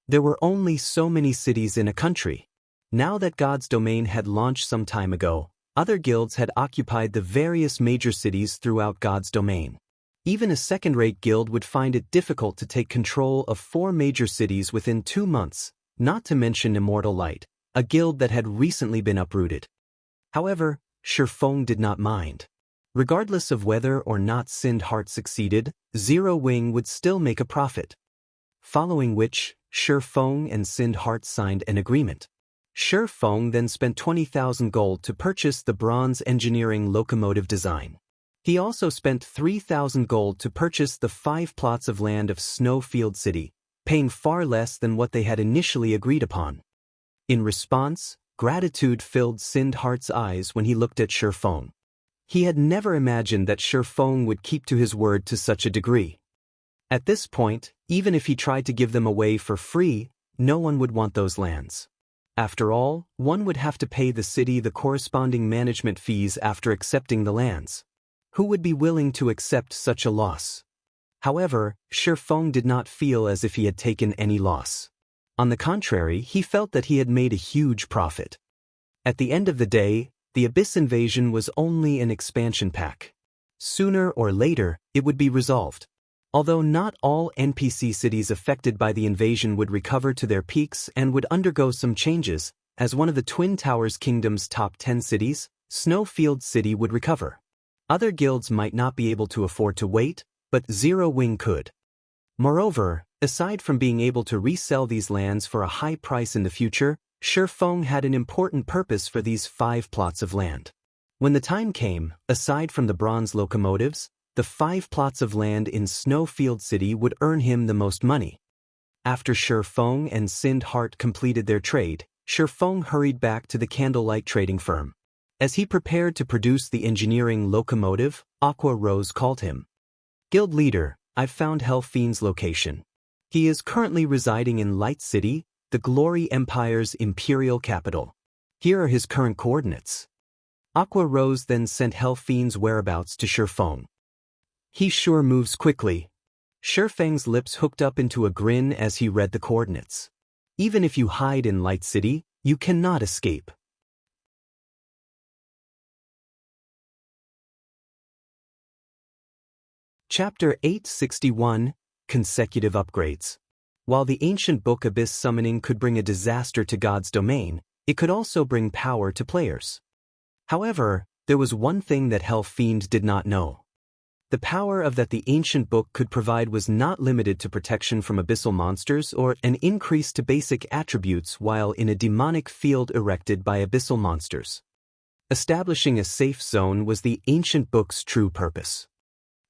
There were only so many cities in a country. Now that God's Domain had launched some time ago, other guilds had occupied the various major cities throughout God's Domain. Even a second-rate guild would find it difficult to take control of 4 major cities within 2 months, not to mention Immortal Light, a guild that had recently been uprooted. However, Shifeng did not mind. Regardless of whether or not Sindhart succeeded, Zero Wing would still make a profit. Following which, Shifeng and Sindhart signed an agreement. Shifeng then spent 20,000 gold to purchase the bronze engineering locomotive design. He also spent 3,000 gold to purchase the 5 plots of land of Snowfield City, paying far less than what they had initially agreed upon. In response, gratitude filled Sindhart's eyes when he looked at Shifeng. He had never imagined that Shifeng would keep to his word to such a degree. At this point, even if he tried to give them away for free, no one would want those lands. After all, one would have to pay the city the corresponding management fees after accepting the lands. Who would be willing to accept such a loss? However, Shifeng did not feel as if he had taken any loss. On the contrary, he felt that he had made a huge profit. At the end of the day, the Abyss invasion was only an expansion pack. Sooner or later, it would be resolved. Although not all NPC cities affected by the invasion would recover to their peaks and would undergo some changes, As one of the Twin Towers Kingdom's top 10 cities, Snowfield City would recover. Other guilds might not be able to afford to wait, but Zero Wing could. Moreover, aside from being able to resell these lands for a high price in the future, Shifeng had an important purpose for these 5 plots of land. When the time came, aside from the bronze locomotives, the 5 plots of land in Snowfield City would earn him the most money. After Shifeng and Sindhart completed their trade, Shifeng hurried back to the Candlelight trading firm. As he prepared to produce the engineering locomotive, Aqua Rose called him. Guild leader, I've found Fiend's location. He is currently residing in Light City, the Glory Empire's imperial capital. Here are his current coordinates. Aqua Rose then sent Fiend's whereabouts to Shifeng. He sure moves quickly. Shifeng's lips hooked up into a grin as he read the coordinates. Even if you hide in Light City, you cannot escape. Chapter 861, Consecutive Upgrades. While the ancient book Abyss Summoning could bring a disaster to God's domain, it could also bring power to players. However, there was one thing that Fiend did not know. The power of that the ancient book could provide was not limited to protection from abyssal monsters or an increase to basic attributes while in a demonic field erected by abyssal monsters. Establishing a safe zone was the ancient book's true purpose.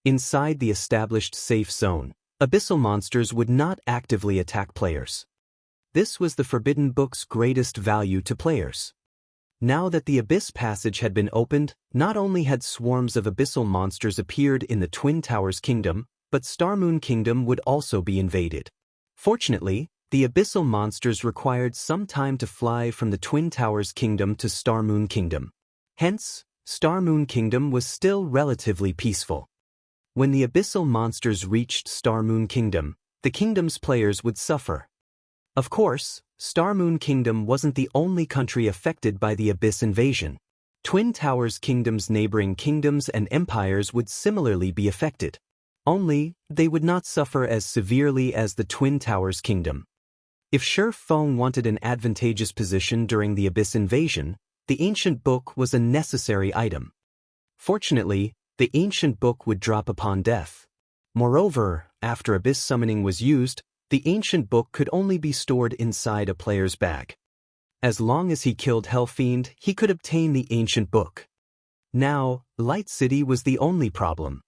Inside the established safe zone, abyssal monsters would not actively attack players. This was the Forbidden Book's greatest value to players. Now that the Abyss Passage had been opened, not only had swarms of abyssal monsters appeared in the Twin Towers Kingdom, but Starmoon Kingdom would also be invaded. Fortunately, the abyssal monsters required some time to fly from the Twin Towers Kingdom to Starmoon Kingdom. Hence, Starmoon Kingdom was still relatively peaceful. When the abyssal monsters reached Starmoon Kingdom, the kingdom's players would suffer. Of course, Starmoon Kingdom wasn't the only country affected by the Abyss invasion. Twin Towers Kingdom's neighboring kingdoms and empires would similarly be affected. Only, they would not suffer as severely as the Twin Towers Kingdom. If Shifeng wanted an advantageous position during the Abyss invasion, the ancient book was a necessary item. Fortunately, the ancient book would drop upon death. Moreover, after Abyss Summoning was used, the ancient book could only be stored inside a player's bag. As long as he killed Fiend, he could obtain the ancient book. Now, Light City was the only problem.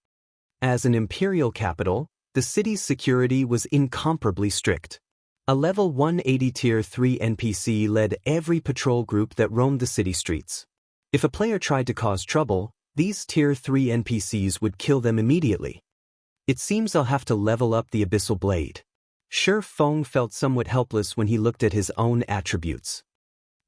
As an imperial capital, the city's security was incomparably strict. A level 180 Tier 3 NPC led every patrol group that roamed the city streets. If a player tried to cause trouble, these Tier 3 NPCs would kill them immediately. It seems I'll have to level up the Abyssal Blade. Shifeng felt somewhat helpless when he looked at his own attributes.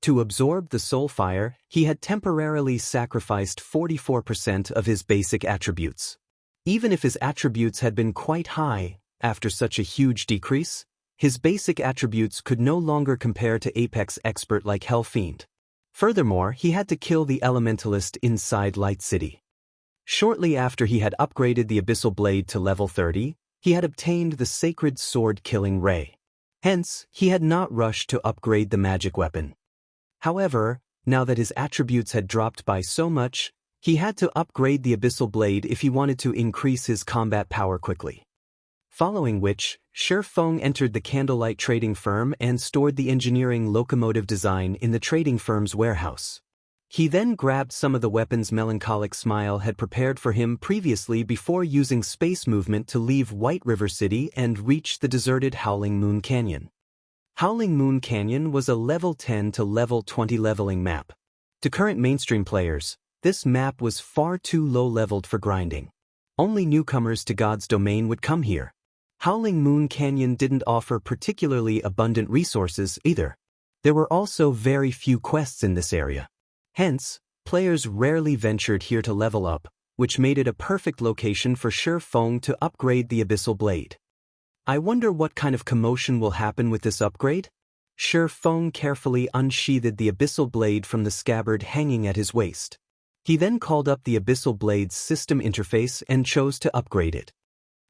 To absorb the soul fire, he had temporarily sacrificed 44% of his basic attributes. Even if his attributes had been quite high, after such a huge decrease, his basic attributes could no longer compare to Apex expert like Fiend. Furthermore, he had to kill the elementalist inside Light City. Shortly after he had upgraded the Abyssal Blade to level 30, he had obtained the Sacred Sword Killing Ray. Hence, he had not rushed to upgrade the magic weapon. However, now that his attributes had dropped by so much, he had to upgrade the Abyssal Blade if he wanted to increase his combat power quickly. Following which, Shifeng entered the Candlelight trading firm and stored the engineering locomotive design in the trading firm's warehouse. He then grabbed some of the weapons Melancholic Smile had prepared for him previously before using space movement to leave White River City and reach the deserted Howling Moon Canyon. Howling Moon Canyon was a level 10 to level 20 leveling map. To current mainstream players, this map was far too low-leveled for grinding. Only newcomers to God's domain would come here. Howling Moon Canyon didn't offer particularly abundant resources either. There were also very few quests in this area. Hence, players rarely ventured here to level up, which made it a perfect location for Shifeng to upgrade the Abyssal Blade. I wonder what kind of commotion will happen with this upgrade? Shifeng carefully unsheathed the Abyssal Blade from the scabbard hanging at his waist. He then called up the Abyssal Blade's system interface and chose to upgrade it.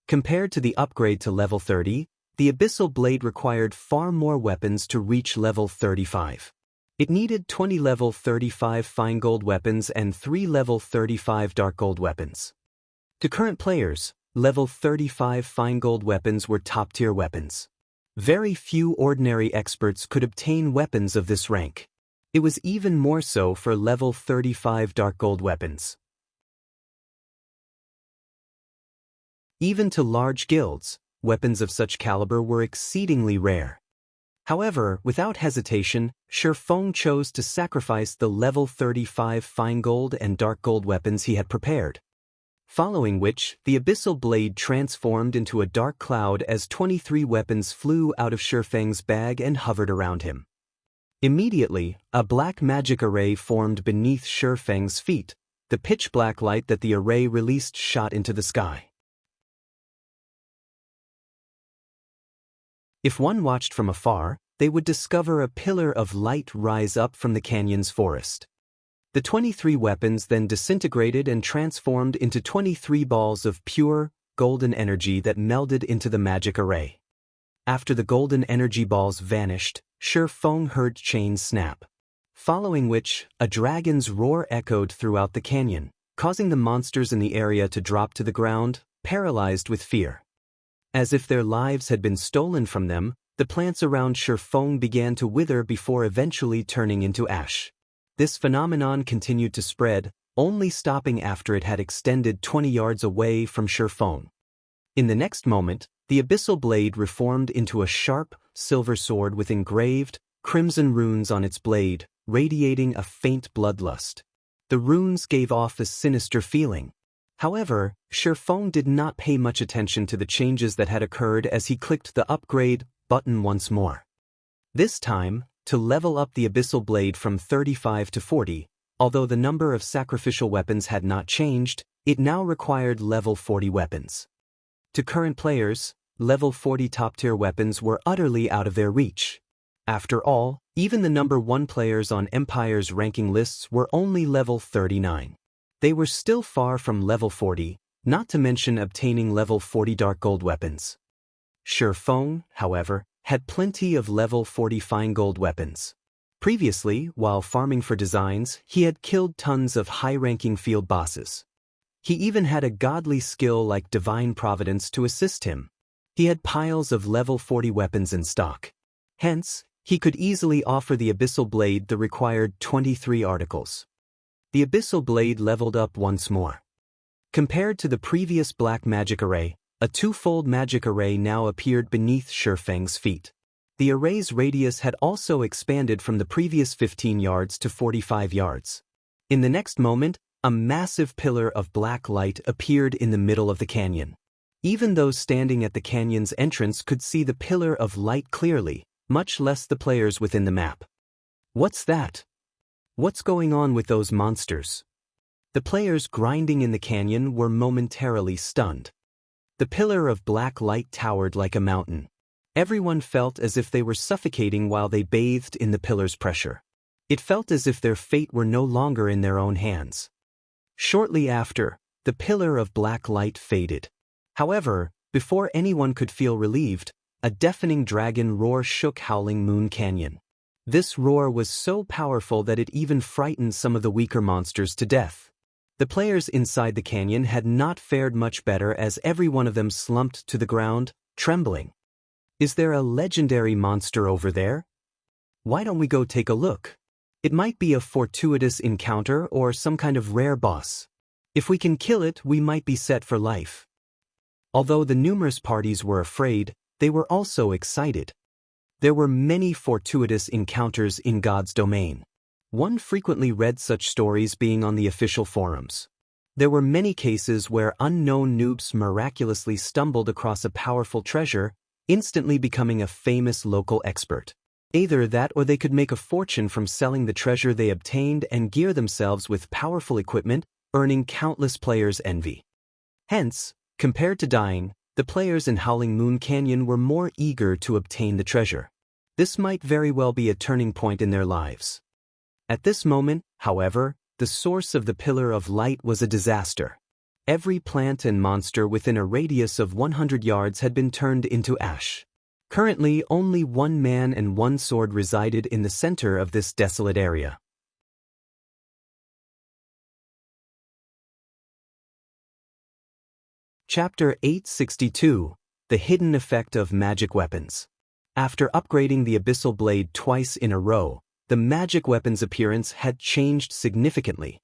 Compared to the upgrade to level 30, the Abyssal Blade required far more weapons to reach level 35. It needed 20 level 35 fine gold weapons and 3 level 35 dark gold weapons. To current players, level 35 fine gold weapons were top-tier weapons. Very few ordinary experts could obtain weapons of this rank. It was even more so for level 35 dark gold weapons. Even to large guilds, weapons of such caliber were exceedingly rare. However, without hesitation, Shifeng chose to sacrifice the level 35 fine gold and dark gold weapons he had prepared. Following which, the Abyssal blade transformed into a dark cloud as 23 weapons flew out of Shifeng's bag and hovered around him. Immediately, a black magic array formed beneath Shifeng's feet. The pitch-black light that the array released shot into the sky. If one watched from afar, they would discover a pillar of light rise up from the canyon's forest. The 23 weapons then disintegrated and transformed into 23 balls of pure, golden energy that melded into the magic array. After the golden energy balls vanished, Shifeng heard chains snap. Following which, a dragon's roar echoed throughout the canyon, causing the monsters in the area to drop to the ground, paralyzed with fear. As if their lives had been stolen from them, the plants around Shifeng began to wither before eventually turning into ash. This phenomenon continued to spread, only stopping after it had extended 20 yards away from Shifeng. In the next moment, the Abyssal blade reformed into a sharp, silver sword with engraved, crimson runes on its blade, radiating a faint bloodlust. The runes gave off a sinister feeling. However, Shifeng did not pay much attention to the changes that had occurred as he clicked the upgrade button once more. This time, to level up the Abyssal blade from 35 to 40, although the number of sacrificial weapons had not changed, it now required level 40 weapons. To current players, level 40 top-tier weapons were utterly out of their reach. After all, even the number 1 players on Empire's ranking lists were only level 39. They were still far from level 40, not to mention obtaining level 40 dark gold weapons. Shifeng, however, had plenty of level 40 fine gold weapons. Previously, while farming for designs, he had killed tons of high-ranking field bosses. He even had a godly skill like Divine Providence to assist him. He had piles of level 40 weapons in stock. Hence, he could easily offer the Abyssal blade the required 23 articles. The Abyssal blade leveled up once more. Compared to the previous black magic array, a twofold magic array now appeared beneath Shifeng's feet. The array's radius had also expanded from the previous 15 yards to 45 yards. In the next moment, a massive pillar of black light appeared in the middle of the canyon. Even those standing at the canyon's entrance could see the pillar of light clearly, much less the players within the map. What's that? What's going on with those monsters? The players grinding in the canyon were momentarily stunned. The pillar of black light towered like a mountain. Everyone felt as if they were suffocating while they bathed in the pillar's pressure. It felt as if their fate were no longer in their own hands. Shortly after, the pillar of black light faded. However, before anyone could feel relieved, a deafening dragon roar shook Howling Moon Canyon. This roar was so powerful that it even frightened some of the weaker monsters to death. The players inside the canyon had not fared much better as every one of them slumped to the ground, trembling. Is there a legendary monster over there? Why don't we go take a look? It might be a fortuitous encounter or some kind of rare boss. If we can kill it, we might be set for life. Although the numerous parties were afraid, they were also excited. There were many fortuitous encounters in God's domain. One frequently read such stories being on the official forums. There were many cases where unknown noobs miraculously stumbled across a powerful treasure, instantly becoming a famous local expert. Either that or they could make a fortune from selling the treasure they obtained and gear themselves with powerful equipment, earning countless players' envy. Hence, compared to dying, the players in Howling Moon Canyon were more eager to obtain the treasure. This might very well be a turning point in their lives. At this moment, however, the source of the pillar of light was a disaster. Every plant and monster within a radius of 100 yards had been turned into ash. Currently, only one man and one sword resided in the center of this desolate area. Chapter 862, The Hidden Effect of Magic Weapons. After upgrading the Abyssal Blade twice in a row, the magic weapon's appearance had changed significantly.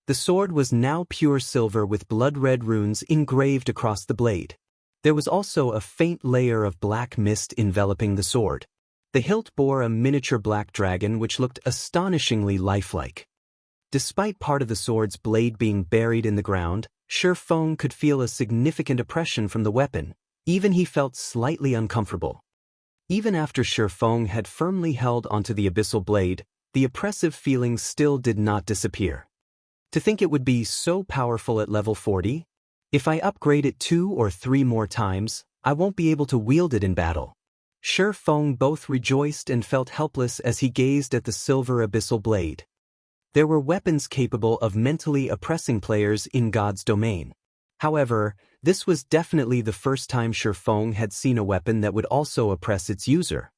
The sword was now pure silver with blood-red runes engraved across the blade. There was also a faint layer of black mist enveloping the sword. The hilt bore a miniature black dragon which looked astonishingly lifelike. Despite part of the sword's blade being buried in the ground, Shifeng could feel a significant oppression from the weapon. Even he felt slightly uncomfortable. Even after Shifeng had firmly held onto the Abyssal Blade, the oppressive feelings still did not disappear. To think it would be so powerful at level 40? If I upgrade it 2 or 3 more times, I won't be able to wield it in battle. Shifeng both rejoiced and felt helpless as he gazed at the silver Abyssal Blade. There were weapons capable of mentally oppressing players in God's domain. However, this was definitely the first time Shifeng had seen a weapon that would also oppress its user.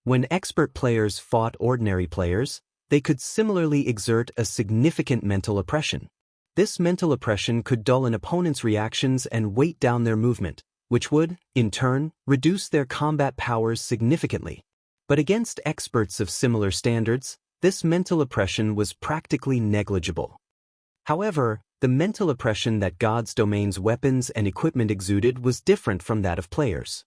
When expert players fought ordinary players, they could similarly exert a significant mental oppression. This mental oppression could dull an opponent's reactions and weight down their movement, which would, in turn, reduce their combat powers significantly. But against experts of similar standards, this mental oppression was practically negligible. However, the mental oppression that God's domain's weapons and equipment exuded was different from that of players.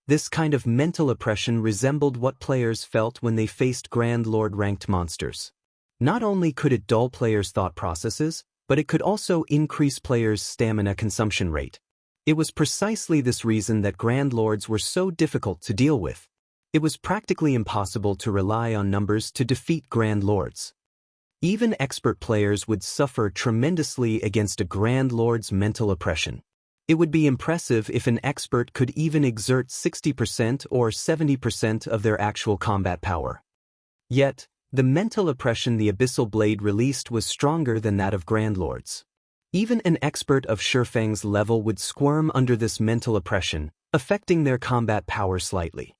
This kind of mental oppression resembled what players felt when they faced Grand Lord-ranked monsters. Not only could it dull players' thought processes, but it could also increase players' stamina consumption rate. It was precisely this reason that Grand Lords were so difficult to deal with. It was practically impossible to rely on numbers to defeat Grand Lords. Even expert players would suffer tremendously against a Grand Lord's mental oppression. It would be impressive if an expert could even exert 60% or 70% of their actual combat power. Yet, the mental oppression the Abyssal Blade released was stronger than that of Grand Lords. Even an expert of Shifeng's level would squirm under this mental oppression, affecting their combat power slightly.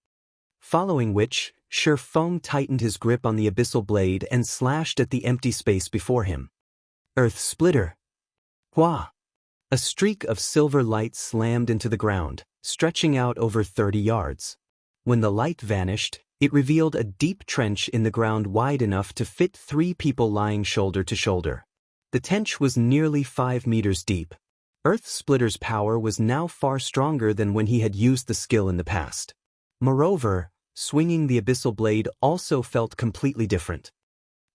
Following which, Shifeng tightened his grip on the Abyssal Blade and slashed at the empty space before him. Earth Splitter! Hua! A streak of silver light slammed into the ground, stretching out over 30 yards. When the light vanished, it revealed a deep trench in the ground wide enough to fit 3 people lying shoulder to shoulder. The trench was nearly 5 meters deep. Earth Splitter's power was now far stronger than when he had used the skill in the past. Moreover, swinging the Abyssal Blade also felt completely different.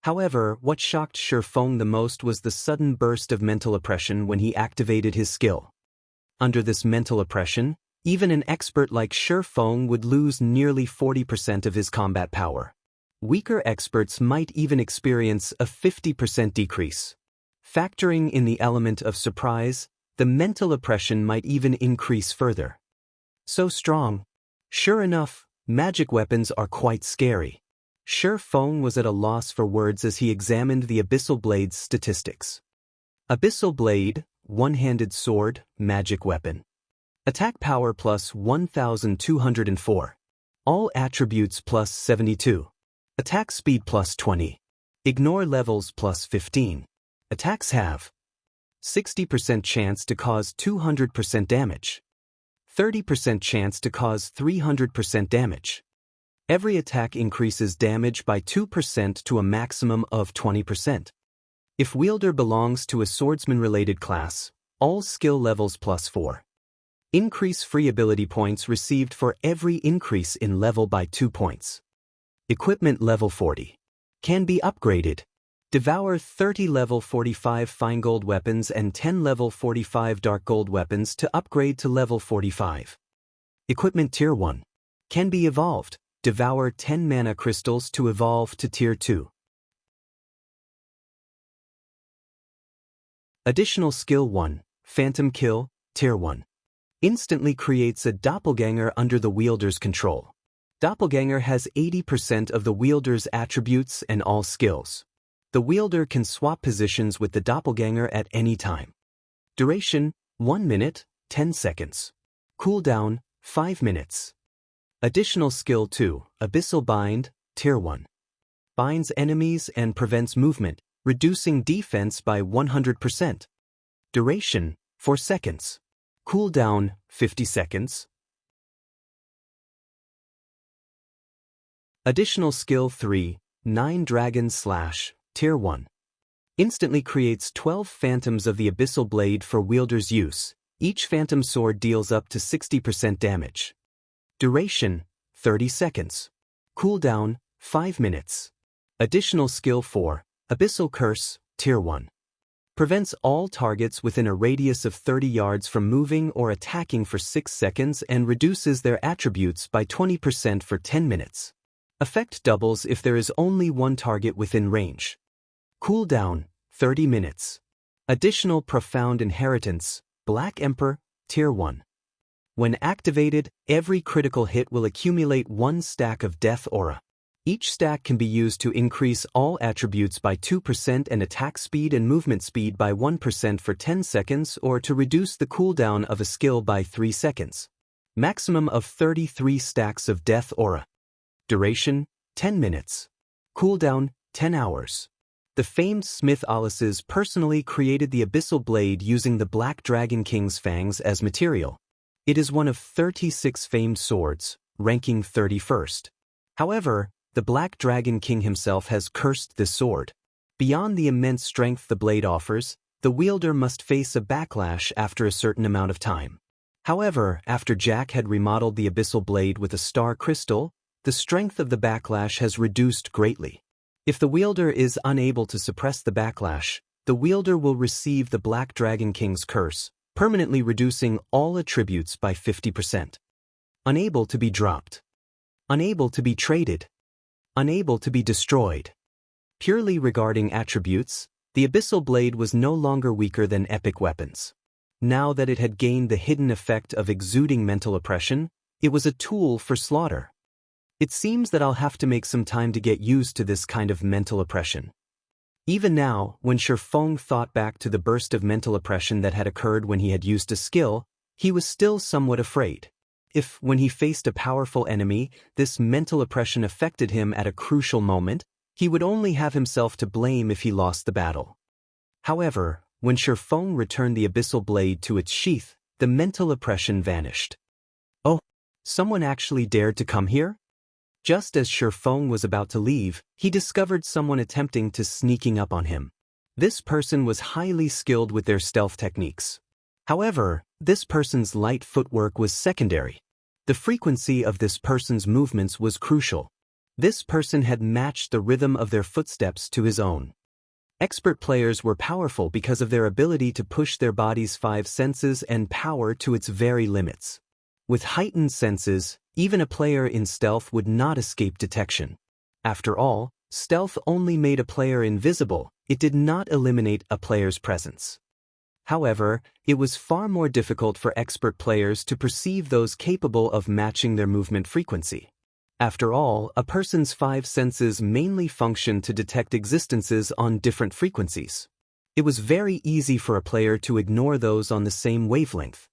However, what shocked Shifeng the most was the sudden burst of mental oppression when he activated his skill. Under this mental oppression, even an expert like Shifeng would lose nearly 40% of his combat power. Weaker experts might even experience a 50% decrease. Factoring in the element of surprise, the mental oppression might even increase further. So strong. Sure enough, magic weapons are quite scary. Shifeng was at a loss for words as he examined the Abyssal Blade's statistics. Abyssal Blade, one-handed sword, magic weapon. Attack power plus 1204. All attributes plus 72. Attack speed plus 20. Ignore levels plus 15. Attacks have 60% chance to cause 200% damage. 30% chance to cause 300% damage. Every attack increases damage by 2% to a maximum of 20%. If wielder belongs to a swordsman-related class, all skill levels plus 4. Increase free ability points received for every increase in level by 2 points. Equipment level 40. Can be upgraded. Devour 30 level 45 fine gold weapons and 10 level 45 dark gold weapons to upgrade to level 45. Equipment tier 1. Can be evolved. Devour 10 mana crystals to evolve to tier 2. Additional skill 1, Phantom Kill, tier 1. Instantly creates a doppelganger under the wielder's control. Doppelganger has 80% of the wielder's attributes and all skills. The wielder can swap positions with the doppelganger at any time. Duration, 1 minute, 10 seconds. Cooldown, 5 minutes. Additional skill 2, Abyssal Bind, Tier 1. Binds enemies and prevents movement, reducing defense by 100%. Duration, 4 seconds. Cooldown, 50 seconds. Additional skill 3, 9 Dragon Slash, Tier 1. Instantly creates 12 phantoms of the Abyssal Blade for wielder's use. Each phantom sword deals up to 60% damage. Duration, 30 seconds. Cooldown, 5 minutes. Additional skill 4, Abyssal Curse, Tier 1. Prevents all targets within a radius of 30 yards from moving or attacking for 6 seconds and reduces their attributes by 20% for 10 minutes. Effect doubles if there is only one target within range. Cooldown, 30 minutes. Additional Profound Inheritance, Black Emperor, Tier 1. When activated, every critical hit will accumulate 1 stack of Death Aura. Each stack can be used to increase all attributes by 2% and attack speed and movement speed by 1% for 10 seconds or to reduce the cooldown of a skill by 3 seconds. Maximum of 33 stacks of Death Aura. Duration, 10 minutes. Cooldown, 10 hours. The famed Smith Alices personally created the Abyssal Blade using the Black Dragon King's fangs as material. It is one of 36 famed swords, ranking 31st. However, the Black Dragon King himself has cursed this sword. Beyond the immense strength the blade offers, the wielder must face a backlash after a certain amount of time. However, after Jack had remodeled the Abyssal Blade with a star crystal, the strength of the backlash has reduced greatly. If the wielder is unable to suppress the backlash, the wielder will receive the Black Dragon King's curse, permanently reducing all attributes by 50%. Unable to be dropped. Unable to be traded. Unable to be destroyed. Purely regarding attributes, the Abyssal Blade was no longer weaker than epic weapons. Now that it had gained the hidden effect of exuding mental oppression, it was a tool for slaughter. It seems that I'll have to make some time to get used to this kind of mental oppression. Even now, when Shifeng thought back to the burst of mental oppression that had occurred when he had used a skill, he was still somewhat afraid. If, when he faced a powerful enemy, this mental oppression affected him at a crucial moment, he would only have himself to blame if he lost the battle. However, when Shifeng returned the Abyssal Blade to its sheath, the mental oppression vanished. Oh, someone actually dared to come here? Just as Shifeng was about to leave, he discovered someone attempting to sneaking up on him. This person was highly skilled with their stealth techniques. However, this person's light footwork was secondary. The frequency of this person's movements was crucial. This person had matched the rhythm of their footsteps to his own. Expert players were powerful because of their ability to push their body's 5 senses and power to its very limits. With heightened senses, even a player in stealth would not escape detection. After all, stealth only made a player invisible, it did not eliminate a player's presence. However, it was far more difficult for expert players to perceive those capable of matching their movement frequency. After all, a person's 5 senses mainly function to detect existences on different frequencies. It was very easy for a player to ignore those on the same wavelength.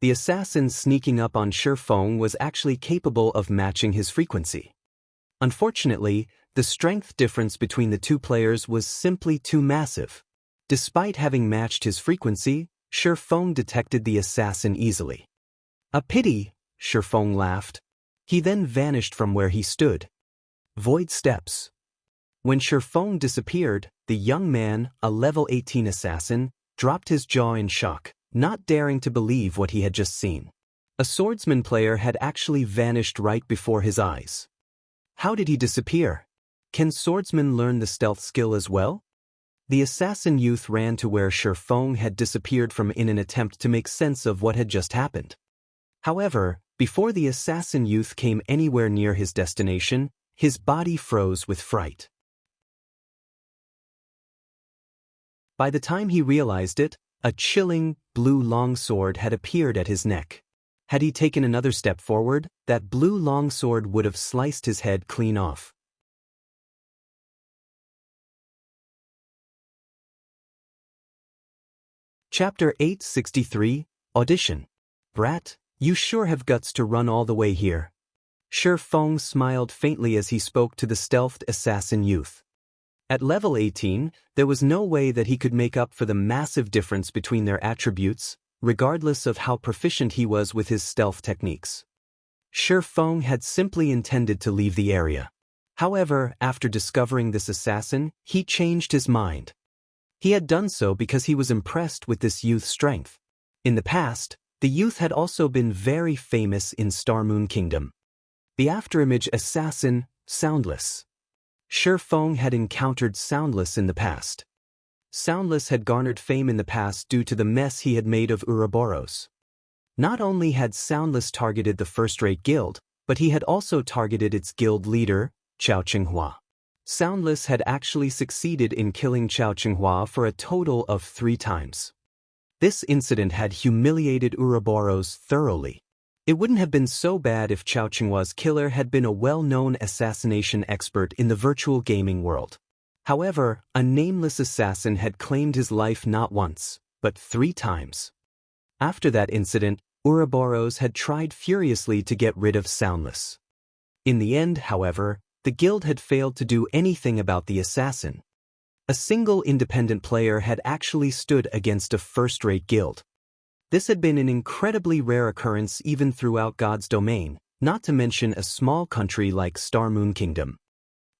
The assassin sneaking up on Shifeng was actually capable of matching his frequency. Unfortunately, the strength difference between the two players was simply too massive. Despite having matched his frequency, Shifeng detected the assassin easily. A pity, Shifeng laughed. He then vanished from where he stood. Void steps. When Shifeng disappeared, the young man, a level 18 assassin, dropped his jaw in shock, not daring to believe what he had just seen. A swordsman player had actually vanished right before his eyes. How did he disappear? Can swordsmen learn the stealth skill as well? The assassin youth ran to where Shifeng had disappeared from in an attempt to make sense of what had just happened. However, before the assassin youth came anywhere near his destination, his body froze with fright. By the time he realized it, a chilling, blue longsword had appeared at his neck. Had he taken another step forward, that blue longsword would have sliced his head clean off. Chapter 863, Audition. Brat, you sure have guts to run all the way here. Shi Feng smiled faintly as he spoke to the stealthed assassin youth. At level 18, there was no way that he could make up for the massive difference between their attributes, regardless of how proficient he was with his stealth techniques. Shi Feng had simply intended to leave the area. However, after discovering this assassin, he changed his mind. He had done so because he was impressed with this youth's strength. In the past, the youth had also been very famous in Starmoon Kingdom. The afterimage assassin, Soundless. Shi Feng had encountered Soundless in the past. Soundless had garnered fame in the past due to the mess he had made of Ouroboros. Not only had Soundless targeted the first-rate guild, but he had also targeted its guild leader, Chao Qinghua. Soundless had actually succeeded in killing Chao Qinghua for a total of 3 times. This incident had humiliated Ouroboros thoroughly. It wouldn't have been so bad if Chao Qinghua's killer had been a well-known assassination expert in the virtual gaming world. However, a nameless assassin had claimed his life not once, but 3 times. After that incident, Ouroboros had tried furiously to get rid of Soundless. In the end, however, the guild had failed to do anything about the assassin. A single independent player had actually stood against a first-rate guild. This had been an incredibly rare occurrence even throughout God's domain, not to mention a small country like Starmoon Kingdom.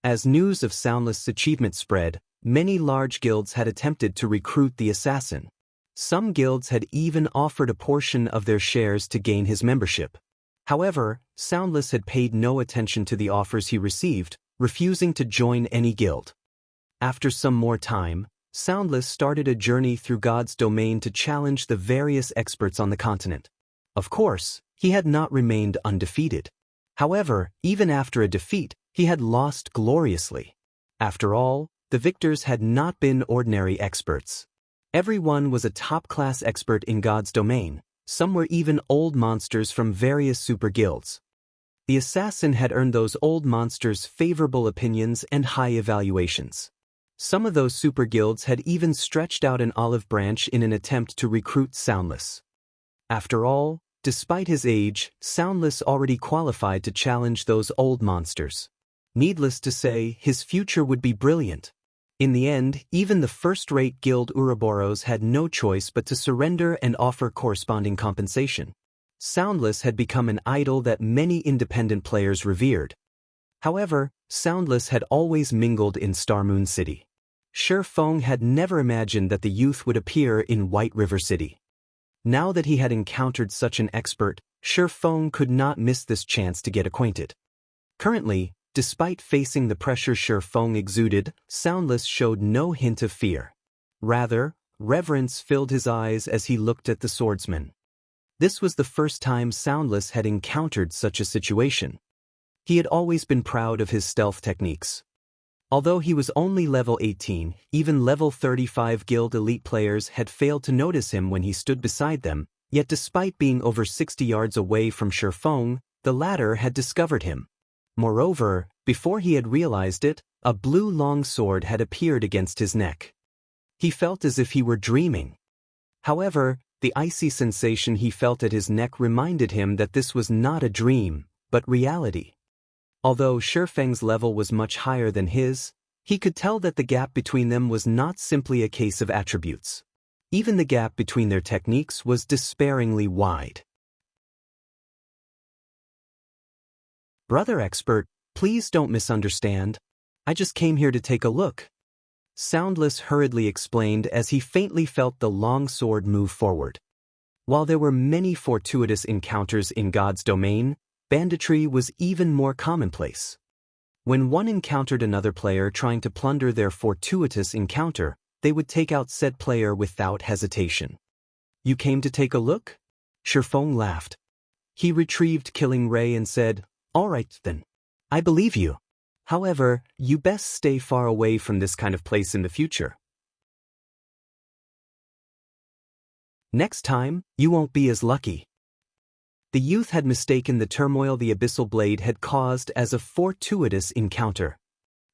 As news of Soundless' achievement spread, many large guilds had attempted to recruit the assassin. Some guilds had even offered a portion of their shares to gain his membership. However, Soundless had paid no attention to the offers he received, refusing to join any guild. After some more time, Soundless started a journey through God's domain to challenge the various experts on the continent. Of course, he had not remained undefeated. However, even after a defeat, he had lost gloriously. After all, the victors had not been ordinary experts. Everyone was a top-class expert in God's domain. Some were even old monsters from various super guilds. The assassin had earned those old monsters' favorable opinions and high evaluations. Some of those super guilds had even stretched out an olive branch in an attempt to recruit Soundless. After all, despite his age, Soundless already qualified to challenge those old monsters. Needless to say, his future would be brilliant. In the end, even the first-rate guild Ouroboros had no choice but to surrender and offer corresponding compensation. Soundless had become an idol that many independent players revered. However, Soundless had always mingled in Starmoon City. Shi Feng had never imagined that the youth would appear in White River City. Now that he had encountered such an expert, Shi Feng could not miss this chance to get acquainted. Currently, despite facing the pressure Shi Feng exuded, Soundless showed no hint of fear. Rather, reverence filled his eyes as he looked at the swordsman. This was the first time Soundless had encountered such a situation. He had always been proud of his stealth techniques. Although he was only level 18, even level 35 guild elite players had failed to notice him when he stood beside them, yet despite being over 60 yards away from Shi Feng, the latter had discovered him. Moreover, before he had realized it, a blue long sword had appeared against his neck. He felt as if he were dreaming. However, the icy sensation he felt at his neck reminded him that this was not a dream, but reality. Although Shi Feng's level was much higher than his, he could tell that the gap between them was not simply a case of attributes. Even the gap between their techniques was despairingly wide. "Brother expert, please don't misunderstand. I just came here to take a look," Soundless hurriedly explained as he faintly felt the long sword move forward. While there were many fortuitous encounters in God's domain, banditry was even more commonplace. When one encountered another player trying to plunder their fortuitous encounter, they would take out said player without hesitation. "You came to take a look?" Shi Feng laughed. He retrieved Killing Ray and said, "All right then. I believe you. However, you best stay far away from this kind of place in the future. Next time, you won't be as lucky." The youth had mistaken the turmoil the Abyssal blade had caused as a fortuitous encounter.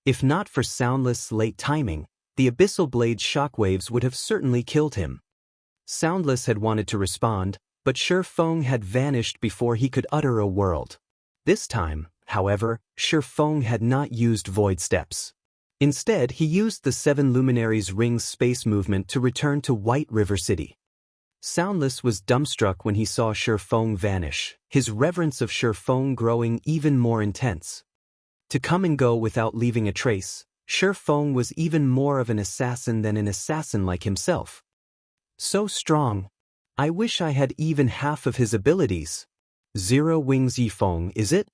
If not for Soundless' late timing, the Abyssal blade's shockwaves would have certainly killed him. Soundless had wanted to respond, but Shi Feng had vanished before he could utter a word. This time, however, Shifeng had not used Void Steps. Instead, he used the 7 Luminaries Ring's space movement to return to White River City. Soundless was dumbstruck when he saw Shifeng vanish, his reverence of Shifeng growing even more intense. To come and go without leaving a trace, Shifeng was even more of an assassin than an assassin like himself. So strong. I wish I had even half of his abilities. Zero Wings Yifeng, is it?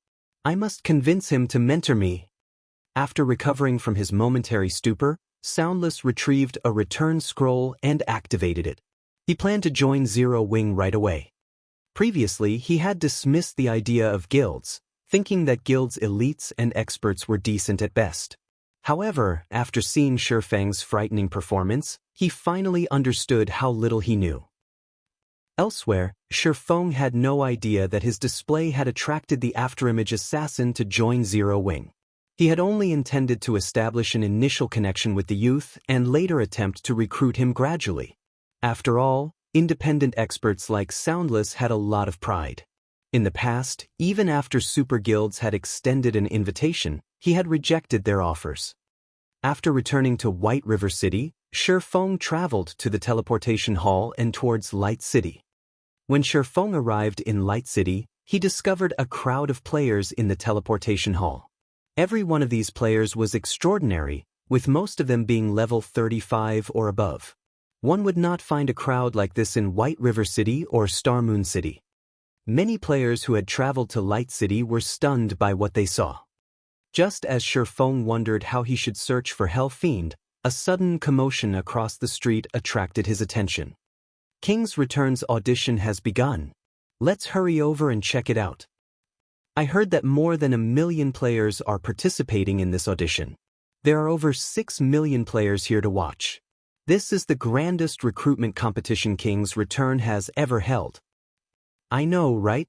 I must convince him to mentor me. After recovering from his momentary stupor, Soundless retrieved a return scroll and activated it. He planned to join Zero Wing right away. Previously, he had dismissed the idea of guilds, thinking that guilds' elites and experts were decent at best. However, after seeing Shifeng's frightening performance, he finally understood how little he knew. Elsewhere, Shifeng had no idea that his display had attracted the afterimage assassin to join Zero Wing. He had only intended to establish an initial connection with the youth and later attempt to recruit him gradually. After all, independent experts like Soundless had a lot of pride. In the past, even after super guilds had extended an invitation, he had rejected their offers. After returning to White River City, Shifeng traveled to the teleportation hall and towards Light City. When Shifeng arrived in Light City, he discovered a crowd of players in the teleportation hall. Every one of these players was extraordinary, with most of them being level 35 or above. One would not find a crowd like this in White River City or Star Moon City. Many players who had traveled to Light City were stunned by what they saw. Just as Shifeng wondered how he should search for Fiend, a sudden commotion across the street attracted his attention. King's Return's audition has begun. Let's hurry over and check it out. I heard that more than 1 million players are participating in this audition. There are over 6 million players here to watch. This is the grandest recruitment competition King's Return has ever held. I know, right?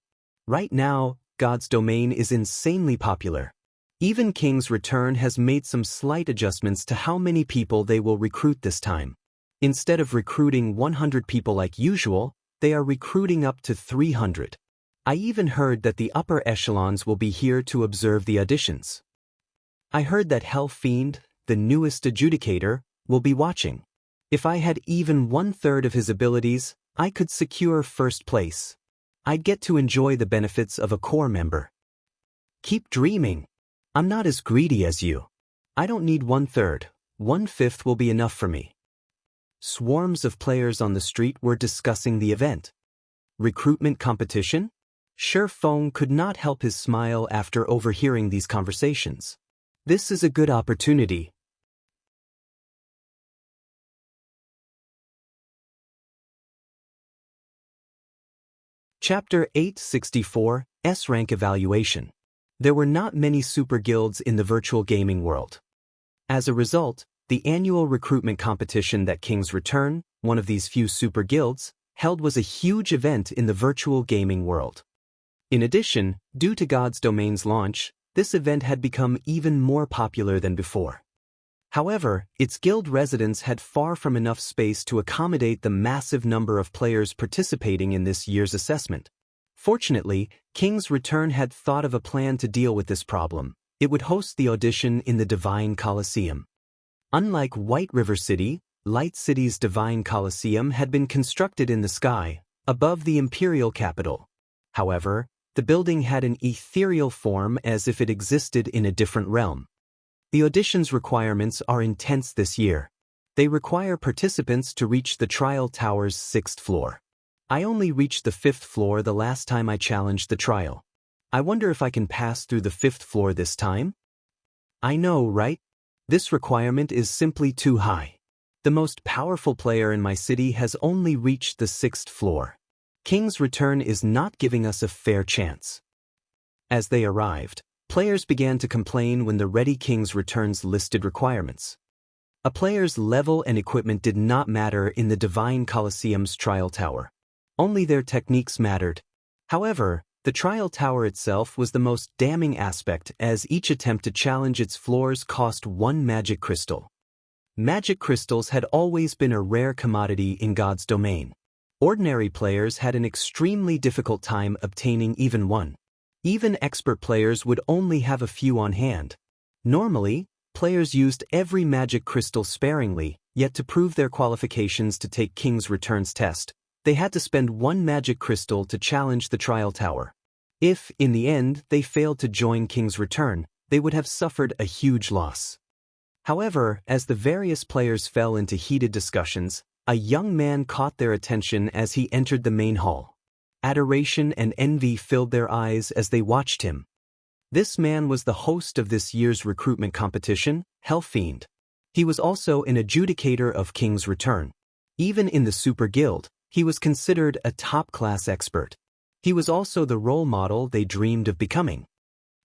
Right now, God's Domain is insanely popular. Even King's Return has made some slight adjustments to how many people they will recruit this time. Instead of recruiting 100 people like usual, they are recruiting up to 300. I even heard that the upper echelons will be here to observe the auditions. I heard that Fiend, the newest adjudicator, will be watching. If I had even 1/3 of his abilities, I could secure first place. I'd get to enjoy the benefits of a core member. Keep dreaming. I'm not as greedy as you. I don't need 1/3. 1/5 will be enough for me. Swarms of players on the street were discussing the event. Recruitment competition? Shifeng could not help his smile after overhearing these conversations. This is a good opportunity. Chapter 864, S-Rank Evaluation. There were not many super guilds in the virtual gaming world. As a result, the annual recruitment competition that King's Return, one of these few super guilds, held was a huge event in the virtual gaming world. In addition, due to God's Domain's launch, this event had become even more popular than before. However, its guild residents had far from enough space to accommodate the massive number of players participating in this year's assessment. Fortunately, King's Return had thought of a plan to deal with this problem. It would host the audition in the Divine Coliseum. Unlike White River City, Light City's Divine Coliseum had been constructed in the sky, above the imperial capital. However, the building had an ethereal form as if it existed in a different realm. The audition's requirements are intense this year. They require participants to reach the trial tower's 6th floor. I only reached the 5th floor the last time I challenged the trial. I wonder if I can pass through the 5th floor this time? I know, right? This requirement is simply too high. The most powerful player in my city has only reached the 6th floor. King's Return is not giving us a fair chance. As they arrived, players began to complain when the Ready King's Return's listed requirements. A player's level and equipment did not matter in the Divine Coliseum's trial tower. Only their techniques mattered. However, the trial tower itself was the most damning aspect, as each attempt to challenge its floors cost 1 magic crystal. Magic crystals had always been a rare commodity in God's Domain. Ordinary players had an extremely difficult time obtaining even one. Even expert players would only have a few on hand. Normally, players used every magic crystal sparingly, yet to prove their qualifications to take King's Return's test, they had to spend one magic crystal to challenge the trial tower. If, in the end, they failed to join King's Return, they would have suffered a huge loss. However, as the various players fell into heated discussions, a young man caught their attention as he entered the main hall. Adoration and envy filled their eyes as they watched him. This man was the host of this year's recruitment competition, Fiend. He was also an adjudicator of King's Return. Even in the Super Guild, he was considered a top-class expert. He was also the role model they dreamed of becoming.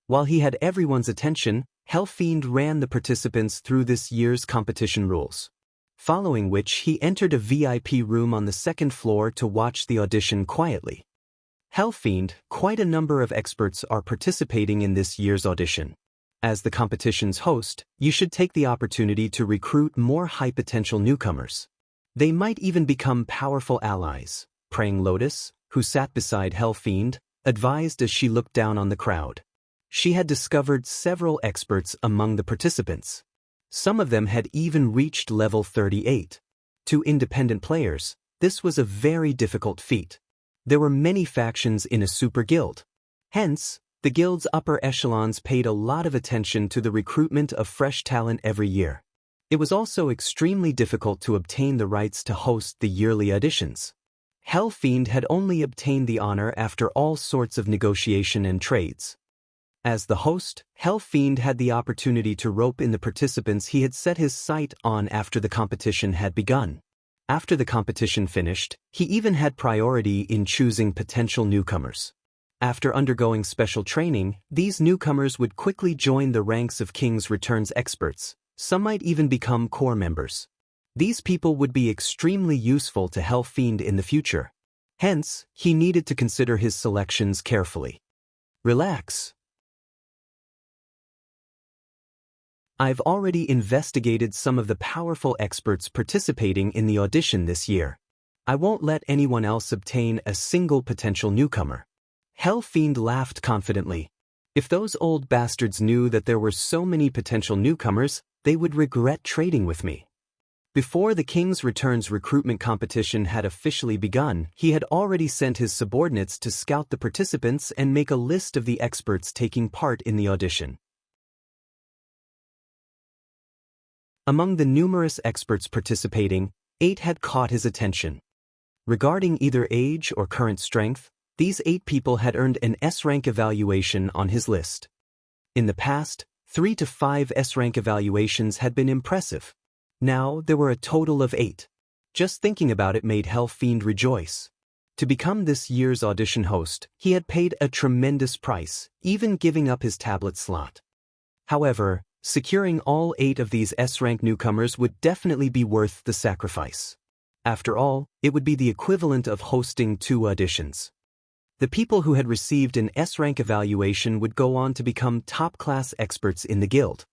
While he had everyone's attention, Fiend ran the participants through this year's competition rules. Following which he entered a VIP room on the second floor to watch the audition quietly. Fiend, quite a number of experts are participating in this year's audition. As the competition's host, you should take the opportunity to recruit more high-potential newcomers. They might even become powerful allies, Praying Lotus, who sat beside Fiend, advised as she looked down on the crowd. She had discovered several experts among the participants. Some of them had even reached level 38. To independent players, this was a very difficult feat. There were many factions in a super guild. Hence, the guild's upper echelons paid a lot of attention to the recruitment of fresh talent every year. It was also extremely difficult to obtain the rights to host the yearly auditions. Fiend had only obtained the honor after all sorts of negotiation and trades. As the host, Fiend had the opportunity to rope in the participants he had set his sight on after the competition had begun. After the competition finished, he even had priority in choosing potential newcomers. After undergoing special training, these newcomers would quickly join the ranks of King's Return's experts. Some might even become core members. These people would be extremely useful to Fiend in the future. Hence, he needed to consider his selections carefully. Relax. I've already investigated some of the powerful experts participating in the audition this year. I won't let anyone else obtain a single potential newcomer. Fiend laughed confidently. If those old bastards knew that there were so many potential newcomers, they would regret trading with me. Before the King's Return's recruitment competition had officially begun, he had already sent his subordinates to scout the participants and make a list of the experts taking part in the audition. Among the numerous experts participating, 8 had caught his attention. Regarding either age or current strength, these 8 people had earned an S-rank evaluation on his list. In the past, 3 to 5 S-rank evaluations had been impressive. Now there were a total of 8. Just thinking about it made Fiend rejoice. To become this year's audition host, he had paid a tremendous price, even giving up his tablet slot. However, securing all 8 of these S-rank newcomers would definitely be worth the sacrifice. After all, it would be the equivalent of hosting 2 auditions. The people who had received an S-rank evaluation would go on to become top-class experts in the guild.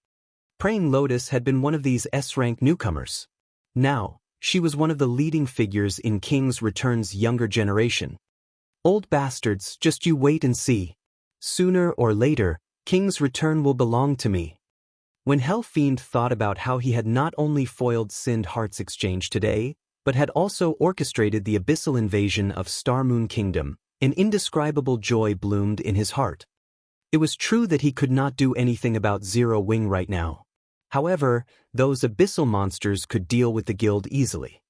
Praying Lotus had been one of these S-rank newcomers. Now, she was one of the leading figures in King's Return's younger generation. Old bastards, just you wait and see. Sooner or later, King's Return will belong to me. When Fiend thought about how he had not only foiled Sind Heart's exchange today, but had also orchestrated the Abyssal invasion of Starmoon Kingdom, an indescribable joy bloomed in his heart. It was true that he could not do anything about Zero Wing right now. However, those Abyssal monsters could deal with the guild easily.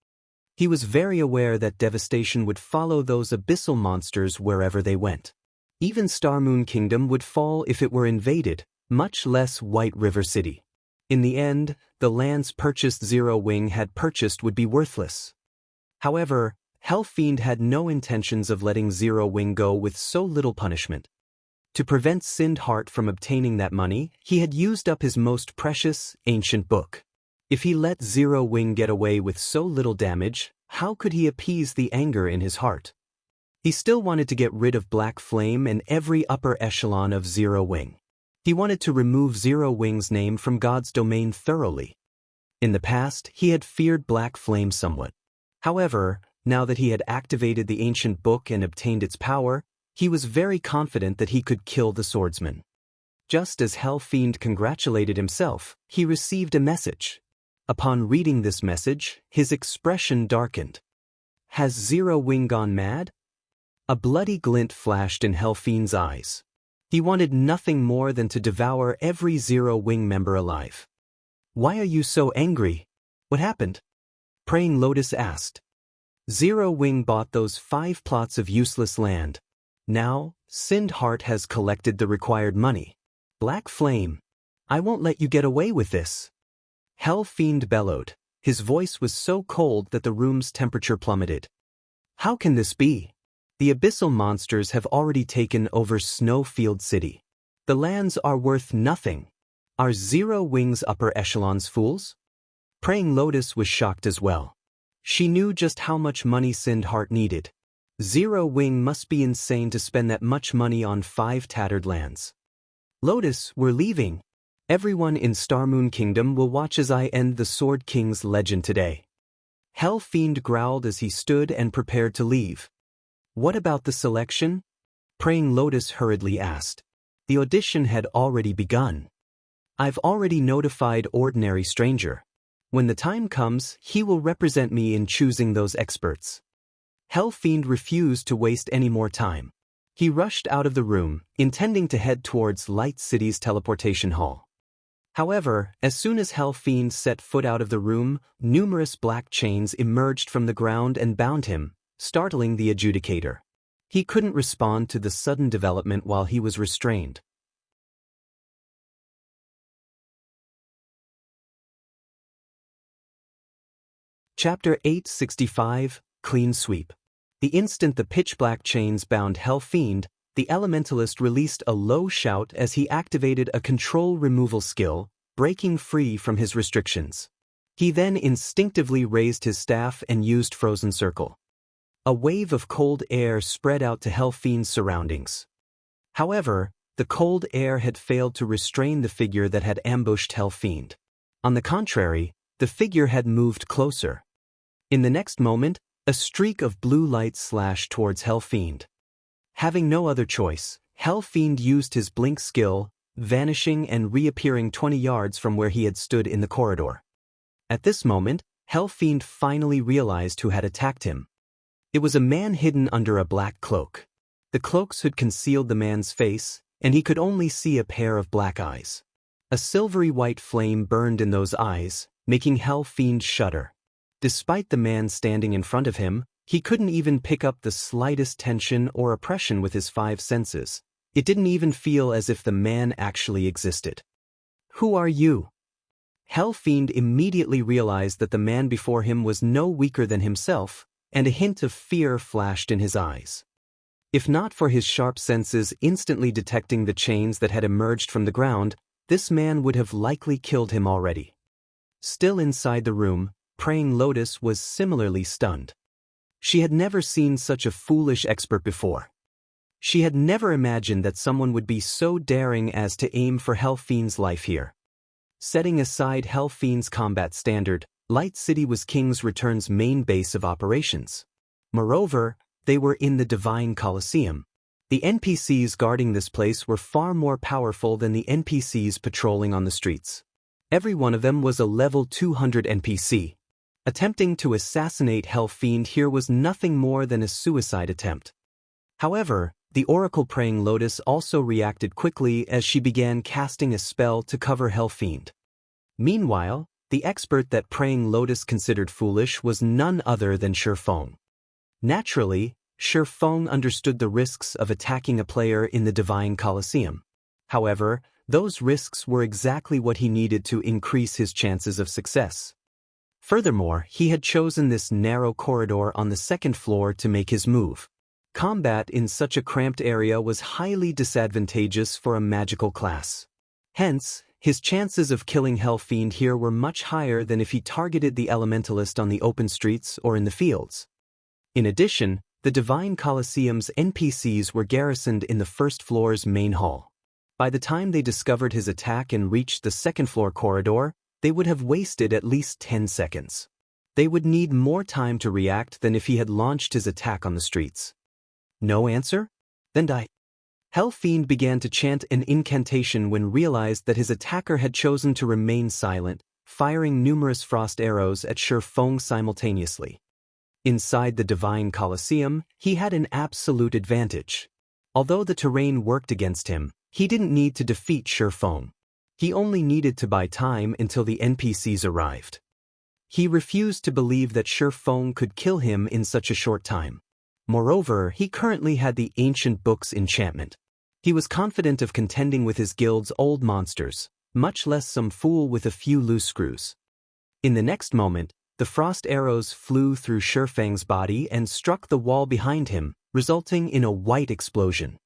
He was very aware that devastation would follow those Abyssal monsters wherever they went. Even Starmoon Kingdom would fall if it were invaded, much less White River City. In the end, the lands purchased Zero Wing had purchased would be worthless. However, Fiend had no intentions of letting Zero Wing go with so little punishment. To prevent Sind Heart from obtaining that money, he had used up his most precious, ancient book. If he let Zero Wing get away with so little damage, how could he appease the anger in his heart? He still wanted to get rid of Black Flame and every upper echelon of Zero Wing. He wanted to remove Zero Wing's name from God's domain thoroughly. In the past, he had feared Black Flame somewhat. However, now that he had activated the ancient book and obtained its power, He was very confident that he could kill the swordsman. Just as Hell Fiend congratulated himself, he received a message. Upon reading this message, his expression darkened. Has Zero Wing gone mad? A bloody glint flashed in Hell Fiend's eyes. He wanted nothing more than to devour every Zero Wing member alive. Why are you so angry? What happened? Praying Lotus asked. Zero Wing bought those 5 plots of useless land. Now, Sind Heart has collected the required money. Black Flame, I won't let you get away with this. Hell Fiend bellowed. His voice was so cold that the room's temperature plummeted. How can this be? The Abyssal monsters have already taken over Snowfield City. The lands are worth nothing. Are Zero Wing's upper echelons fools? Praying Lotus was shocked as well. She knew just how much money Sind Heart needed. Zero Wing must be insane to spend that much money on 5 tattered lands. Lotus, we're leaving. Everyone in Starmoon Kingdom will watch as I end the Sword King's legend today. Hell Fiend growled as he stood and prepared to leave. What about the selection? Praying Lotus hurriedly asked. The audition had already begun. I've already notified Ordinary Stranger. When the time comes, he will represent me in choosing those experts. Hell Fiend refused to waste any more time. He rushed out of the room, intending to head towards Light City's teleportation hall. However, as soon as Hell Fiend set foot out of the room, numerous black chains emerged from the ground and bound him, startling the adjudicator. He couldn't respond to the sudden development while he was restrained. Chapter 865, Clean Sweep. The instant the pitch-black chains bound Hell Fiend, the Elementalist released a low shout as he activated a control removal skill, breaking free from his restrictions. He then instinctively raised his staff and used Frozen Circle. A wave of cold air spread out to Hell Fiend's surroundings. However, the cold air had failed to restrain the figure that had ambushed Hell Fiend. On the contrary, the figure had moved closer. In the next moment, a streak of blue light slashed towards Hell Fiend. Having no other choice, Hell Fiend used his blink skill, vanishing and reappearing 20 yards from where he had stood in the corridor. At this moment, Hell Fiend finally realized who had attacked him. It was a man hidden under a black cloak. The cloaks had concealed the man's face, and he could only see a pair of black eyes. A silvery white flame burned in those eyes, making Hell Fiend shudder. Despite the man standing in front of him, he couldn't even pick up the slightest tension or oppression with his 5 senses. It didn't even feel as if the man actually existed. Who are you? Hell Fiend immediately realized that the man before him was no weaker than himself, and a hint of fear flashed in his eyes. If not for his sharp senses instantly detecting the chains that had emerged from the ground, this man would have likely killed him already. Still inside the room, Praying Lotus was similarly stunned. She had never seen such a foolish expert before. She had never imagined that someone would be so daring as to aim for Hell Fiend's life here. Setting aside Hell Fiend's combat standard, Light City was King's Return's main base of operations. Moreover, they were in the Divine Colosseum. The NPCs guarding this place were far more powerful than the NPCs patrolling on the streets. Every one of them was a level 200 NPC. Attempting to assassinate Hell Fiend here was nothing more than a suicide attempt. However, the Oracle Praying Lotus also reacted quickly as she began casting a spell to cover Hell Fiend. Meanwhile, the expert that Praying Lotus considered foolish was none other than Shifeng. Naturally, Shifeng understood the risks of attacking a player in the Divine Colosseum. However, those risks were exactly what he needed to increase his chances of success. Furthermore, he had chosen this narrow corridor on the 2nd floor to make his move. Combat in such a cramped area was highly disadvantageous for a magical class. Hence, his chances of killing Hell Fiend here were much higher than if he targeted the Elementalist on the open streets or in the fields. In addition, the Divine Colosseum's NPCs were garrisoned in the 1st floor's main hall. By the time they discovered his attack and reached the 2nd floor corridor, they would have wasted at least 10 seconds. They would need more time to react than if he had launched his attack on the streets. No answer? then die. Hell Fiend began to chant an incantation when realized that his attacker had chosen to remain silent, firing numerous frost arrows at Shi Feng simultaneously. Inside the Divine Colosseum, he had an absolute advantage. Although the terrain worked against him, he didn't need to defeat Shi Feng. He only needed to buy time until the NPCs arrived. He refused to believe that Shi Feng could kill him in such a short time. Moreover, he currently had the Ancient Book's enchantment. He was confident of contending with his guild's old monsters, much less some fool with a few loose screws. In the next moment, the frost arrows flew through Shi Feng's body and struck the wall behind him, resulting in a white explosion.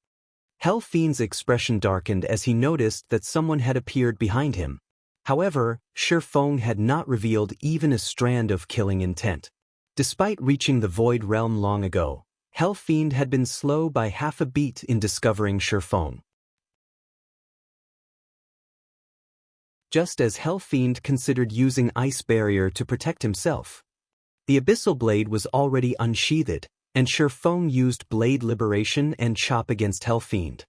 Hell Fiend's expression darkened as he noticed that someone had appeared behind him. However, Shi Feng had not revealed even a strand of killing intent. Despite reaching the Void Realm long ago, Hell Fiend had been slow by half a beat in discovering Shi Feng. Just as Hell Fiend considered using Ice Barrier to protect himself, the Abyssal Blade was already unsheathed, and Shi Feng used Blade Liberation and Chop against Hell Fiend.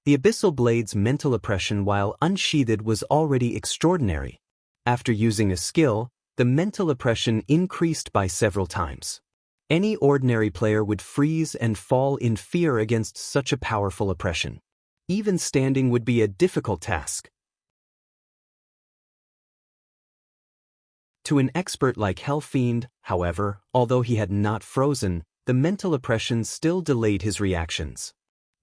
The Abyssal Blade's mental oppression while unsheathed was already extraordinary. After using a skill, the mental oppression increased by several times. Any ordinary player would freeze and fall in fear against such a powerful oppression. Even standing would be a difficult task. To an expert like Hell Fiend, however, although he had not frozen, the mental oppression still delayed his reactions.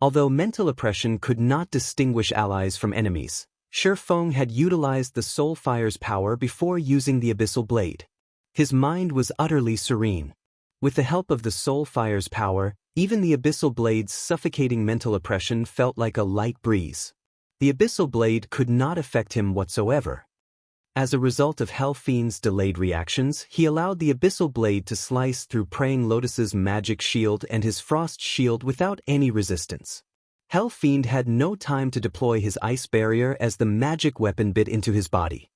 Although mental oppression could not distinguish allies from enemies, Shi Feng had utilized the Soul Fire's power before using the Abyssal Blade. His mind was utterly serene. With the help of the Soul Fire's power, even the Abyssal Blade's suffocating mental oppression felt like a light breeze. The Abyssal Blade could not affect him whatsoever. As a result of Hell Fiend's delayed reactions, he allowed the Abyssal Blade to slice through Praying Lotus's magic shield and his frost shield without any resistance. Hell Fiend had no time to deploy his Ice Barrier as the magic weapon bit into his body.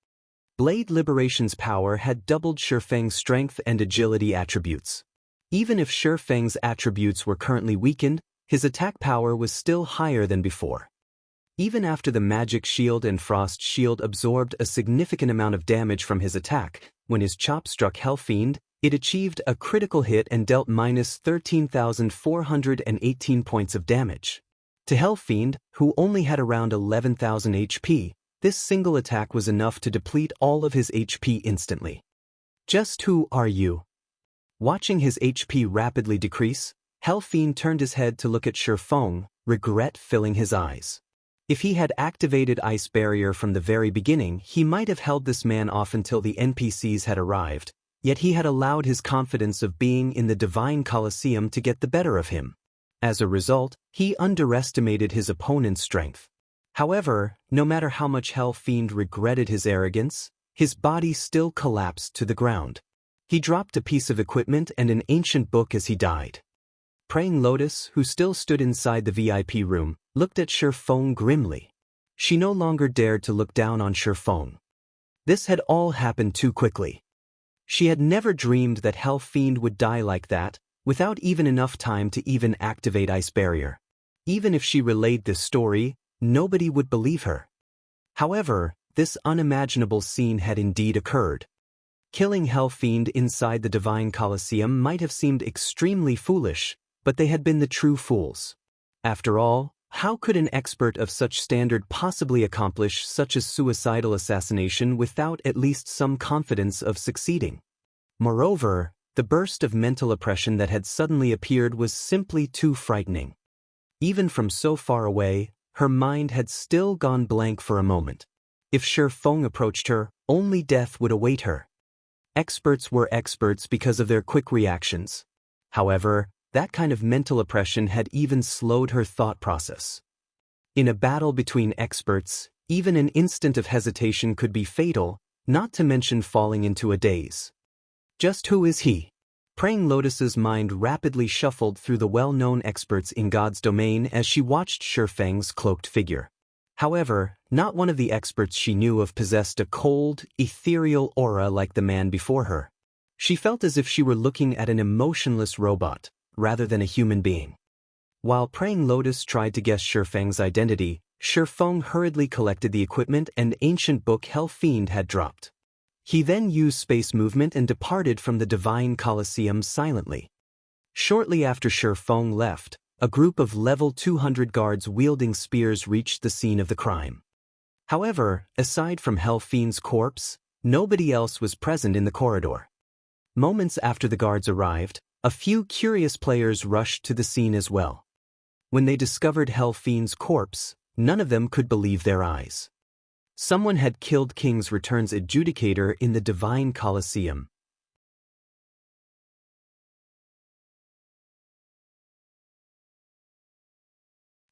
Blade Liberation's power had doubled Shi Feng's strength and agility attributes. Even if Shi Feng's attributes were currently weakened, his attack power was still higher than before. Even after the magic shield and frost shield absorbed a significant amount of damage from his attack, when his chop struck Hell Fiend, it achieved a critical hit and dealt minus 13,418 points of damage. To Hell Fiend, who only had around 11,000 HP, this single attack was enough to deplete all of his HP instantly. Just who are you? Watching his HP rapidly decrease, Hell Fiend turned his head to look at Shi Feng, regret filling his eyes. If he had activated Ice Barrier from the very beginning, he might have held this man off until the NPCs had arrived, yet he had allowed his confidence of being in the Divine Colosseum to get the better of him. As a result, he underestimated his opponent's strength. However, no matter how much Hell Fiend regretted his arrogance, his body still collapsed to the ground. He dropped a piece of equipment and an ancient book as he died. Praying Lotus, who still stood inside the VIP room, looked at Shi Feng grimly. She no longer dared to look down on Shi Feng. This had all happened too quickly. She had never dreamed that Hell Fiend would die like that, without even enough time to even activate Ice Barrier. Even if she relayed this story, nobody would believe her. However, this unimaginable scene had indeed occurred. Killing Hell Fiend inside the Divine Colosseum might have seemed extremely foolish, but they had been the true fools. After all, how could an expert of such standard possibly accomplish such a suicidal assassination without at least some confidence of succeeding? Moreover, the burst of mental oppression that had suddenly appeared was simply too frightening. Even from so far away, her mind had still gone blank for a moment. If Shi Feng approached her, only death would await her. Experts were experts because of their quick reactions. However, that kind of mental oppression had even slowed her thought process. In a battle between experts, even an instant of hesitation could be fatal, not to mention falling into a daze. Just who is he? Praying Lotus's mind rapidly shuffled through the well-known experts in God's domain as she watched Shi Feng's cloaked figure. However, not one of the experts she knew of possessed a cold, ethereal aura like the man before her. She felt as if she were looking at an emotionless robot, rather than a human being. While Praying Lotus tried to guess Shifeng's identity, Shifeng hurriedly collected the equipment and ancient book Fiend had dropped. He then used space movement and departed from the Divine Colosseum silently. Shortly after Shifeng left, a group of level 200 guards wielding spears reached the scene of the crime. However, aside from Fiend's corpse, nobody else was present in the corridor. Moments after the guards arrived, a few curious players rushed to the scene as well. When they discovered Fiend's corpse, none of them could believe their eyes. Someone had killed King's Return's adjudicator in the Divine Colosseum.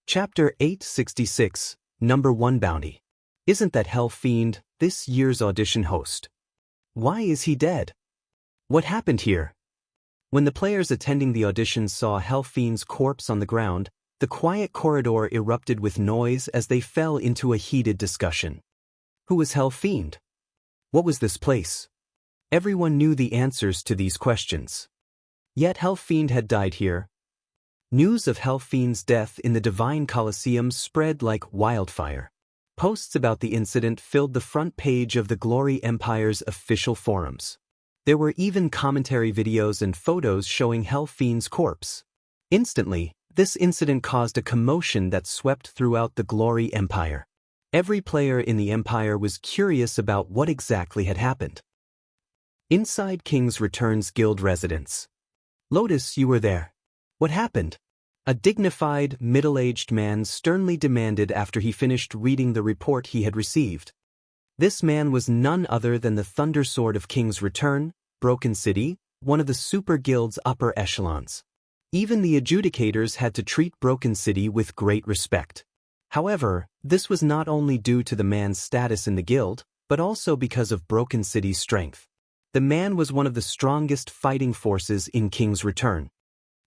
Chapter 866, Number 1 Bounty. Isn't that Fiend, this year's audition host? Why is he dead? What happened here? When the players attending the audition saw Fiend's corpse on the ground, the quiet corridor erupted with noise as they fell into a heated discussion. Who was Fiend? What was this place? Everyone knew the answers to these questions. Yet Fiend had died here. News of Fiend's death in the Divine Colosseum spread like wildfire. Posts about the incident filled the front page of the Glory Empire's official forums. There were even commentary videos and photos showing Fiend's corpse. Instantly, this incident caused a commotion that swept throughout the Glory Empire. Every player in the Empire was curious about what exactly had happened. Inside King's Return's guild residence. Lotus, you were there. What happened? A dignified, middle-aged man sternly demanded after he finished reading the report he had received. This man was none other than the Thundersword of King's Return, Broken City, one of the super guild's upper echelons. Even the adjudicators had to treat Broken City with great respect. However, this was not only due to the man's status in the guild, but also because of Broken City's strength. The man was one of the strongest fighting forces in King's Return.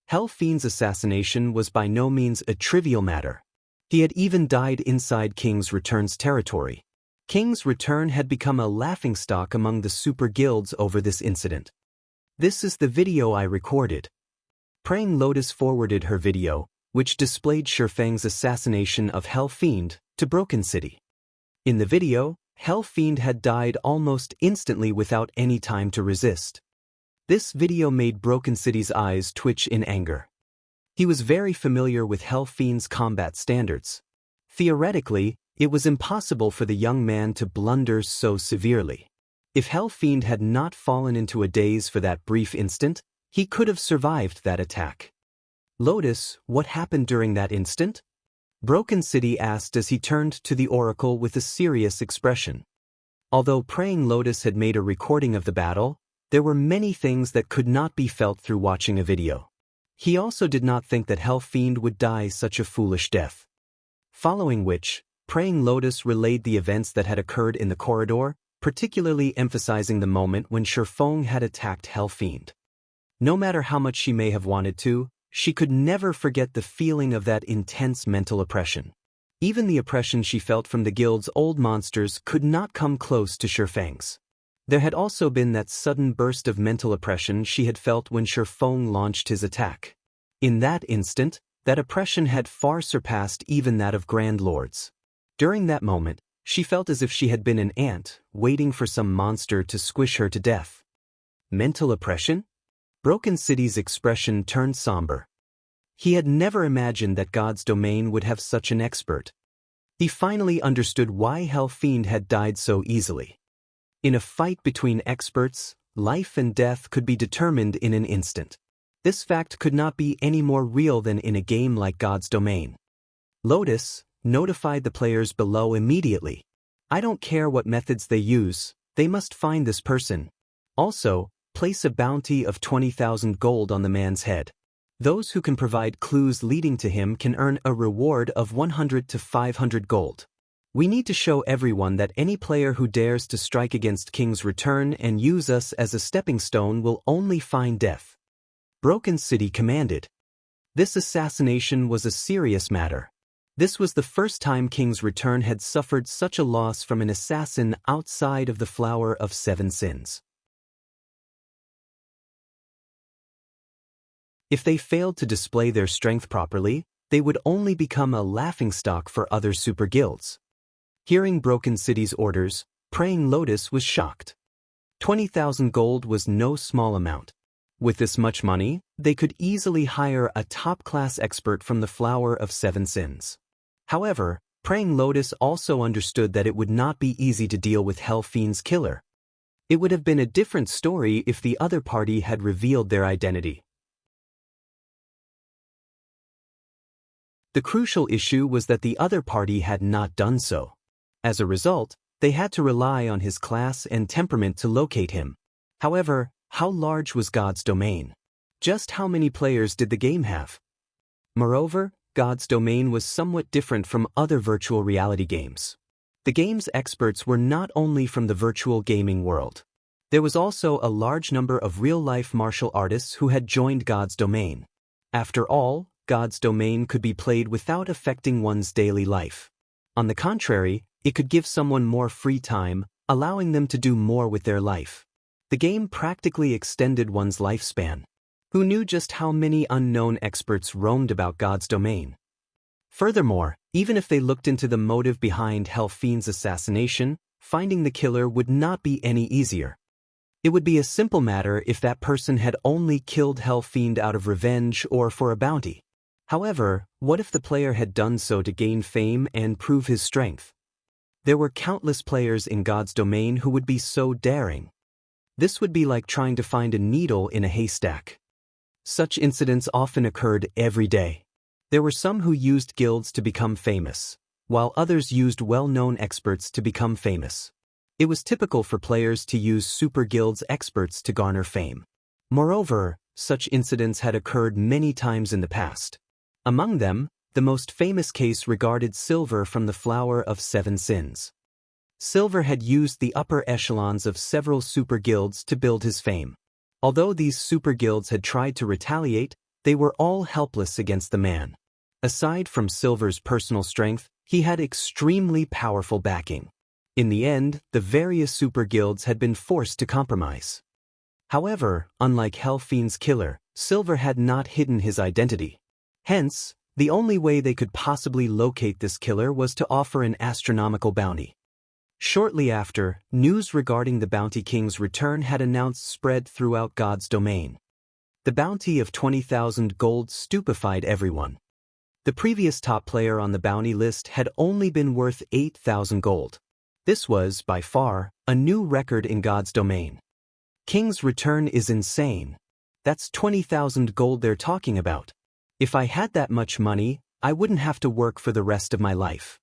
Fiend's assassination was by no means a trivial matter. He had even died inside King's Return's territory. King's Return had become a laughingstock among the super guilds over this incident. This is the video I recorded. Praying Lotus forwarded her video, which displayed Shifeng's assassination of Fiend, to Broken City. In the video, Fiend had died almost instantly without any time to resist. This video made Broken City's eyes twitch in anger. He was very familiar with Fiend's combat standards. Theoretically, it was impossible for the young man to blunder so severely. If Fiend had not fallen into a daze for that brief instant, he could have survived that attack. Lotus, what happened during that instant? Broken City asked as he turned to the Oracle with a serious expression. Although Praying Lotus had made a recording of the battle, there were many things that could not be felt through watching a video. He also did not think that Fiend would die such a foolish death. Following which, Praying Lotus relayed the events that had occurred in the corridor, particularly emphasizing the moment when Shifeng had attacked Fiend. No matter how much she may have wanted to, she could never forget the feeling of that intense mental oppression. Even the oppression she felt from the guild's old monsters could not come close to Shifeng's. There had also been that sudden burst of mental oppression she had felt when Shifeng launched his attack. In that instant, that oppression had far surpassed even that of Grand Lords. During that moment, she felt as if she had been an ant, waiting for some monster to squish her to death. Mental oppression? Broken City's expression turned somber. He had never imagined that God's domain would have such an expert. He finally understood why Fiend had died so easily. In a fight between experts, life and death could be determined in an instant. This fact could not be any more real than in a game like God's domain. Lotus notified the players below immediately. I don't care what methods they use, they must find this person. Also, place a bounty of 20,000 gold on the man's head. Those who can provide clues leading to him can earn a reward of 100 to 500 gold. We need to show everyone that any player who dares to strike against King's Return and use us as a stepping stone will only find death. Broken City commanded. This assassination was a serious matter. This was the first time King's Return had suffered such a loss from an assassin outside of the Flower of Seven Sins. If they failed to display their strength properly, they would only become a laughingstock for other super guilds. Hearing Broken City's orders, Praying Lotus was shocked. 20,000 gold was no small amount. With this much money, they could easily hire a top-class expert from the Flower of Seven Sins. However, Praying Lotus also understood that it would not be easy to deal with Hell Fiend's killer. It would have been a different story if the other party had revealed their identity. The crucial issue was that the other party had not done so. As a result, they had to rely on his class and temperament to locate him. However, how large was God's domain? Just how many players did the game have? Moreover, God's domain was somewhat different from other virtual reality games. The game's experts were not only from the virtual gaming world. There was also a large number of real-life martial artists who had joined God's domain. After all, God's domain could be played without affecting one's daily life. On the contrary, it could give someone more free time, allowing them to do more with their life. The game practically extended one's lifespan. Who knew just how many unknown experts roamed about God's domain? Furthermore, even if they looked into the motive behind Hell Fiend's assassination, finding the killer would not be any easier. It would be a simple matter if that person had only killed Hell Fiend out of revenge or for a bounty. However, what if the player had done so to gain fame and prove his strength? There were countless players in God's domain who would be so daring. This would be like trying to find a needle in a haystack. Such incidents often occurred every day. There were some who used guilds to become famous, while others used well-known experts to become famous. It was typical for players to use super guilds experts to garner fame. Moreover, such incidents had occurred many times in the past. Among them, the most famous case regarded Silver from the Flower of Seven Sins. Silver had used the upper echelons of several super guilds to build his fame. Although these super guilds had tried to retaliate, they were all helpless against the man. Aside from Silver's personal strength, he had extremely powerful backing. In the end, the various super guilds had been forced to compromise. However, unlike Hell Fiend's killer, Silver had not hidden his identity. Hence, the only way they could possibly locate this killer was to offer an astronomical bounty. Shortly after, news regarding the Bounty King's return had announced spread throughout God's domain. The bounty of 20,000 gold stupefied everyone. The previous top player on the bounty list had only been worth 8,000 gold. This was, by far, a new record in God's domain. King's return is insane. That's 20,000 gold they're talking about. If I had that much money, I wouldn't have to work for the rest of my life.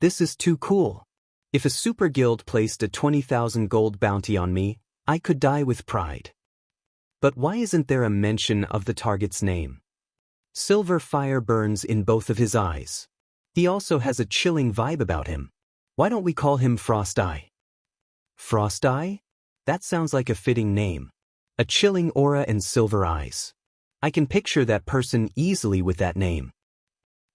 This is too cool. If a super guild placed a 20,000 gold bounty on me, I could die with pride. But why isn't there a mention of the target's name? Silver fire burns in both of his eyes. He also has a chilling vibe about him. Why don't we call him Frost Eye? Frost Eye? That sounds like a fitting name. A chilling aura and silver eyes. I can picture that person easily with that name.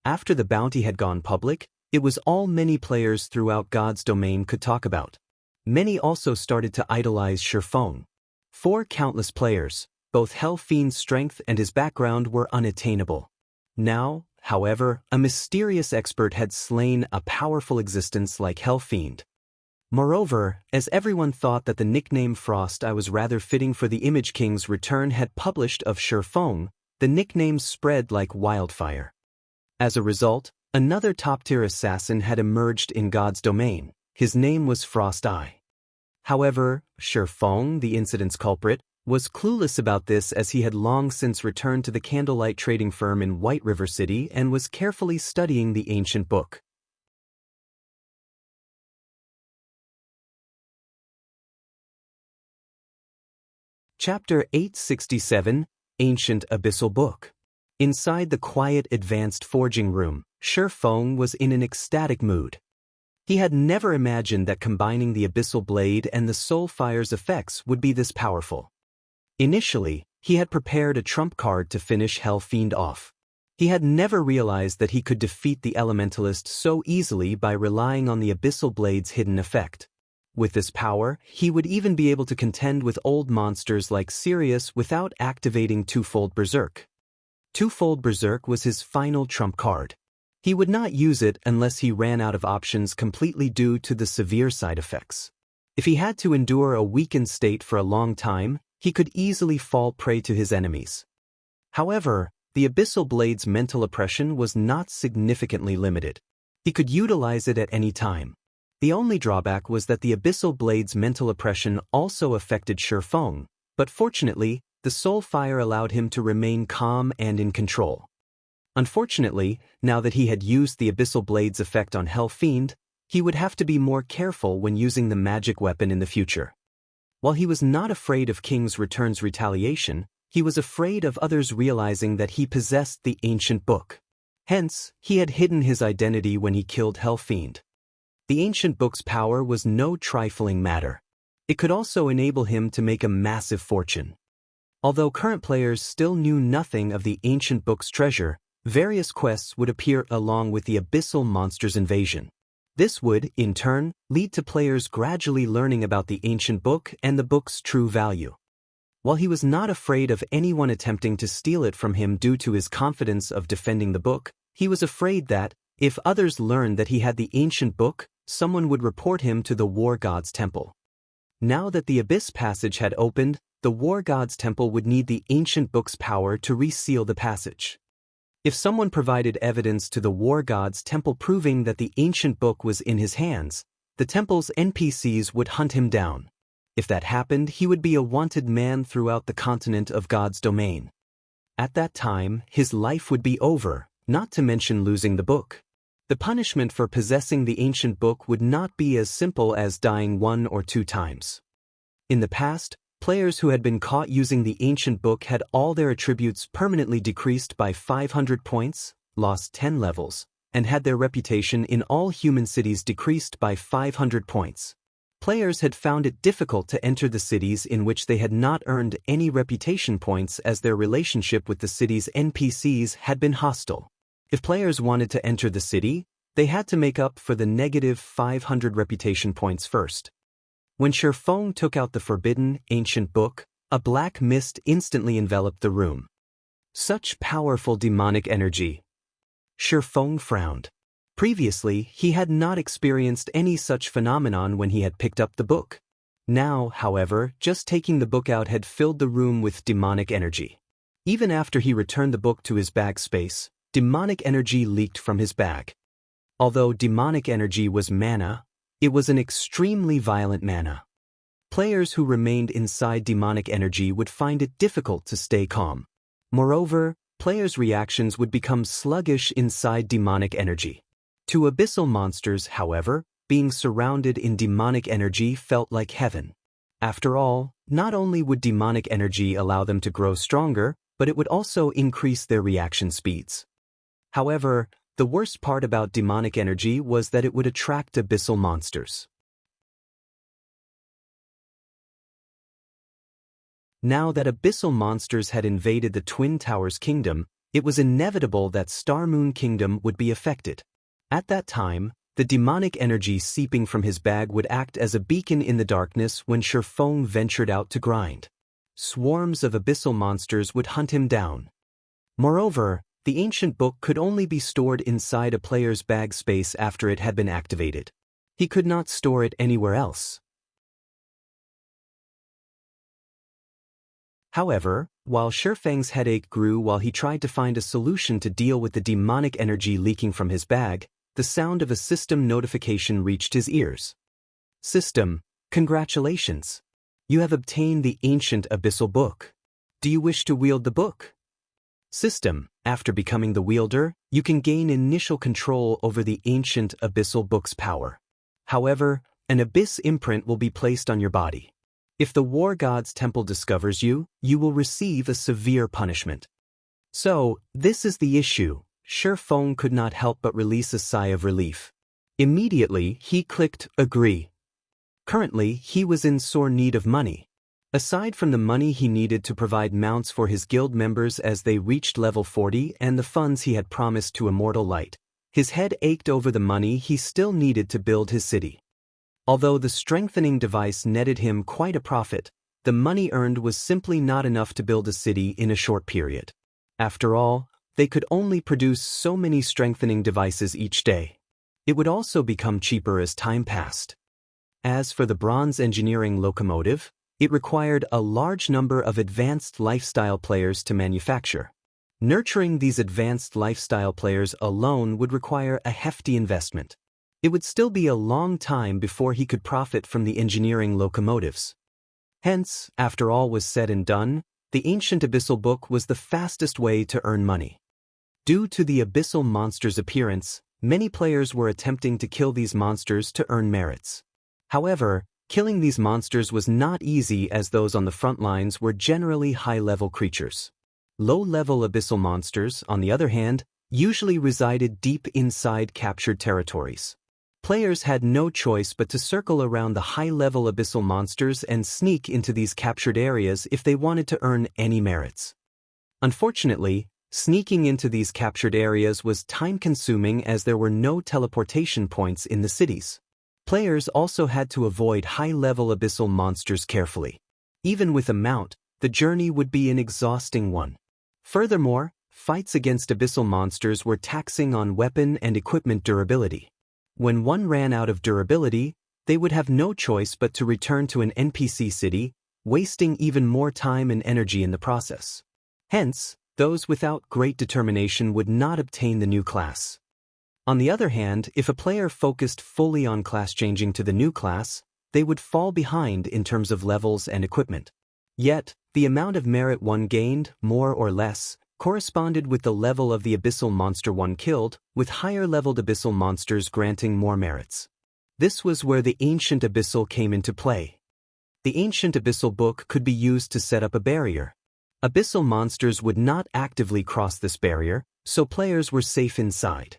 After the bounty had gone public, it was all many players throughout God's domain could talk about. Many also started to idolize Shurfeng. For countless players, both Hell Fiend's strength and his background were unattainable. Now, however, a mysterious expert had slain a powerful existence like Hell Fiend. Moreover, as everyone thought that the nickname Frost Eye was rather fitting for the Image King's return had published of Shurfeng, the nickname spread like wildfire. As a result, another top-tier assassin had emerged in God's domain. His name was Frost Eye. However, Shurfeng, the incident's culprit, was clueless about this as he had long since returned to the candlelight trading firm in White River City and was carefully studying the ancient book. Chapter 867, Ancient Abyssal Book. Inside the quiet advanced forging room, Shurfeng was in an ecstatic mood. He had never imagined that combining the Abyssal Blade and the Soul Fire's effects would be this powerful. Initially, he had prepared a trump card to finish Hell Fiend off. He had never realized that he could defeat the Elementalist so easily by relying on the Abyssal Blade's hidden effect. With this power, he would even be able to contend with old monsters like Sirius without activating twofold Berserk. Twofold Berserk was his final trump card. He would not use it unless he ran out of options completely due to the severe side effects. If he had to endure a weakened state for a long time, he could easily fall prey to his enemies. However, the Abyssal Blade's mental oppression was not significantly limited. He could utilize it at any time. The only drawback was that the Abyssal Blade's mental oppression also affected Shifeng, but fortunately, the Soul Fire allowed him to remain calm and in control. Unfortunately, now that he had used the Abyssal Blade's effect on Fiend, he would have to be more careful when using the magic weapon in the future. While he was not afraid of King's Return's retaliation, he was afraid of others realizing that he possessed the ancient book. Hence, he had hidden his identity when he killed Fiend. The ancient book's power was no trifling matter. It could also enable him to make a massive fortune. Although current players still knew nothing of the ancient book's treasure, various quests would appear along with the Abyssal Monsters invasion. This would, in turn, lead to players gradually learning about the ancient book and the book's true value. While he was not afraid of anyone attempting to steal it from him due to his confidence of defending the book, he was afraid that, if others learned that he had the ancient book, someone would report him to the War God's Temple. Now that the Abyss Passage had opened, the War God's Temple would need the ancient book's power to reseal the passage. If someone provided evidence to the War God's Temple proving that the ancient book was in his hands, the temple's NPCs would hunt him down. If that happened, he would be a wanted man throughout the continent of God's domain. At that time, his life would be over, not to mention losing the book. The punishment for possessing the ancient book would not be as simple as dying 1 or 2 times. In the past, players who had been caught using the ancient book had all their attributes permanently decreased by 500 points, lost 10 levels, and had their reputation in all human cities decreased by 500 points. Players had found it difficult to enter the cities in which they had not earned any reputation points as their relationship with the city's NPCs had been hostile. If players wanted to enter the city, they had to make up for the negative 500 reputation points first. When Shifeng took out the forbidden, ancient book, a black mist instantly enveloped the room. Such powerful demonic energy. Shifeng frowned. Previously, he had not experienced any such phenomenon when he had picked up the book. Now, however, just taking the book out had filled the room with demonic energy. Even after he returned the book to his bag space, demonic energy leaked from his bag. Although demonic energy was mana, it was an extremely violent mana. Players who remained inside demonic energy would find it difficult to stay calm. Moreover, players' reactions would become sluggish inside demonic energy. To abyssal monsters, however, being surrounded in demonic energy felt like heaven. After all, not only would demonic energy allow them to grow stronger, but it would also increase their reaction speeds. However, the worst part about demonic energy was that it would attract abyssal monsters. Now that abyssal monsters had invaded the Twin Towers Kingdom, it was inevitable that Star Moon Kingdom would be affected. At that time, the demonic energy seeping from his bag would act as a beacon in the darkness when Shifeng ventured out to grind. Swarms of abyssal monsters would hunt him down. Moreover, the ancient book could only be stored inside a player's bag space after it had been activated. He could not store it anywhere else. However, while Shifeng's headache grew while he tried to find a solution to deal with the demonic energy leaking from his bag, the sound of a system notification reached his ears. System, congratulations. You have obtained the ancient abyssal book. Do you wish to wield the book? System, after becoming the wielder, you can gain initial control over the ancient abyssal book's power. However, an abyss imprint will be placed on your body. If the War God's Temple discovers you, you will receive a severe punishment. So, this is the issue. Shifeng could not help but release a sigh of relief. Immediately, he clicked agree. Currently, he was in sore need of money. Aside from the money he needed to provide mounts for his guild members as they reached level 40 and the funds he had promised to Immortal Light, his head ached over the money he still needed to build his city. Although the strengthening device netted him quite a profit, the money earned was simply not enough to build a city in a short period. After all, they could only produce so many strengthening devices each day. It would also become cheaper as time passed. As for the bronze engineering locomotive, it required a large number of advanced lifestyle players to manufacture. Nurturing these advanced lifestyle players alone would require a hefty investment. It would still be a long time before he could profit from the engineering locomotives. Hence, after all was said and done, the ancient Abyssal book was the fastest way to earn money. Due to the Abyssal monster's appearance, many players were attempting to kill these monsters to earn merits. However, killing these monsters was not easy as those on the front lines were generally high-level creatures. Low-level Abyssal monsters, on the other hand, usually resided deep inside captured territories. Players had no choice but to circle around the high-level Abyssal monsters and sneak into these captured areas if they wanted to earn any merits. Unfortunately, sneaking into these captured areas was time-consuming as there were no teleportation points in the cities. Players also had to avoid high-level Abyssal monsters carefully. Even with a mount, the journey would be an exhausting one. Furthermore, fights against Abyssal monsters were taxing on weapon and equipment durability. When one ran out of durability, they would have no choice but to return to an NPC city, wasting even more time and energy in the process. Hence, those without great determination would not obtain the new class. On the other hand, if a player focused fully on class changing to the new class, they would fall behind in terms of levels and equipment. Yet, the amount of merit one gained, more or less, corresponded with the level of the Abyssal monster one killed, with higher-leveled Abyssal monsters granting more merits. This was where the Ancient Abyssal came into play. The Ancient Abyssal book could be used to set up a barrier. Abyssal monsters would not actively cross this barrier, so players were safe inside.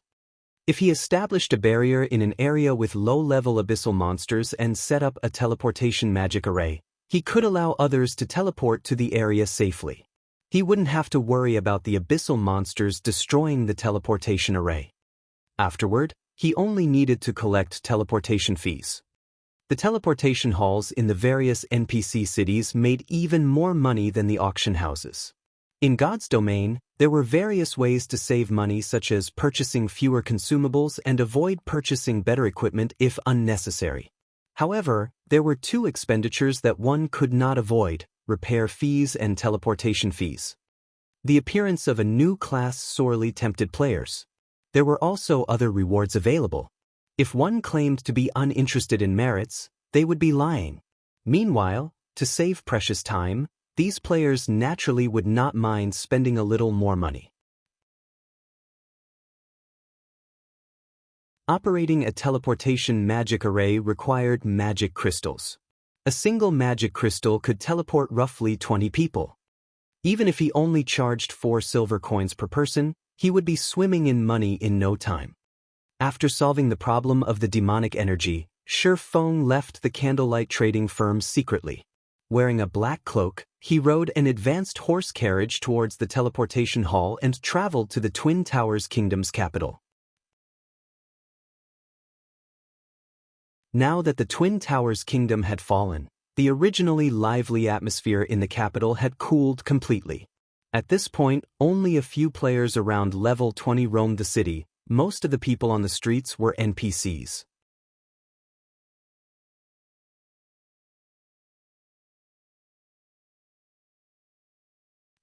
If he established a barrier in an area with low-level Abyssal monsters and set up a teleportation magic array, he could allow others to teleport to the area safely. He wouldn't have to worry about the Abyssal monsters destroying the teleportation array. Afterward, he only needed to collect teleportation fees. The teleportation halls in the various NPC cities made even more money than the auction houses. In God's domain, there were various ways to save money, such as purchasing fewer consumables and avoid purchasing better equipment if unnecessary. However, there were two expenditures that one could not avoid: repair fees and teleportation fees. The appearance of a new class sorely tempted players. There were also other rewards available. If one claimed to be uninterested in merits, they would be lying. Meanwhile, to save precious time, these players naturally would not mind spending a little more money. Operating a teleportation magic array required magic crystals. A single magic crystal could teleport roughly 20 people. Even if he only charged 4 silver coins per person, he would be swimming in money in no time. After solving the problem of the demonic energy, Feng left the candlelight trading firm secretly. Wearing a black cloak, he rode an advanced horse carriage towards the teleportation hall and traveled to the Twin Towers Kingdom's capital. Now that the Twin Towers Kingdom had fallen, the originally lively atmosphere in the capital had cooled completely. At this point, only a few players around level 20 roamed the city. Most of the people on the streets were NPCs.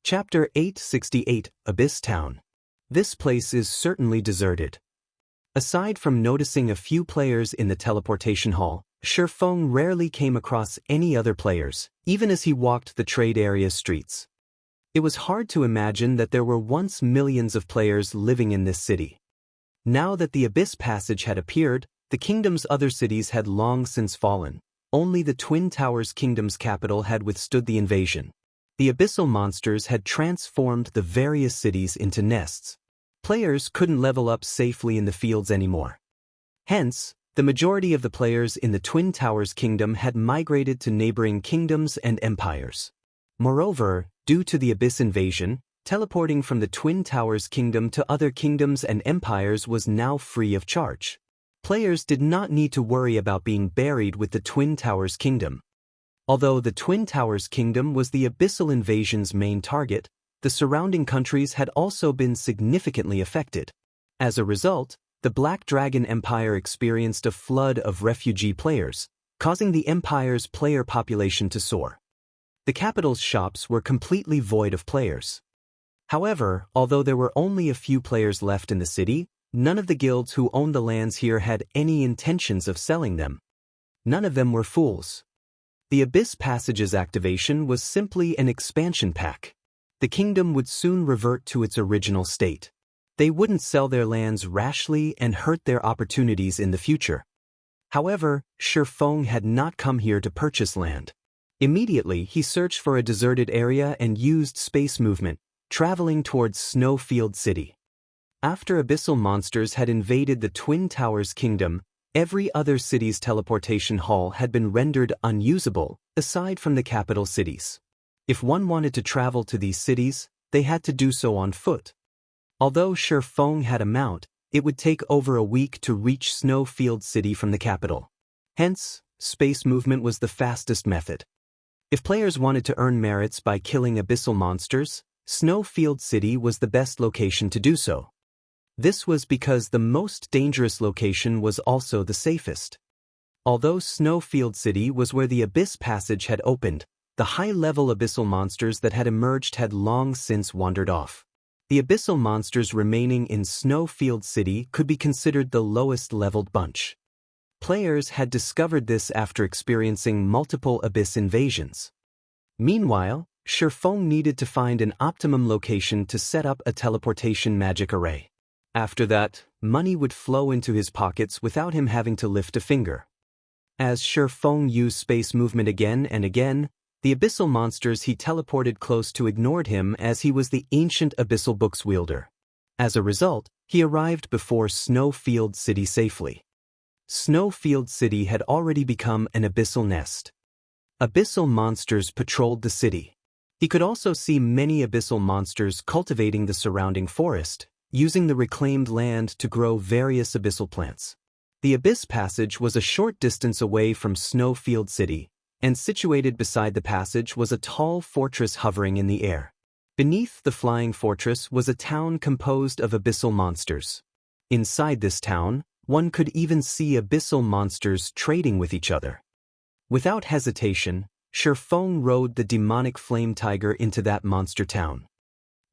Chapter 868, Abyss Town. This place is certainly deserted. Aside from noticing a few players in the teleportation hall, Feng rarely came across any other players, even as he walked the trade area streets. It was hard to imagine that there were once millions of players living in this city. Now that the Abyss Passage had appeared, the kingdom's other cities had long since fallen. Only the Twin Towers Kingdom's capital had withstood the invasion. The Abyssal monsters had transformed the various cities into nests. Players couldn't level up safely in the fields anymore. Hence, the majority of the players in the Twin Towers Kingdom had migrated to neighboring kingdoms and empires. Moreover, due to the Abyss invasion, teleporting from the Twin Towers Kingdom to other kingdoms and empires was now free of charge. Players did not need to worry about being buried with the Twin Towers Kingdom. Although the Twin Towers Kingdom was the Abyssal invasion's main target, the surrounding countries had also been significantly affected. As a result, the Black Dragon Empire experienced a flood of refugee players, causing the Empire's player population to soar. The capital's shops were completely void of players. However, although there were only a few players left in the city, none of the guilds who owned the lands here had any intentions of selling them. None of them were fools. The Abyss Passage's activation was simply an expansion pack. The kingdom would soon revert to its original state. They wouldn't sell their lands rashly and hurt their opportunities in the future. However, Shifeng had not come here to purchase land. Immediately, he searched for a deserted area and used space movement, traveling towards Snowfield City. After abyssal monsters had invaded the Twin Towers Kingdom, every other city's teleportation hall had been rendered unusable, aside from the capital cities. If one wanted to travel to these cities, they had to do so on foot. Although Shifeng had a mount, it would take over a week to reach Snowfield City from the capital. Hence, space movement was the fastest method. If players wanted to earn merits by killing abyssal monsters, Snowfield City was the best location to do so. This was because the most dangerous location was also the safest. Although Snowfield City was where the Abyss Passage had opened, the high-level abyssal monsters that had emerged had long since wandered off. The abyssal monsters remaining in Snowfield City could be considered the lowest-leveled bunch. Players had discovered this after experiencing multiple abyss invasions. Meanwhile, Shifeng needed to find an optimum location to set up a teleportation magic array. After that, money would flow into his pockets without him having to lift a finger. As Shifeng used space movement again and again, the abyssal monsters he teleported close to ignored him as he was the ancient abyssal book's wielder. As a result, he arrived before Snowfield City safely. Snowfield City had already become an abyssal nest. Abyssal monsters patrolled the city. He could also see many abyssal monsters cultivating the surrounding forest, using the reclaimed land to grow various abyssal plants. The Abyss Passage was a short distance away from Snowfield City, and situated beside the passage was a tall fortress hovering in the air. Beneath the flying fortress was a town composed of abyssal monsters. Inside this town, one could even see abyssal monsters trading with each other. Without hesitation, Shifeng rode the demonic flame tiger into that monster town.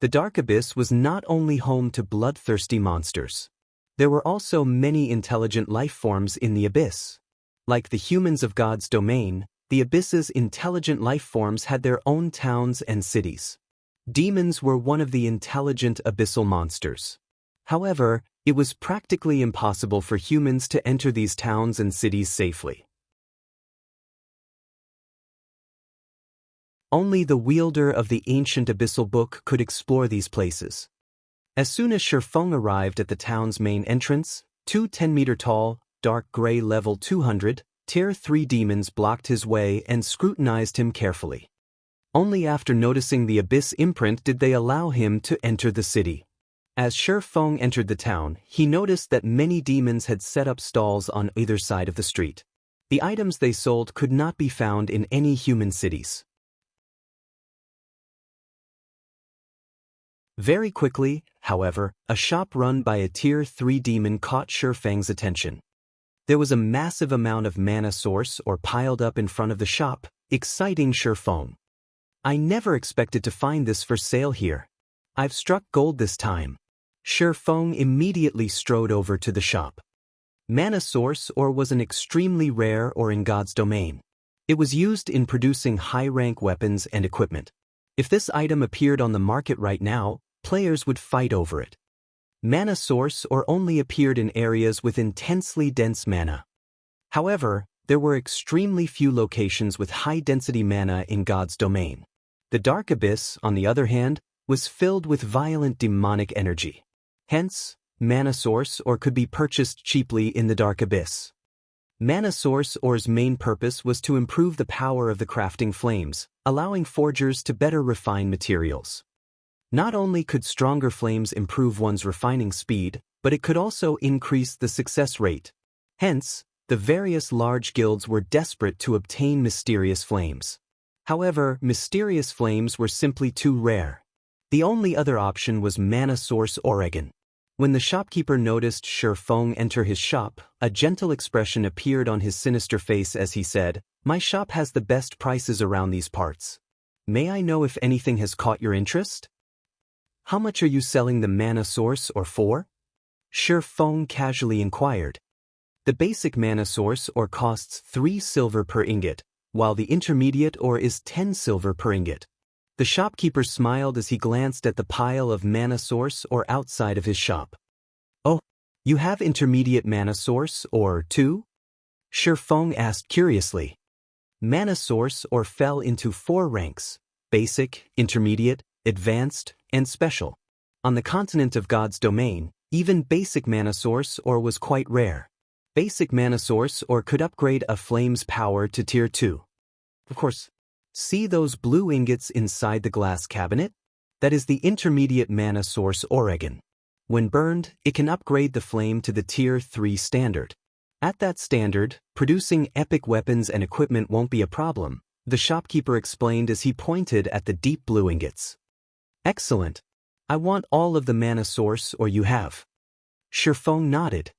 The Dark Abyss was not only home to bloodthirsty monsters. There were also many intelligent life forms in the Abyss. Like the humans of God's domain, the Abyss's intelligent life forms had their own towns and cities. Demons were one of the intelligent abyssal monsters. However, it was practically impossible for humans to enter these towns and cities safely. Only the wielder of the ancient abyssal book could explore these places. As soon as Shifeng arrived at the town's main entrance, two 10-meter-tall, dark gray level 200, Tier 3 demons blocked his way and scrutinized him carefully. Only after noticing the abyss imprint did they allow him to enter the city. As Shifeng entered the town, he noticed that many demons had set up stalls on either side of the street. The items they sold could not be found in any human cities. Very quickly, however, a shop run by a Tier 3 demon caught Shifeng's attention. There was a massive amount of mana source piled up in front of the shop, exciting Shifeng. I never expected to find this for sale here. I've struck gold this time. Shifeng immediately strode over to the shop. Mana source was an extremely rare in God's domain. It was used in producing high-rank weapons and equipment. If this item appeared on the market right now, players would fight over it. Mana source only appeared in areas with intensely dense mana. However, there were extremely few locations with high-density mana in God's domain. The Dark Abyss, on the other hand, was filled with violent demonic energy. Hence, mana source could be purchased cheaply in the Dark Abyss. Mana source's main purpose was to improve the power of the crafting flames, allowing forgers to better refine materials. Not only could stronger flames improve one's refining speed, but it could also increase the success rate. Hence, the various large guilds were desperate to obtain mysterious flames. However, mysterious flames were simply too rare. The only other option was Mana Source Oregon. When the shopkeeper noticed Shi Feng enter his shop, a gentle expression appeared on his sinister face as he said, "My shop has the best prices around these parts. May I know if anything has caught your interest? How much are you selling the Mana Source or for?" Shi Feng casually inquired. The basic Mana Source or costs 3 silver per ingot, while the intermediate or is 10 silver per ingot. The shopkeeper smiled as he glanced at the pile of Mana Source or outside of his shop. "Oh, you have intermediate Mana Source or too?" Shi Feng asked curiously. Mana Source or fell into 4 ranks: basic, intermediate, advanced, and special. On the continent of God's domain, even basic Mana Source or was quite rare. Basic Mana Source or could upgrade a flame's power to tier 2. Of course, see those blue ingots inside the glass cabinet? That is the intermediate Mana Source Oregon. When burned, it can upgrade the flame to the tier 3 standard. At that standard, producing epic weapons and equipment won't be a problem, the shopkeeper explained as he pointed at the deep blue ingots. "Excellent. I want all of the Mana Source or you have." Shi Feng nodded.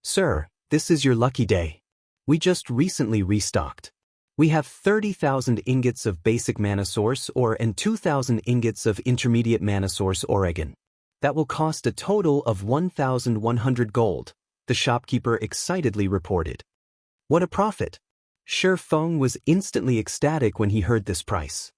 "Sir, this is your lucky day. We just recently restocked. We have 30,000 ingots of basic Mana Source or and 2,000 ingots of intermediate Mana Source Oregon. That will cost a total of 1,100 gold, the shopkeeper excitedly reported. What a profit! Shi Feng was instantly ecstatic when he heard this price.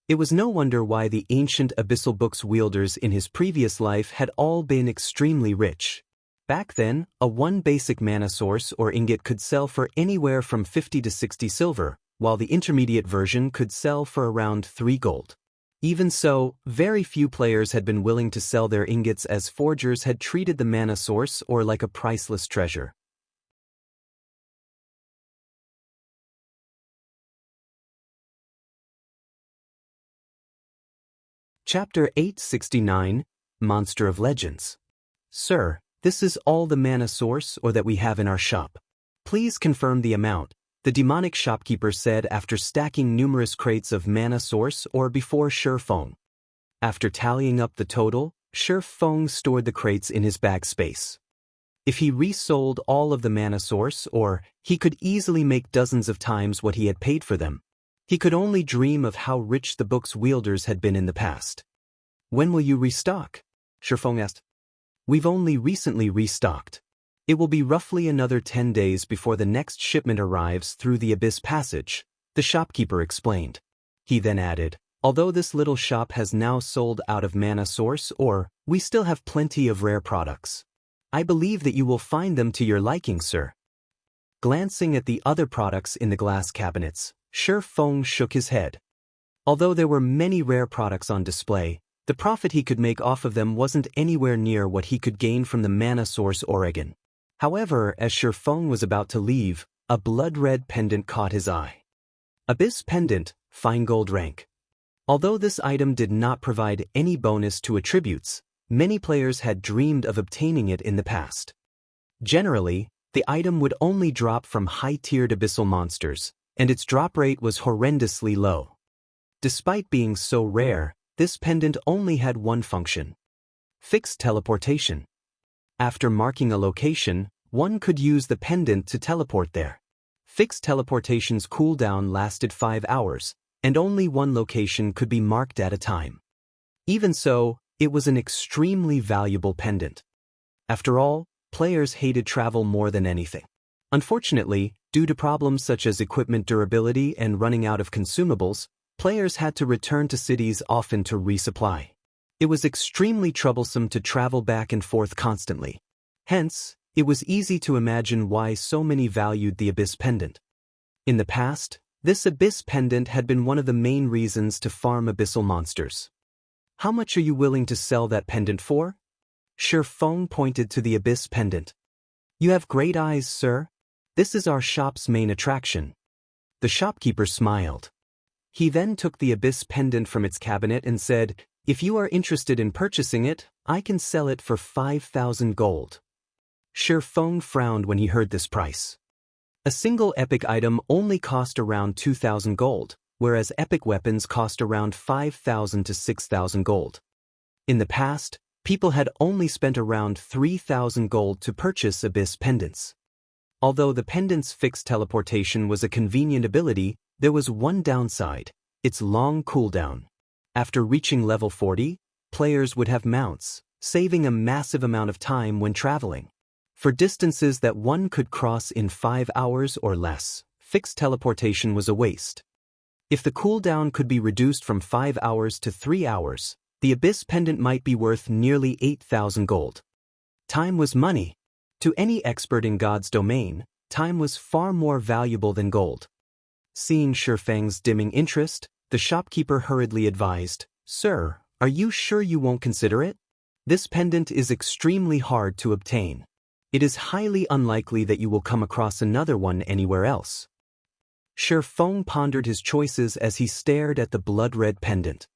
It was no wonder why the ancient Abyssal Book's wielders in his previous life had all been extremely rich. Back then, a 1 basic Mana Source or ingot could sell for anywhere from 50 to 60 silver, while the intermediate version could sell for around 3 gold. Even so, very few players had been willing to sell their ingots as forgers had treated the Mana Source or like a priceless treasure. Chapter 869, Monster of Legends. "Sir, this is all the Mana Source or that we have in our shop. Please confirm the amount," the demonic shopkeeper said after stacking numerous crates of Mana Source or before Shi Feng. After tallying up the total, Shi Feng stored the crates in his bag space. If he resold all of the Mana Source or, he could easily make dozens of times what he had paid for them. He could only dream of how rich the book's wielders had been in the past. "When will you restock?" Shi Feng asked. "We've only recently restocked. It will be roughly another 10 days before the next shipment arrives through the Abyss Passage," the shopkeeper explained. He then added, "Although this little shop has now sold out of Mana Source or, we still have plenty of rare products. I believe that you will find them to your liking, sir." Glancing at the other products in the glass cabinets, Shi Feng shook his head. Although there were many rare products on display, the profit he could make off of them wasn't anywhere near what he could gain from the Mana Source Oregon. However, as Shi Feng was about to leave, a blood-red pendant caught his eye. Abyss Pendant, Fine Gold Rank. Although this item did not provide any bonus to attributes, many players had dreamed of obtaining it in the past. Generally, the item would only drop from high-tiered abyssal monsters, and its drop rate was horrendously low. Despite being so rare, this pendant only had one function: fixed teleportation. After marking a location, one could use the pendant to teleport there. Fixed teleportation's cooldown lasted 5 hours, and only one location could be marked at a time. Even so, it was an extremely valuable pendant. After all, players hated travel more than anything. Unfortunately, due to problems such as equipment durability and running out of consumables, players had to return to cities often to resupply. It was extremely troublesome to travel back and forth constantly. Hence, it was easy to imagine why so many valued the Abyss Pendant. In the past, this Abyss Pendant had been one of the main reasons to farm abyssal monsters. "How much are you willing to sell that pendant for?" Shi Feng pointed to the Abyss Pendant. "You have great eyes, sir. This is our shop's main attraction." The shopkeeper smiled. He then took the Abyss Pendant from its cabinet and said, "If you are interested in purchasing it, I can sell it for 5,000 gold." Shi Feng frowned when he heard this price. A single epic item only cost around 2,000 gold, whereas epic weapons cost around 5,000 to 6,000 gold. In the past, people had only spent around 3,000 gold to purchase Abyss pendants. Although the pendant's fixed teleportation was a convenient ability, there was one downside: its long cooldown. After reaching level 40, players would have mounts, saving a massive amount of time when traveling. For distances that one could cross in 5 hours or less, fixed teleportation was a waste. If the cooldown could be reduced from 5 hours to 3 hours, the Abyss pendant might be worth nearly 8,000 gold. Time was money. To any expert in God's domain, time was far more valuable than gold. Seeing Shifeng's dimming interest, the shopkeeper hurriedly advised, "Sir, are you sure you won't consider it? This pendant is extremely hard to obtain. It is highly unlikely that you will come across another one anywhere else." Shifeng pondered his choices as he stared at the blood-red pendant.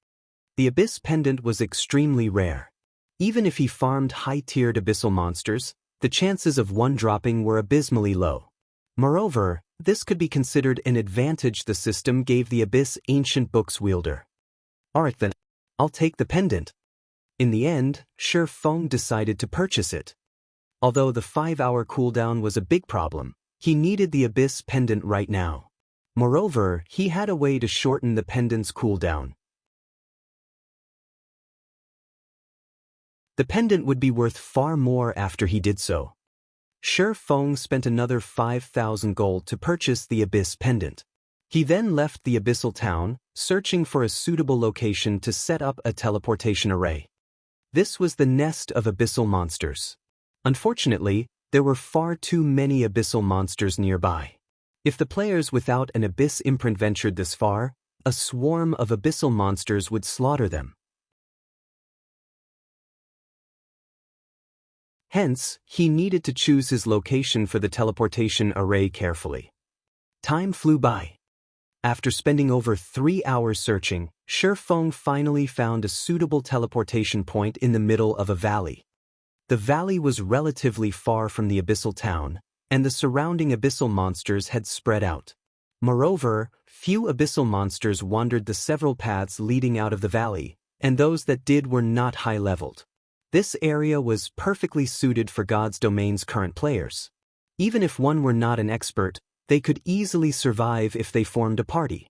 The Abyss pendant was extremely rare. Even if he farmed high-tiered abyssal monsters, the chances of one dropping were abysmally low. Moreover, this could be considered an advantage the system gave the Abyss ancient books wielder. "Alright then, I'll take the pendant." In the end, Shifeng decided to purchase it. Although the 5-hour cooldown was a big problem, he needed the Abyss pendant right now. Moreover, he had a way to shorten the pendant's cooldown. The pendant would be worth far more after he did so. Shifeng spent another 5,000 gold to purchase the Abyss pendant. He then left the Abyssal town, searching for a suitable location to set up a teleportation array. This was the nest of abyssal monsters. Unfortunately, there were far too many abyssal monsters nearby. If the players without an Abyss imprint ventured this far, a swarm of abyssal monsters would slaughter them. Hence, he needed to choose his location for the teleportation array carefully. Time flew by. After spending over 3 hours searching, Shifeng finally found a suitable teleportation point in the middle of a valley. The valley was relatively far from the abyssal town, and the surrounding abyssal monsters had spread out. Moreover, few abyssal monsters wandered the several paths leading out of the valley, and those that did were not high-leveled. This area was perfectly suited for God's domain's current players. Even if one were not an expert, they could easily survive if they formed a party.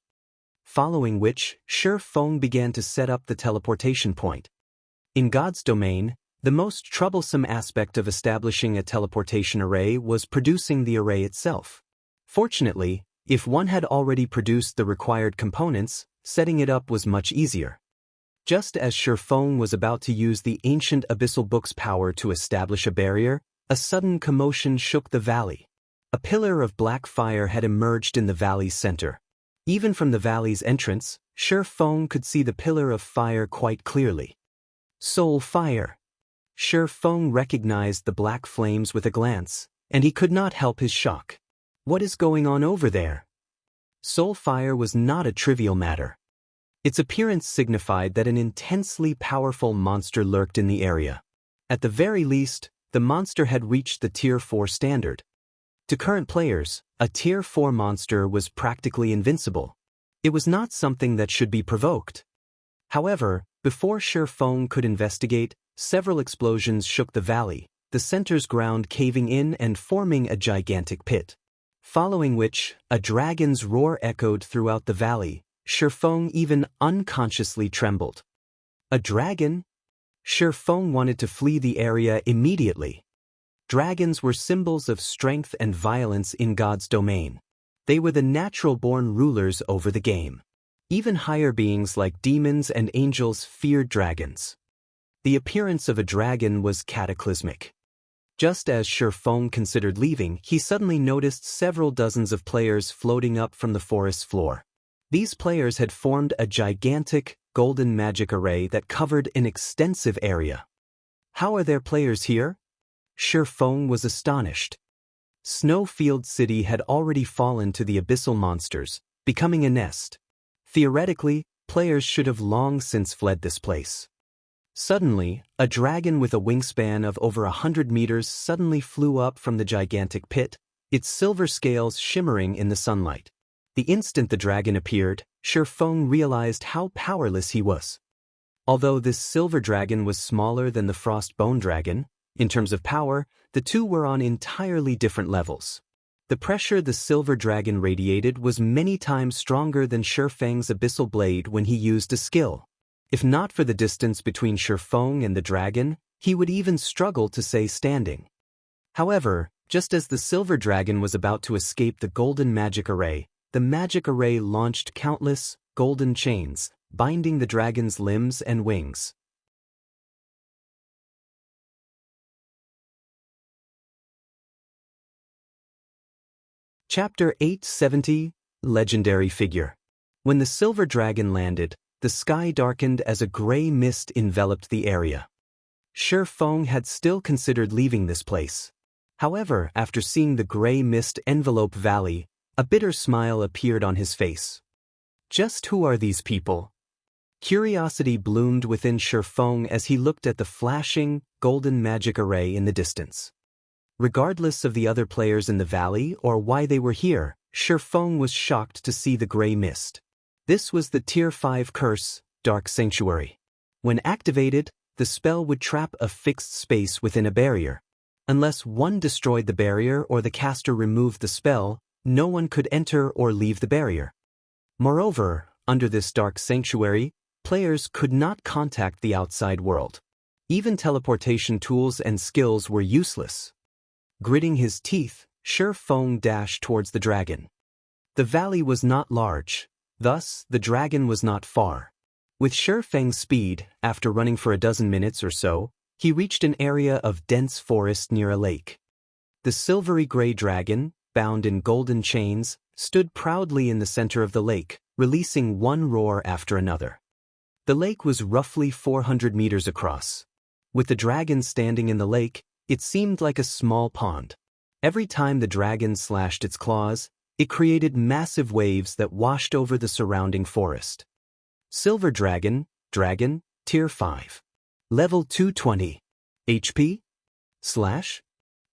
Following which, Shifeng began to set up the teleportation point. In God's domain, the most troublesome aspect of establishing a teleportation array was producing the array itself. Fortunately, if one had already produced the required components, setting it up was much easier. Just as Shifeng was about to use the ancient abyssal book's power to establish a barrier, a sudden commotion shook the valley. A pillar of black fire had emerged in the valley's center. Even from the valley's entrance, Shifeng could see the pillar of fire quite clearly. Soul fire. Shifeng recognized the black flames with a glance, and he could not help his shock. What is going on over there? Soul fire was not a trivial matter. Its appearance signified that an intensely powerful monster lurked in the area. At the very least, the monster had reached the Tier 4 standard. To current players, a Tier 4 monster was practically invincible. It was not something that should be provoked. However, before Shifeng could investigate, several explosions shook the valley, the center's ground caving in and forming a gigantic pit. Following which, a dragon's roar echoed throughout the valley. Shifeng even unconsciously trembled. A dragon? Shifeng wanted to flee the area immediately. Dragons were symbols of strength and violence in God's domain. They were the natural-born rulers over the game. Even higher beings like demons and angels feared dragons. The appearance of a dragon was cataclysmic. Just as Shifeng considered leaving, he suddenly noticed several dozens of players floating up from the forest's floor. These players had formed a gigantic, golden magic array that covered an extensive area. How are their players here? Shifeng was astonished. Snowfield City had already fallen to the abyssal monsters, becoming a nest. Theoretically, players should have long since fled this place. Suddenly, a dragon with a wingspan of over 100 meters suddenly flew up from the gigantic pit, its silver scales shimmering in the sunlight. The instant the dragon appeared, Shifeng realized how powerless he was. Although this silver dragon was smaller than the frost bone dragon, in terms of power, the two were on entirely different levels. The pressure the silver dragon radiated was many times stronger than Shifeng's abyssal blade when he used a skill. If not for the distance between Shifeng and the dragon, he would even struggle to stay standing. However, just as the silver dragon was about to escape the golden magic array, the magic array launched countless golden chains, binding the dragon's limbs and wings. Chapter 870, Legendary Figure. When the silver dragon landed, the sky darkened as a gray mist enveloped the area. Shifeng had still considered leaving this place. However, after seeing the gray mist envelope valley, a bitter smile appeared on his face. Just who are these people? Curiosity bloomed within Shifeng as he looked at the flashing, golden magic array in the distance. Regardless of the other players in the valley or why they were here, Shifeng was shocked to see the gray mist. This was the Tier 5 curse, Dark Sanctuary. When activated, the spell would trap a fixed space within a barrier. Unless one destroyed the barrier or the caster removed the spell, no one could enter or leave the barrier. Moreover, under this Dark Sanctuary, players could not contact the outside world. Even teleportation tools and skills were useless. Gritting his teeth, Shifeng dashed towards the dragon. The valley was not large, thus the dragon was not far. With Shifeng's speed, after running for a dozen minutes or so, he reached an area of dense forest near a lake. The silvery gray dragon, bound in golden chains, stood proudly in the center of the lake, releasing one roar after another. The lake was roughly 400 meters across. With the dragon standing in the lake, it seemed like a small pond. Every time the dragon slashed its claws, it created massive waves that washed over the surrounding forest. Silver Dragon, Tier 5. Level 220. HP? /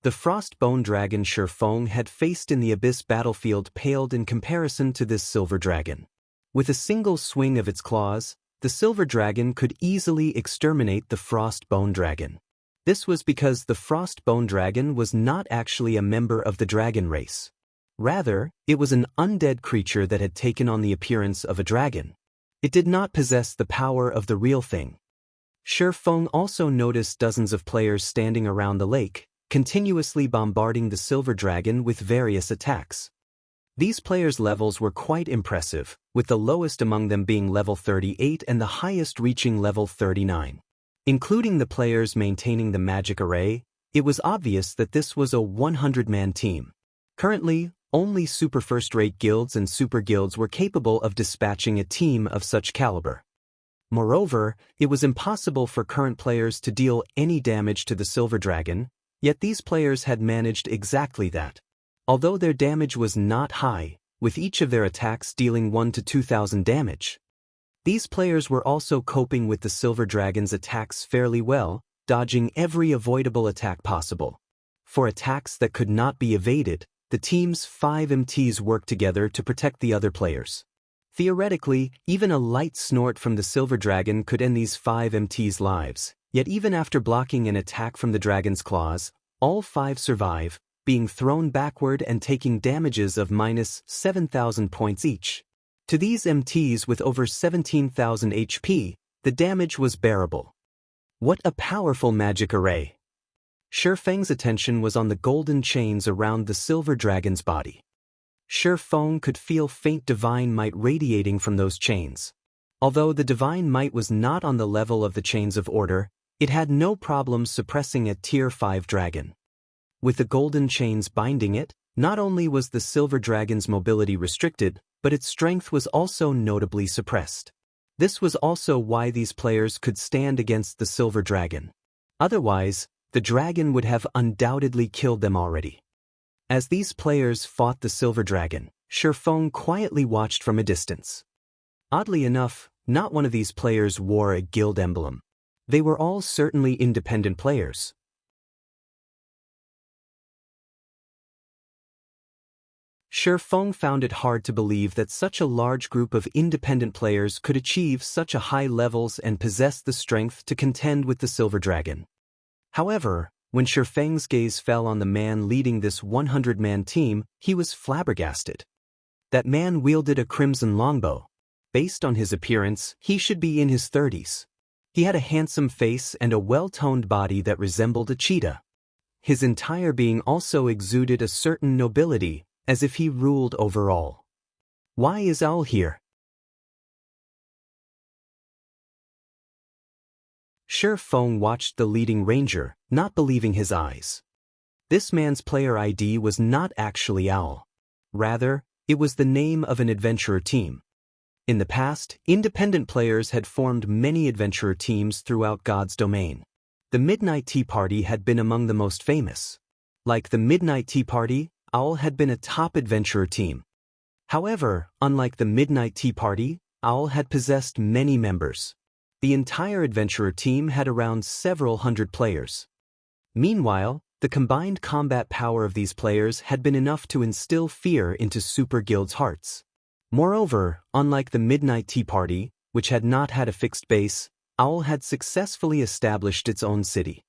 The Frostbone Dragon Shifeng had faced in the Abyss battlefield paled in comparison to this Silver Dragon. With a single swing of its claws, the Silver Dragon could easily exterminate the Frostbone Dragon. This was because the Frostbone Dragon was not actually a member of the dragon race. Rather, it was an undead creature that had taken on the appearance of a dragon. It did not possess the power of the real thing. Shifeng also noticed dozens of players standing around the lake, continuously bombarding the silver dragon with various attacks. These players' levels were quite impressive, with the lowest among them being level 38 and the highest reaching level 39. Including the players maintaining the magic array, it was obvious that this was a 100-man team. Currently, only super first-rate guilds and super guilds were capable of dispatching a team of such caliber. Moreover, it was impossible for current players to deal any damage to the Silver Dragon, yet these players had managed exactly that. Although their damage was not high, with each of their attacks dealing 1,000 to 2,000 damage. These players were also coping with the Silver Dragon's attacks fairly well, dodging every avoidable attack possible. For attacks that could not be evaded, the team's 5 MTs worked together to protect the other players. Theoretically, even a light snort from the Silver Dragon could end these 5 MTs' lives, yet even after blocking an attack from the dragon's claws, all 5 survive, being thrown backward and taking damages of minus 7,000 points each. To these MTs with over 17,000 HP, the damage was bearable. What a powerful magic array! Shifeng's attention was on the golden chains around the silver dragon's body. Shifeng could feel faint divine might radiating from those chains. Although the divine might was not on the level of the chains of order, it had no problem suppressing a Tier 5 dragon. With the golden chains binding it, not only was the silver dragon's mobility restricted, but its strength was also notably suppressed. This was also why these players could stand against the silver dragon. Otherwise, the dragon would have undoubtedly killed them already. As these players fought the silver dragon, Shifeng quietly watched from a distance. Oddly enough, not one of these players wore a guild emblem. They were all certainly independent players. Feng found it hard to believe that such a large group of independent players could achieve such a high levels and possess the strength to contend with the Silver Dragon. However, when Feng's gaze fell on the man leading this 100-man team, he was flabbergasted. That man wielded a crimson longbow. Based on his appearance, he should be in his 30s. He had a handsome face and a well-toned body that resembled a cheetah. His entire being also exuded a certain nobility, as if he ruled over all. Why is Owl here? Feng watched the leading ranger, not believing his eyes. This man's player ID was not actually Owl. Rather, it was the name of an adventurer team. In the past, independent players had formed many adventurer teams throughout God's domain. The Midnight Tea Party had been among the most famous. Like the Midnight Tea Party, Owl had been a top adventurer team. However, unlike the Midnight Tea Party, Owl had possessed many members. The entire adventurer team had around several hundred players. Meanwhile, the combined combat power of these players had been enough to instill fear into Super Guild's hearts. Moreover, unlike the Midnight Tea Party, which had not had a fixed base, Owl had successfully established its own city.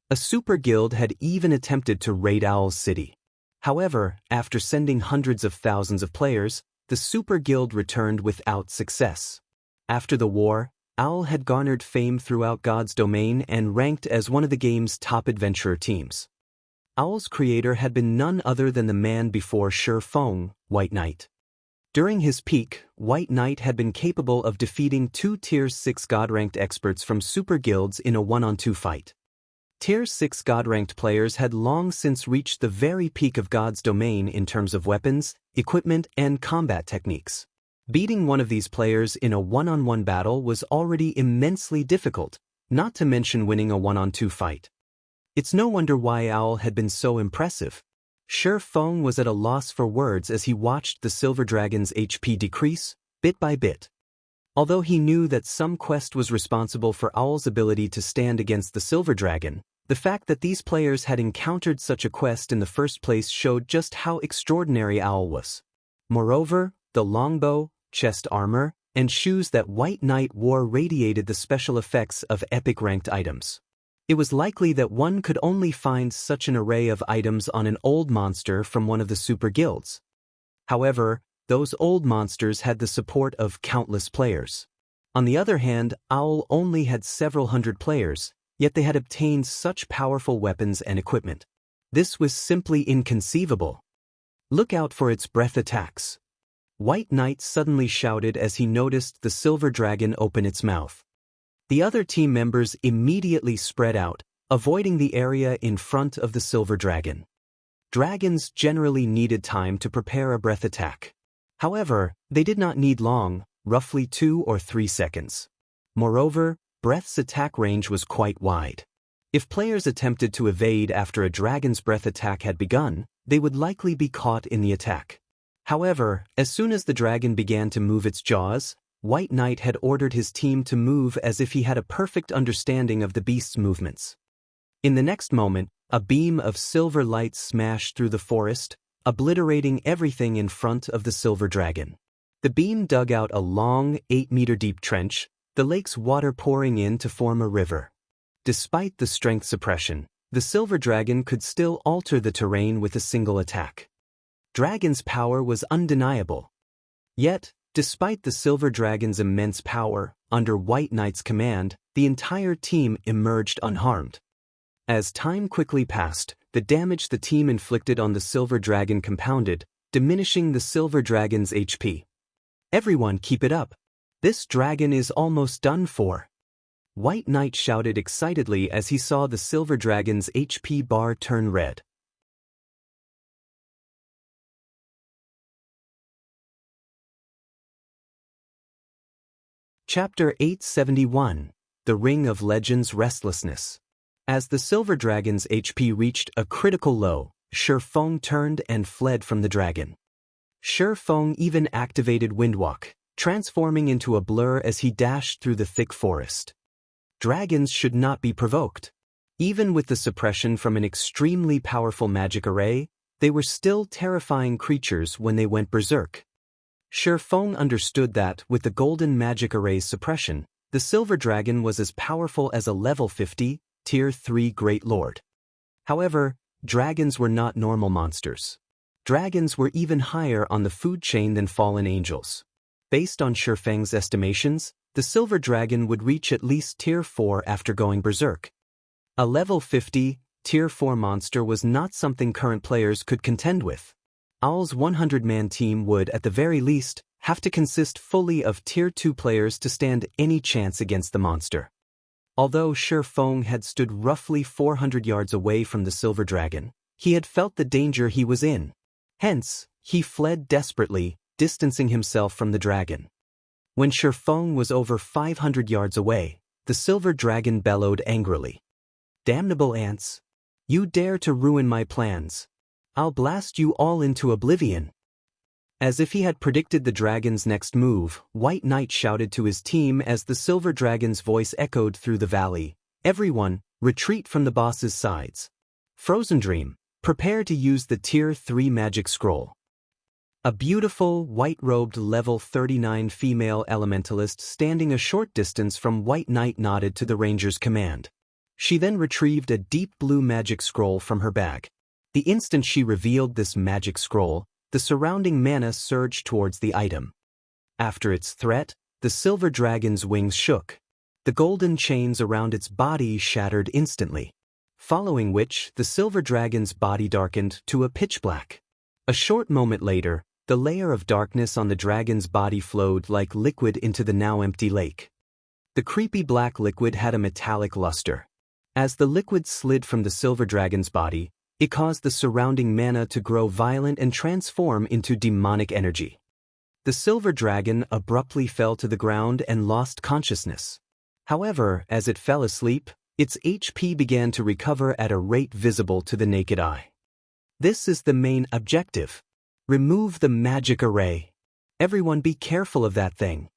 A Super Guild had even attempted to raid Owl's city. However, after sending hundreds of thousands of players, the Super Guild returned without success. After the war, Owl had garnered fame throughout God's domain and ranked as one of the game's top adventurer teams. Owl's creator had been none other than the man before Feng, White Knight. During his peak, White Knight had been capable of defeating 2 Tier 6 God-ranked experts from Super Guilds in a 1-on-2 fight. Tier 6 God-ranked players had long since reached the very peak of God's domain in terms of weapons, equipment, and combat techniques. Beating one of these players in a 1-on-1 battle was already immensely difficult, not to mention winning a 1-on-2 fight. It's no wonder why Owl had been so impressive. Feng was at a loss for words as he watched the Silver Dragon's HP decrease, bit by bit. Although he knew that some quest was responsible for Owl's ability to stand against the Silver Dragon, the fact that these players had encountered such a quest in the first place showed just how extraordinary Owl was. Moreover, the longbow, chest armor, and shoes that White Knight wore radiated the special effects of epic-ranked items. It was likely that one could only find such an array of items on an old monster from one of the super guilds. However, those old monsters had the support of countless players. On the other hand, Owl only had several hundred players, yet they had obtained such powerful weapons and equipment. This was simply inconceivable. Look out for its breath attacks. White Knight suddenly shouted as he noticed the Silver Dragon open its mouth. The other team members immediately spread out, avoiding the area in front of the Silver Dragon. Dragons generally needed time to prepare a breath attack. However, they did not need long, roughly 2 or 3 seconds. Moreover, breath's attack range was quite wide. If players attempted to evade after a dragon's breath attack had begun, they would likely be caught in the attack. However, as soon as the dragon began to move its jaws, White Knight had ordered his team to move as if he had a perfect understanding of the beast's movements. In the next moment, a beam of silver light smashed through the forest, obliterating everything in front of the Silver Dragon. The beam dug out a long, 8-meter-deep trench, the lake's water pouring in to form a river. Despite the strength suppression, the Silver Dragon could still alter the terrain with a single attack. Dragon's power was undeniable. Yet, despite the Silver Dragon's immense power, under White Knight's command, the entire team emerged unharmed. As time quickly passed, the damage the team inflicted on the Silver Dragon compounded, diminishing the Silver Dragon's HP. Everyone keep it up. This dragon is almost done for. White Knight shouted excitedly as he saw the Silver Dragon's HP bar turn red. Chapter 871, The Ring of Legends Restlessness. As the Silver Dragon's HP reached a critical low, Feng turned and fled from the dragon. Feng even activated Windwalk, transforming into a blur as he dashed through the thick forest. Dragons should not be provoked. Even with the suppression from an extremely powerful magic array, They were still terrifying creatures when they went berserk. Feng understood that, with the golden magic array's suppression, the silver dragon was as powerful as a level 50, tier 3 Great Lord. However, dragons were not normal monsters. Dragons were even higher on the food chain than fallen angels. Based on Feng's estimations, the silver dragon would reach at least tier 4 after going berserk. A level 50, tier 4 monster was not something current players could contend with. Owl's 100-man team would, at the very least, have to consist fully of tier 2 players to stand any chance against the monster. Although Feng had stood roughly 400 yards away from the silver dragon, he had felt the danger he was in. Hence, he fled desperately, distancing himself from the dragon. When Feng was over 500 yards away, the silver dragon bellowed angrily. "Damnable ants! You dare to ruin my plans! I'll blast you all into oblivion!" As if he had predicted the dragon's next move, White Knight shouted to his team as the silver dragon's voice echoed through the valley. "Everyone, retreat from the boss's sides. Frozen Dream, prepare to use the tier 3 magic scroll." A beautiful, white-robed level 39 female elementalist standing a short distance from White Knight nodded to the ranger's command. She then retrieved a deep blue magic scroll from her bag. The instant she revealed this magic scroll, the surrounding mana surged towards the item. After its threat, the silver dragon's wings shook. The golden chains around its body shattered instantly. Following which, the silver dragon's body darkened to a pitch black. A short moment later, the layer of darkness on the dragon's body flowed like liquid into the now empty lake. The creepy black liquid had a metallic luster. As the liquid slid from the silver dragon's body, it caused the surrounding mana to grow violent and transform into demonic energy. The silver dragon abruptly fell to the ground and lost consciousness. However, as it fell asleep, its HP began to recover at a rate visible to the naked eye. This is the main objective. Remove the magic array. Everyone be careful of that thing.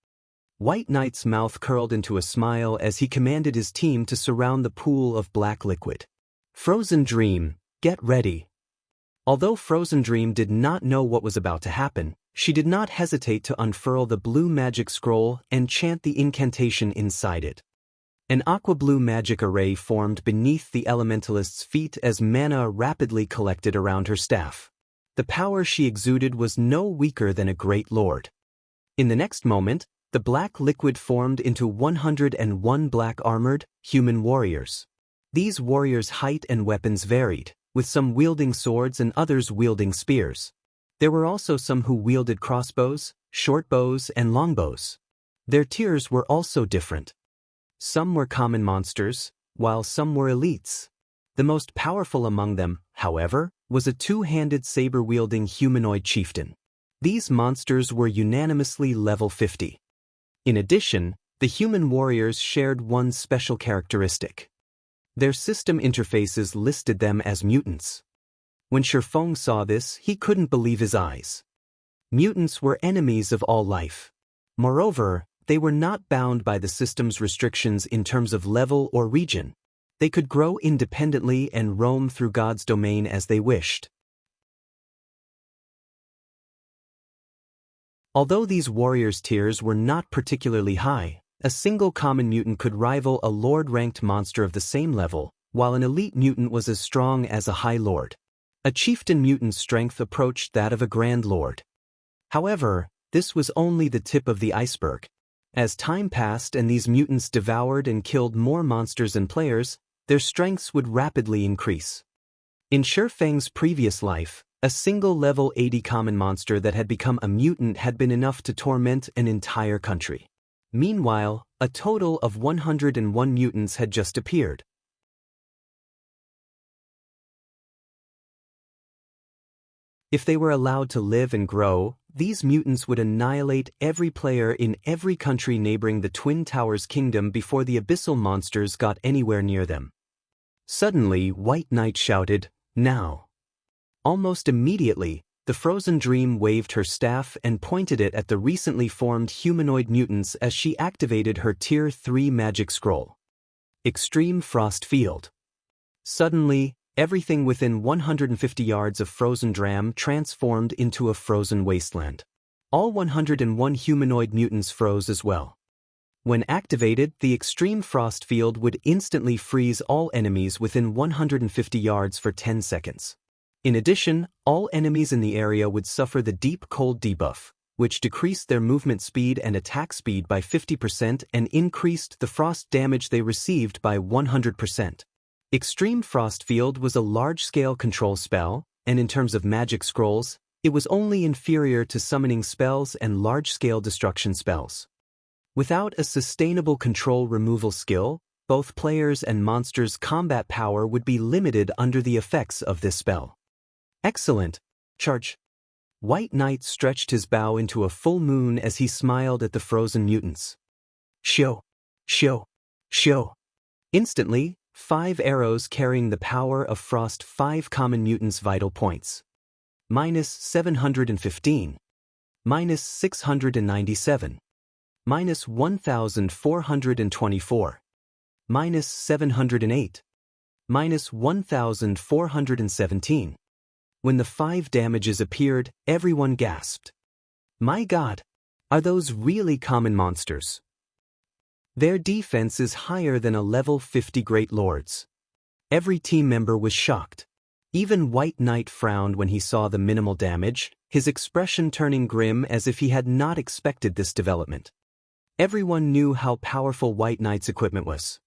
White Knight's mouth curled into a smile as he commanded his team to surround the pool of black liquid. Frozen Dream, get ready. Although Frozen Dream did not know what was about to happen, she did not hesitate to unfurl the blue magic scroll and chant the incantation inside it. An aqua-blue magic array formed beneath the elementalist's feet as mana rapidly collected around her staff. The power she exuded was no weaker than a great lord. In the next moment, the black liquid formed into 101 black-armored, human warriors. These warriors' height and weapons varied, with some wielding swords and others wielding spears. There were also some who wielded crossbows, short bows, and longbows. Their tiers were also different. Some were common monsters, while some were elites. The most powerful among them, however, was a two-handed saber-wielding humanoid chieftain. These monsters were unanimously level 50. In addition, the human warriors shared one special characteristic. Their system interfaces listed them as mutants. When Feng saw this, he couldn't believe his eyes. Mutants were enemies of all life. Moreover, they were not bound by the system's restrictions in terms of level or region. They could grow independently and roam through God's domain as they wished. Although these warriors' tiers were not particularly high, a single common mutant could rival a lord-ranked monster of the same level, while an elite mutant was as strong as a high lord. A chieftain mutant's strength approached that of a grand lord. However, this was only the tip of the iceberg. As time passed and these mutants devoured and killed more monsters than players, their strengths would rapidly increase. In Feng's previous life, a single level 80 common monster that had become a mutant had been enough to torment an entire country. Meanwhile, a total of 101 mutants had just appeared. If they were allowed to live and grow, these mutants would annihilate every player in every country neighboring the Twin Towers Kingdom before the Abyssal monsters got anywhere near them. Suddenly, White Knight shouted, "Now!" Almost immediately, the Frozen Dream waved her staff and pointed it at the recently formed humanoid mutants as she activated her Tier 3 magic scroll. Extreme Frost Field. Suddenly, everything within 150 yards of frozen dram transformed into a frozen wasteland. All 101 humanoid mutants froze as well. When activated, the extreme frost field would instantly freeze all enemies within 150 yards for 10 seconds. In addition, all enemies in the area would suffer the deep cold debuff, which decreased their movement speed and attack speed by 50% and increased the frost damage they received by 100%. Extreme Frost Field was a large-scale control spell, and in terms of magic scrolls, it was only inferior to summoning spells and large-scale destruction spells. Without a sustainable control removal skill, both players' and monsters' combat power would be limited under the effects of this spell. Excellent! Charge! White Knight stretched his bow into a full moon as he smiled at the frozen mutants. Show! Show! Show! Instantly, 5 arrows carrying the power of Frost 5 common mutants' vital points. -715. -697. -1424. -708. -1417. When the 5 damages appeared, everyone gasped. My God! Are those really common monsters? Their defense is higher than a level 50 Great Lords. Every team member was shocked. Even White Knight frowned when he saw the minimal damage, his expression turning grim as if he had not expected this development. Everyone knew how powerful White Knight's equipment was.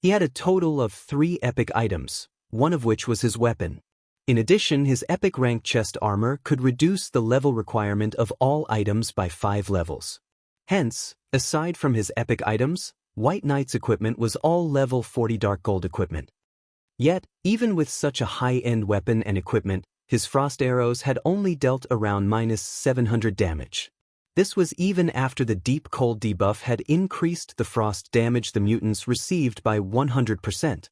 He had a total of 3 epic items, one of which was his weapon. In addition, his epic rank chest armor could reduce the level requirement of all items by 5 levels. Hence, aside from his epic items, White Knight's equipment was all level 40 Dark Gold equipment. Yet, even with such a high-end weapon and equipment, his frost arrows had only dealt around -700 damage. This was even after the deep cold debuff had increased the frost damage the mutants received by 100%.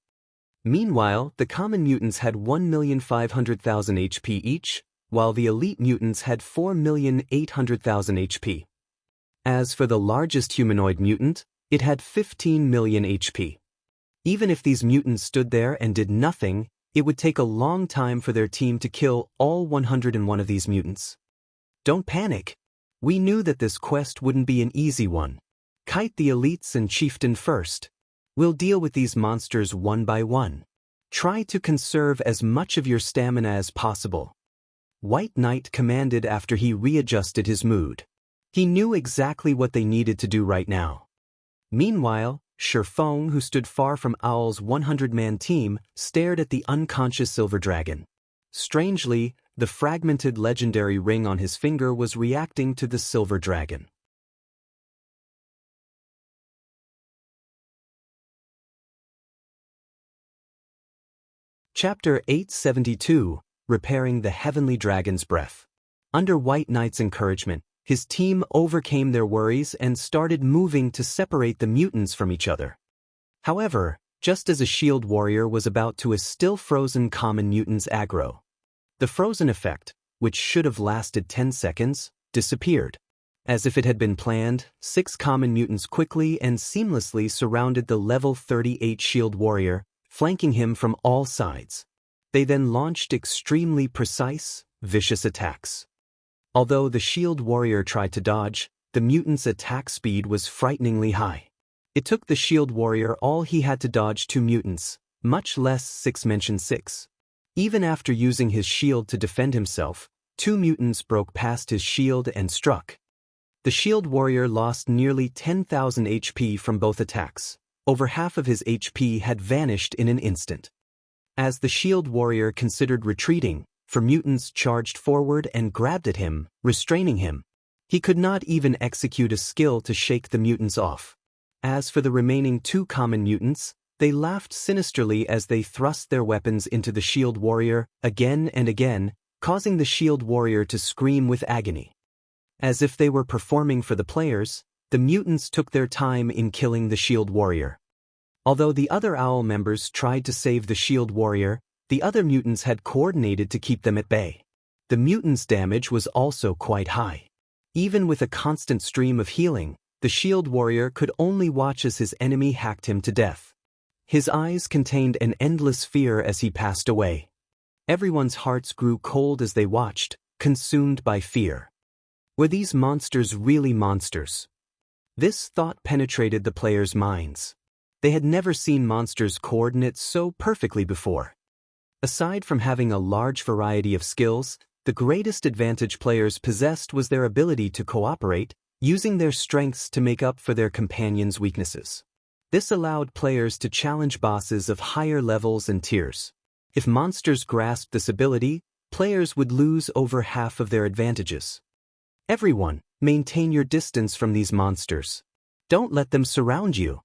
Meanwhile, the common mutants had 1,500,000 HP each, while the elite mutants had 4,800,000 HP. As for the largest humanoid mutant, it had 15 million HP. Even if these mutants stood there and did nothing, it would take a long time for their team to kill all 101 of these mutants. Don't panic. We knew that this quest wouldn't be an easy one. Kite the elites and chieftain first. We'll deal with these monsters one by one. Try to conserve as much of your stamina as possible. White Knight commanded after he readjusted his mood. He knew exactly what they needed to do right now. Meanwhile, Sherfong, who stood far from Owl's 100-man team, stared at the unconscious silver dragon. Strangely, the fragmented legendary ring on his finger was reacting to the silver dragon. Chapter 872, Repairing the Heavenly Dragon's Breath. Under White Knight's encouragement, his team overcame their worries and started moving to separate the mutants from each other. However, just as a shield warrior was about to a still-frozen common mutant's aggro, the frozen effect, which should have lasted 10 seconds, disappeared. As if it had been planned, 6 common mutants quickly and seamlessly surrounded the level 38 shield warrior, flanking him from all sides. They then launched extremely precise, vicious attacks. Although the shield warrior tried to dodge, the mutant's attack speed was frighteningly high. It took the shield warrior all he had to dodge 2 mutants, much less 6x6. Even after using his shield to defend himself, 2 mutants broke past his shield and struck. The shield warrior lost nearly 10,000 HP from both attacks. Over half of his HP had vanished in an instant. As the shield warrior considered retreating, 4 mutants charged forward and grabbed at him, restraining him. He could not even execute a skill to shake the mutants off. As for the remaining 2 common mutants, they laughed sinisterly as they thrust their weapons into the shield warrior again and again, causing the shield warrior to scream with agony. As if they were performing for the players, the mutants took their time in killing the shield warrior. Although the other Owl members tried to save the shield warrior, the other mutants had coordinated to keep them at bay. The mutants' damage was also quite high. Even with a constant stream of healing, the shield warrior could only watch as his enemy hacked him to death. His eyes contained an endless fear as he passed away. Everyone's hearts grew cold as they watched, consumed by fear. Were these monsters really monsters? This thought penetrated the players' minds. They had never seen monsters coordinate so perfectly before. Aside from having a large variety of skills, the greatest advantage players possessed was their ability to cooperate, using their strengths to make up for their companions' weaknesses. This allowed players to challenge bosses of higher levels and tiers. If monsters grasped this ability, players would lose over half of their advantages. Everyone, maintain your distance from these monsters. Don't let them surround you.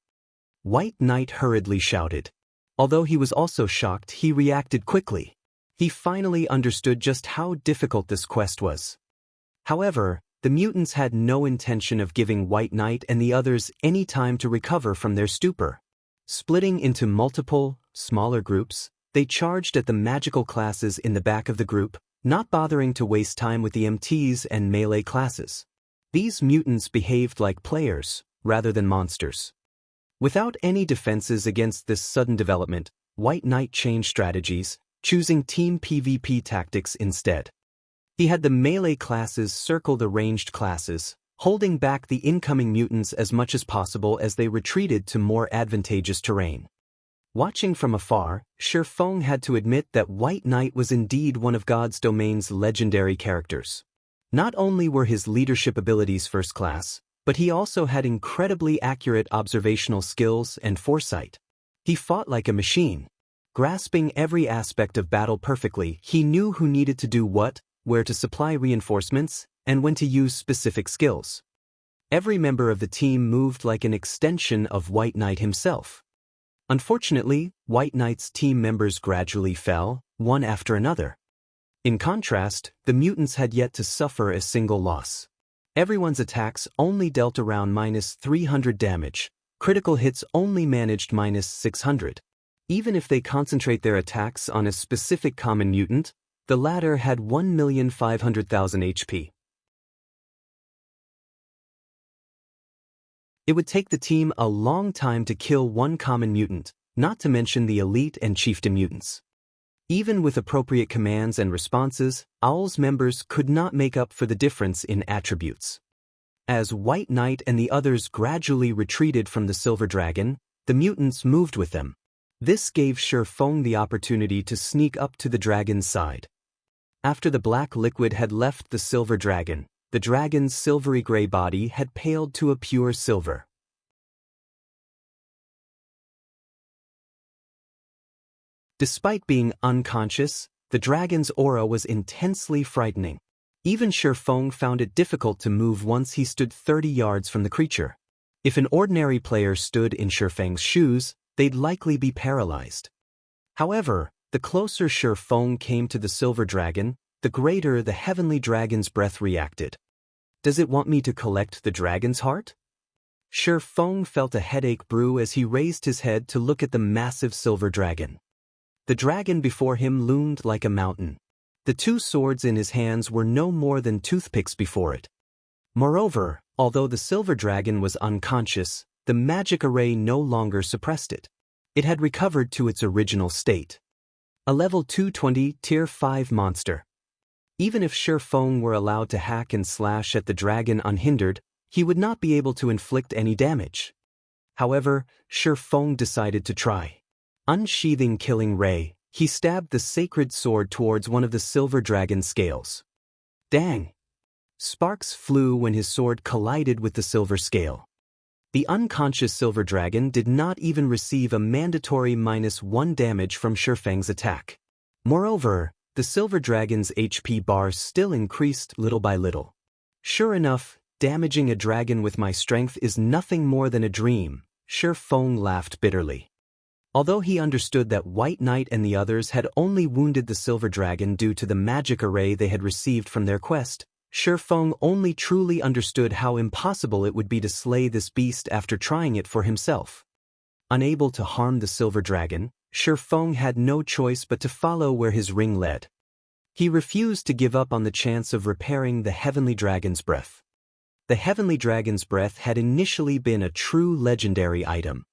White Knight hurriedly shouted. Although he was also shocked, he reacted quickly. He finally understood just how difficult this quest was. However, the mutants had no intention of giving White Knight and the others any time to recover from their stupor. Splitting into multiple, smaller groups, they charged at the magical classes in the back of the group, not bothering to waste time with the MTs and melee classes. These mutants behaved like players, rather than monsters. Without any defenses against this sudden development, White Knight changed strategies, choosing team PvP tactics instead. He had the melee classes circle the ranged classes, holding back the incoming mutants as much as possible as they retreated to more advantageous terrain. Watching from afar, Shifeng had to admit that White Knight was indeed one of God's domain's legendary characters. Not only were his leadership abilities first class, but he also had incredibly accurate observational skills and foresight. He fought like a machine. Grasping every aspect of battle perfectly, he knew who needed to do what, where to supply reinforcements, and when to use specific skills. Every member of the team moved like an extension of White Knight himself. Unfortunately, White Knight's team members gradually fell, one after another. In contrast, the mutants had yet to suffer a single loss. Everyone's attacks only dealt around -300 damage, critical hits only managed -600. Even if they concentrate their attacks on a specific common mutant, the latter had 1,500,000 HP. It would take the team a long time to kill one common mutant, not to mention the elite and chieftain mutants. Even with appropriate commands and responses, Owl's members could not make up for the difference in attributes. As White Knight and the others gradually retreated from the Silver Dragon, the mutants moved with them. This gave Shifeng the opportunity to sneak up to the dragon's side. After the black liquid had left the Silver Dragon, the dragon's silvery gray body had paled to a pure silver. Despite being unconscious, the dragon's aura was intensely frightening. Even Shifeng found it difficult to move once he stood 30 yards from the creature. If an ordinary player stood in Shifeng's shoes, they'd likely be paralyzed. However, the closer Shifeng came to the Silver Dragon, the greater the heavenly dragon's breath reacted. Does it want me to collect the dragon's heart? Shifeng felt a headache brew as he raised his head to look at the massive Silver Dragon. The dragon before him loomed like a mountain. The two swords in his hands were no more than toothpicks before it. Moreover, although the Silver Dragon was unconscious, the magic array no longer suppressed it. It had recovered to its original state. A level 220 Tier 5 monster. Even if Shifeng were allowed to hack and slash at the dragon unhindered, he would not be able to inflict any damage. However, Shifeng decided to try. Unsheathing Killing Ray, he stabbed the sacred sword towards one of the Silver Dragon's scales. Dang! Sparks flew when his sword collided with the silver scale. The unconscious Silver Dragon did not even receive a mandatory -1 damage from Shifeng's attack. Moreover, the Silver Dragon's HP bar still increased little by little. Sure enough, damaging a dragon with my strength is nothing more than a dream, Shifeng laughed bitterly. Although he understood that White Knight and the others had only wounded the Silver Dragon due to the magic array they had received from their quest, Shifeng only truly understood how impossible it would be to slay this beast after trying it for himself. Unable to harm the Silver Dragon, Shifeng had no choice but to follow where his ring led. He refused to give up on the chance of repairing the Heavenly Dragon's breath. The Heavenly Dragon's breath had initially been a true legendary item.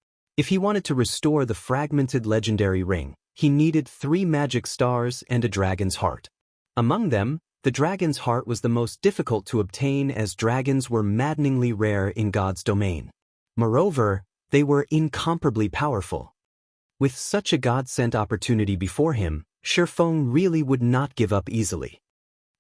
If he wanted to restore the fragmented legendary ring, he needed 3 magic stars and a dragon's heart. Among them, the dragon's heart was the most difficult to obtain as dragons were maddeningly rare in God's domain. Moreover, they were incomparably powerful. With such a God-sent opportunity before him, Shifeng really would not give up easily.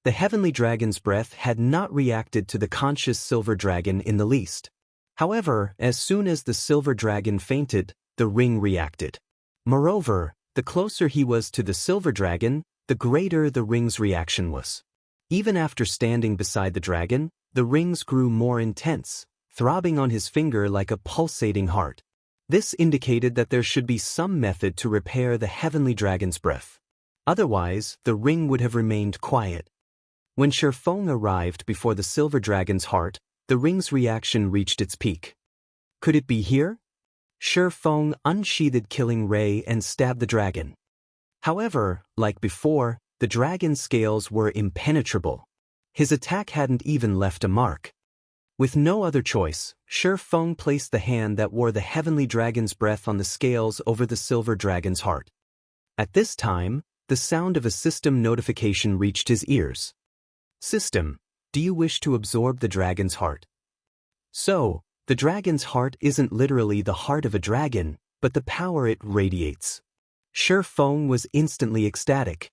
The heavenly dragon's breath had not reacted to the conscious silver dragon in the least. However, as soon as the silver dragon fainted, the ring reacted. Moreover, the closer he was to the silver dragon, the greater the ring's reaction was. Even after standing beside the dragon, the rings grew more intense, throbbing on his finger like a pulsating heart. This indicated that there should be some method to repair the heavenly dragon's breath. Otherwise, the ring would have remained quiet. When Shifeng arrived before the silver dragon's heart, the ring's reaction reached its peak. Could it be here? Shifeng unsheathed Killing Ray and stabbed the dragon. However, like before, the dragon's scales were impenetrable. His attack hadn't even left a mark. With no other choice, Shifeng placed the hand that wore the heavenly dragon's breath on the scales over the silver dragon's heart. At this time, the sound of a system notification reached his ears. System, do you wish to absorb the dragon's heart? So, the dragon's heart isn't literally the heart of a dragon, but the power it radiates. Shifeng was instantly ecstatic.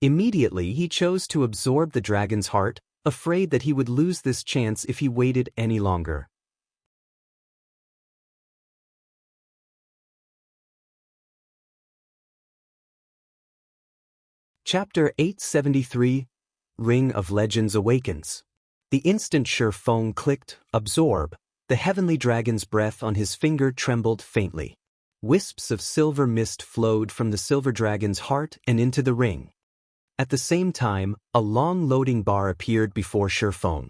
Immediately he chose to absorb the dragon's heart, afraid that he would lose this chance if he waited any longer. Chapter 873, Ring of Legends Awakens. The instant Shifeng clicked, absorb, the heavenly dragon's breath on his finger trembled faintly. Wisps of silver mist flowed from the silver dragon's heart and into the ring. At the same time, a long loading bar appeared before Shifeng.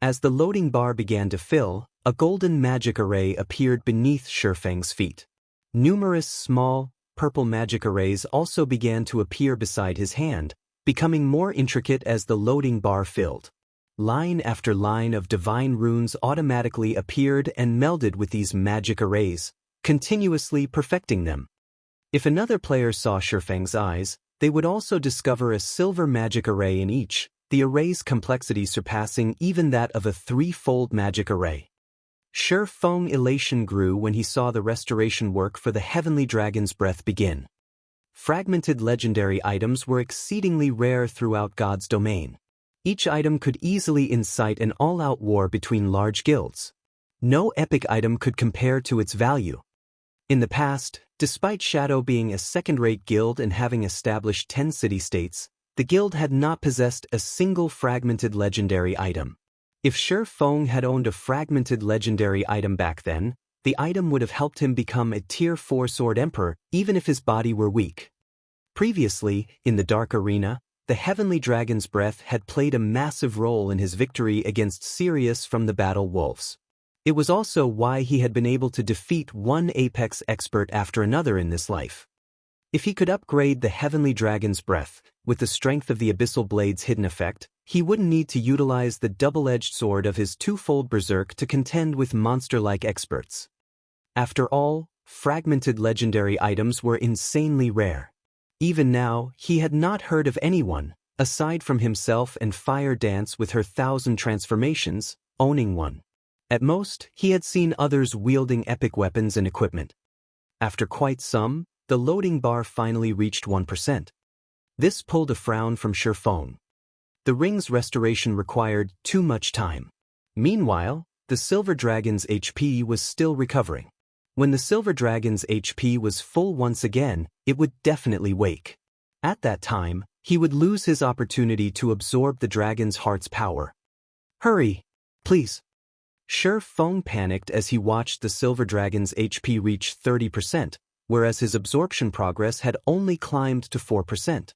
As the loading bar began to fill, a golden magic array appeared beneath Shifeng's feet. Numerous small, purple magic arrays also began to appear beside his hand, becoming more intricate as the loading bar filled. Line after line of divine runes automatically appeared and melded with these magic arrays, continuously perfecting them. If another player saw Shifeng's eyes, they would also discover a silver magic array in each, the array's complexity surpassing even that of a 3-fold magic array. Shifeng's elation grew when he saw the restoration work for the heavenly dragon's breath begin. Fragmented legendary items were exceedingly rare throughout God's domain. Each item could easily incite an all-out war between large guilds. No epic item could compare to its value. In the past, despite Shadow being a second-rate guild and having established 10 city-states, the guild had not possessed a single fragmented legendary item. If Shifeng had owned a fragmented legendary item back then, the item would have helped him become a Tier 4 Sword Emperor, even if his body were weak. Previously, in the Dark Arena, the Heavenly Dragon's Breath had played a massive role in his victory against Sirius from the Battle Wolves. It was also why he had been able to defeat one Apex expert after another in this life. If he could upgrade the Heavenly Dragon's Breath, with the strength of the Abyssal Blade's hidden effect, he wouldn't need to utilize the double-edged sword of his 2-fold Berserk to contend with monster-like experts. After all, fragmented legendary items were insanely rare. Even now, he had not heard of anyone, aside from himself and Fire Dance with her 1,000 transformations, owning one. At most, he had seen others wielding epic weapons and equipment. After quite some, the loading bar finally reached 1%. This pulled a frown from Shifeng. The ring's restoration required too much time. Meanwhile, the Silver Dragon's HP was still recovering. When the Silver Dragon's HP was full once again, it would definitely wake. At that time, he would lose his opportunity to absorb the dragon's heart's power. Hurry, please. Shifeng panicked as he watched the Silver Dragon's HP reach 30%, whereas his absorption progress had only climbed to 4%.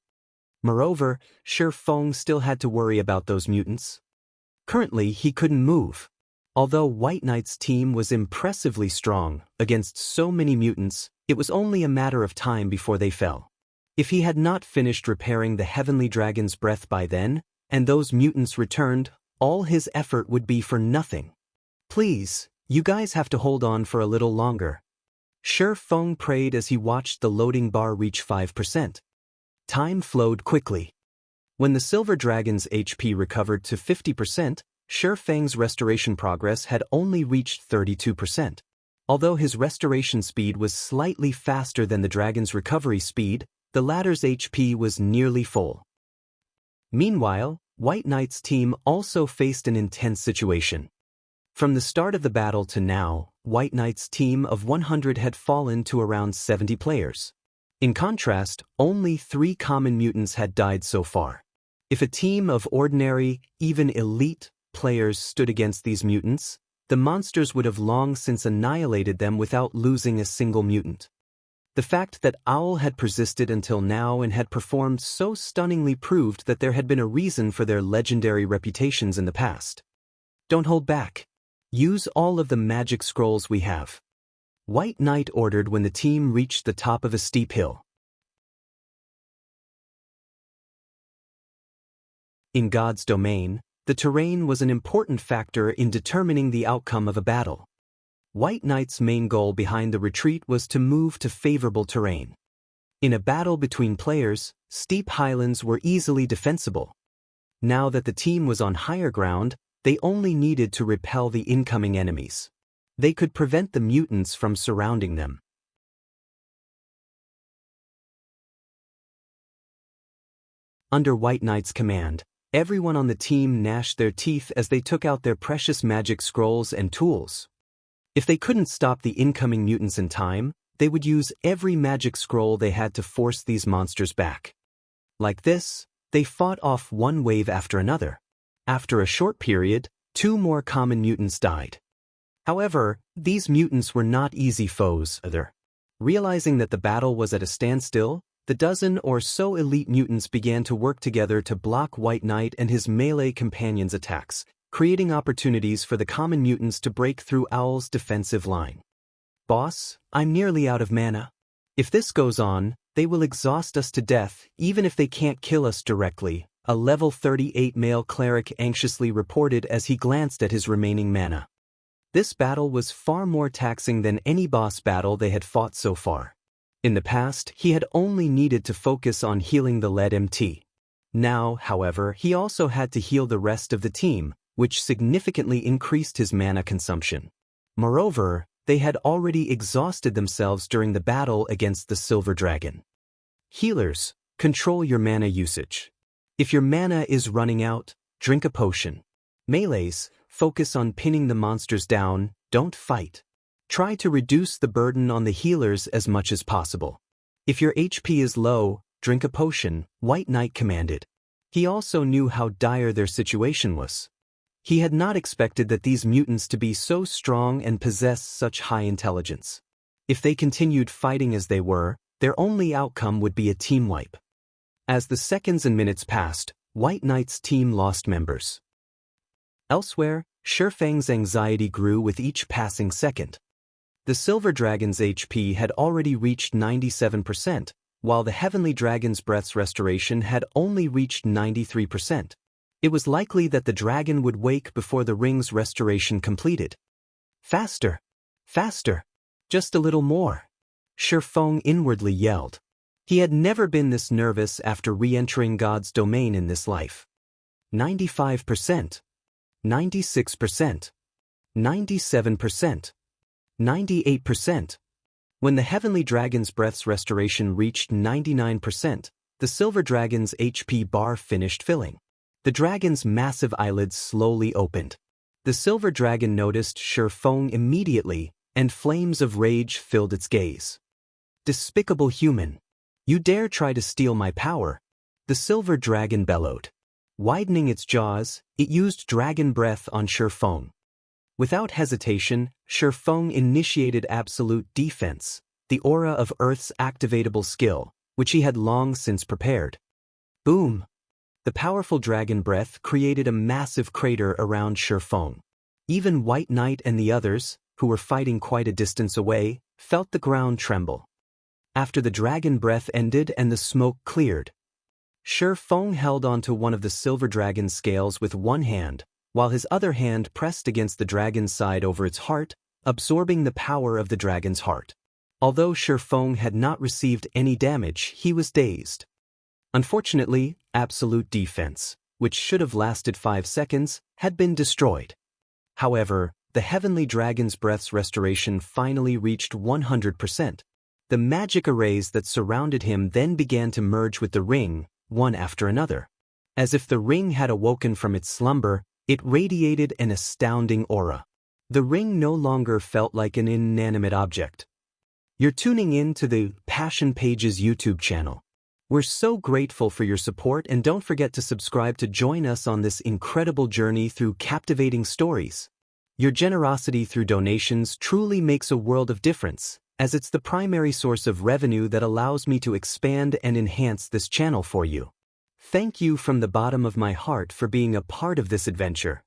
Moreover, Shifeng still had to worry about those mutants. Currently, he couldn't move. Although White Knight's team was impressively strong against so many mutants, it was only a matter of time before they fell. If he had not finished repairing the Heavenly Dragon's Breath by then, and those mutants returned, all his effort would be for nothing. Please, you guys have to hold on for a little longer. Shi Feng prayed as he watched the loading bar reach 5%. Time flowed quickly. When the silver dragon's HP recovered to 50%, Shi Feng's restoration progress had only reached 32%. Although his restoration speed was slightly faster than the dragon's recovery speed, the latter's HP was nearly full. Meanwhile, White Knight's team also faced an intense situation. From the start of the battle to now, White Knight's team of 100 had fallen to around 70 players. In contrast, only 3 common mutants had died so far. If a team of ordinary, even elite, players stood against these mutants, the monsters would have long since annihilated them without losing a single mutant. The fact that Owl had persisted until now and had performed so stunningly proved that there had been a reason for their legendary reputations in the past. Don't hold back. Use all of the magic scrolls we have. White Knight ordered when the team reached the top of a steep hill. In God's domain, the terrain was an important factor in determining the outcome of a battle. White Knight's main goal behind the retreat was to move to favorable terrain. In a battle between players, steep highlands were easily defensible. Now that the team was on higher ground, they only needed to repel the incoming enemies. They could prevent the mutants from surrounding them. Under White Knight's command, everyone on the team gnashed their teeth as they took out their precious magic scrolls and tools. If they couldn't stop the incoming mutants in time, they would use every magic scroll they had to force these monsters back. Like this, they fought off one wave after another. After a short period, 2 more common mutants died. However, these mutants were not easy foes either. Realizing that the battle was at a standstill, the dozen or so elite mutants began to work together to block White Knight and his melee companions' attacks, creating opportunities for the common mutants to break through Owl's defensive line. Boss, I'm nearly out of mana. If this goes on, they will exhaust us to death even if they can't kill us directly, a level 38 male cleric anxiously reported as he glanced at his remaining mana. This battle was far more taxing than any boss battle they had fought so far. In the past, he had only needed to focus on healing the lead MT. Now, however, he also had to heal the rest of the team, which significantly increased his mana consumption. Moreover, they had already exhausted themselves during the battle against the Silver Dragon. Healers, control your mana usage. If your mana is running out, drink a potion. Melees, focus on pinning the monsters down, don't fight. Try to reduce the burden on the healers as much as possible. If your HP is low, drink a potion, White Knight commanded. He also knew how dire their situation was. He had not expected that these mutants to be so strong and possess such high intelligence. If they continued fighting as they were, their only outcome would be a team wipe. As the seconds and minutes passed, White Knight's team lost members. Elsewhere, Shi Feng's anxiety grew with each passing second. The Silver Dragon's HP had already reached 97%, while the Heavenly Dragon's Breath's restoration had only reached 93%. It was likely that the dragon would wake before the ring's restoration completed. Faster! Faster! Just a little more! Shi Feng inwardly yelled. He had never been this nervous after re-entering God's domain in this life. 95%. 96%. 97%. 98%. When the Heavenly Dragon's Breath's restoration reached 99%, the Silver Dragon's HP bar finished filling. The dragon's massive eyelids slowly opened. The Silver Dragon noticed Shi Feng immediately, and flames of rage filled its gaze. Despicable human! You dare try to steal my power! The Silver Dragon bellowed. Widening its jaws, it used Dragon Breath on Shi Feng. Without hesitation, Shi Feng initiated Absolute Defense, the aura of Earth's activatable skill, which he had long since prepared. Boom! The powerful Dragon Breath created a massive crater around Shi Feng. Even White Knight and the others, who were fighting quite a distance away, felt the ground tremble. After the Dragon Breath ended and the smoke cleared, Shi Feng held onto one of the Silver Dragon's scales with one hand, while his other hand pressed against the dragon's side over its heart, absorbing the power of the dragon's heart. Although Shifeng had not received any damage, he was dazed. Unfortunately, absolute defense, which should have lasted 5 seconds, had been destroyed. However, the Heavenly Dragon's Breath's restoration finally reached 100%. The magic arrays that surrounded him then began to merge with the ring, one after another. As if the ring had awoken from its slumber, it radiated an astounding aura. The ring no longer felt like an inanimate object. You're tuning in to the Passion Pages YouTube channel. We're so grateful for your support, and don't forget to subscribe to join us on this incredible journey through captivating stories. Your generosity through donations truly makes a world of difference, as it's the primary source of revenue that allows me to expand and enhance this channel for you. Thank you from the bottom of my heart for being a part of this adventure.